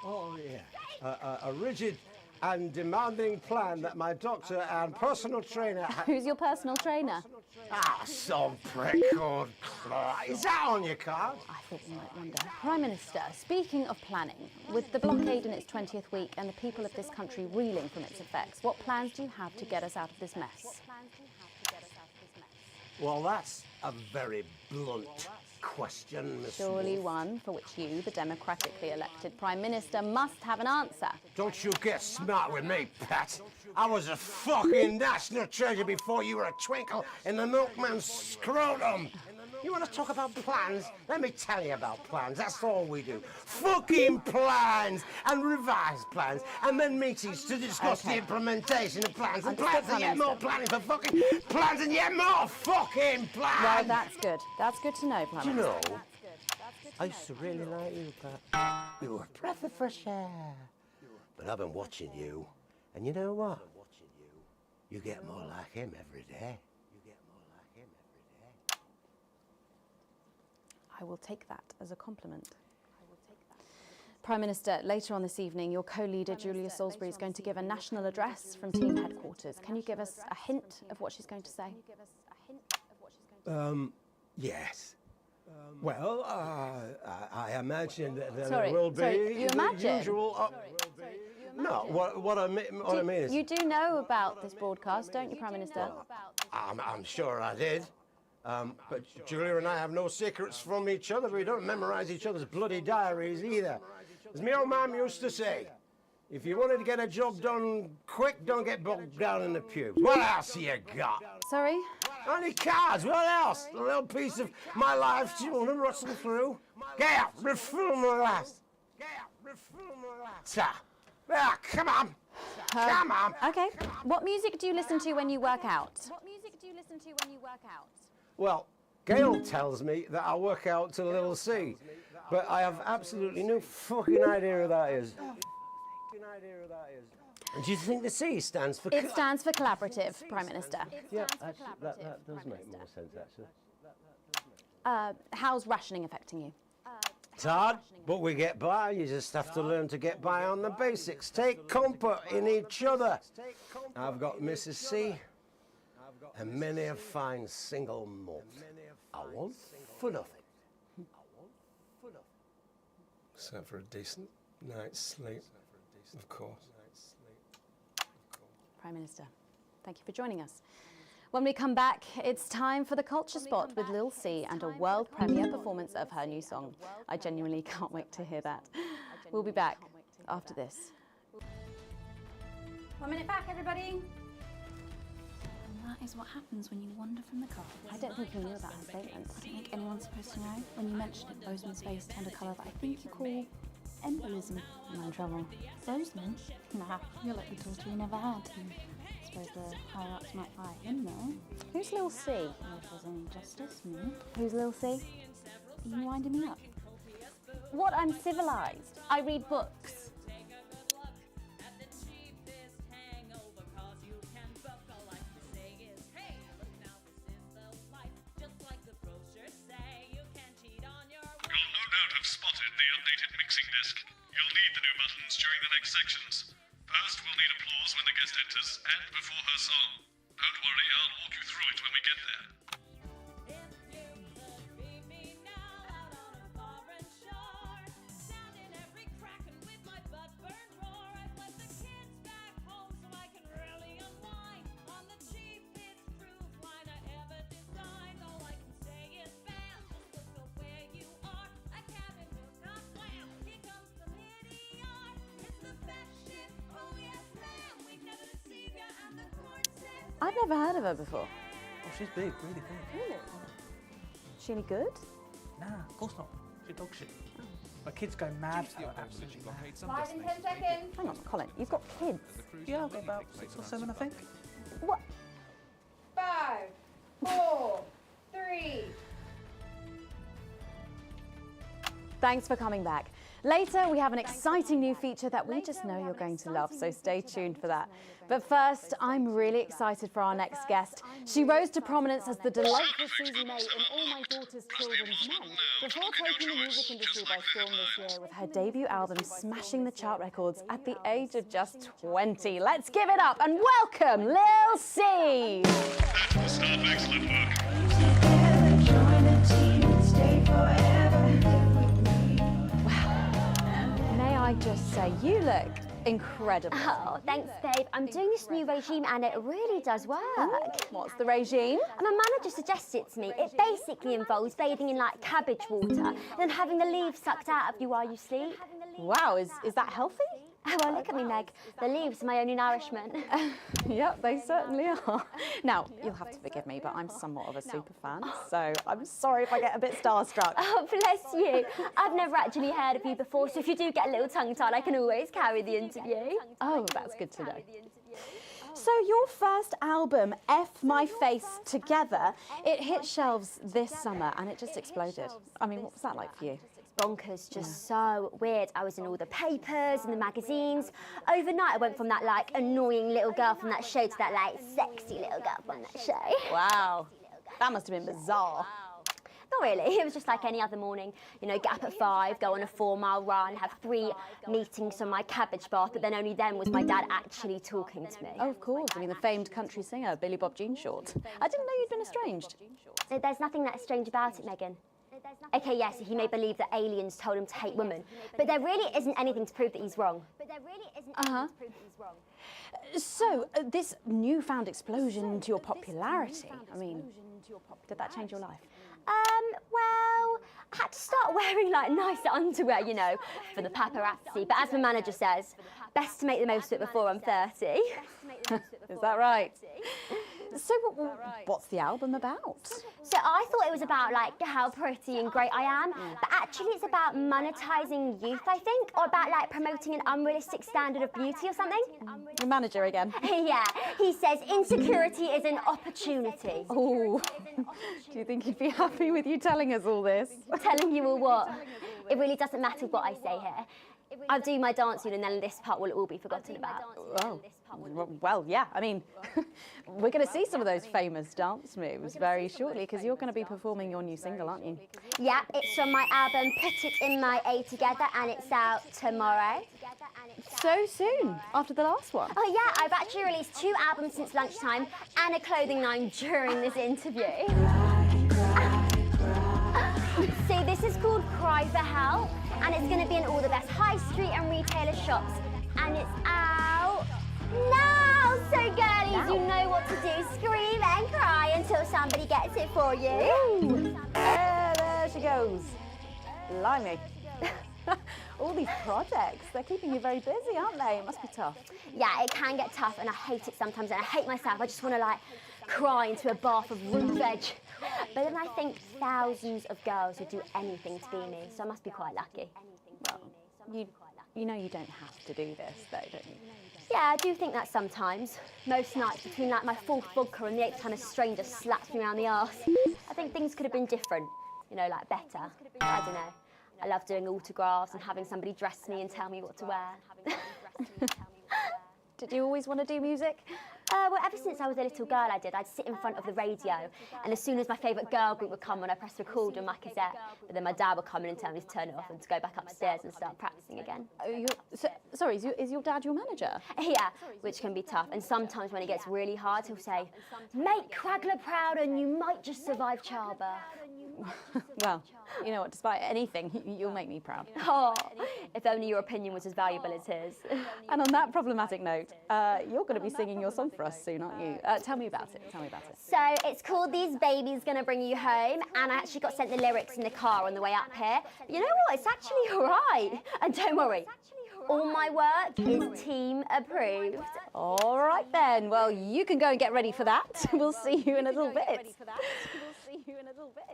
Speaker 5: Oh, yeah. A rigid and demanding plan that my doctor and personal trainer...
Speaker 15: Who's your personal trainer?
Speaker 5: Some prick called Clark. Is that on your card?
Speaker 15: I thought you might wonder. Prime Minister, speaking of planning, with the blockade in its 20th week and the people of this country reeling from its effects, what plans do you have to get us out of this mess?
Speaker 5: Well, that's a very blunt question, Miss
Speaker 15: Surely
Speaker 5: Wolf.
Speaker 15: one for which you, the democratically elected Prime Minister, must have an answer.
Speaker 5: Don't you get smart with me, Pat. I was a fucking national treasure before you were a twinkle in the milkman's scrotum. You want to talk about plans? Let me tell you about plans. That's all we do. Fucking plans and revised plans, and then meetings to discuss the implementation of plans and plans and yet more planning for fucking plans and yet more fucking plans.
Speaker 15: Well, that's good. That's good to know, Prime
Speaker 5: Do you
Speaker 15: Minister.
Speaker 5: know, I used to really like you, Pat. You were a breath of fresh air. But I've been watching you, and you know what? You get more like him every day.
Speaker 15: I will take that as a compliment. Prime Minister, later on this evening, your co-leader Julia Salisbury is going to give a national address from team headquarters. Can you give us a hint of what she's going to say?
Speaker 5: Yes. Well, I imagine that there
Speaker 15: Sorry,
Speaker 5: will be
Speaker 15: you
Speaker 5: the
Speaker 15: imagine?
Speaker 5: usual... No, what I mean is...
Speaker 15: You do know about this broadcast, don't you, Prime Minister?
Speaker 5: I'm sure I did. But Julia and I have no secrets from each other. We don't memorize each other's bloody diaries either. As my old mum used to say, if you wanted to get a job done quick, don't get bogged down in the pubes. What else you got?
Speaker 15: Sorry?
Speaker 5: Only cards. What else? A little piece of my life do you want to rustle through? Get out. Refill my last. Sir. Ah, come on. Come on.
Speaker 15: Okay. What music do you listen to when you work out?
Speaker 5: Well, Gail tells me that I work out to Little C, but I have absolutely no fucking idea who that is. Do you think the C stands for...
Speaker 15: It stands for collaborative, Prime Minister.
Speaker 5: Yeah, actually, that does make more sense, actually.
Speaker 15: How's rationing affecting you?
Speaker 5: It's hard, but we get by. You just have to learn to get by on the basics. Take comfort in each other. I've got Mrs. C and many a fine single malt. I want for nothing. Except for a decent night's sleep, of course.
Speaker 15: Prime Minister, thank you for joining us. When we come back, it's time for the Culture Spot with Lil C and a world premiere performance of her new song. I genuinely can't wait to hear that. We'll be back after this.
Speaker 20: 1 minute back, everybody. And that is what happens when you wander from the car.
Speaker 15: I don't think you knew about her statement.
Speaker 20: I don't think anyone's supposed to know. When you mentioned it, Bozeman's face turned a colour that I think you call embolism.
Speaker 15: I'm in trouble.
Speaker 20: Bozeman? Nah, you're like the daughter you never had. It's
Speaker 4: suppose the higher-ups might fire him, though.
Speaker 15: Who's Lil C?
Speaker 4: If there's any justice, me.
Speaker 15: Who's Lil C?
Speaker 4: Are you winding me up?
Speaker 15: What? I'm civilised. I read books.
Speaker 1: You'll no doubt have spotted the updated mixing desk. You'll need the new buttons during the next sections. First, we'll need applause when the guest enters and before her song. Don't worry, I'll walk you through it when we get there.
Speaker 15: I've never heard of her before.
Speaker 10: Oh, she's big, really big.
Speaker 15: Really? Is she any good?
Speaker 10: Nah, of course not. She's dog shit. My kids go mad for her, absolutely mad.
Speaker 13: 5 and 10 seconds.
Speaker 15: Hang on, Colin, you've got kids.
Speaker 10: Yeah, I've got about 6 or 7, I think.
Speaker 15: What?
Speaker 13: 5, 4, 3.
Speaker 15: Thanks for coming back. Later, we have an exciting new feature that we just know you're going to love, so stay tuned for that. But first, I'm really excited for our next guest. She rose to prominence as the delightful Susie May in All My Daughter's Children's Men, before taking the music industry by storm this year with her debut album smashing the chart records at the age of just 20. Let's give it up and welcome Lil C!
Speaker 1: That's the start of excellent work.
Speaker 15: May I just say, you look incredible.
Speaker 21: Oh, thanks, babe. I'm doing this new regime and it really does work.
Speaker 15: What's the regime?
Speaker 21: My manager suggested it to me. It basically involves bathing in like cabbage water and then having the leaves sucked out of you while you sleep.
Speaker 15: Wow, is that healthy?
Speaker 21: Well, look at me, Meg. The leaves are my only nourishment.
Speaker 15: Yep, they certainly are. Now, you'll have to forgive me, but I'm somewhat of a super fan, so I'm sorry if I get a bit starstruck.
Speaker 21: Oh, bless you. I've never actually heard of you before, so if you do get a little tongue-tied, I can always carry the interview.
Speaker 15: Oh, that's good to know. So your first album, F My Face Together, it hit shelves this summer and it just exploded. I mean, what was that like for you?
Speaker 21: Bonkers, just so weird. I was in all the papers and the magazines. Overnight, I went from that like annoying little girl from that show to that like sexy little girl from that show.
Speaker 15: Wow, that must have been bizarre.
Speaker 21: Not really, it was just like any other morning. You know, get up at 5, go on a 4-mile run, have 3 meetings on my cabbage bath, but then only then was my dad actually talking to me.
Speaker 15: Oh, of course. I mean, the famed country singer, Billy Bob Jeanshort. I didn't know you'd been estranged.
Speaker 21: There's nothing that strange about it, Megan. Okay, yes, he may believe that aliens told him to hate women, but there really isn't anything to prove that he's wrong.
Speaker 15: So, this newfound explosion into your popularity, I mean, did that change your life?
Speaker 21: Well, I had to start wearing like nicer underwear, you know, for the paparazzi, but as my manager says, best to make the most of it before I'm 30.
Speaker 15: Is that right? So what's the album about?
Speaker 21: So I thought it was about like how pretty and great I am, but actually it's about monetizing youth, I think, or about like promoting an unrealistic standard of beauty or something.
Speaker 15: Your manager again?
Speaker 21: Yeah, he says insecurity is an opportunity.
Speaker 15: Oh, do you think he'd be happy with you telling us all this?
Speaker 21: Telling you all what? It really doesn't matter what I say here. I'll do my dancing and then this part will all be forgotten about.
Speaker 15: Oh, well, yeah, I mean, we're going to see some of those famous dance moves very shortly because you're going to be performing your new single, aren't you?
Speaker 21: Yeah, it's from my album Put It In My A Together and it's out tomorrow.
Speaker 15: So soon, after the last one?
Speaker 21: Oh yeah, I've actually released 2 albums since lunchtime and a clothing line during this interview. See, this is called Cry for Help and it's going to be in all the best high street and retailer shops and it's out now. So girlies, you know what to do. Scream and cry until somebody gets it for you.
Speaker 15: Ooh. There she goes. Blimey. All these projects, they're keeping you very busy, aren't they? It must be tough.
Speaker 21: Yeah, it can get tough and I hate it sometimes and I hate myself. I just want to like cry into a bath of root veg. But then I think thousands of girls would do anything to be me, so I must be quite lucky.
Speaker 15: Well, You know you don't have to do this, though, don't you?
Speaker 21: Yeah, I do think that sometimes. Most nights between like my fourth vodka and the 8th time a stranger slaps me around the arse. I think things could have been different, you know, like better. I don't know. I love doing autographs and having somebody dress me and tell me what to wear.
Speaker 15: Did you always want to do music?
Speaker 21: Well, ever since I was a little girl, I did. I'd sit in front of the radio, and as soon as my favourite girl group would come on, I'd press record on my cassette. But then my dad would come in and tell me to turn it off and to go back upstairs and start practicing again.
Speaker 15: Sorry, is your dad your manager?
Speaker 21: Yeah, which can be tough. And sometimes when it gets really hard, he'll say, "Make Quagler proud and you might just survive childbirth."
Speaker 15: Well, you know what, despite anything, you'll make me proud.
Speaker 21: Oh, if only your opinion was as valuable as his.
Speaker 15: And on that problematic note, you're going to be singing your song for us soon, aren't you? Tell me about it,
Speaker 21: So it's called These Babies Gonna Bring You Home, and I actually got sent the lyrics in the car on the way up here. But you know what, it's actually all right. And don't worry, all my work is team approved.
Speaker 15: All right then, well, you can go and get ready for that. We'll see you in a little bit.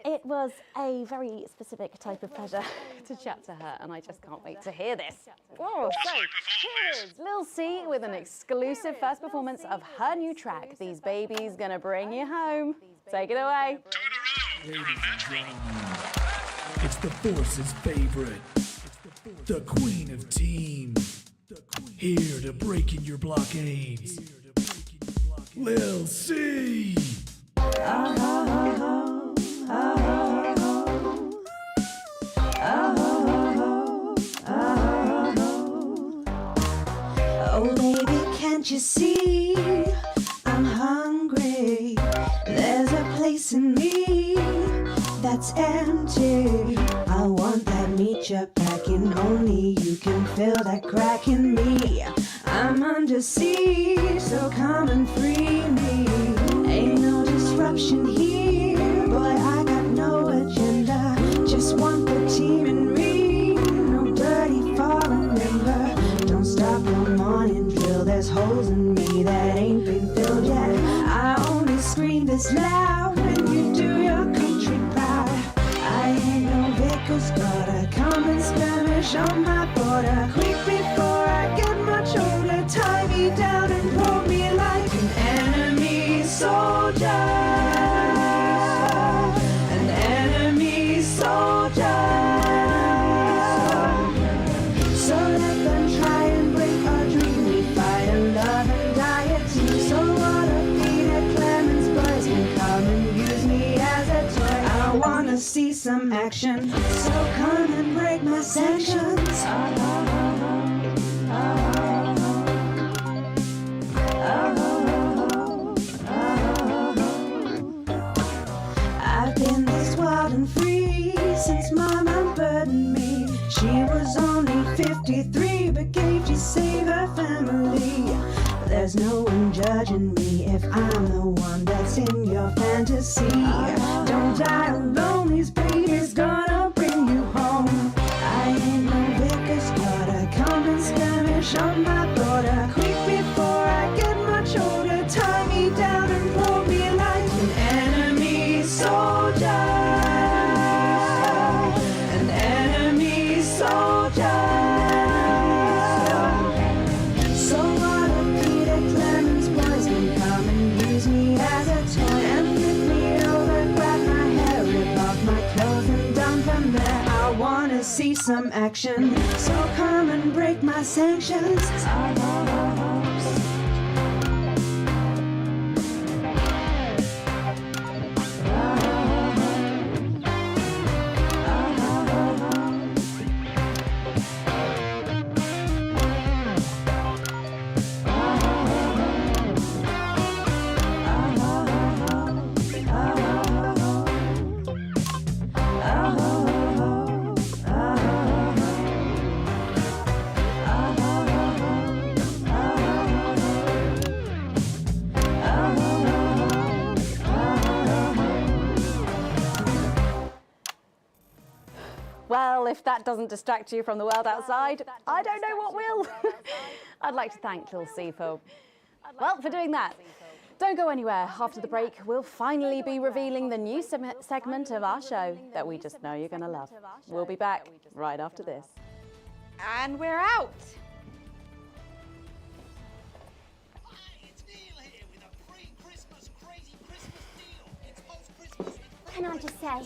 Speaker 15: It was a very specific type of pleasure to chat to her, and I just can't wait to hear this. Oh, so here's Lil C with an exclusive first performance of her new track, These Babies Gonna Bring You Home. Take it away.
Speaker 9: It's the Force's favorite, the queen of teams, here to break in your blockades, Lil C.
Speaker 17: Oh baby, can't you see I'm hungry? There's a place in me that's empty. I want that meat you're packing, only you can fill that crack in me. I'm under siege, so come and free me. Ain't no disruption here, boy, I got no agenda. Just want the team and me, no dirty foreign member. Don't stop no morning drill, there's holes in me that ain't been filled yet. I only scream this loud when you do your country proud. I ain't no Vickers daughter, come and skirmish on my border. Quick before I get much older, tie me down and pull me like an enemy soldier. An enemy soldier. So let them try and break our dream. We fight and love and die a team. So what if Peter Clemens boys can come and use me as a toy? I wanna see some action, so come and break my sanctions. I've been this wild and free since Mama burdened me. She was only 53, but gave to save her family. There's no one judging me if I'm the one that's in your fantasy. Don't die alone, these babies gonna bring you home. I ain't no Vickers daughter, come and skirmish on my border. Quick before I get much older, tie me down and pull me like an enemy soldier. An enemy soldier. So what if Peter Clemens boys can come and use me as a toy and flip me over, grab my hair, rip off my clothes and dump them there? I wanna see some action, so come and break my sanctions.
Speaker 15: Well, if that doesn't distract you from the world outside, I don't know what will. I'd like to thank Lil C for doing that. Don't go anywhere. After the break, we'll finally be revealing the new segment of our show that we just know you're going to love. We'll be back right after this.
Speaker 20: And we're out.
Speaker 21: Can I just say,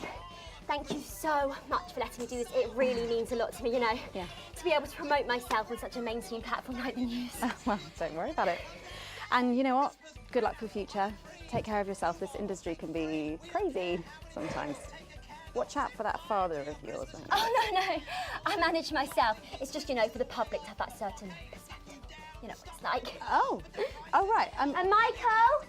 Speaker 21: thank you so much for letting me do this. It really means a lot to me, you know.
Speaker 15: Yeah.
Speaker 21: To be able to promote myself on such a mainstream platform like the news.
Speaker 15: Well, don't worry about it. And you know what? Good luck for the future. Take care of yourself. This industry can be crazy sometimes. Watch out for that father of yours. Won't you?
Speaker 21: Oh, no. I manage myself. It's just, you know, for the public to have that certain perspective. You know what it's like.
Speaker 15: Oh, right.
Speaker 21: And Michael?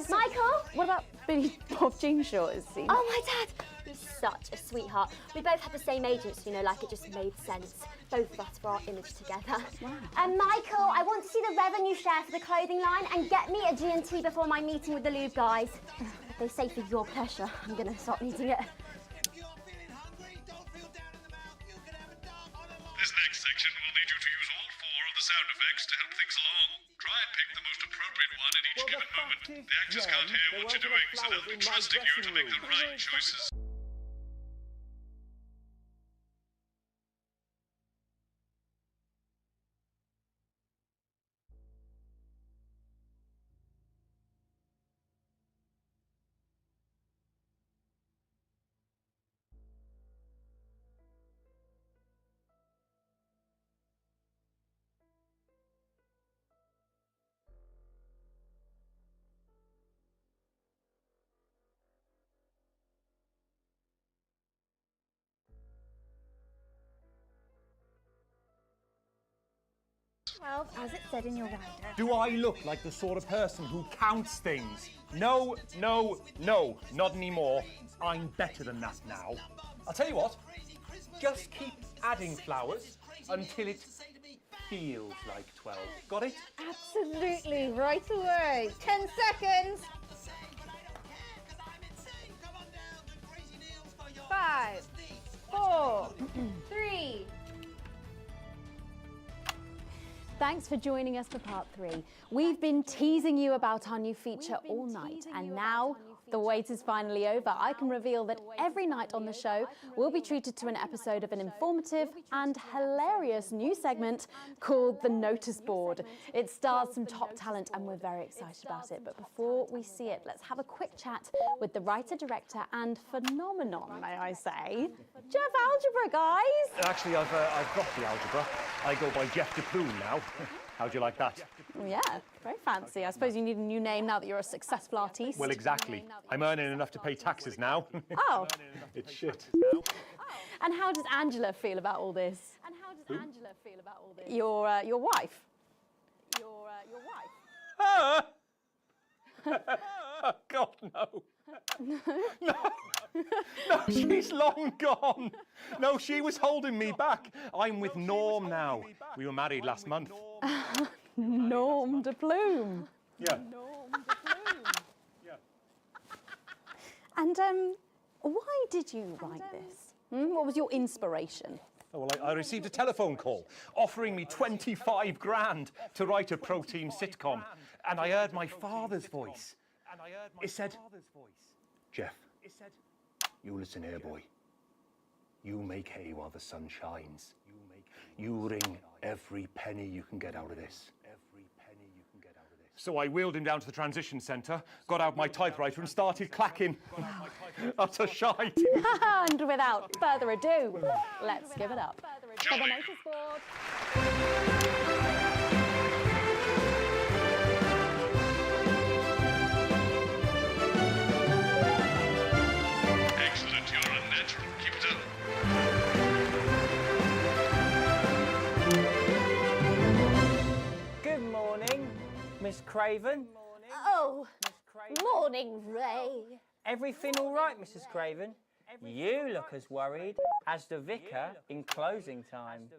Speaker 21: Michael?
Speaker 15: What about Billy Bob Jean Short? Is he?
Speaker 21: Oh, my dad. He's such a sweetheart. We both had the same agents, you know, like it just made sense. Both of us for our image together.
Speaker 15: Wow.
Speaker 21: And Michael, I want to see the revenue share for the clothing line and get me a G&T before my meeting with the lube guys. If they say for your pleasure, I'm going to stop needing it.
Speaker 1: This next section will need you to use all 4 of the sound effects to help things along. Try and pick the most appropriate one at each given moment. The actors can't hear what you're doing, so they'll be trusting you to make the right choices.
Speaker 21: Well, as it said in your rider.
Speaker 22: Do I look like the sort of person who counts things? No, no, no, not anymore. I'm better than that now. I'll tell you what, just keep adding flowers until it feels like 12. Got it?
Speaker 20: Absolutely, right away. 10 seconds. 5, 4, 3.
Speaker 15: Thanks for joining us for part 3. We've been teasing you about our new feature all night, and now the wait is finally over. I can reveal that every night on the show, we'll be treated to an episode of an informative and hilarious new segment called The Notice Board. It stars some top talent, and we're very excited about it. But before we see it, let's have a quick chat with the writer, director, and phenomenon, may I say, Jeff Algebra, guys.
Speaker 22: Actually, I've dropped the algebra. I go by Jeff DePlume now. How'd you like that?
Speaker 15: Yeah, very fancy. I suppose you need a new name now that you're a successful artiste.
Speaker 22: Well, exactly. I'm earning enough to pay taxes now.
Speaker 15: Oh.
Speaker 22: It's shit.
Speaker 15: And how does Angela feel about all this? Your wife. Your wife.
Speaker 22: Oh, God, no. No, she's long gone. No, she was holding me back. I'm with Norm now. We were married last month.
Speaker 15: Norm de Plume.
Speaker 22: Yeah.
Speaker 15: Norm de Plume.
Speaker 22: Yeah.
Speaker 15: And why did you write this? What was your inspiration?
Speaker 22: Oh, well, I received a telephone call offering me 25 grand to write a pro-team sitcom, and I heard my father's voice. It said, Jeff, you listen here, boy. You make hay while the sun shines. You wring every penny you can get out of this. So I wheeled him down to the transition centre, got out my typewriter and started clacking. Utter shite.
Speaker 15: And without further ado, let's give it up for the notice board.
Speaker 1: Excellent, you're unnatural. Keep it up.
Speaker 3: Good morning, Miss Craven.
Speaker 21: Oh, morning, Ray.
Speaker 3: Everything all right, Mrs. Craven? You look as worried as the vicar in closing time.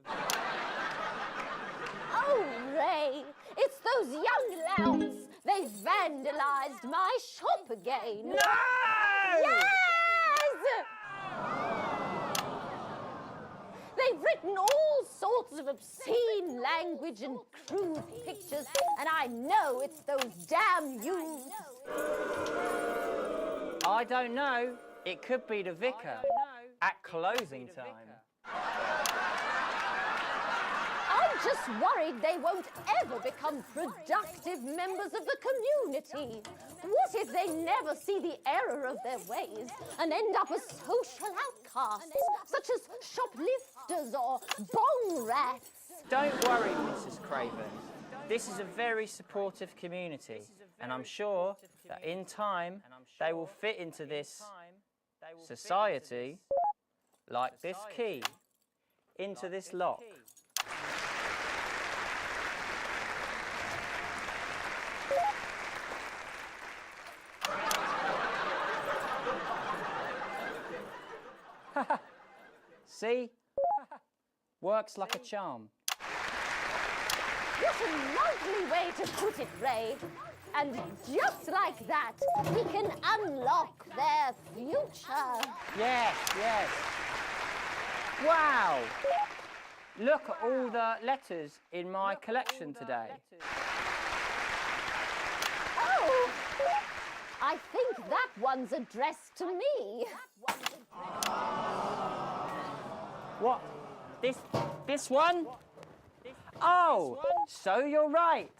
Speaker 21: Oh, Ray, it's those young lamps. They've vandalized my shop again.
Speaker 3: No!
Speaker 21: Yes! They've written all sorts of obscene language and crude pictures, and I know it's those damn youths.
Speaker 3: I don't know. It could be the vicar at closing time.
Speaker 8: just worried they won't ever become productive members of the community. What if they never see the error of their ways and end up as social outcasts, such as shoplifters or bong rats?
Speaker 3: Don't worry, Mrs. Craven. This is a very supportive community, and I'm sure that in time they will fit into this society like this key into this lock. See? Works like a charm.
Speaker 8: What a lovely way to put it, Ray. And just like that, we can unlock their future.
Speaker 3: Yes, yes. Wow! Look at all the letters in my collection today.
Speaker 8: Oh! I think that one's addressed to me.
Speaker 3: What? This one? Oh, so you're right.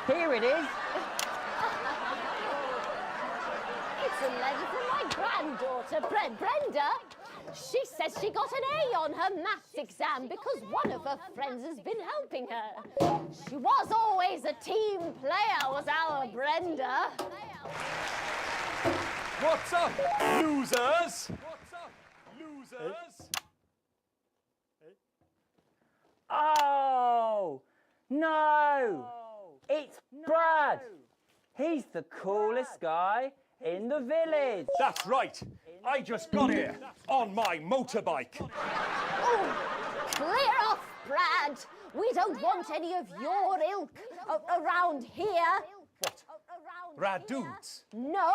Speaker 3: Here it is.
Speaker 8: It's a letter from my granddaughter, Brenda. She says she got an A on her maths exam because one of her friends has been helping her. She was always a team player, was our Brenda.
Speaker 18: What's up, losers? What's up, losers?
Speaker 3: Oh, no. It's Brad. He's the coolest guy in the village.
Speaker 18: That's right. I just got here on my motorbike.
Speaker 8: Oh, clear off, Brad. We don't want any of your ilk around here.
Speaker 18: What? Rad dudes?
Speaker 8: No,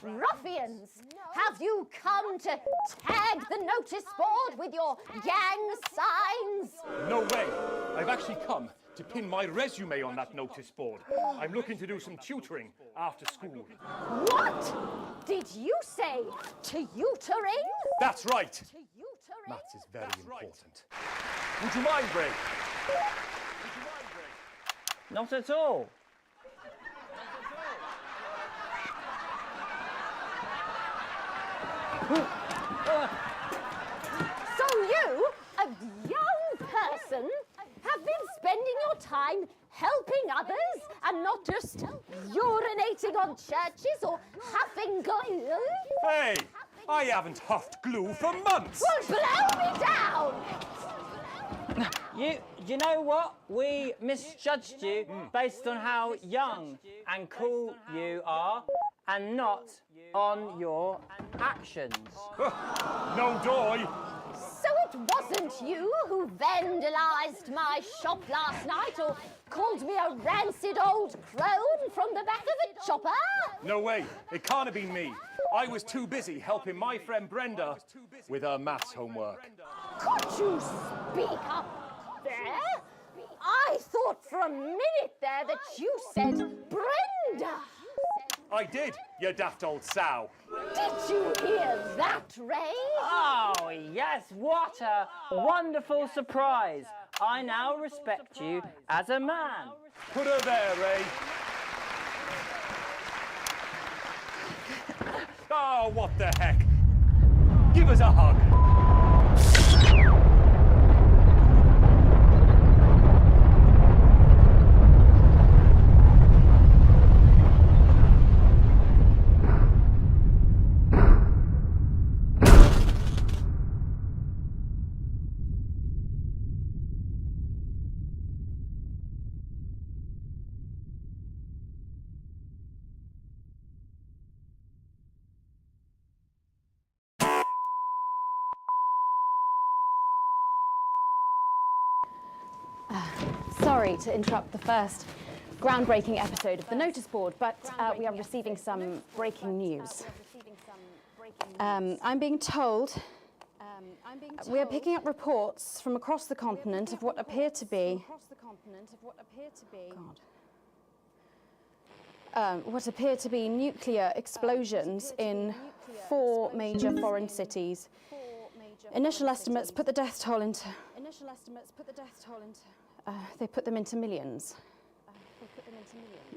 Speaker 8: ruffians. Have you come to tag the notice board with your gang signs?
Speaker 18: No way. I've actually come to pin my resume on that notice board. I'm looking to do some tutoring after school.
Speaker 8: What? Did you say tutoring?
Speaker 18: That's right.
Speaker 8: Tutoring?
Speaker 18: Maths is very important. Would you mind, Ray?
Speaker 3: Not at all.
Speaker 8: So you, a young person, have been spending your time helping others and not just urinating on churches or huffing glue?
Speaker 18: Hey, I haven't huffed glue for months.
Speaker 8: Well, blow me down!
Speaker 3: You know what? We misjudged you based on how young and cool you are and not on your actions.
Speaker 18: No doy.
Speaker 8: So it wasn't you who vandalised my shop last night or called me a rancid old crone from the back of a chopper?
Speaker 18: No way. It can't have been me. I was too busy helping my friend Brenda with her maths homework.
Speaker 8: Could you speak up there? I thought for a minute there that you said Brenda.
Speaker 18: I did, you daft old sow.
Speaker 8: Did you hear that, Ray?
Speaker 3: Oh, yes, what a wonderful surprise. I now respect you as a man.
Speaker 18: Put her there, Ray. Oh, what the heck? Give us a hug.
Speaker 15: Sorry to interrupt the first groundbreaking episode of the notice board, but we are receiving some breaking news. I'm being told we are picking up reports from across the continent of what appear to be... God. what appear to be nuclear explosions in 4 major foreign cities. Initial estimates put the death toll into. They put them into millions.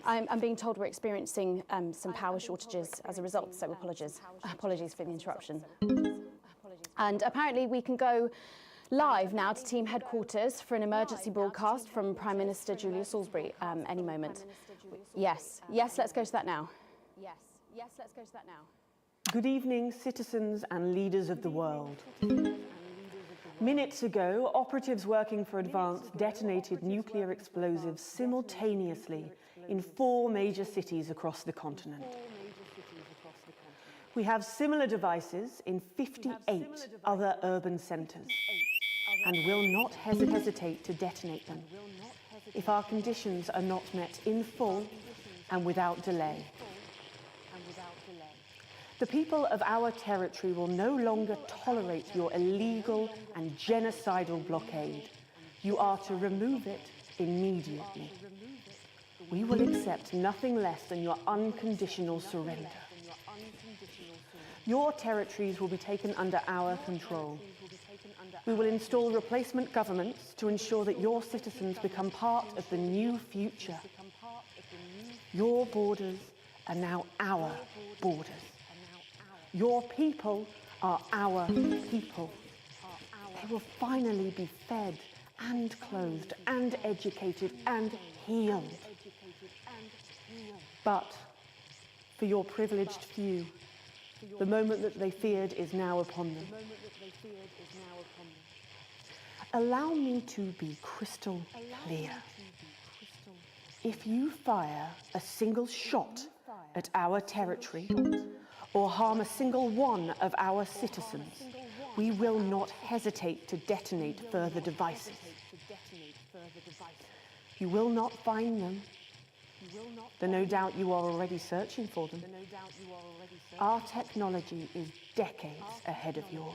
Speaker 15: I'm being told we're experiencing some power shortages as a result, so apologies for the interruption. And apparently we can go live now to team headquarters for an emergency broadcast from Prime Minister Julia Salisbury any moment. Yes, let's go to that now.
Speaker 2: Good evening, citizens and leaders of the world. Minutes ago, operatives working for Advance detonated nuclear explosives simultaneously in 4 major cities across the continent. We have similar devices in 58 other urban centres and will not hesitate to detonate them if our conditions are not met in full and without delay. The people of our territory will no longer tolerate your illegal and genocidal blockade. You are to remove it immediately. We will accept nothing less than your unconditional surrender. Your territories will be taken under our control. We will install replacement governments to ensure that your citizens become part of the new future. Your borders are now our borders. Your people are our people. They will finally be fed and clothed and educated and healed. But for your privileged few, the moment that they feared is now upon them. Allow me to be crystal clear. If you fire a single shot at our territory, or harm a single one of our citizens, we will not hesitate to detonate further devices. You will not find them, though no doubt you are already searching for them. Our technology is decades ahead of yours.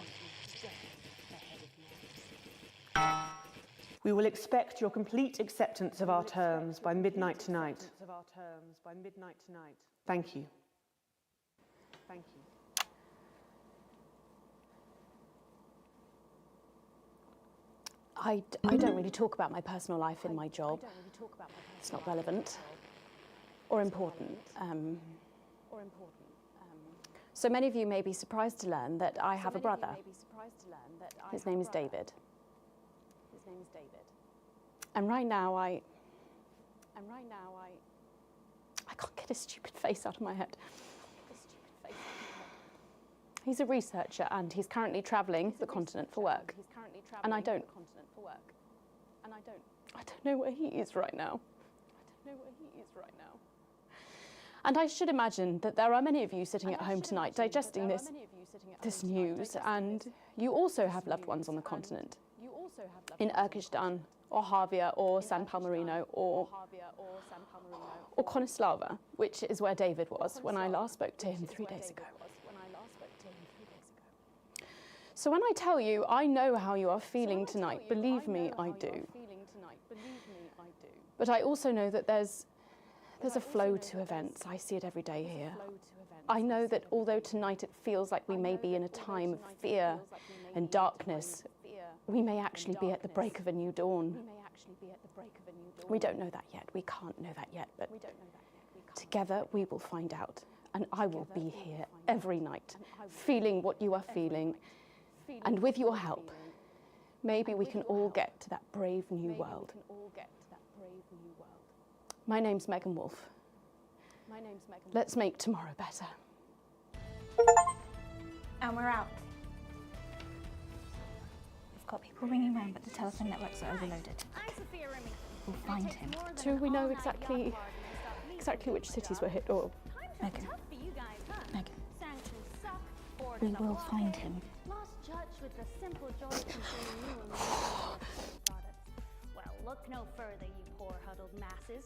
Speaker 2: We will expect your complete acceptance of our terms by midnight tonight. Thank you. Thank you.
Speaker 15: I don't really talk about my personal life in my job. It's not relevant or important. So many of you may be surprised to learn that I have a brother. His name is David. And right now I can't get his stupid face out of my head. He's a researcher and he's currently travelling the continent for work. And I don't know where he is right now. And I should imagine that there are many of you sitting at home tonight digesting this news, and you also have loved ones on the continent. In Urkistan, or Havia, or San Palmerino, or Konislava, which is where David was when I last spoke to him 3 days ago. So when I tell you I know how you are feeling tonight, believe me, I do. But I also know that there's a flow to events. I see it every day here. I know that although tonight it feels like we may be in a time of fear and darkness, we may actually be at the break of a new dawn. We don't know that yet. We can't know that yet, but together we will find out. And I will be here every night, feeling what you are feeling. And with your help, maybe we can all get to that brave new world. My name's Megan Wolf. Let's make tomorrow better.
Speaker 13: And we're out. We've got people ringing around, but the telephone networks are overloaded. We'll find him.
Speaker 15: Do we know exactly which cities were hit, or?
Speaker 13: Megan. We will find him.
Speaker 21: With the simple joy of consuming new and products. Well, look no further, you poor huddled masses.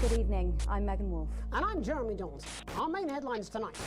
Speaker 15: Good evening. I'm Megan Wolf.
Speaker 6: And I'm Jeremy Dawes. Our main headlines tonight.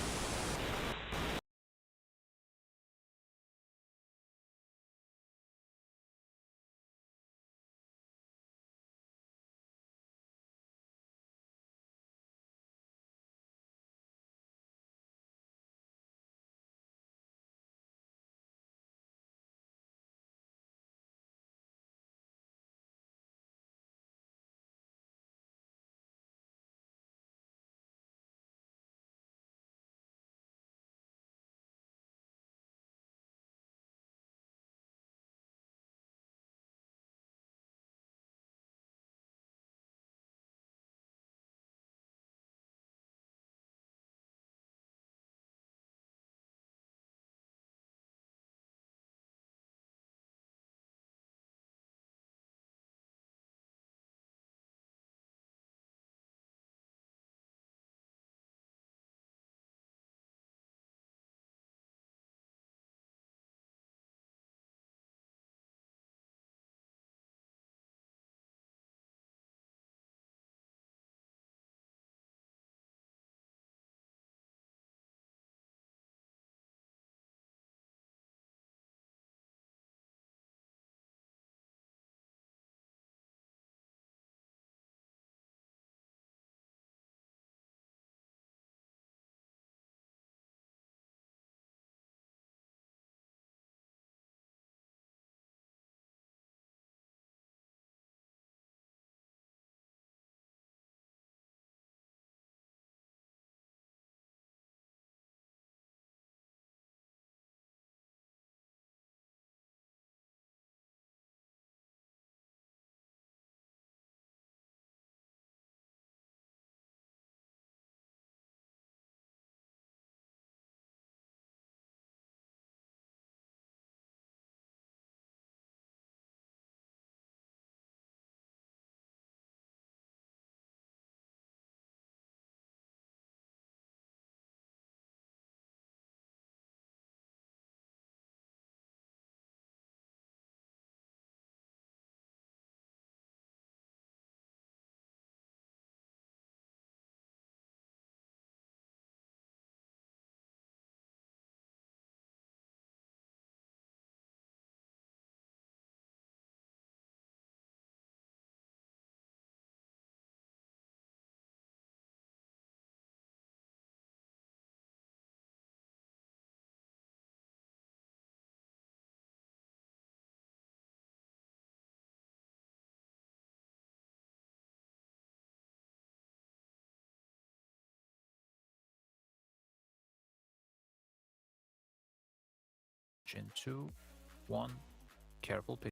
Speaker 7: In 2, 1, careful pick.